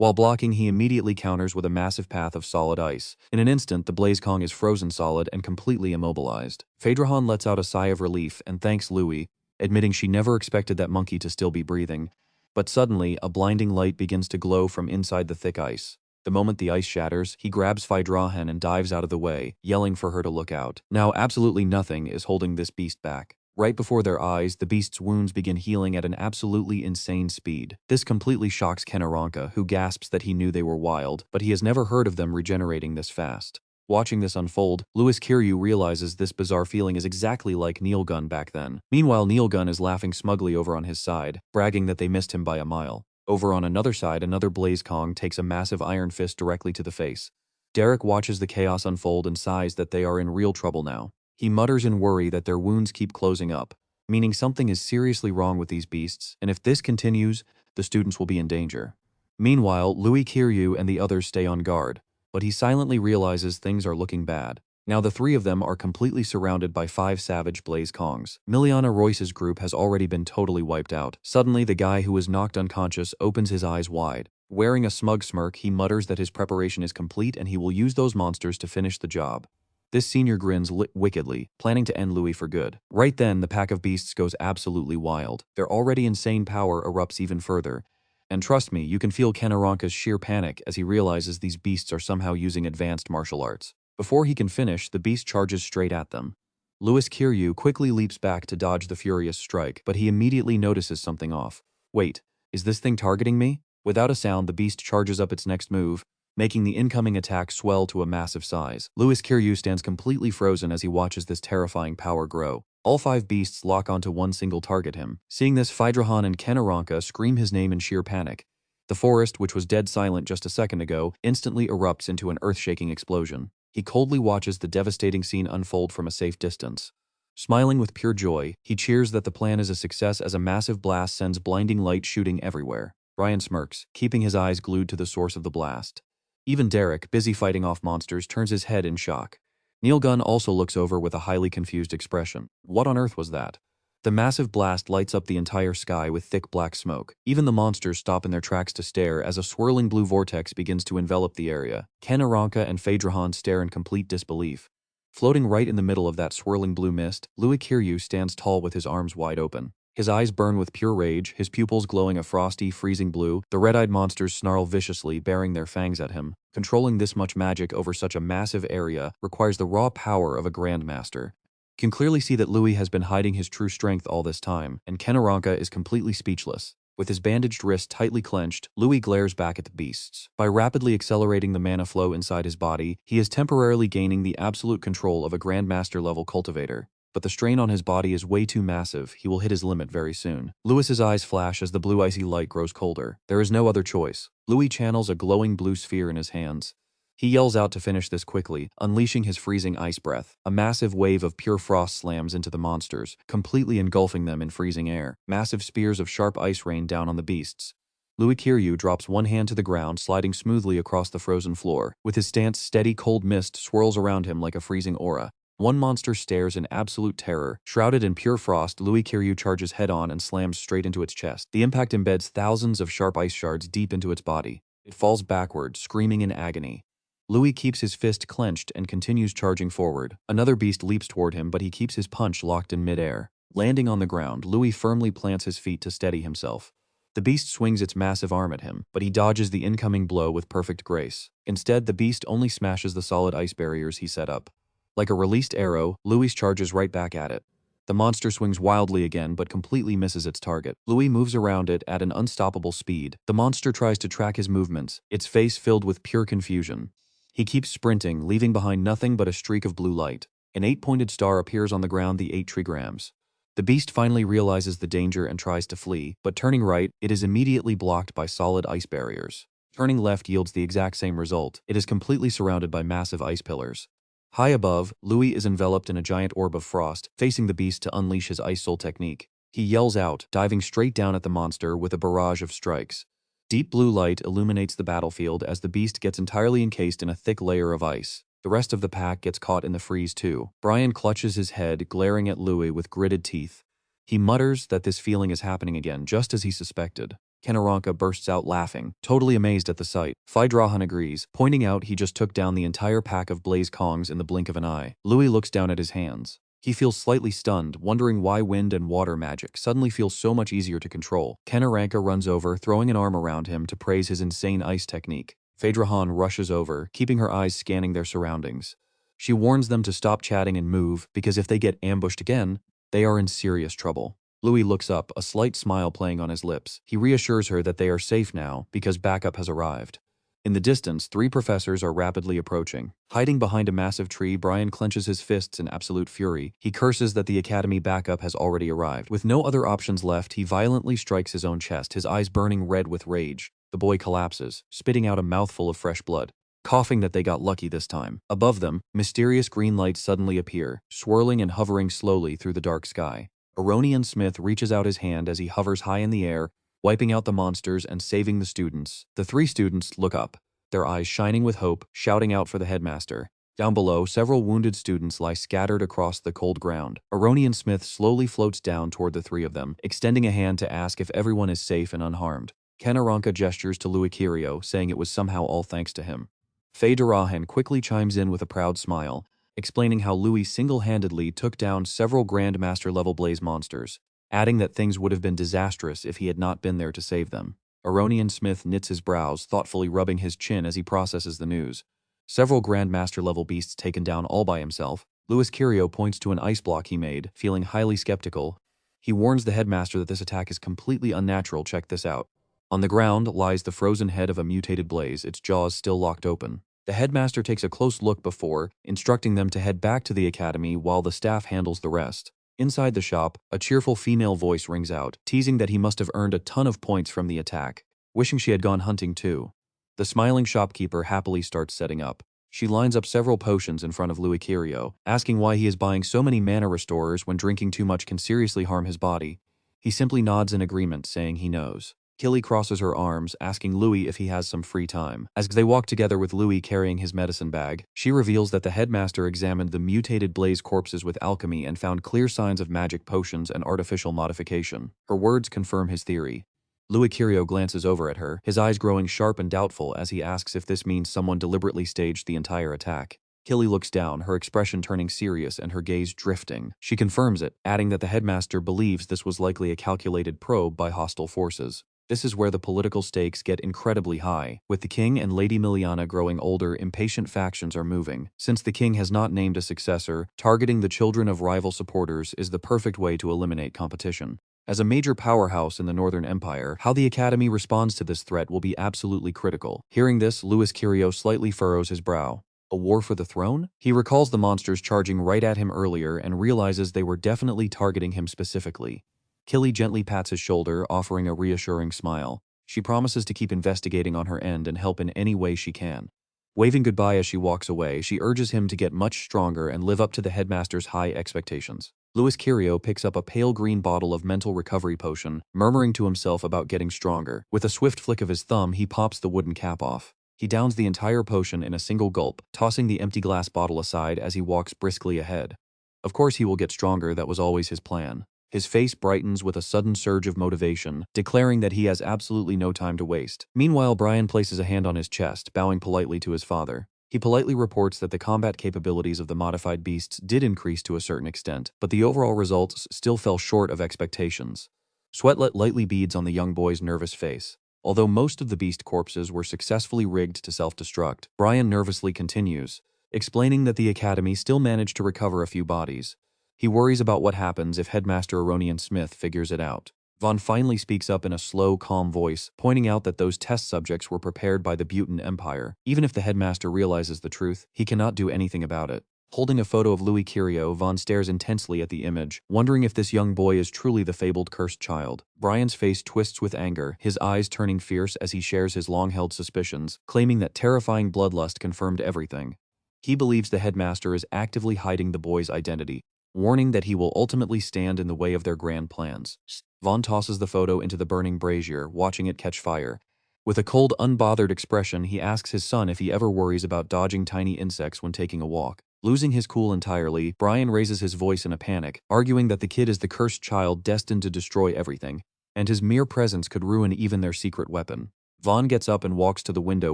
While blocking, he immediately counters with a massive path of solid ice. In an instant, the Blaze Kong is frozen solid and completely immobilized. Phaedron lets out a sigh of relief and thanks Louis, admitting she never expected that monkey to still be breathing. But suddenly, a blinding light begins to glow from inside the thick ice. The moment the ice shatters, he grabs Phaedron and dives out of the way, yelling for her to look out. Now absolutely nothing is holding this beast back. Right before their eyes, the beast's wounds begin healing at an absolutely insane speed. This completely shocks Kenaranka, who gasps that he knew they were wild, but he has never heard of them regenerating this fast. Watching this unfold, Louis Kiryu realizes this bizarre feeling is exactly like Neilgun back then. Meanwhile, Neilgun is laughing smugly over on his side, bragging that they missed him by a mile. Over on another side, another Blaze Kong takes a massive iron fist directly to the face. Derek watches the chaos unfold and sighs that they are in real trouble now. He mutters in worry that their wounds keep closing up, meaning something is seriously wrong with these beasts, and if this continues, the students will be in danger. Meanwhile, Louis Kiryu and the others stay on guard, but he silently realizes things are looking bad. Now the three of them are completely surrounded by 5 savage Blaze Kongs. Miliana Royce's group has already been totally wiped out. Suddenly, the guy who was knocked unconscious opens his eyes wide. Wearing a smug smirk, he mutters that his preparation is complete and he will use those monsters to finish the job. This senior grins wickedly, planning to end Louis for good. Right then, the pack of beasts goes absolutely wild. Their already insane power erupts even further. And trust me, you can feel Kenaranka's sheer panic as he realizes these beasts are somehow using advanced martial arts. Before he can finish, the beast charges straight at them. Louis Kiryu quickly leaps back to dodge the furious strike, but he immediately notices something off. Wait, is this thing targeting me? Without a sound, the beast charges up its next move, making the incoming attack swell to a massive size. Louis Kiryu stands completely frozen as he watches this terrifying power grow. All 5 beasts lock onto one single target him. Seeing this, Phaedron and Kenaranka scream his name in sheer panic. The forest, which was dead silent just a second ago, instantly erupts into an earth-shaking explosion. He coldly watches the devastating scene unfold from a safe distance. Smiling with pure joy, he cheers that the plan is a success as a massive blast sends blinding light shooting everywhere. Brian smirks, keeping his eyes glued to the source of the blast. Even Derek, busy fighting off monsters, turns his head in shock. Neilgun also looks over with a highly confused expression. What on earth was that? The massive blast lights up the entire sky with thick black smoke. Even the monsters stop in their tracks to stare as a swirling blue vortex begins to envelop the area. Kenaranka and Phaedron stare in complete disbelief. Floating right in the middle of that swirling blue mist, Louis Kiryu stands tall with his arms wide open. His eyes burn with pure rage, his pupils glowing a frosty, freezing blue. The red-eyed monsters snarl viciously, baring their fangs at him. Controlling this much magic over such a massive area requires the raw power of a grandmaster. You can clearly see that Louis has been hiding his true strength all this time, and Kenaranka is completely speechless. With his bandaged wrist tightly clenched, Louis glares back at the beasts. By rapidly accelerating the mana flow inside his body, he is temporarily gaining the absolute control of a grandmaster-level cultivator. But the strain on his body is way too massive, he will hit his limit very soon. Louis's eyes flash as the blue icy light grows colder. There is no other choice. Louis channels a glowing blue sphere in his hands. He yells out to finish this quickly, unleashing his freezing ice breath. A massive wave of pure frost slams into the monsters, completely engulfing them in freezing air. Massive spears of sharp ice rain down on the beasts. Louis Kiryu drops one hand to the ground, sliding smoothly across the frozen floor. With his stance steady, cold mist swirls around him like a freezing aura. One monster stares in absolute terror. Shrouded in pure frost, Louis Kiryu charges head-on and slams straight into its chest. The impact embeds thousands of sharp ice shards deep into its body. It falls backward, screaming in agony. Louis keeps his fist clenched and continues charging forward. Another beast leaps toward him, but he keeps his punch locked in midair. Landing on the ground, Louis firmly plants his feet to steady himself. The beast swings its massive arm at him, but he dodges the incoming blow with perfect grace. Instead, the beast only smashes the solid ice barriers he set up. Like a released arrow, Louis charges right back at it. The monster swings wildly again but completely misses its target. Louis moves around it at an unstoppable speed. The monster tries to track his movements, its face filled with pure confusion. He keeps sprinting, leaving behind nothing but a streak of blue light. An 8-pointed star appears on the ground, the 8 trigrams. The beast finally realizes the danger and tries to flee, but turning right, it is immediately blocked by solid ice barriers. Turning left yields the exact same result. It is completely surrounded by massive ice pillars. High above, Louis is enveloped in a giant orb of frost, facing the beast to unleash his Ice Soul technique. He yells out, diving straight down at the monster with a barrage of strikes. Deep blue light illuminates the battlefield as the beast gets entirely encased in a thick layer of ice. The rest of the pack gets caught in the freeze too. Brian clutches his head, glaring at Louis with gritted teeth. He mutters that this feeling is happening again, just as he suspected. Kenaranka bursts out laughing, totally amazed at the sight. Phydrahan agrees, pointing out he just took down the entire pack of Blaze Kongs in the blink of an eye. Louis looks down at his hands. He feels slightly stunned, wondering why wind and water magic suddenly feels so much easier to control. Kenaranka runs over, throwing an arm around him to praise his insane ice technique. Phydrahan rushes over, keeping her eyes scanning their surroundings. She warns them to stop chatting and move, because if they get ambushed again, they are in serious trouble. Louis looks up, a slight smile playing on his lips. He reassures her that they are safe now, because backup has arrived. In the distance, 3 professors are rapidly approaching. Hiding behind a massive tree, Brian clenches his fists in absolute fury. He curses that the academy backup has already arrived. With no other options left, he violently strikes his own chest, his eyes burning red with rage. The boy collapses, spitting out a mouthful of fresh blood, coughing that they got lucky this time. Above them, mysterious green lights suddenly appear, swirling and hovering slowly through the dark sky. Aronian Smith reaches out his hand as he hovers high in the air, wiping out the monsters and saving the students. The 3 students look up, their eyes shining with hope, shouting out for the headmaster. Down below, several wounded students lie scattered across the cold ground. Aronian Smith slowly floats down toward the 3 of them, extending a hand to ask if everyone is safe and unharmed. Kenaranka gestures to Louis Kirio, saying it was somehow all thanks to him. Phydrahan quickly chimes in with a proud smile, explaining how Louis single-handedly took down several Grandmaster-level Blaze monsters, adding that things would have been disastrous if he had not been there to save them. Aronian Smith knits his brows, thoughtfully rubbing his chin as he processes the news. Several Grandmaster-level beasts taken down all by himself. Louis Kirio points to an ice block he made, feeling highly skeptical. He warns the headmaster that this attack is completely unnatural. Check this out. On the ground lies the frozen head of a mutated Blaze, its jaws still locked open. The headmaster takes a close look before instructing them to head back to the academy while the staff handles the rest. Inside the shop, a cheerful female voice rings out, teasing that he must have earned a ton of points from the attack, wishing she had gone hunting too. The smiling shopkeeper happily starts setting up. She lines up several potions in front of Louis Kirio, asking why he is buying so many mana restorers when drinking too much can seriously harm his body. He simply nods in agreement, saying he knows. Killy crosses her arms, asking Louis if he has some free time. As they walk together with Louis carrying his medicine bag, she reveals that the headmaster examined the mutated Blaze corpses with alchemy and found clear signs of magic potions and artificial modification. Her words confirm his theory. Louis Kirio glances over at her, his eyes growing sharp and doubtful as he asks if this means someone deliberately staged the entire attack. Killy looks down, her expression turning serious and her gaze drifting. She confirms it, adding that the headmaster believes this was likely a calculated probe by hostile forces. This is where the political stakes get incredibly high. With the king and Lady Miliana growing older, impatient factions are moving. Since the king has not named a successor, targeting the children of rival supporters is the perfect way to eliminate competition. As a major powerhouse in the Northern Empire, how the Academy responds to this threat will be absolutely critical. Hearing this, Louis Kirio slightly furrows his brow. A war for the throne? He recalls the monsters charging right at him earlier and realizes they were definitely targeting him specifically. Killy gently pats his shoulder, offering a reassuring smile. She promises to keep investigating on her end and help in any way she can. Waving goodbye as she walks away, she urges him to get much stronger and live up to the headmaster's high expectations. Louis Kirio picks up a pale green bottle of mental recovery potion, murmuring to himself about getting stronger. With a swift flick of his thumb, he pops the wooden cap off. He downs the entire potion in a single gulp, tossing the empty glass bottle aside as he walks briskly ahead. Of course he will get stronger, that was always his plan. His face brightens with a sudden surge of motivation, declaring that he has absolutely no time to waste. Meanwhile, Brian places a hand on his chest, bowing politely to his father. He politely reports that the combat capabilities of the modified beasts did increase to a certain extent, but the overall results still fell short of expectations. Sweat lightly beads on the young boy's nervous face. Although most of the beast corpses were successfully rigged to self-destruct, Brian nervously continues, explaining that the Academy still managed to recover a few bodies. He worries about what happens if Headmaster Aronian Smith figures it out. Vaughn finally speaks up in a slow, calm voice, pointing out that those test subjects were prepared by the Butan Empire. Even if the headmaster realizes the truth, he cannot do anything about it. Holding a photo of Louis Kirio, Vaughn stares intensely at the image, wondering if this young boy is truly the fabled cursed child. Brian's face twists with anger, his eyes turning fierce as he shares his long-held suspicions, claiming that terrifying bloodlust confirmed everything. He believes the headmaster is actively hiding the boy's identity, warning that he will ultimately stand in the way of their grand plans. Vaughn tosses the photo into the burning brazier, watching it catch fire. With a cold, unbothered expression, he asks his son if he ever worries about dodging tiny insects when taking a walk. Losing his cool entirely, Brian raises his voice in a panic, arguing that the kid is the cursed child destined to destroy everything. and his mere presence could ruin even their secret weapon. Vaughn gets up and walks to the window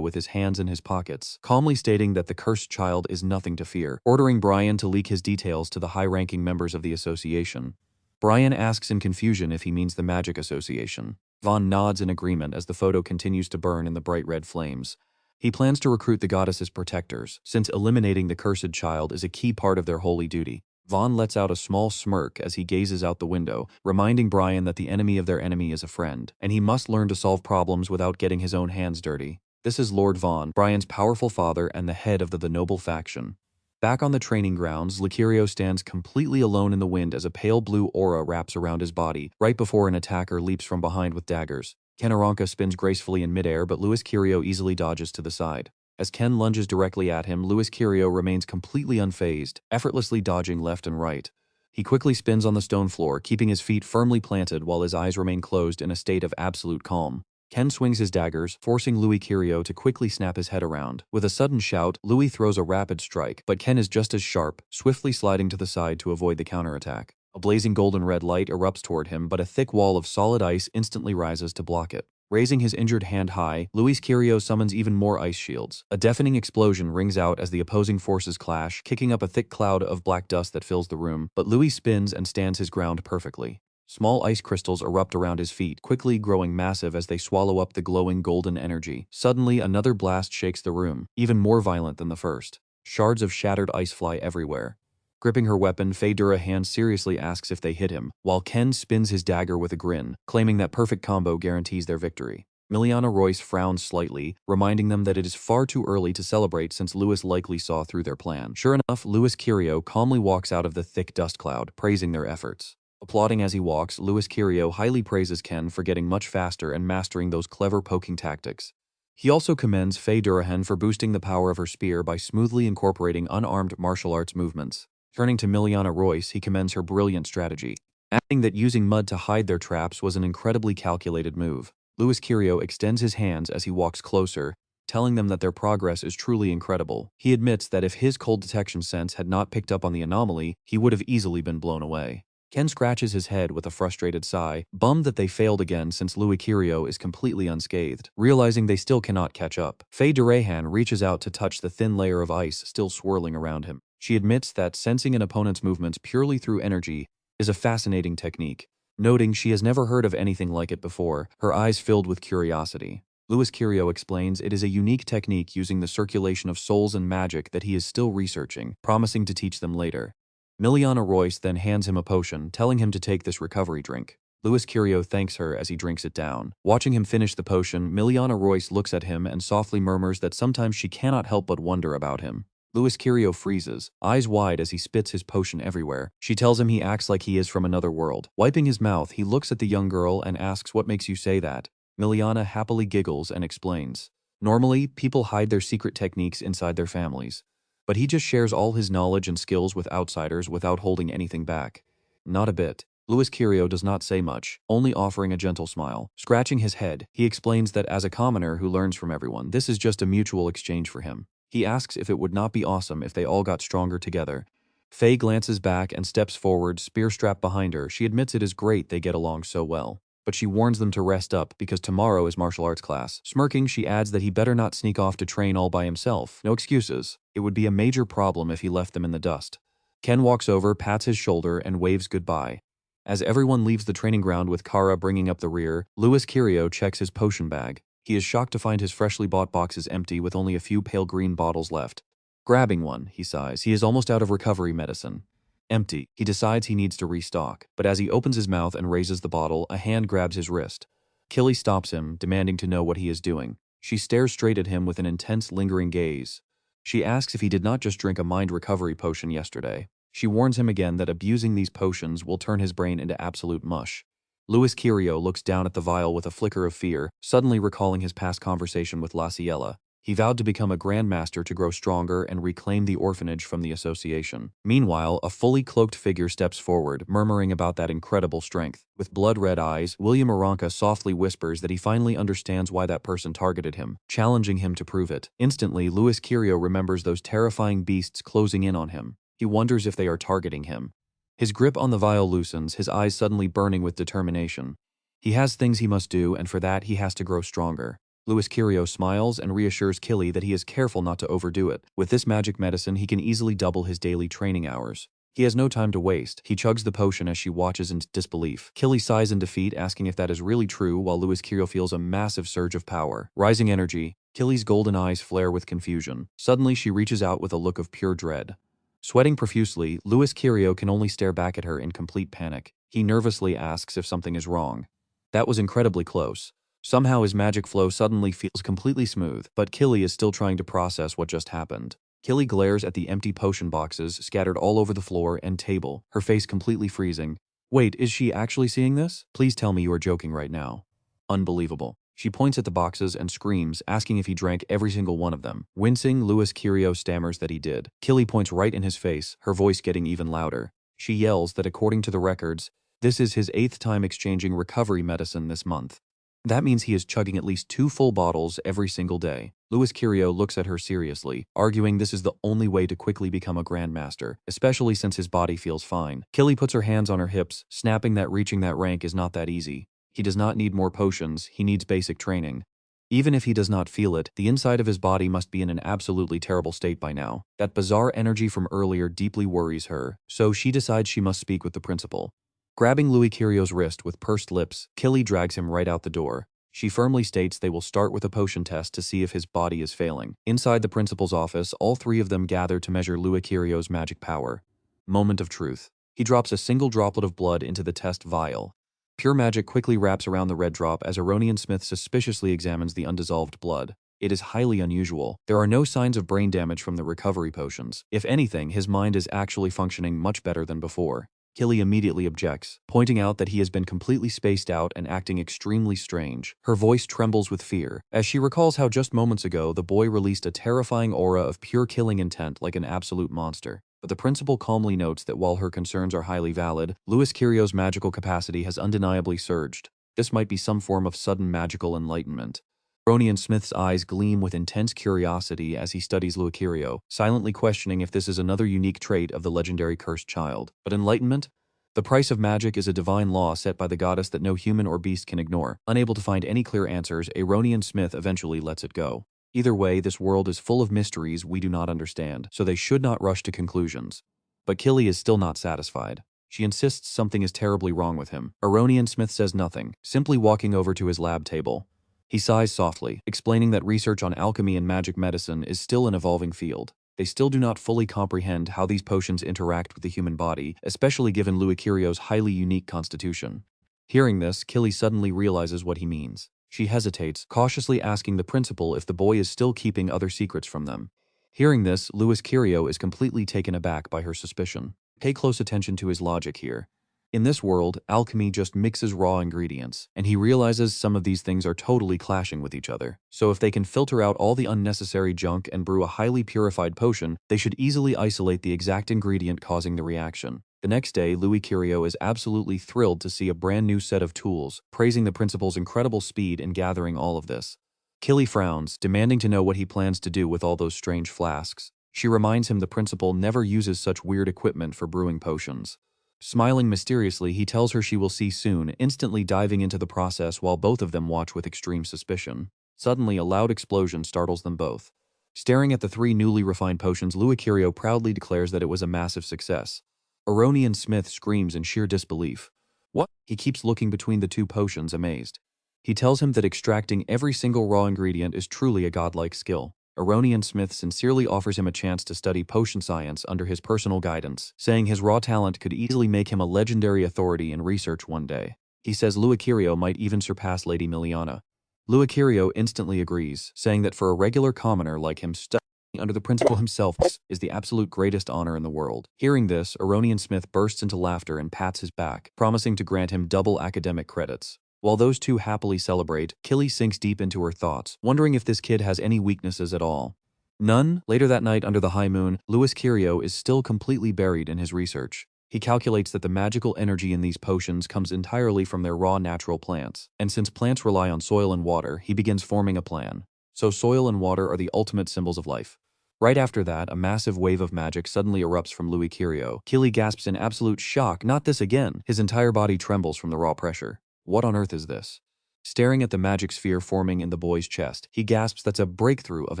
with his hands in his pockets, calmly stating that the cursed child is nothing to fear, ordering Brian to leak his details to the high-ranking members of the association. Brian asks in confusion if he means the Magic Association. Vaughn nods in agreement as the photo continues to burn in the bright red flames. He plans to recruit the goddess's protectors, since eliminating the cursed child is a key part of their holy duty. Vaughn lets out a small smirk as he gazes out the window, reminding Brian that the enemy of their enemy is a friend, and he must learn to solve problems without getting his own hands dirty. This is Lord Vaughn, Brian's powerful father and the head of the noble faction. Back on the training grounds, Liquirio stands completely alone in the wind as a pale blue aura wraps around his body, right before an attacker leaps from behind with daggers. Ken Aranka spins gracefully in midair, but Luis Kirio easily dodges to the side. As Ken lunges directly at him, Luis Kirio remains completely unfazed, effortlessly dodging left and right. He quickly spins on the stone floor, keeping his feet firmly planted while his eyes remain closed in a state of absolute calm. Ken swings his daggers, forcing Luis Kirio to quickly snap his head around. With a sudden shout, Luis throws a rapid strike, but Ken is just as sharp, swiftly sliding to the side to avoid the counterattack. A blazing golden red light erupts toward him, but a thick wall of solid ice instantly rises to block it. Raising his injured hand high, Luis Kirio summons even more ice shields. A deafening explosion rings out as the opposing forces clash, kicking up a thick cloud of black dust that fills the room, but Luis spins and stands his ground perfectly. Small ice crystals erupt around his feet, quickly growing massive as they swallow up the glowing golden energy. Suddenly, another blast shakes the room, even more violent than the first. Shards of shattered ice fly everywhere. Gripping her weapon, Faye Durahan seriously asks if they hit him, while Ken spins his dagger with a grin, claiming that perfect combo guarantees their victory. Miliana Royce frowns slightly, reminding them that it is far too early to celebrate since Luis likely saw through their plan. Sure enough, Luis Kirio calmly walks out of the thick dust cloud, praising their efforts. Applauding as he walks, Luis Kirio highly praises Ken for getting much faster and mastering those clever poking tactics. He also commends Faye Durahan for boosting the power of her spear by smoothly incorporating unarmed martial arts movements. Turning to Miliana Royce, he commends her brilliant strategy, adding that using mud to hide their traps was an incredibly calculated move. Luis Kirio extends his hands as he walks closer, telling them that their progress is truly incredible. He admits that if his cold detection sense had not picked up on the anomaly, he would have easily been blown away. Ken scratches his head with a frustrated sigh, bummed that they failed again since Luis Kirio is completely unscathed. Realizing they still cannot catch up, Faye Durahan reaches out to touch the thin layer of ice still swirling around him. She admits that sensing an opponent's movements purely through energy is a fascinating technique. Noting she has never heard of anything like it before, her eyes filled with curiosity. Luis Kirio explains it is a unique technique using the circulation of souls and magic that he is still researching, promising to teach them later. Miliana Royce then hands him a potion, telling him to take this recovery drink. Luis Kirio thanks her as he drinks it down. Watching him finish the potion, Miliana Royce looks at him and softly murmurs that sometimes she cannot help but wonder about him. Luis Kirio freezes, eyes wide as he spits his potion everywhere. She tells him he acts like he is from another world. Wiping his mouth, he looks at the young girl and asks what makes you say that. Miliana happily giggles and explains. Normally, people hide their secret techniques inside their families. But he just shares all his knowledge and skills with outsiders without holding anything back. Not a bit. Luis Kirio does not say much, only offering a gentle smile. Scratching his head, he explains that as a commoner who learns from everyone, this is just a mutual exchange for him. He asks if it would not be awesome if they all got stronger together. Faye glances back and steps forward, spear strapped behind her. She admits it is great they get along so well. But she warns them to rest up because tomorrow is martial arts class. Smirking, she adds that he better not sneak off to train all by himself. No excuses. It would be a major problem if he left them in the dust. Ken walks over, pats his shoulder, and waves goodbye. As everyone leaves the training ground with Kara bringing up the rear, Luis Kirio checks his potion bag. He is shocked to find his freshly bought boxes empty with only a few pale green bottles left. Grabbing one, he sighs. He is almost out of recovery medicine. Empty. He decides he needs to restock, but as he opens his mouth and raises the bottle, a hand grabs his wrist. Killy stops him, demanding to know what he is doing. She stares straight at him with an intense, lingering gaze. She asks if he did not just drink a mind recovery potion yesterday. She warns him again that abusing these potions will turn his brain into absolute mush. Luis Kirio looks down at the vial with a flicker of fear, suddenly recalling his past conversation with La Ciela. He vowed to become a grandmaster to grow stronger and reclaim the orphanage from the association. Meanwhile, a fully cloaked figure steps forward, murmuring about that incredible strength. With blood-red eyes, William Aranka softly whispers that he finally understands why that person targeted him, challenging him to prove it. Instantly, Luis Kirio remembers those terrifying beasts closing in on him. He wonders if they are targeting him. His grip on the vial loosens, his eyes suddenly burning with determination. He has things he must do, and for that he has to grow stronger. Louis Kirio smiles and reassures Killy that he is careful not to overdo it. With this magic medicine, he can easily double his daily training hours. He has no time to waste. He chugs the potion as she watches in disbelief. Killy sighs in defeat, asking if that is really true, while Louis Kirio feels a massive surge of power. Rising energy, Killy's golden eyes flare with confusion. Suddenly, she reaches out with a look of pure dread. Sweating profusely, Louis Kirio can only stare back at her in complete panic. He nervously asks if something is wrong. That was incredibly close. Somehow his magic flow suddenly feels completely smooth, but Killy is still trying to process what just happened. Killy glares at the empty potion boxes scattered all over the floor and table, her face completely freezing. Wait, is she actually seeing this? Please tell me you are joking right now. Unbelievable. She points at the boxes and screams, asking if he drank every single one of them. Wincing, Louis Kirio stammers that he did. Killy points right in his face, her voice getting even louder. She yells that according to the records, this is his 8th time exchanging recovery medicine this month. That means he is chugging at least 2 full bottles every single day. Louis Kirio looks at her seriously, arguing this is the only way to quickly become a grandmaster, especially since his body feels fine. Killy puts her hands on her hips, snapping that reaching that rank is not that easy. He does not need more potions, he needs basic training. Even if he does not feel it, the inside of his body must be in an absolutely terrible state by now. That bizarre energy from earlier deeply worries her, so she decides she must speak with the principal. Grabbing Louis Kirio's wrist with pursed lips, Killy drags him right out the door. She firmly states they will start with a potion test to see if his body is failing. Inside the principal's office, all 3 of them gather to measure Louis Kirio's magic power. Moment of truth. He drops a single droplet of blood into the test vial. Pure magic quickly wraps around the red drop as Aronian Smith suspiciously examines the undissolved blood. It is highly unusual. There are no signs of brain damage from the recovery potions. If anything, his mind is actually functioning much better than before. Killy immediately objects, pointing out that he has been completely spaced out and acting extremely strange. Her voice trembles with fear, as she recalls how just moments ago the boy released a terrifying aura of pure killing intent like an absolute monster. But the principal calmly notes that while her concerns are highly valid, Louis Kirio's magical capacity has undeniably surged. This might be some form of sudden magical enlightenment. Aronian Smith's eyes gleam with intense curiosity as he studies Louis Kirio, silently questioning if this is another unique trait of the legendary cursed child. But enlightenment? The price of magic is a divine law set by the goddess that no human or beast can ignore. Unable to find any clear answers, Aronian Smith eventually lets it go. Either way, this world is full of mysteries we do not understand, so they should not rush to conclusions. But Killy is still not satisfied. She insists something is terribly wrong with him. Aronian Smith says nothing, simply walking over to his lab table. He sighs softly, explaining that research on alchemy and magic medicine is still an evolving field. They still do not fully comprehend how these potions interact with the human body, especially given Louis Kirio's highly unique constitution. Hearing this, Killy suddenly realizes what he means. She hesitates, cautiously asking the principal if the boy is still keeping other secrets from them. Hearing this, Louis Kirio is completely taken aback by her suspicion. Pay close attention to his logic here. In this world, alchemy just mixes raw ingredients, and he realizes some of these things are totally clashing with each other. So if they can filter out all the unnecessary junk and brew a highly purified potion, they should easily isolate the exact ingredient causing the reaction. The next day, Louis Kirio is absolutely thrilled to see a brand new set of tools, praising the principal's incredible speed in gathering all of this. Killy frowns, demanding to know what he plans to do with all those strange flasks. She reminds him the principal never uses such weird equipment for brewing potions. Smiling mysteriously, he tells her she will see soon, instantly diving into the process while both of them watch with extreme suspicion. Suddenly, a loud explosion startles them both. Staring at the 3 newly refined potions, Louis Kirio proudly declares that it was a massive success. Aronian Smith screams in sheer disbelief. What? He keeps looking between the 2 potions, amazed. He tells him that extracting every single raw ingredient is truly a godlike skill. Aronian Smith sincerely offers him a chance to study potion science under his personal guidance, saying his raw talent could easily make him a legendary authority in research one day. He says Louis Kirio might even surpass Lady Miliana. Louis Kirio instantly agrees, saying that for a regular commoner like him, studying under the principal himself is the absolute greatest honor in the world. Hearing this, Aronian Smith bursts into laughter and pats his back, promising to grant him double academic credits. While those 2 happily celebrate, Killy sinks deep into her thoughts, wondering if this kid has any weaknesses at all. None. Later that night under the high moon, Louis Kirio is still completely buried in his research. He calculates that the magical energy in these potions comes entirely from their raw natural plants, and since plants rely on soil and water, he begins forming a plan. So soil and water are the ultimate symbols of life. Right after that, a massive wave of magic suddenly erupts from Louis Kirio. Killy gasps in absolute shock, not this again. His entire body trembles from the raw pressure. What on earth is this? Staring at the magic sphere forming in the boy's chest, he gasps that's a breakthrough of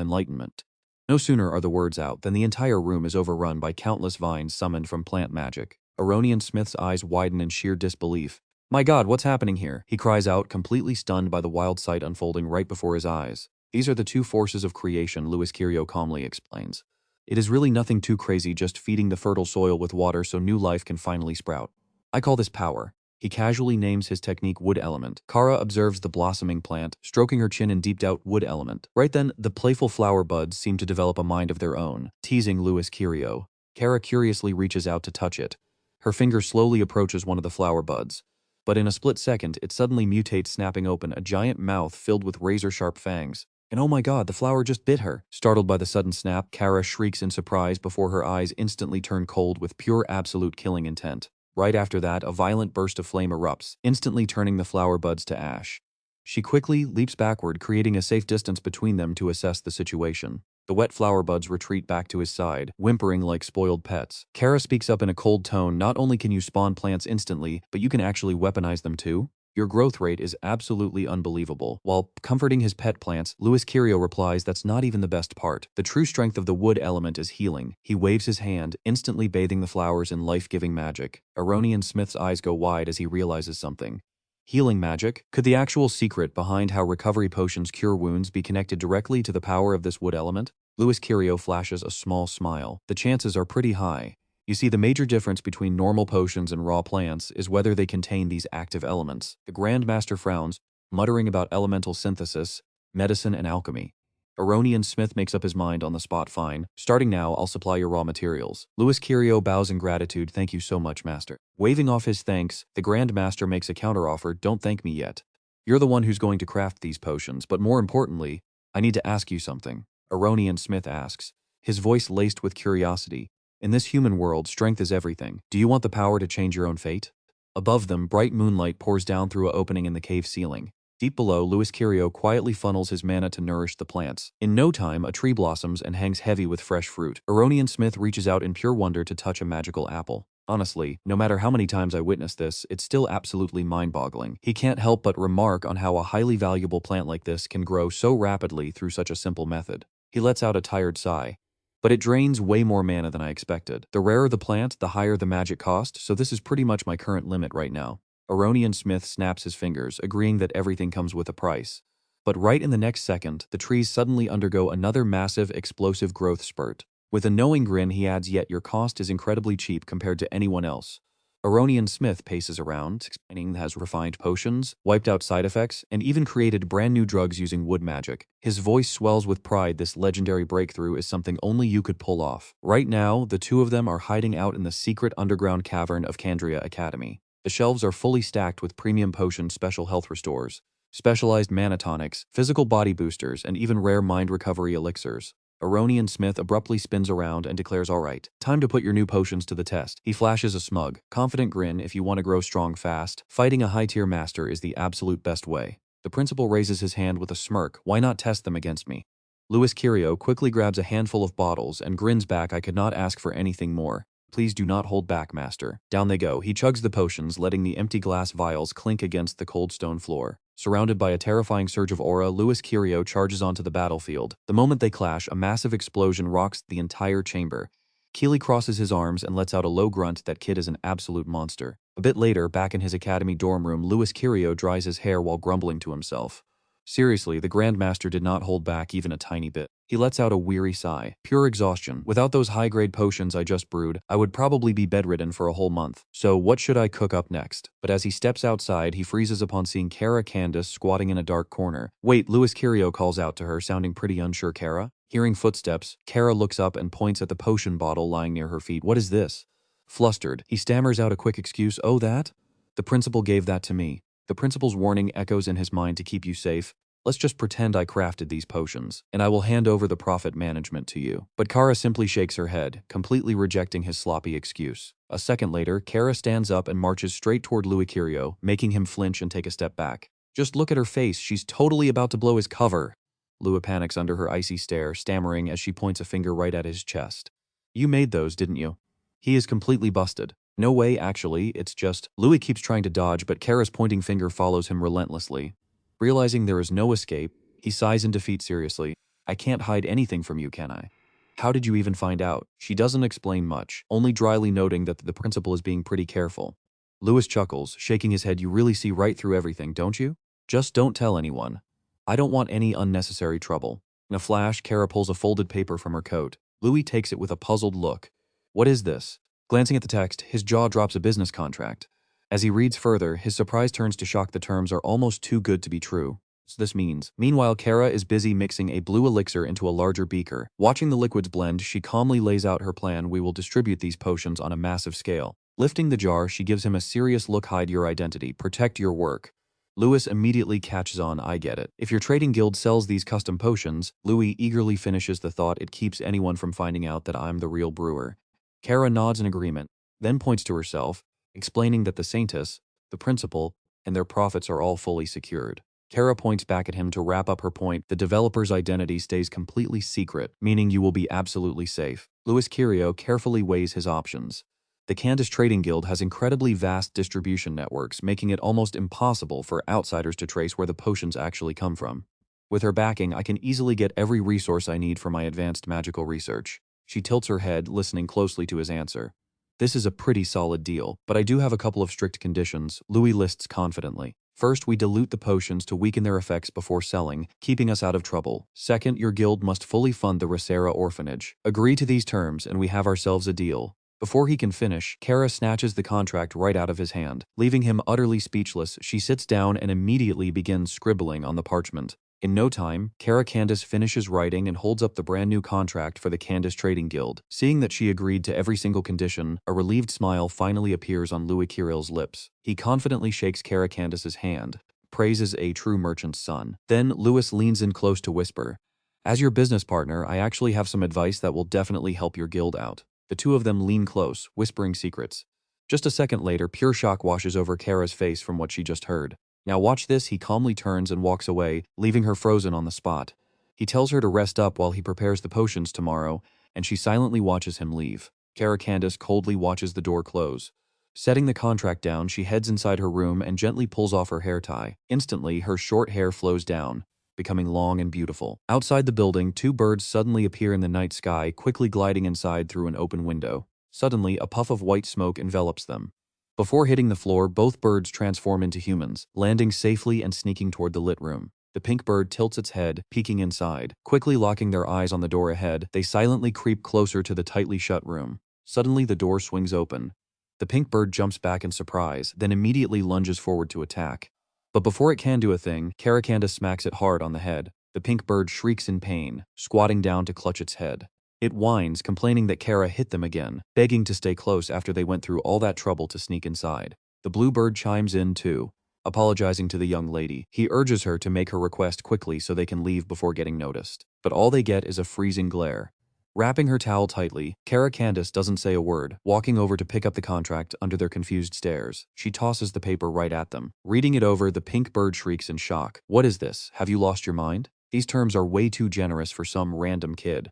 enlightenment. No sooner are the words out than the entire room is overrun by countless vines summoned from plant magic. Aronian Smith's eyes widen in sheer disbelief. My God, what's happening here? He cries out, completely stunned by the wild sight unfolding right before his eyes. These are the two forces of creation, Louis Kirio calmly explains. It is really nothing too crazy, just feeding the fertile soil with water so new life can finally sprout. I call this power. He casually names his technique wood element. Kara observes the blossoming plant, stroking her chin in deep-doubt wood element. Right then, the playful flower buds seem to develop a mind of their own, teasing Louis Kirio. Kara curiously reaches out to touch it. Her finger slowly approaches one of the flower buds. But in a split second, it suddenly mutates, snapping open a giant mouth filled with razor-sharp fangs. And oh my God, the flower just bit her. Startled by the sudden snap, Kara shrieks in surprise before her eyes instantly turn cold with pure absolute killing intent. Right after that, a violent burst of flame erupts, instantly turning the flower buds to ash. She quickly leaps backward, creating a safe distance between them to assess the situation. The wet flower buds retreat back to his side, whimpering like spoiled pets. Kara speaks up in a cold tone, not only can you spawn plants instantly, but you can actually weaponize them too? Your growth rate is absolutely unbelievable. While comforting his pet plants, Louis Kirio replies that's not even the best part. The true strength of the wood element is healing. He waves his hand, instantly bathing the flowers in life-giving magic. Aronian Smith's eyes go wide as he realizes something. Healing magic? Could the actual secret behind how recovery potions cure wounds be connected directly to the power of this wood element? Louis Kirio flashes a small smile. The chances are pretty high. You see, the major difference between normal potions and raw plants is whether they contain these active elements. The Grand Master frowns, muttering about elemental synthesis, medicine, and alchemy. Aronian Smith makes up his mind on the spot. Fine. Starting now, I'll supply your raw materials. Louis Kirio bows in gratitude. Thank you so much, Master. Waving off his thanks, the Grand Master makes a counteroffer. Don't thank me yet. You're the one who's going to craft these potions, but more importantly, I need to ask you something. Aronian Smith asks, his voice laced with curiosity. In this human world, strength is everything. Do you want the power to change your own fate? Above them, bright moonlight pours down through an opening in the cave ceiling. Deep below, Louis Kirio quietly funnels his mana to nourish the plants. In no time, a tree blossoms and hangs heavy with fresh fruit. Aronian Smith reaches out in pure wonder to touch a magical apple. Honestly, no matter how many times I witness this, it's still absolutely mind-boggling. He can't help but remark on how a highly valuable plant like this can grow so rapidly through such a simple method. He lets out a tired sigh. But it drains way more mana than I expected. The rarer the plant, the higher the magic cost, so this is pretty much my current limit right now. Aronian Smith snaps his fingers, agreeing that everything comes with a price. But right in the next second, the trees suddenly undergo another massive, explosive growth spurt. With a knowing grin, he adds, yet your cost is incredibly cheap compared to anyone else. Aronian Smith paces around, explaining has refined potions, wiped out side effects, and even created brand new drugs using wood magic. His voice swells with pride. This legendary breakthrough is something only you could pull off. Right now, the two of them are hiding out in the secret underground cavern of Candria Academy. The shelves are fully stacked with premium potions, special health restores, specialized mana tonics, physical body boosters, and even rare mind recovery elixirs. Aronian Smith abruptly spins around and declares, all right, time to put your new potions to the test. He flashes a smug, confident grin. If you want to grow strong fast, fighting a high-tier master is the absolute best way. The principal raises his hand with a smirk. Why not test them against me? Louis Kirio quickly grabs a handful of bottles and grins back. I could not ask for anything more. Please do not hold back, Master. Down they go. He chugs the potions, letting the empty glass vials clink against the cold stone floor. Surrounded by a terrifying surge of aura, Louis Kirio charges onto the battlefield. The moment they clash, a massive explosion rocks the entire chamber. Keeley crosses his arms and lets out a low grunt. That kid is an absolute monster. A bit later, back in his academy dorm room, Louis Kirio dries his hair while grumbling to himself. Seriously, the Grandmaster did not hold back even a tiny bit. He lets out a weary sigh. Pure exhaustion. Without those high-grade potions I just brewed, I would probably be bedridden for a whole month. So what should I cook up next? But as he steps outside, he freezes upon seeing Kara Candace squatting in a dark corner. Wait, Louis Kirio calls out to her, sounding pretty unsure. Kara? Hearing footsteps, Kara looks up and points at the potion bottle lying near her feet. What is this? Flustered, he stammers out a quick excuse. Oh, that? The principal gave that to me. The principal's warning echoes in his mind to keep you safe. Let's just pretend I crafted these potions, and I will hand over the profit management to you. But Kara simply shakes her head, completely rejecting his sloppy excuse. A second later, Kara stands up and marches straight toward Louis Kirio, making him flinch and take a step back. Just look at her face, she's totally about to blow his cover. Louis panics under her icy stare, stammering as she points a finger right at his chest. You made those, didn't you? He is completely busted. No way, actually, it's just… Louis keeps trying to dodge, but Kara's pointing finger follows him relentlessly. Realizing there is no escape, he sighs in defeat seriously. I can't hide anything from you, can I? How did you even find out? She doesn't explain much, only dryly noting that the principal is being pretty careful. Louis chuckles, shaking his head. You really see right through everything, don't you? Just don't tell anyone. I don't want any unnecessary trouble. In a flash, Kara pulls a folded paper from her coat. Louis takes it with a puzzled look. What is this? Glancing at the text, his jaw drops. A business contract. As he reads further, his surprise turns to shock. The terms are almost too good to be true. So this means… Meanwhile, Kara is busy mixing a blue elixir into a larger beaker. Watching the liquids blend, she calmly lays out her plan. We will distribute these potions on a massive scale. Lifting the jar, she gives him a serious look. Hide your identity. Protect your work. Louis immediately catches on. I get it. If your trading guild sells these custom potions… Louis eagerly finishes the thought. It keeps anyone from finding out that I'm the real brewer. Kara nods in agreement, then points to herself, explaining that the Saintess, the principal, and their profits are all fully secured. Kara points back at him to wrap up her point. The developer's identity stays completely secret, meaning you will be absolutely safe. Louis Kirio carefully weighs his options. The Candace Trading Guild has incredibly vast distribution networks, making it almost impossible for outsiders to trace where the potions actually come from. With her backing, I can easily get every resource I need for my advanced magical research. She tilts her head, listening closely to his answer. This is a pretty solid deal, but I do have a couple of strict conditions, Louis lists confidently. First, we dilute the potions to weaken their effects before selling, keeping us out of trouble. Second, your guild must fully fund the Resera orphanage. Agree to these terms and we have ourselves a deal. Before he can finish, Kara snatches the contract right out of his hand. Leaving him utterly speechless, she sits down and immediately begins scribbling on the parchment. In no time, Kara Candace finishes writing and holds up the brand new contract for the Candace Trading Guild. Seeing that she agreed to every single condition, a relieved smile finally appears on Louis Kiril's lips. He confidently shakes Kara Candace's hand, praises a true merchant's son. Then Louis leans in close to whisper, as your business partner, I actually have some advice that will definitely help your guild out. The two of them lean close, whispering secrets. Just a second later, pure shock washes over Kara's face from what she just heard. Now watch this. He calmly turns and walks away, leaving her frozen on the spot. He tells her to rest up while he prepares the potions tomorrow, and she silently watches him leave. Kara Candace coldly watches the door close. Setting the contract down, she heads inside her room and gently pulls off her hair tie. Instantly, her short hair flows down, becoming long and beautiful. Outside the building, two birds suddenly appear in the night sky, quickly gliding inside through an open window. Suddenly, a puff of white smoke envelops them. Before hitting the floor, both birds transform into humans, landing safely and sneaking toward the lit room. The pink bird tilts its head, peeking inside. Quickly locking their eyes on the door ahead, they silently creep closer to the tightly shut room. Suddenly, the door swings open. The pink bird jumps back in surprise, then immediately lunges forward to attack. But before it can do a thing, Kara Candace smacks it hard on the head. The pink bird shrieks in pain, squatting down to clutch its head. It whines, complaining that Kara hit them again, begging to stay close after they went through all that trouble to sneak inside. The blue bird chimes in too, apologizing to the young lady. He urges her to make her request quickly so they can leave before getting noticed. But all they get is a freezing glare. Wrapping her towel tightly, Kara Candace doesn't say a word, walking over to pick up the contract under their confused stares. She tosses the paper right at them. Reading it over, the pink bird shrieks in shock. What is this? Have you lost your mind? These terms are way too generous for some random kid.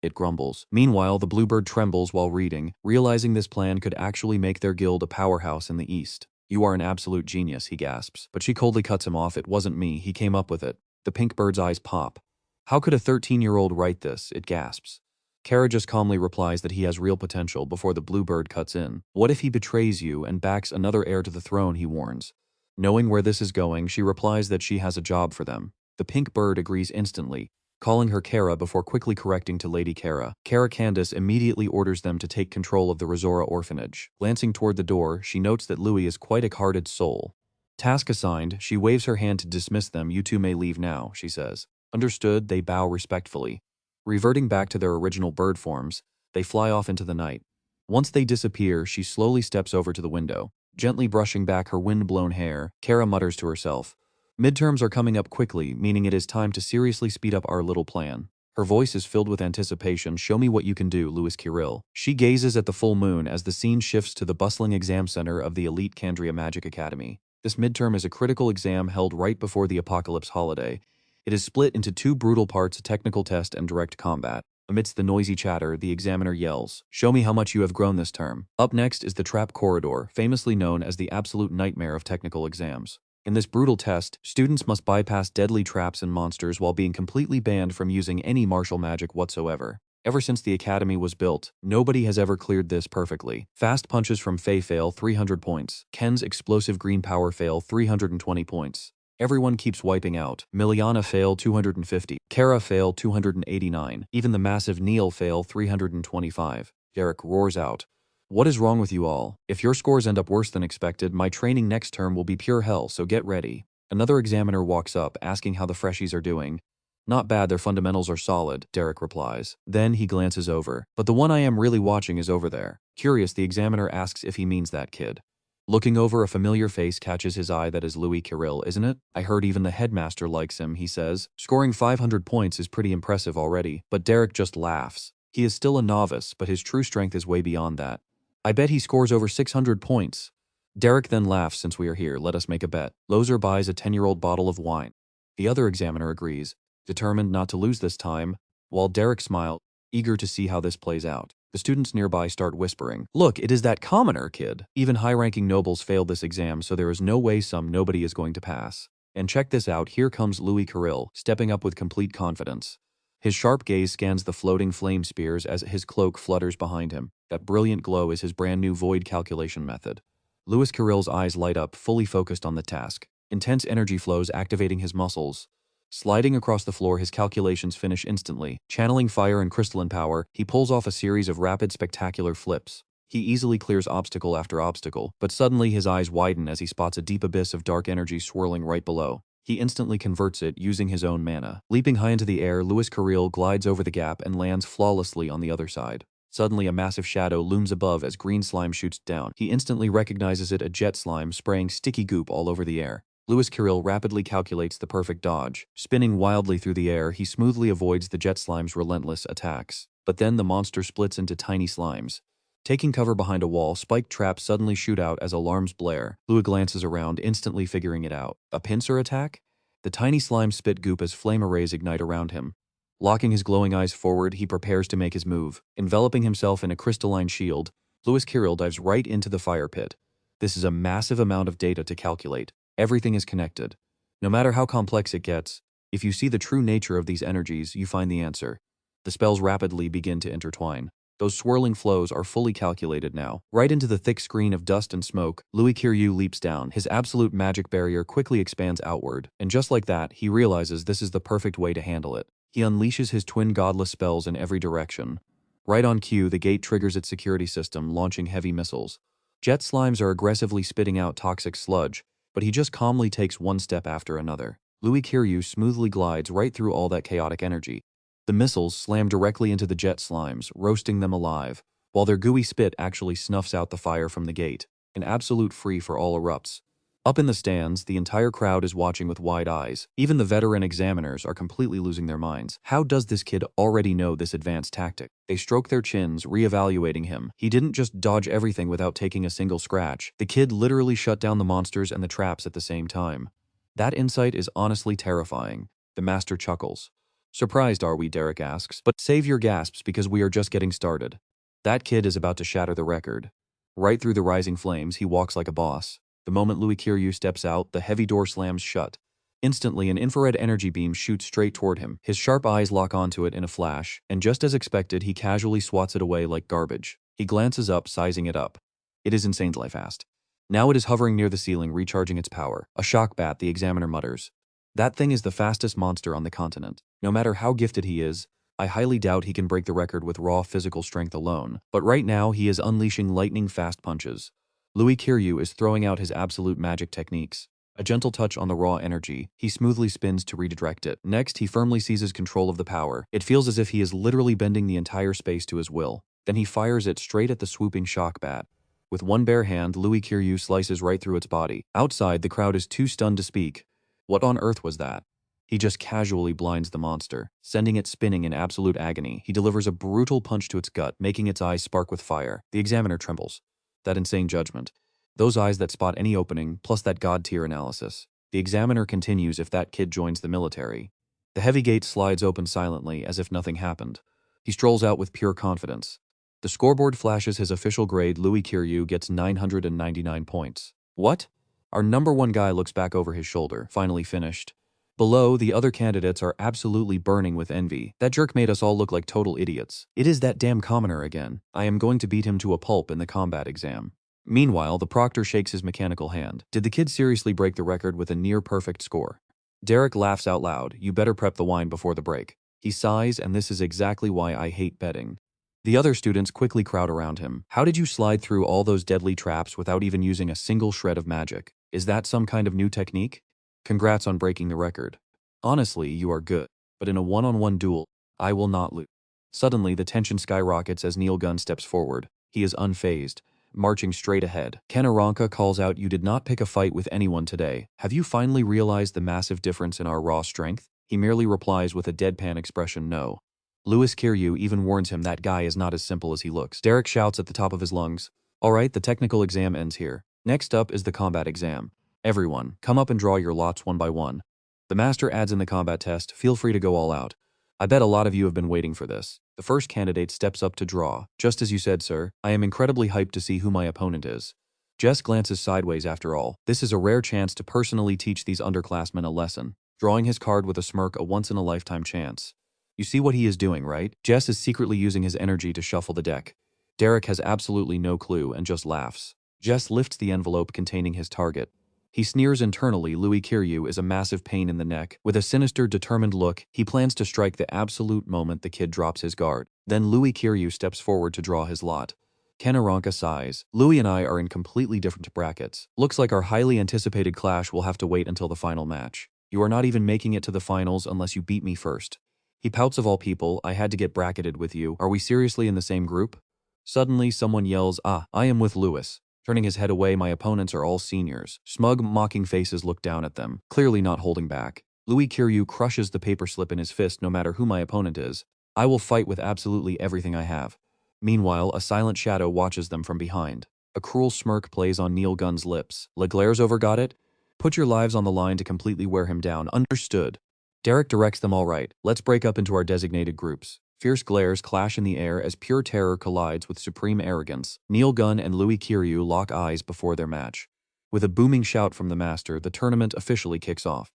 It grumbles. Meanwhile, the bluebird trembles while reading, realizing this plan could actually make their guild a powerhouse in the East. You are an absolute genius, he gasps. But she coldly cuts him off. It wasn't me, he came up with it. The pink bird's eyes pop. How could a 13-year-old write this? It gasps. Kara just calmly replies that he has real potential before the bluebird cuts in. What if he betrays you and backs another heir to the throne, he warns. Knowing where this is going, she replies that she has a job for them. The pink bird agrees instantly, calling her Kara before quickly correcting to Lady Kara. Kara Candace immediately orders them to take control of the Resora orphanage. Glancing toward the door, she notes that Louis is quite a hearted soul. Task assigned, she waves her hand to dismiss them. You two may leave now, she says. Understood, they bow respectfully. Reverting back to their original bird forms, they fly off into the night. Once they disappear, she slowly steps over to the window. Gently brushing back her wind-blown hair, Kara mutters to herself, midterms are coming up quickly, meaning it is time to seriously speed up our little plan. Her voice is filled with anticipation. Show me what you can do, Louis Kiril. She gazes at the full moon as the scene shifts to the bustling exam center of the elite Candria Magic Academy. This midterm is a critical exam held right before the apocalypse holiday. It is split into two brutal parts, a technical test and direct combat. Amidst the noisy chatter, the examiner yells, "Show me how much you have grown this term." Up next is the trap corridor, famously known as the absolute nightmare of technical exams. In this brutal test, students must bypass deadly traps and monsters while being completely banned from using any martial magic whatsoever. Ever since the academy was built, nobody has ever cleared this perfectly. Fast punches from Fei fail 300 points. Ken's explosive green power fail 320 points. Everyone keeps wiping out. Miliana fail 250. Kara fail 289. Even the massive Neil fail 325. Derek roars out, "What is wrong with you all? If your scores end up worse than expected, my training next term will be pure hell, so get ready." Another examiner walks up, asking how the freshies are doing. "Not bad, their fundamentals are solid," Derek replies. Then he glances over. "But the one I am really watching is over there." Curious, the examiner asks if he means that kid. Looking over, a familiar face catches his eye. "That is Louis Kirill, isn't it? I heard even the headmaster likes him," he says. Scoring 500 points is pretty impressive already, but Derek just laughs. He is still a novice, but his true strength is way beyond that. "I bet he scores over 600 points. Derek then laughs. "Since we are here, let us make a bet." Loser buys a 10-year-old bottle of wine. The other examiner agrees, determined not to lose this time, while Derek smiles, eager to see how this plays out. The students nearby start whispering, "Look, it is that commoner kid." Even high-ranking nobles failed this exam, so there is no way some nobody is going to pass. And check this out, here comes Louis Kirill, stepping up with complete confidence. His sharp gaze scans the floating flame spears as his cloak flutters behind him. That brilliant glow is his brand new void calculation method. Louis Kirill's eyes light up, fully focused on the task. Intense energy flows, activating his muscles. Sliding across the floor, his calculations finish instantly. Channeling fire and crystalline power, he pulls off a series of rapid, spectacular flips. He easily clears obstacle after obstacle, but suddenly his eyes widen as he spots a deep abyss of dark energy swirling right below. He instantly converts it, using his own mana. Leaping high into the air, Louis Kirill glides over the gap and lands flawlessly on the other side. Suddenly, a massive shadow looms above as green slime shoots down. He instantly recognizes it, a jet slime, spraying sticky goop all over the air. Louis Kirill rapidly calculates the perfect dodge. Spinning wildly through the air, he smoothly avoids the jet slime's relentless attacks. But then the monster splits into tiny slimes. Taking cover behind a wall, spiked traps suddenly shoot out as alarms blare. Louis glances around, instantly figuring it out. A pincer attack? The tiny slimes spit goop as flame arrays ignite around him. Locking his glowing eyes forward, he prepares to make his move. Enveloping himself in a crystalline shield, Louis Kirill dives right into the fire pit. This is a massive amount of data to calculate. Everything is connected. No matter how complex it gets, if you see the true nature of these energies, you find the answer. The spells rapidly begin to intertwine. Those swirling flows are fully calculated now. Right into the thick screen of dust and smoke, Louis Kirill leaps down. His absolute magic barrier quickly expands outward, and just like that, he realizes this is the perfect way to handle it. He unleashes his twin godless spells in every direction. Right on cue, the gate triggers its security system, launching heavy missiles. Jet slimes are aggressively spitting out toxic sludge, but he just calmly takes one step after another. Louis Kirill smoothly glides right through all that chaotic energy. The missiles slam directly into the jet slimes, roasting them alive, while their gooey spit actually snuffs out the fire from the gate. An absolute free-for-all erupts. Up in the stands, the entire crowd is watching with wide eyes. Even the veteran examiners are completely losing their minds. How does this kid already know this advanced tactic? They stroke their chins, re-evaluating him. He didn't just dodge everything without taking a single scratch. The kid literally shut down the monsters and the traps at the same time. That insight is honestly terrifying. The master chuckles. "Surprised, are we?" Derek asks. "But save your gasps, because we are just getting started." That kid is about to shatter the record. Right through the rising flames, he walks like a boss. The moment Louis Kirill steps out, the heavy door slams shut. Instantly, an infrared energy beam shoots straight toward him. His sharp eyes lock onto it in a flash, and just as expected, he casually swats it away like garbage. He glances up, sizing it up. It is insanely fast. Now it is hovering near the ceiling, recharging its power. "A shock bat," the examiner mutters. "That thing is the fastest monster on the continent. No matter how gifted he is, I highly doubt he can break the record with raw physical strength alone. But right now, he is unleashing lightning-fast punches." Louis Kirill is throwing out his absolute magic techniques. A gentle touch on the raw energy, he smoothly spins to redirect it. Next, he firmly seizes control of the power. It feels as if he is literally bending the entire space to his will. Then he fires it straight at the swooping shock bat. With one bare hand, Louis Kirill slices right through its body. Outside, the crowd is too stunned to speak. What on earth was that? He just casually blinds the monster, sending it spinning in absolute agony. He delivers a brutal punch to its gut, making its eyes spark with fire. The examiner trembles. That insane judgment. Those eyes that spot any opening, plus that god-tier analysis. The examiner continues if that kid joins the military. The heavy gate slides open silently, as if nothing happened. He strolls out with pure confidence. The scoreboard flashes his official grade. Louis Kiryu gets 999 points. What? Our number one guy looks back over his shoulder, finally finished. Below, the other candidates are absolutely burning with envy. That jerk made us all look like total idiots. It is that damn commoner again. I am going to beat him to a pulp in the combat exam. Meanwhile, the proctor shakes his mechanical hand. Did the kid seriously break the record with a near-perfect score? Derek laughs out loud. You better prep the wine before the break. He sighs, and this is exactly why I hate betting. The other students quickly crowd around him. How did you slide through all those deadly traps without even using a single shred of magic? Is that some kind of new technique? Congrats on breaking the record. Honestly, you are good. But in a one-on-one duel, I will not lose. Suddenly, the tension skyrockets as Neil Gunn steps forward. He is unfazed, marching straight ahead. Ken Aranka calls out, you did not pick a fight with anyone today. Have you finally realized the massive difference in our raw strength? He merely replies with a deadpan expression, no. Louis Kiryu even warns him that guy is not as simple as he looks. Derek shouts at the top of his lungs. Alright, the technical exam ends here. Next up is the combat exam. Everyone, come up and draw your lots one by one. The master adds in the combat test, feel free to go all out. I bet a lot of you have been waiting for this. The first candidate steps up to draw. Just as you said, sir, I am incredibly hyped to see who my opponent is. Jess glances sideways after all. This is a rare chance to personally teach these underclassmen a lesson. Drawing his card with a smirk, a once-in-a-lifetime chance. You see what he is doing, right? Jess is secretly using his energy to shuffle the deck. Derek has absolutely no clue and just laughs. Jess lifts the envelope containing his target. He sneers internally. Louis Kiryu is a massive pain in the neck. With a sinister, determined look, he plans to strike the absolute moment the kid drops his guard. Then Louis Kiryu steps forward to draw his lot. Ken Aranka sighs. Louis and I are in completely different brackets. Looks like our highly anticipated clash will have to wait until the final match. You are not even making it to the finals unless you beat me first. He pouts, of all people, I had to get bracketed with you. Are we seriously in the same group? Suddenly, someone yells, I am with Louis. Turning his head away, my opponents are all seniors. Smug, mocking faces look down at them, clearly not holding back. Louis Kiryu crushes the paper slip in his fist. No matter who my opponent is, I will fight with absolutely everything I have. Meanwhile, a silent shadow watches them from behind. A cruel smirk plays on Neil Gunn's lips. Leglair's over, got it? Put your lives on the line to completely wear him down. Understood. Derek directs them, all right, let's break up into our designated groups. Fierce glares clash in the air as pure terror collides with supreme arrogance. Neil Gunn and Louis Kiryu lock eyes before their match. With a booming shout from the master, the tournament officially kicks off.